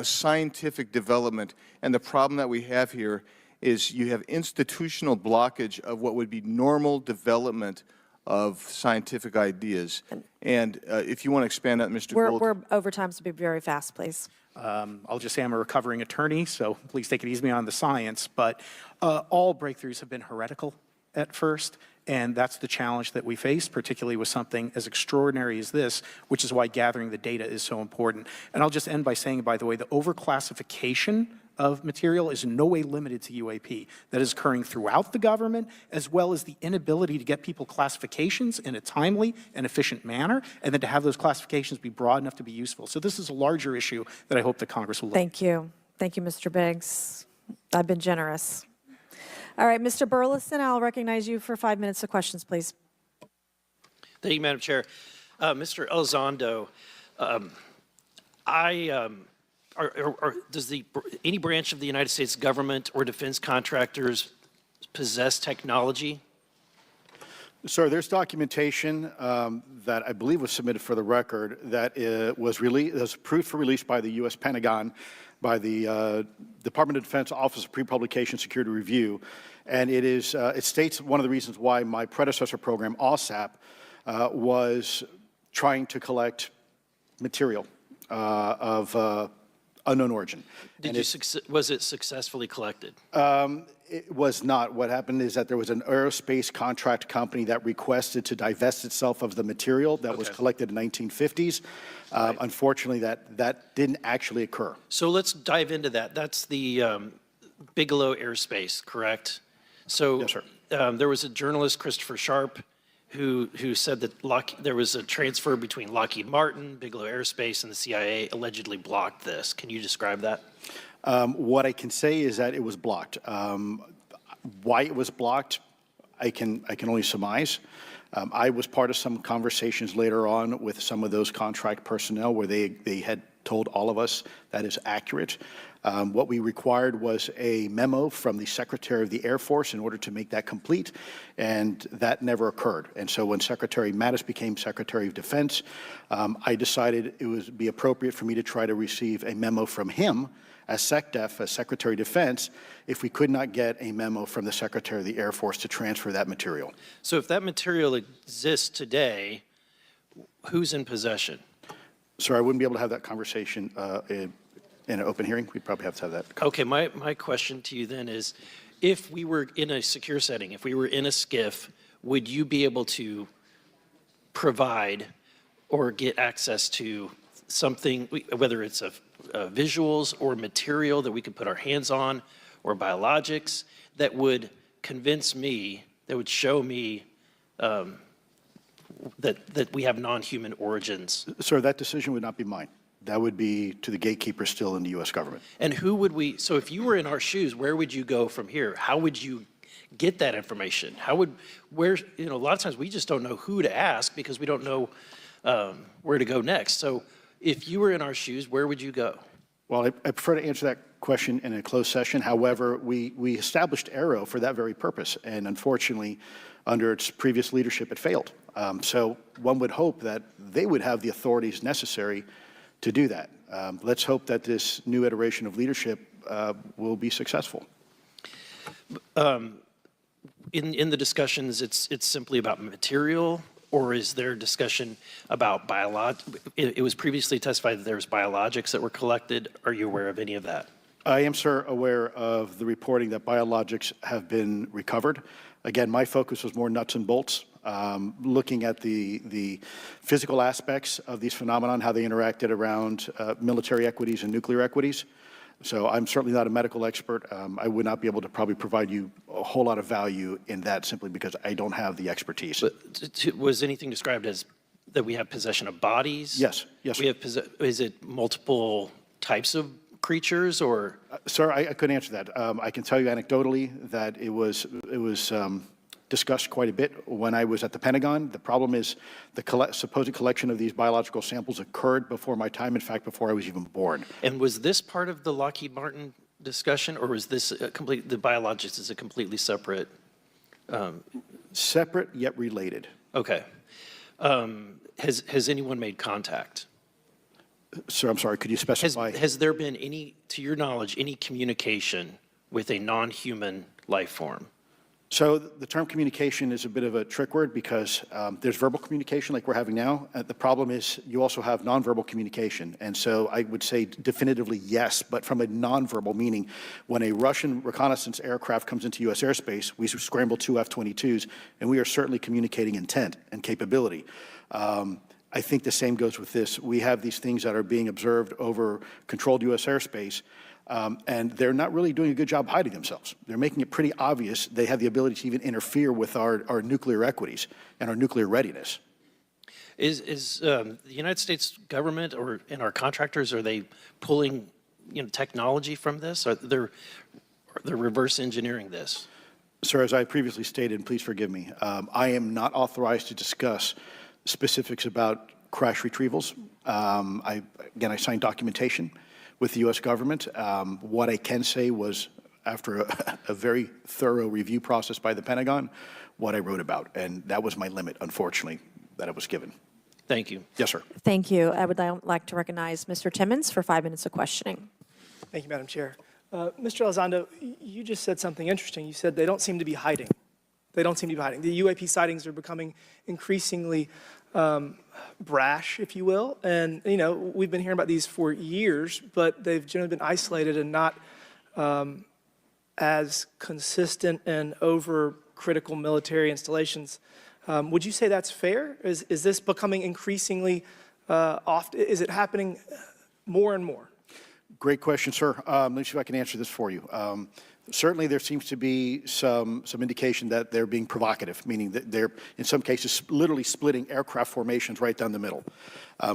scientific development. And the problem that we have here is you have institutional blockage of what would be normal development of scientific ideas. And if you want to expand that, Mr. Gold. We're over time, so be very fast, please. I'll just say I'm a recovering attorney, so please take it easy on the science. But all breakthroughs have been heretical at first, and that's the challenge that we face, particularly with something as extraordinary as this, which is why gathering the data is so important. And I'll just end by saying, by the way, the overclassification of material is in no way limited to UAP. That is occurring throughout the government, as well as the inability to get people classifications in a timely and efficient manner, and then to have those classifications be broad enough to be useful. So this is a larger issue that I hope that Congress will look at. Thank you. Thank you, Mr. Biggs. I've been generous. All right, Mr. Burleson, I'll recognize you for 5 minutes of questions, please. Thank you, Madam Chair. Mr. Elizondo, does any branch of the United States government or defense contractors possess technology? Sir, there's documentation that I believe was submitted for the record that was approved for release by the U.S. Pentagon, by the Department of Defense Office of Pre-Publication Security Review, and it states one of the reasons why my predecessor program, OSAP, was trying to collect material of unknown origin. Was it successfully collected? It was not. What happened is that there was an aerospace contract company that requested to divest itself of the material that was collected in the 1950s. Right. Unfortunately, that didn't actually occur. So let's dive into that. That's the Bigelow Aerospace, correct? So yes, sir. There was a journalist, Christopher Sharp, who said that there was a transfer between Lockheed Martin, Bigelow Aerospace, and the CIA allegedly blocked this. Can you describe that? What I can say is that it was blocked. Why it was blocked, I can only surmise. I was part of some conversations later on with some of those contract personnel where they had told all of us that is accurate. What we required was a memo from the Secretary of the Air Force in order to make that complete, and that never occurred. And so when Secretary Mattis became Secretary of Defense, I decided it would be appropriate for me to try to receive a memo from him as SecDef, as Secretary of Defense, if we could not get a memo from the Secretary of the Air Force to transfer that material. So if that material exists today, who's in possession? Sir, I wouldn't be able to have that conversation in an open hearing. We'd probably have to have that. Okay, my question to you then is, if we were in a secure setting, if we were in a SCIF, would you be able to provide or get access to something, whether it's visuals or material that we could put our hands on, or biologics, that would convince me, that would show me that we have non-human origins? Sir, that decision would not be mine. That would be to the gatekeeper still in the U.S. government. And who would we, so if you were in our shoes, where would you go from here? How would you get that information? A lot of times we just don't know who to ask because we don't know where to go next. So if you were in our shoes, where would you go? Well, I prefer to answer that question in a closed session. However, we established AARO for that very purpose, and unfortunately, under its previous leadership, it failed. So one would hope that they would have the authorities necessary to do that. Let's hope that this new iteration of leadership will be successful. In the discussions, it's simply about material, or is there discussion about it was previously testified that there was biologics that were collected. Are you aware of any of that? I am, sir, aware of the reporting that biologics have been recovered. Again, my focus was more nuts and bolts, looking at the physical aspects of these phenomenon, how they interacted around military equities and nuclear equities. So I'm certainly not a medical expert. I would not be able to probably provide you a whole lot of value in that simply because I don't have the expertise. But was anything described as that we have possession of bodies? Yes, yes. Is it multiple types of creatures, or? Sir, I couldn't answer that. I can tell you anecdotally that it was discussed quite a bit when I was at the Pentagon. The problem is the supposed collection of these biological samples occurred before my time, in fact, before I was even born. And was this part of the Lockheed Martin discussion, or was this the biologics is a completely separate Separate yet related. Okay. Has anyone made contact? Sir, I'm sorry, could you specify? Has there been any, to your knowledge, any communication with a non-human life form? So the term communication is a bit of a trick word because there's verbal communication like we're having now. The problem is you also have nonverbal communication. And so I would say definitively yes, but from a nonverbal meaning, when a Russian reconnaissance aircraft comes into U.S. airspace, we scramble 2 F-22s, and we are certainly communicating intent and capability. I think the same goes with this. We have these things that are being observed over controlled U.S. airspace, and they're not really doing a good job hiding themselves. They're making it pretty obvious they have the ability to even interfere with our nuclear equities and our nuclear readiness. Is the United States government and our contractors, are they pulling technology from this? Are they reverse engineering this? Sir, as I previously stated, and please forgive me, I am not authorized to discuss specifics about crash retrievals. I signed documentation with the U.S. government. What I can say was, after a very thorough review process by the Pentagon, what I wrote about. And that was my limit, unfortunately, that I was given. Thank you. Yes, sir. Thank you. I would now like to recognize Mr. Timmons for 5 minutes of questioning. Thank you, Madam Chair. Mr. Elizondo, you just said something interesting. You said they don't seem to be hiding. They don't seem to be hiding. The UAP sightings are becoming increasingly brash, if you will. And, we've been hearing about these for years, but they've generally been isolated and not as consistent and over critical military installations. Would you say that's fair? Is this becoming increasingly often? Is it happening more and more? Great question, sir. Let me see if I can answer this for you. Certainly, there seems to be some indication that they're being provocative, meaning that they're, in some cases, literally splitting aircraft formations right down the middle.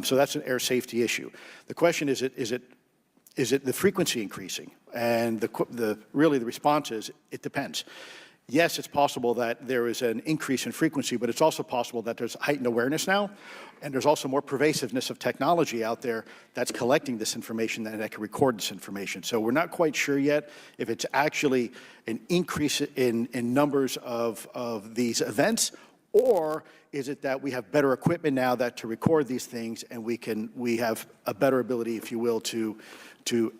So that's an air safety issue. The question is it the frequency increasing? And really the response is it depends. Yes, it's possible that there is an increase in frequency, but it's also possible that there's heightened awareness now, and there's also more pervasiveness of technology out there that's collecting this information and that can record this information. So we're not quite sure yet if it's actually an increase in numbers of these events, or is it that we have better equipment now that to record these things, and we have a better ability, if you will, to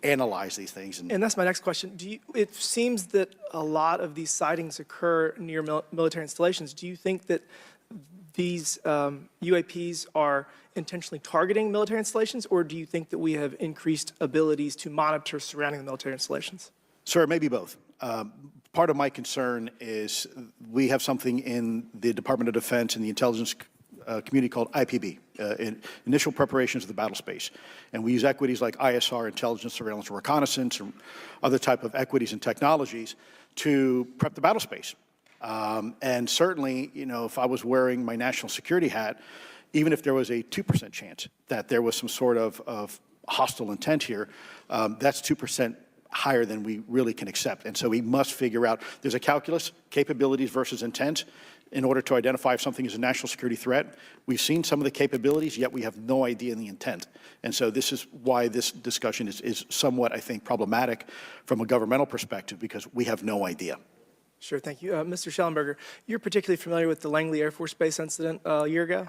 analyze these things. And that's my next question. It seems that a lot of these sightings occur near military installations. Do you think that these UAPs are intentionally targeting military installations, or do you think that we have increased abilities to monitor surrounding the military installations? Sir, maybe both. Part of my concern is we have something in the Department of Defense and the intelligence community called IPB, Initial Preparations of the Battle Space. And we use equities like ISR, intelligence, surveillance, and reconnaissance, or other type of equities and technologies to prep the battle space. And certainly, if I was wearing my national security hat, even if there was a 2% chance that there was some sort of hostile intent here, that's 2% higher than we really can accept. And so we must figure out, there's a calculus, capabilities versus intent, in order to identify if something is a national security threat. We've seen some of the capabilities, yet we have no idea in the intent. And so this is why this discussion is somewhat, I think, problematic from a governmental perspective, because we have no idea. Sure, thank you. Mr. Schellenberger, you're particularly familiar with the Langley Air Force Base incident a year ago?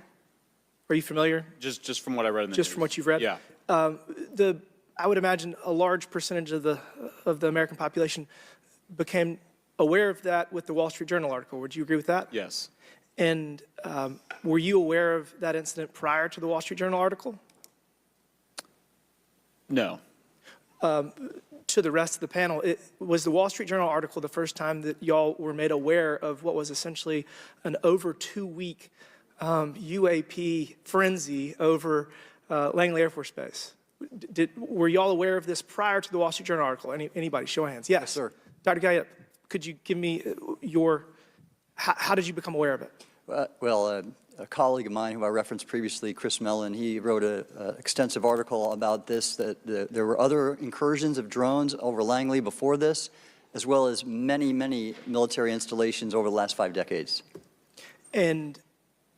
Are you familiar? Just from what I read in the Just news. from what you've read? Yeah. I would imagine a large percentage of the American population became aware of that with the Wall Street Journal article. Would you agree with that? Yes. And were you aware of that incident prior to the Wall Street Journal article? No. To the rest of the panel, was the Wall Street Journal article the first time that y'all were made aware of what was essentially an over 2-week UAP frenzy over Langley Air Force Base? Were y'all aware of this prior to the Wall Street Journal article? Anybody? Show of hands. Yes, sir. Dr. Guyette, could you give me how did you become aware of it? A colleague of mine who I referenced previously, Chris Mellon, he wrote an extensive article about this, that there were other incursions of drones over Langley before this, as well as many, many military installations over the last 5 decades. And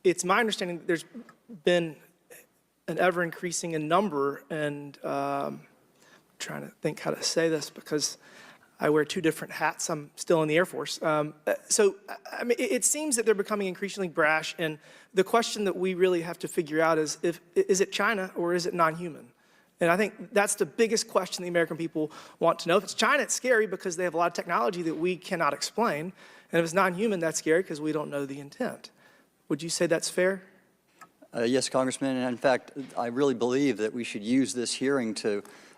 it's my understanding that there's been an ever-increasing in number, and I'm trying to think how to say this because I wear 2 different hats. I'm still in the Air Force. So, I mean, it seems that they're becoming increasingly brash. And the question that we really have to figure out is it China or is it non-human? And I think that's the biggest question the American people want to know. If it's China, it's scary because they have a lot of technology that we cannot explain. And if it's non-human, that's scary because we don't know the intent. Would you say that's fair? Yes, Congressman. And in fact, I really believe that we should use this hearing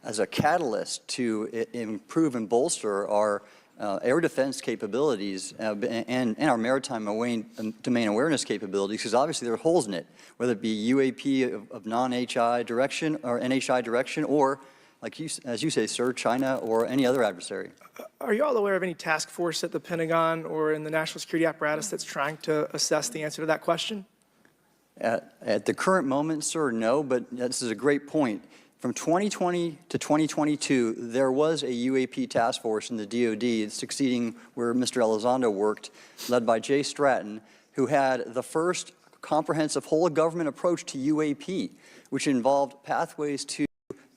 as a catalyst to improve and bolster our air defense capabilities and our maritime domain awareness capabilities, because obviously there are holes in it, whether it be UAP of non-HI direction or NHI direction, or, like as you say, sir, China or any other adversary. Are you all aware of any task force at the Pentagon or in the national security apparatus that's trying to assess the answer to that question? At the current moment, sir, no, but this is a great point. From 2020 to 2022, there was a UAP task force in the DoD succeeding where Mr. Elizondo worked, led by Jay Stratton, who had the first comprehensive whole-of-government approach to UAP, which involved pathways to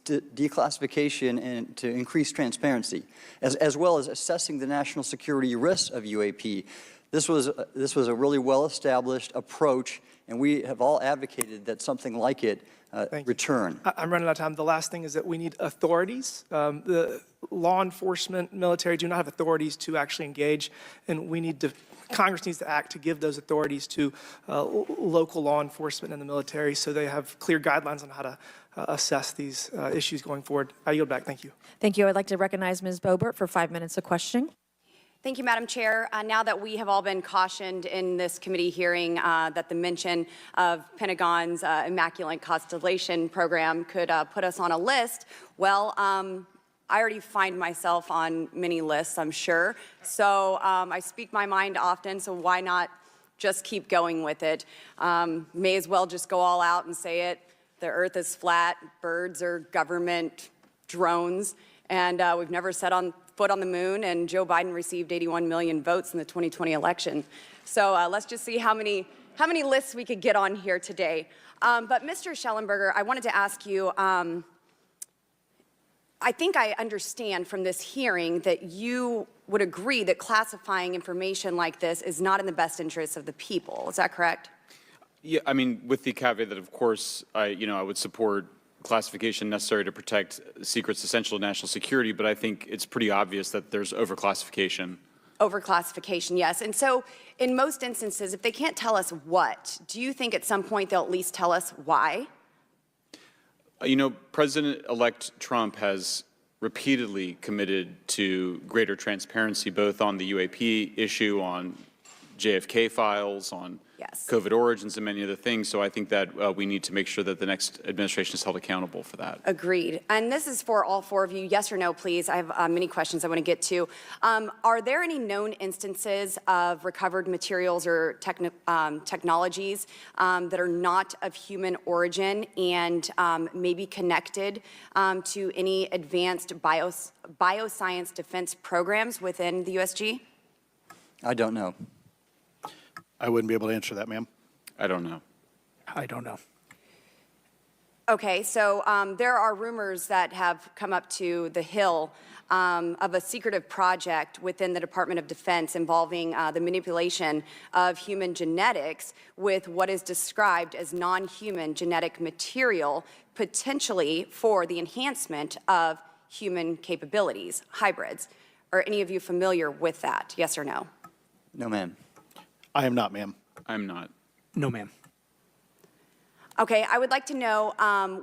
declassification and to increase transparency, as well as assessing the national security risks of UAP. This was a really well-established approach, and we have all advocated that something like it return. I'm running out of time. The last thing is that we need authorities. The law enforcement, military do not have authorities to actually engage, and Congress needs to act to give those authorities to local law enforcement and the military so they have clear guidelines on how to assess these issues going forward. I yield back. Thank you. Thank you. I'd like to recognize Ms. Boebert for 5 minutes of questioning. Thank you, Madam Chair. Now that we have all been cautioned in this committee hearing that the mention of Pentagon's Immaculate Constellation program could put us on a list, well, I already find myself on many lists, I'm sure. So I speak my mind often, so why not just keep going with it? May as well just go all out and say it. The earth is flat, birds are government drones, and we've never set foot on the moon, and Joe Biden received 81 million votes in the 2020 election. So let's just see how many lists we could get on here today. But Mr. Schellenberger, I wanted to ask you, I think I understand from this hearing that you would agree that classifying information like this is not in the best interest of the people. Is that correct? Yeah, I mean, with the caveat that, of course, I would support classification necessary to protect secrets essential to national security, but I think it's pretty obvious that there's overclassification. Overclassification, yes. And so in most instances, if they can't tell us what, do you think at some point they'll at least tell us why? President-elect Trump has repeatedly committed to greater transparency, both on the UAP issue, on JFK files, on COVID origins, and many other things. So I think that we need to make sure that the next administration is held accountable for that. Agreed. And this is for all 4 of you. Yes or no, please. I have many questions I want to get to. Are there any known instances of recovered materials or technologies that are not of human origin and maybe connected to any advanced bioscience defense programs within the USG? I don't know. I wouldn't be able to answer that, ma'am. I don't know. I don't know. Okay, so there are rumors that have come up to the Hill of a secretive project within the Department of Defense involving the manipulation of human genetics with what is described as non-human genetic material, potentially for the enhancement of human capabilities, hybrids. Are any of you familiar with that, yes or no? No, ma'am. I am not, ma'am. I'm not. No, ma'am. Okay, I would like to know,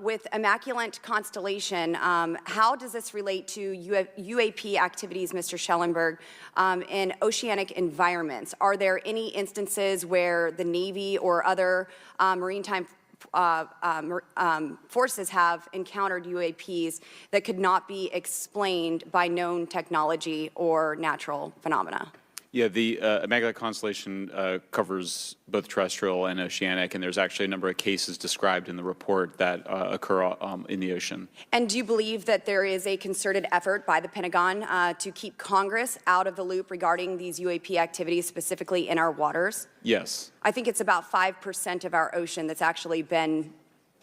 with Immaculate Constellation, how does this relate to UAP activities, Mr. Schellenberg, in oceanic environments? Are there any instances where the Navy or other maritime forces have encountered UAPs that could not be explained by known technology or natural phenomena? Yeah, the Immaculate Constellation covers both terrestrial and oceanic, and there's actually a number of cases described in the report that occur in the ocean. And do you believe that there is a concerted effort by the Pentagon to keep Congress out of the loop regarding these UAP activities, specifically in our waters? Yes. I think it's about 5% of our ocean that's actually been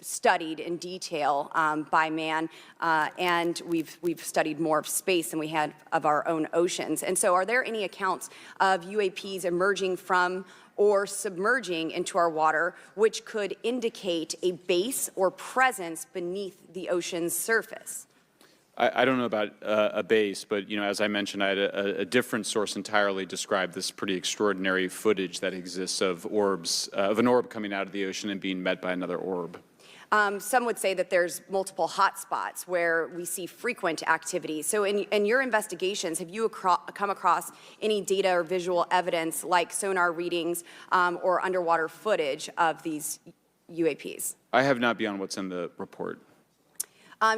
studied in detail by man, and we've studied more of space than we had of our own oceans. And so are there any accounts of UAPs emerging from or submerging into our water which could indicate a base or presence beneath the ocean's surface? I don't know about a base, but as I mentioned, I had a different source entirely describe this pretty extraordinary footage that exists of orbs, of an orb coming out of the ocean and being met by another orb. Some would say that there's multiple hotspots where we see frequent activity. So in your investigations, have you come across any data or visual evidence like sonar readings or underwater footage of these UAPs? I have not beyond what's in the report.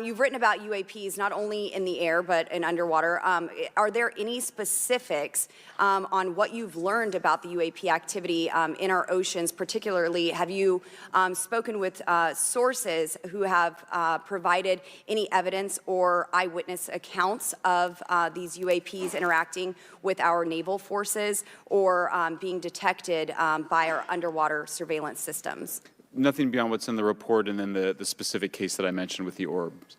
You've written about UAPs not only in the air but in underwater. Are there any specifics on what you've learned about the UAP activity in our oceans? Particularly, have you spoken with sources who have provided any evidence or eyewitness accounts of these UAPs interacting with our naval forces or being detected by our underwater surveillance systems? Nothing beyond what's in the report and then the specific case that I mentioned with the orbs.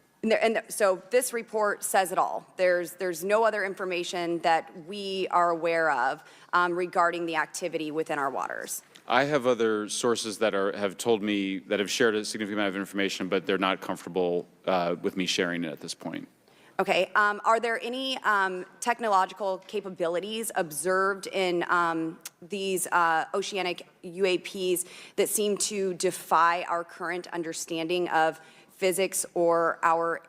So this report says it all. There's no other information that we are aware of regarding the activity within our waters. I have other sources that have told me that have shared a significant amount of information, but they're not comfortable with me sharing it at this point. Okay. Are there any technological capabilities observed in these oceanic UAPs that seem to defy our current understanding of physics or our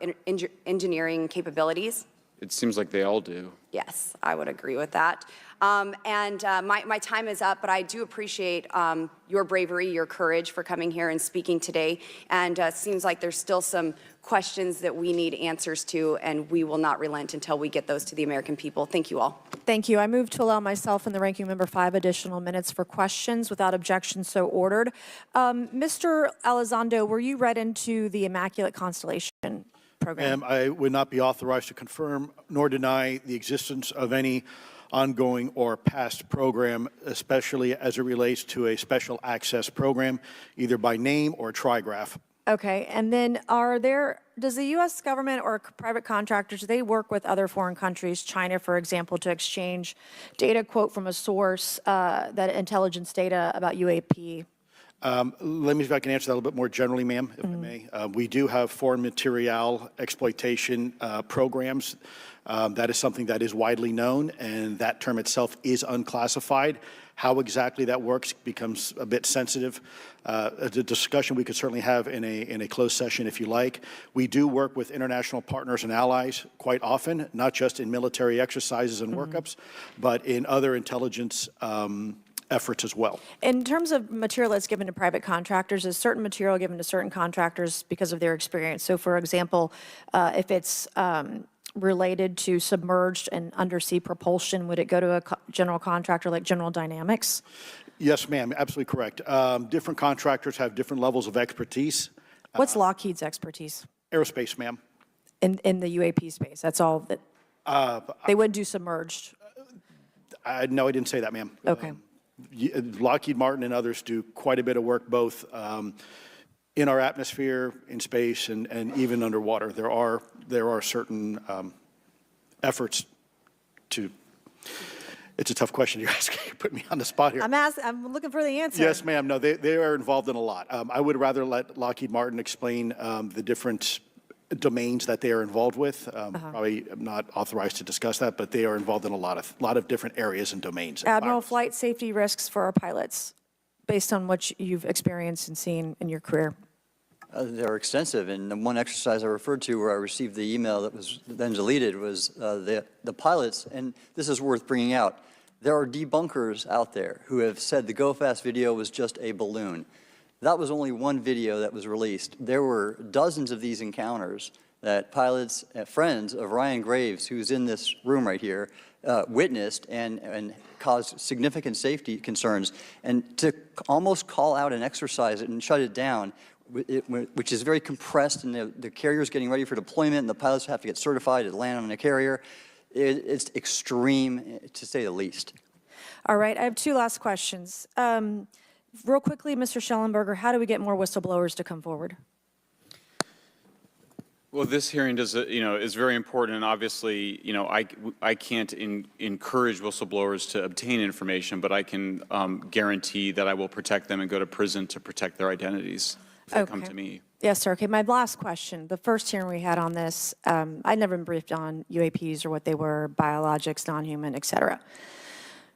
engineering capabilities? It seems like they all do. Yes, I would agree with that. My time is up, but I do appreciate your bravery, your courage for coming here and speaking today. And it seems like there's still some questions that we need answers to, and we will not relent until we get those to the American people. Thank you all. Thank you. I move to allow myself and the ranking member 5 additional minutes for questions without objection, so ordered. Mr. Elizondo, were you read into the Immaculate Constellation program? I would not be authorized to confirm nor deny the existence of any ongoing or past program, especially as it relates to a special access program, either by name or trigraph. Okay, and then does the U.S. government or private contractors, do they work with other foreign countries, China, for example, to exchange data, quote from a source, that intelligence data about UAP? Let me see if I can answer that a little bit more generally, ma'am, if I may. We do have foreign material exploitation programs. That is something that is widely known, and that term itself is unclassified. How exactly that works becomes a bit sensitive. A discussion we could certainly have in a closed session if you like. We do work with international partners and allies quite often, not just in military exercises and workups, but in other intelligence efforts as well. In terms of material that's given to private contractors, is certain material given to certain contractors because of their experience? So, for example, if it's related to submerged and undersea propulsion, would it go to a general contractor like General Dynamics? Yes, ma'am, absolutely correct. Different contractors have different levels of expertise. What's Lockheed's expertise? Aerospace, ma'am. In the UAP space, that's all that they would do submerged? No, I didn't say that, ma'am. Okay. Lockheed Martin and others do quite a bit of work both in our atmosphere, in space, and even underwater. There are certain efforts to. It's a tough question you're asking. You put me on the spot here. I'm looking for the answer. Yes, ma'am. No, they are involved in a lot. I would rather let Lockheed Martin explain the different domains that they are involved with. Probably am not authorized to discuss that, but they are involved in a lot of different areas and domains. Admiral, flight safety risks for our pilots, based on what you've experienced and seen in your career. They're extensive, and the one exercise I referred to where I received the email that was then deleted was the pilots, and this is worth bringing out. There are debunkers out there who have said the Go Fast video was just a balloon. That was only one video that was released. There were dozens of these encounters that pilots, friends of Ryan Graves, who's in this room right here, witnessed and caused significant safety concerns. And to almost call out and exercise it and shut it down, which is very compressed, and the carrier's getting ready for deployment, and the pilots have to get certified to land on a carrier, it's extreme, to say the least. All right, I have two last questions. real quickly, Mr. Schellenberger, how do we get more whistleblowers to come forward? Well, this hearing does, is very important, and obviously, I can't encourage whistleblowers to obtain information, but I can guarantee that I will protect them and go to prison to protect their identities if they come to me. Yes, sir. Okay, my last question. The first hearing we had on this, I'd never been briefed on UAPs or what they were, biologics, non-human, et cetera.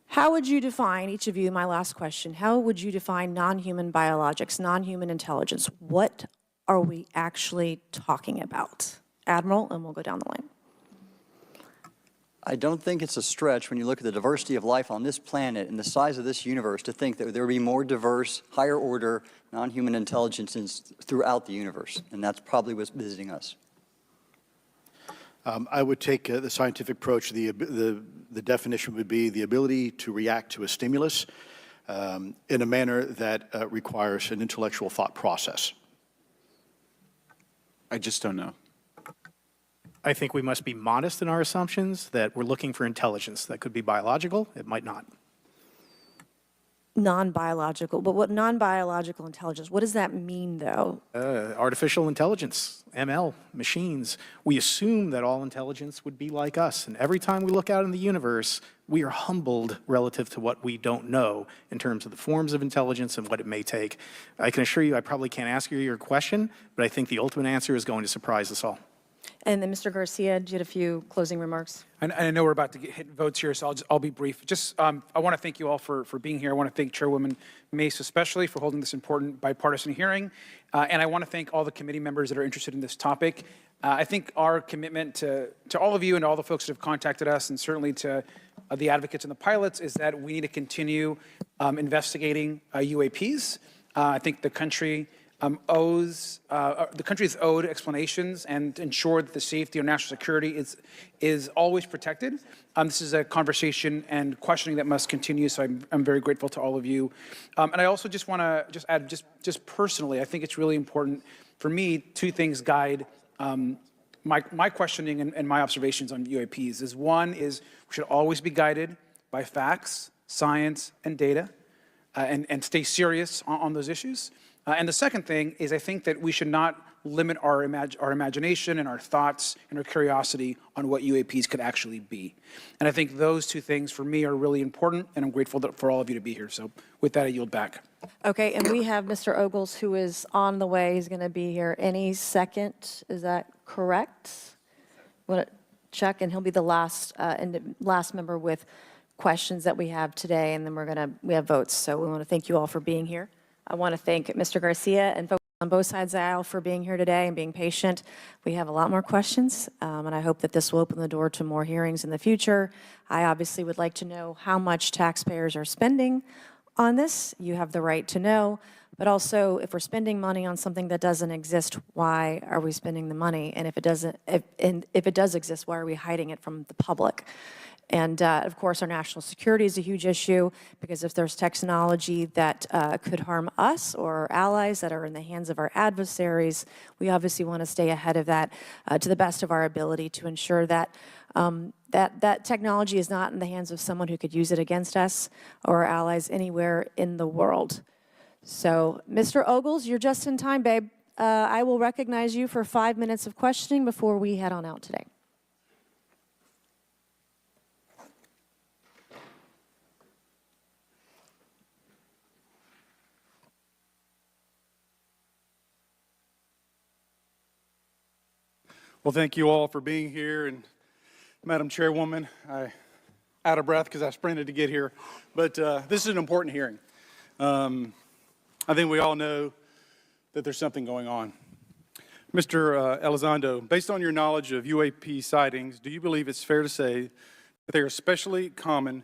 How would you define, each of you, my last question, how would you define non-human biologics, non-human intelligence? What are we actually talking about? Admiral, and we'll go down the line. I don't think it's a stretch when you look at the diversity of life on this planet and the size of this universe to think that there would be more diverse, higher order, non-human intelligences throughout the universe, and that's probably what's visiting us. I would take the scientific approach. The definition would be the ability to react to a stimulus in a manner that requires an intellectual thought process. I just don't know. I think we must be modest in our assumptions that we're looking for intelligence. That could be biological, it might not. Non-biological, but what non-biological intelligence, what does that mean, though? Artificial intelligence, ML, machines. We assume that all intelligence would be like us, and every time we look out in the universe, we are humbled relative to what we don't know in terms of the forms of intelligence and what it may take. I can assure you I probably can't ask you your question, but I think the ultimate answer is going to surprise us all. And then Mr. Garcia, you had a few closing remarks. I know we're about to hit votes here, so I'll be brief. Just, I want to thank you all for being here. I want to thank Chairwoman Mace especially for holding this important bipartisan hearing. And I want to thank all the committee members that are interested in this topic. I think our commitment to all of you and all the folks that have contacted us, and certainly to the advocates and the pilots, is that we need to continue investigating UAPs. I think the country the country is owed explanations and ensure that the safety or national security is always protected. This is a conversation and questioning that must continue, so I'm very grateful to all of you. And I also just want to add, just personally, I think it's really important for me, two things guide my questioning and my observations on UAPs. One is we should always be guided by facts, science, and data, and stay serious on those issues. And the second thing is I think that we should not limit our imagination and our thoughts and our curiosity on what UAPs could actually be. And I think those two things for me are really important, and I'm grateful for all of you to be here. So with that, I yield back. Okay, and we have Mr. Ogles, who is on the way. He's going to be here any second. Is that correct? Want to check, and he'll be the last member with questions that we have today, and then we have votes. So we want to thank you all for being here. I want to thank Mr. Garcia and folks on both sides of the aisle for being here today and being patient. We have a lot more questions, and I hope that this will open the door to more hearings in the future. I obviously would like to know how much taxpayers are spending on this. You have the right to know, but also if we're spending money on something that doesn't exist, why are we spending the money? And if it does exist, why are we hiding it from the public? And of course, our national security is a huge issue, because if there's technology that could harm us or our allies that are in the hands of our adversaries, we obviously want to stay ahead of that to the best of our ability to ensure that that technology is not in the hands of someone who could use it against us or our allies anywhere in the world. So, Mr. Ogles, you're just in time, babe. I will recognize you for 5 minutes of questioning before we head on out today. Well, thank you all for being here, and Madam Chairwoman, I'm out of breath because I sprinted to get here, but this is an important hearing. I think we all know that there's something going on. Mr. Elizondo, based on your knowledge of UAP sightings, do you believe it's fair to say that they are especially common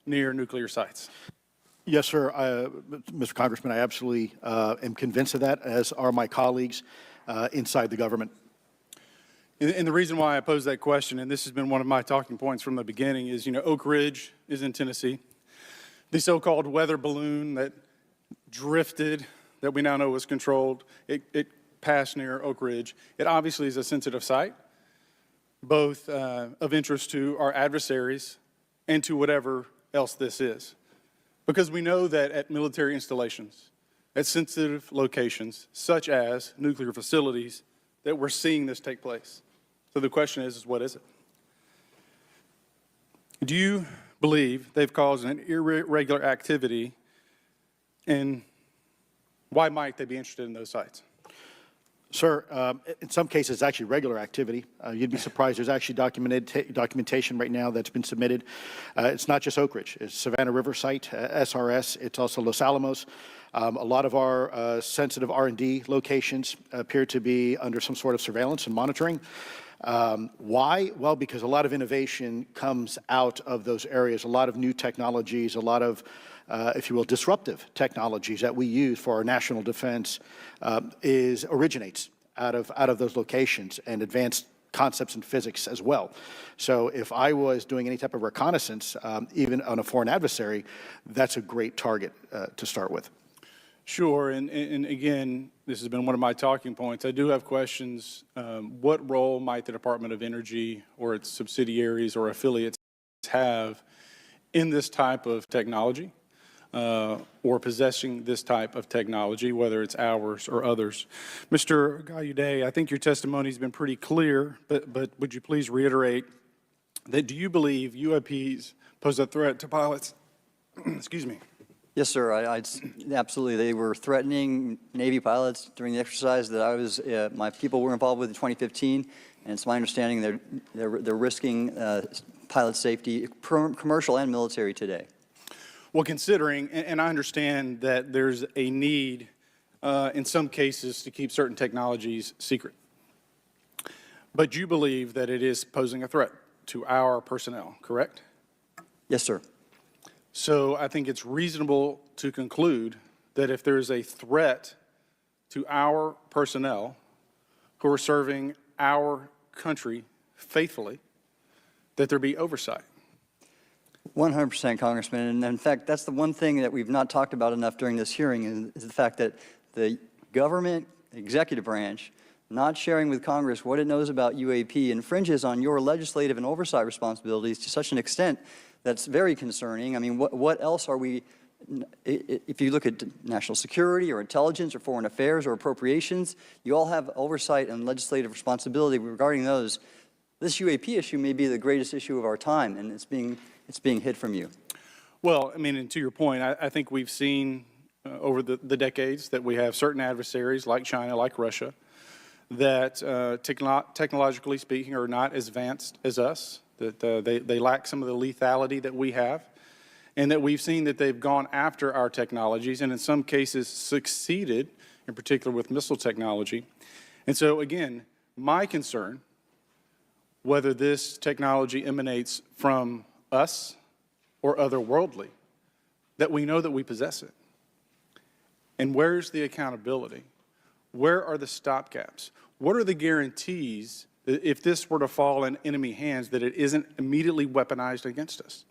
near nuclear sites? Yes, sir. Mr. Congressman, I absolutely am convinced of that, as are my colleagues inside the government. And the reason why I pose that question, and this has been one of my talking points from the beginning, is, Oak Ridge is in Tennessee. The so-called weather balloon that drifted, that we now know was controlled, it passed near Oak Ridge. It obviously is a sensitive site, both of interest to our adversaries and to whatever else this is. Because we know that at military installations, at sensitive locations, such as nuclear facilities, that we're seeing this take place. So the question is what is it? Do you believe they've caused an irregular activity, and why might they be interested in those sites? Sir, in some cases, it's actually regular activity. You'd be surprised. There's actually documentation right now that's been submitted. It's not just Oak Ridge. It's Savannah River site, SRS. It's also Los Alamos. A lot of our sensitive R&D locations appear to be under some sort of surveillance and monitoring. Why? Well, because a lot of innovation comes out of those areas, a lot of new technologies, a lot of, if you will, disruptive technologies that we use for our national defense originates out of those locations, and advanced concepts in physics as well. So if I was doing any type of reconnaissance, even on a foreign adversary, that's a great target to start with. Sure, and again, this has been one of my talking points. I do have questions. What role might the Department of Energy or its subsidiaries or affiliates have in this type of technology or possessing this type of technology, whether it's ours or others? Mr. Gallaudet, I think your testimony has been pretty clear, but would you please reiterate that do you believe UAPs pose a threat to pilots? Excuse me. Yes, sir. Absolutely. They were threatening Navy pilots during the exercise that I was, my people were involved with in 2015, and it's my understanding they're risking pilot safety, commercial and military today. Well, considering, and I understand that there's a need in some cases to keep certain technologies secret, but you believe that it is posing a threat to our personnel, correct? Yes, sir. So I think it's reasonable to conclude that if there is a threat to our personnel who are serving our country faithfully, that there be oversight. 100%, Congressman. And in fact, that's the one thing that we've not talked about enough during this hearing is the fact that the government executive branch not sharing with Congress what it knows about UAP infringes on your legislative and oversight responsibilities to such an extent that's very concerning. I mean, what else are we, if you look at national security or intelligence or foreign affairs or appropriations, you all have oversight and legislative responsibility regarding those. This UAP issue may be the greatest issue of our time, and it's being hid from you. Well, I mean, and to your point, I think we've seen over the decades that we have certain adversaries like China, like Russia, that technologically speaking are not as advanced as us, that they lack some of the lethality that we have, and that we've seen that they've gone after our technologies and in some cases succeeded, in particular with missile technology. And so again, my concern, whether this technology emanates from us or otherworldly, that we know that we possess it. And where's the accountability? Where are the stopgaps? What are the guarantees that if this were to fall in enemy hands, that it isn't immediately weaponized against us?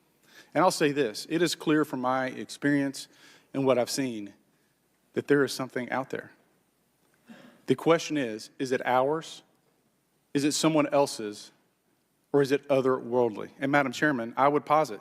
And I'll say this, it is clear from my experience and what I've seen that there is something out there. The question is it ours? Is it someone else's? Or is it otherworldly? And Madam Chairman, I would posit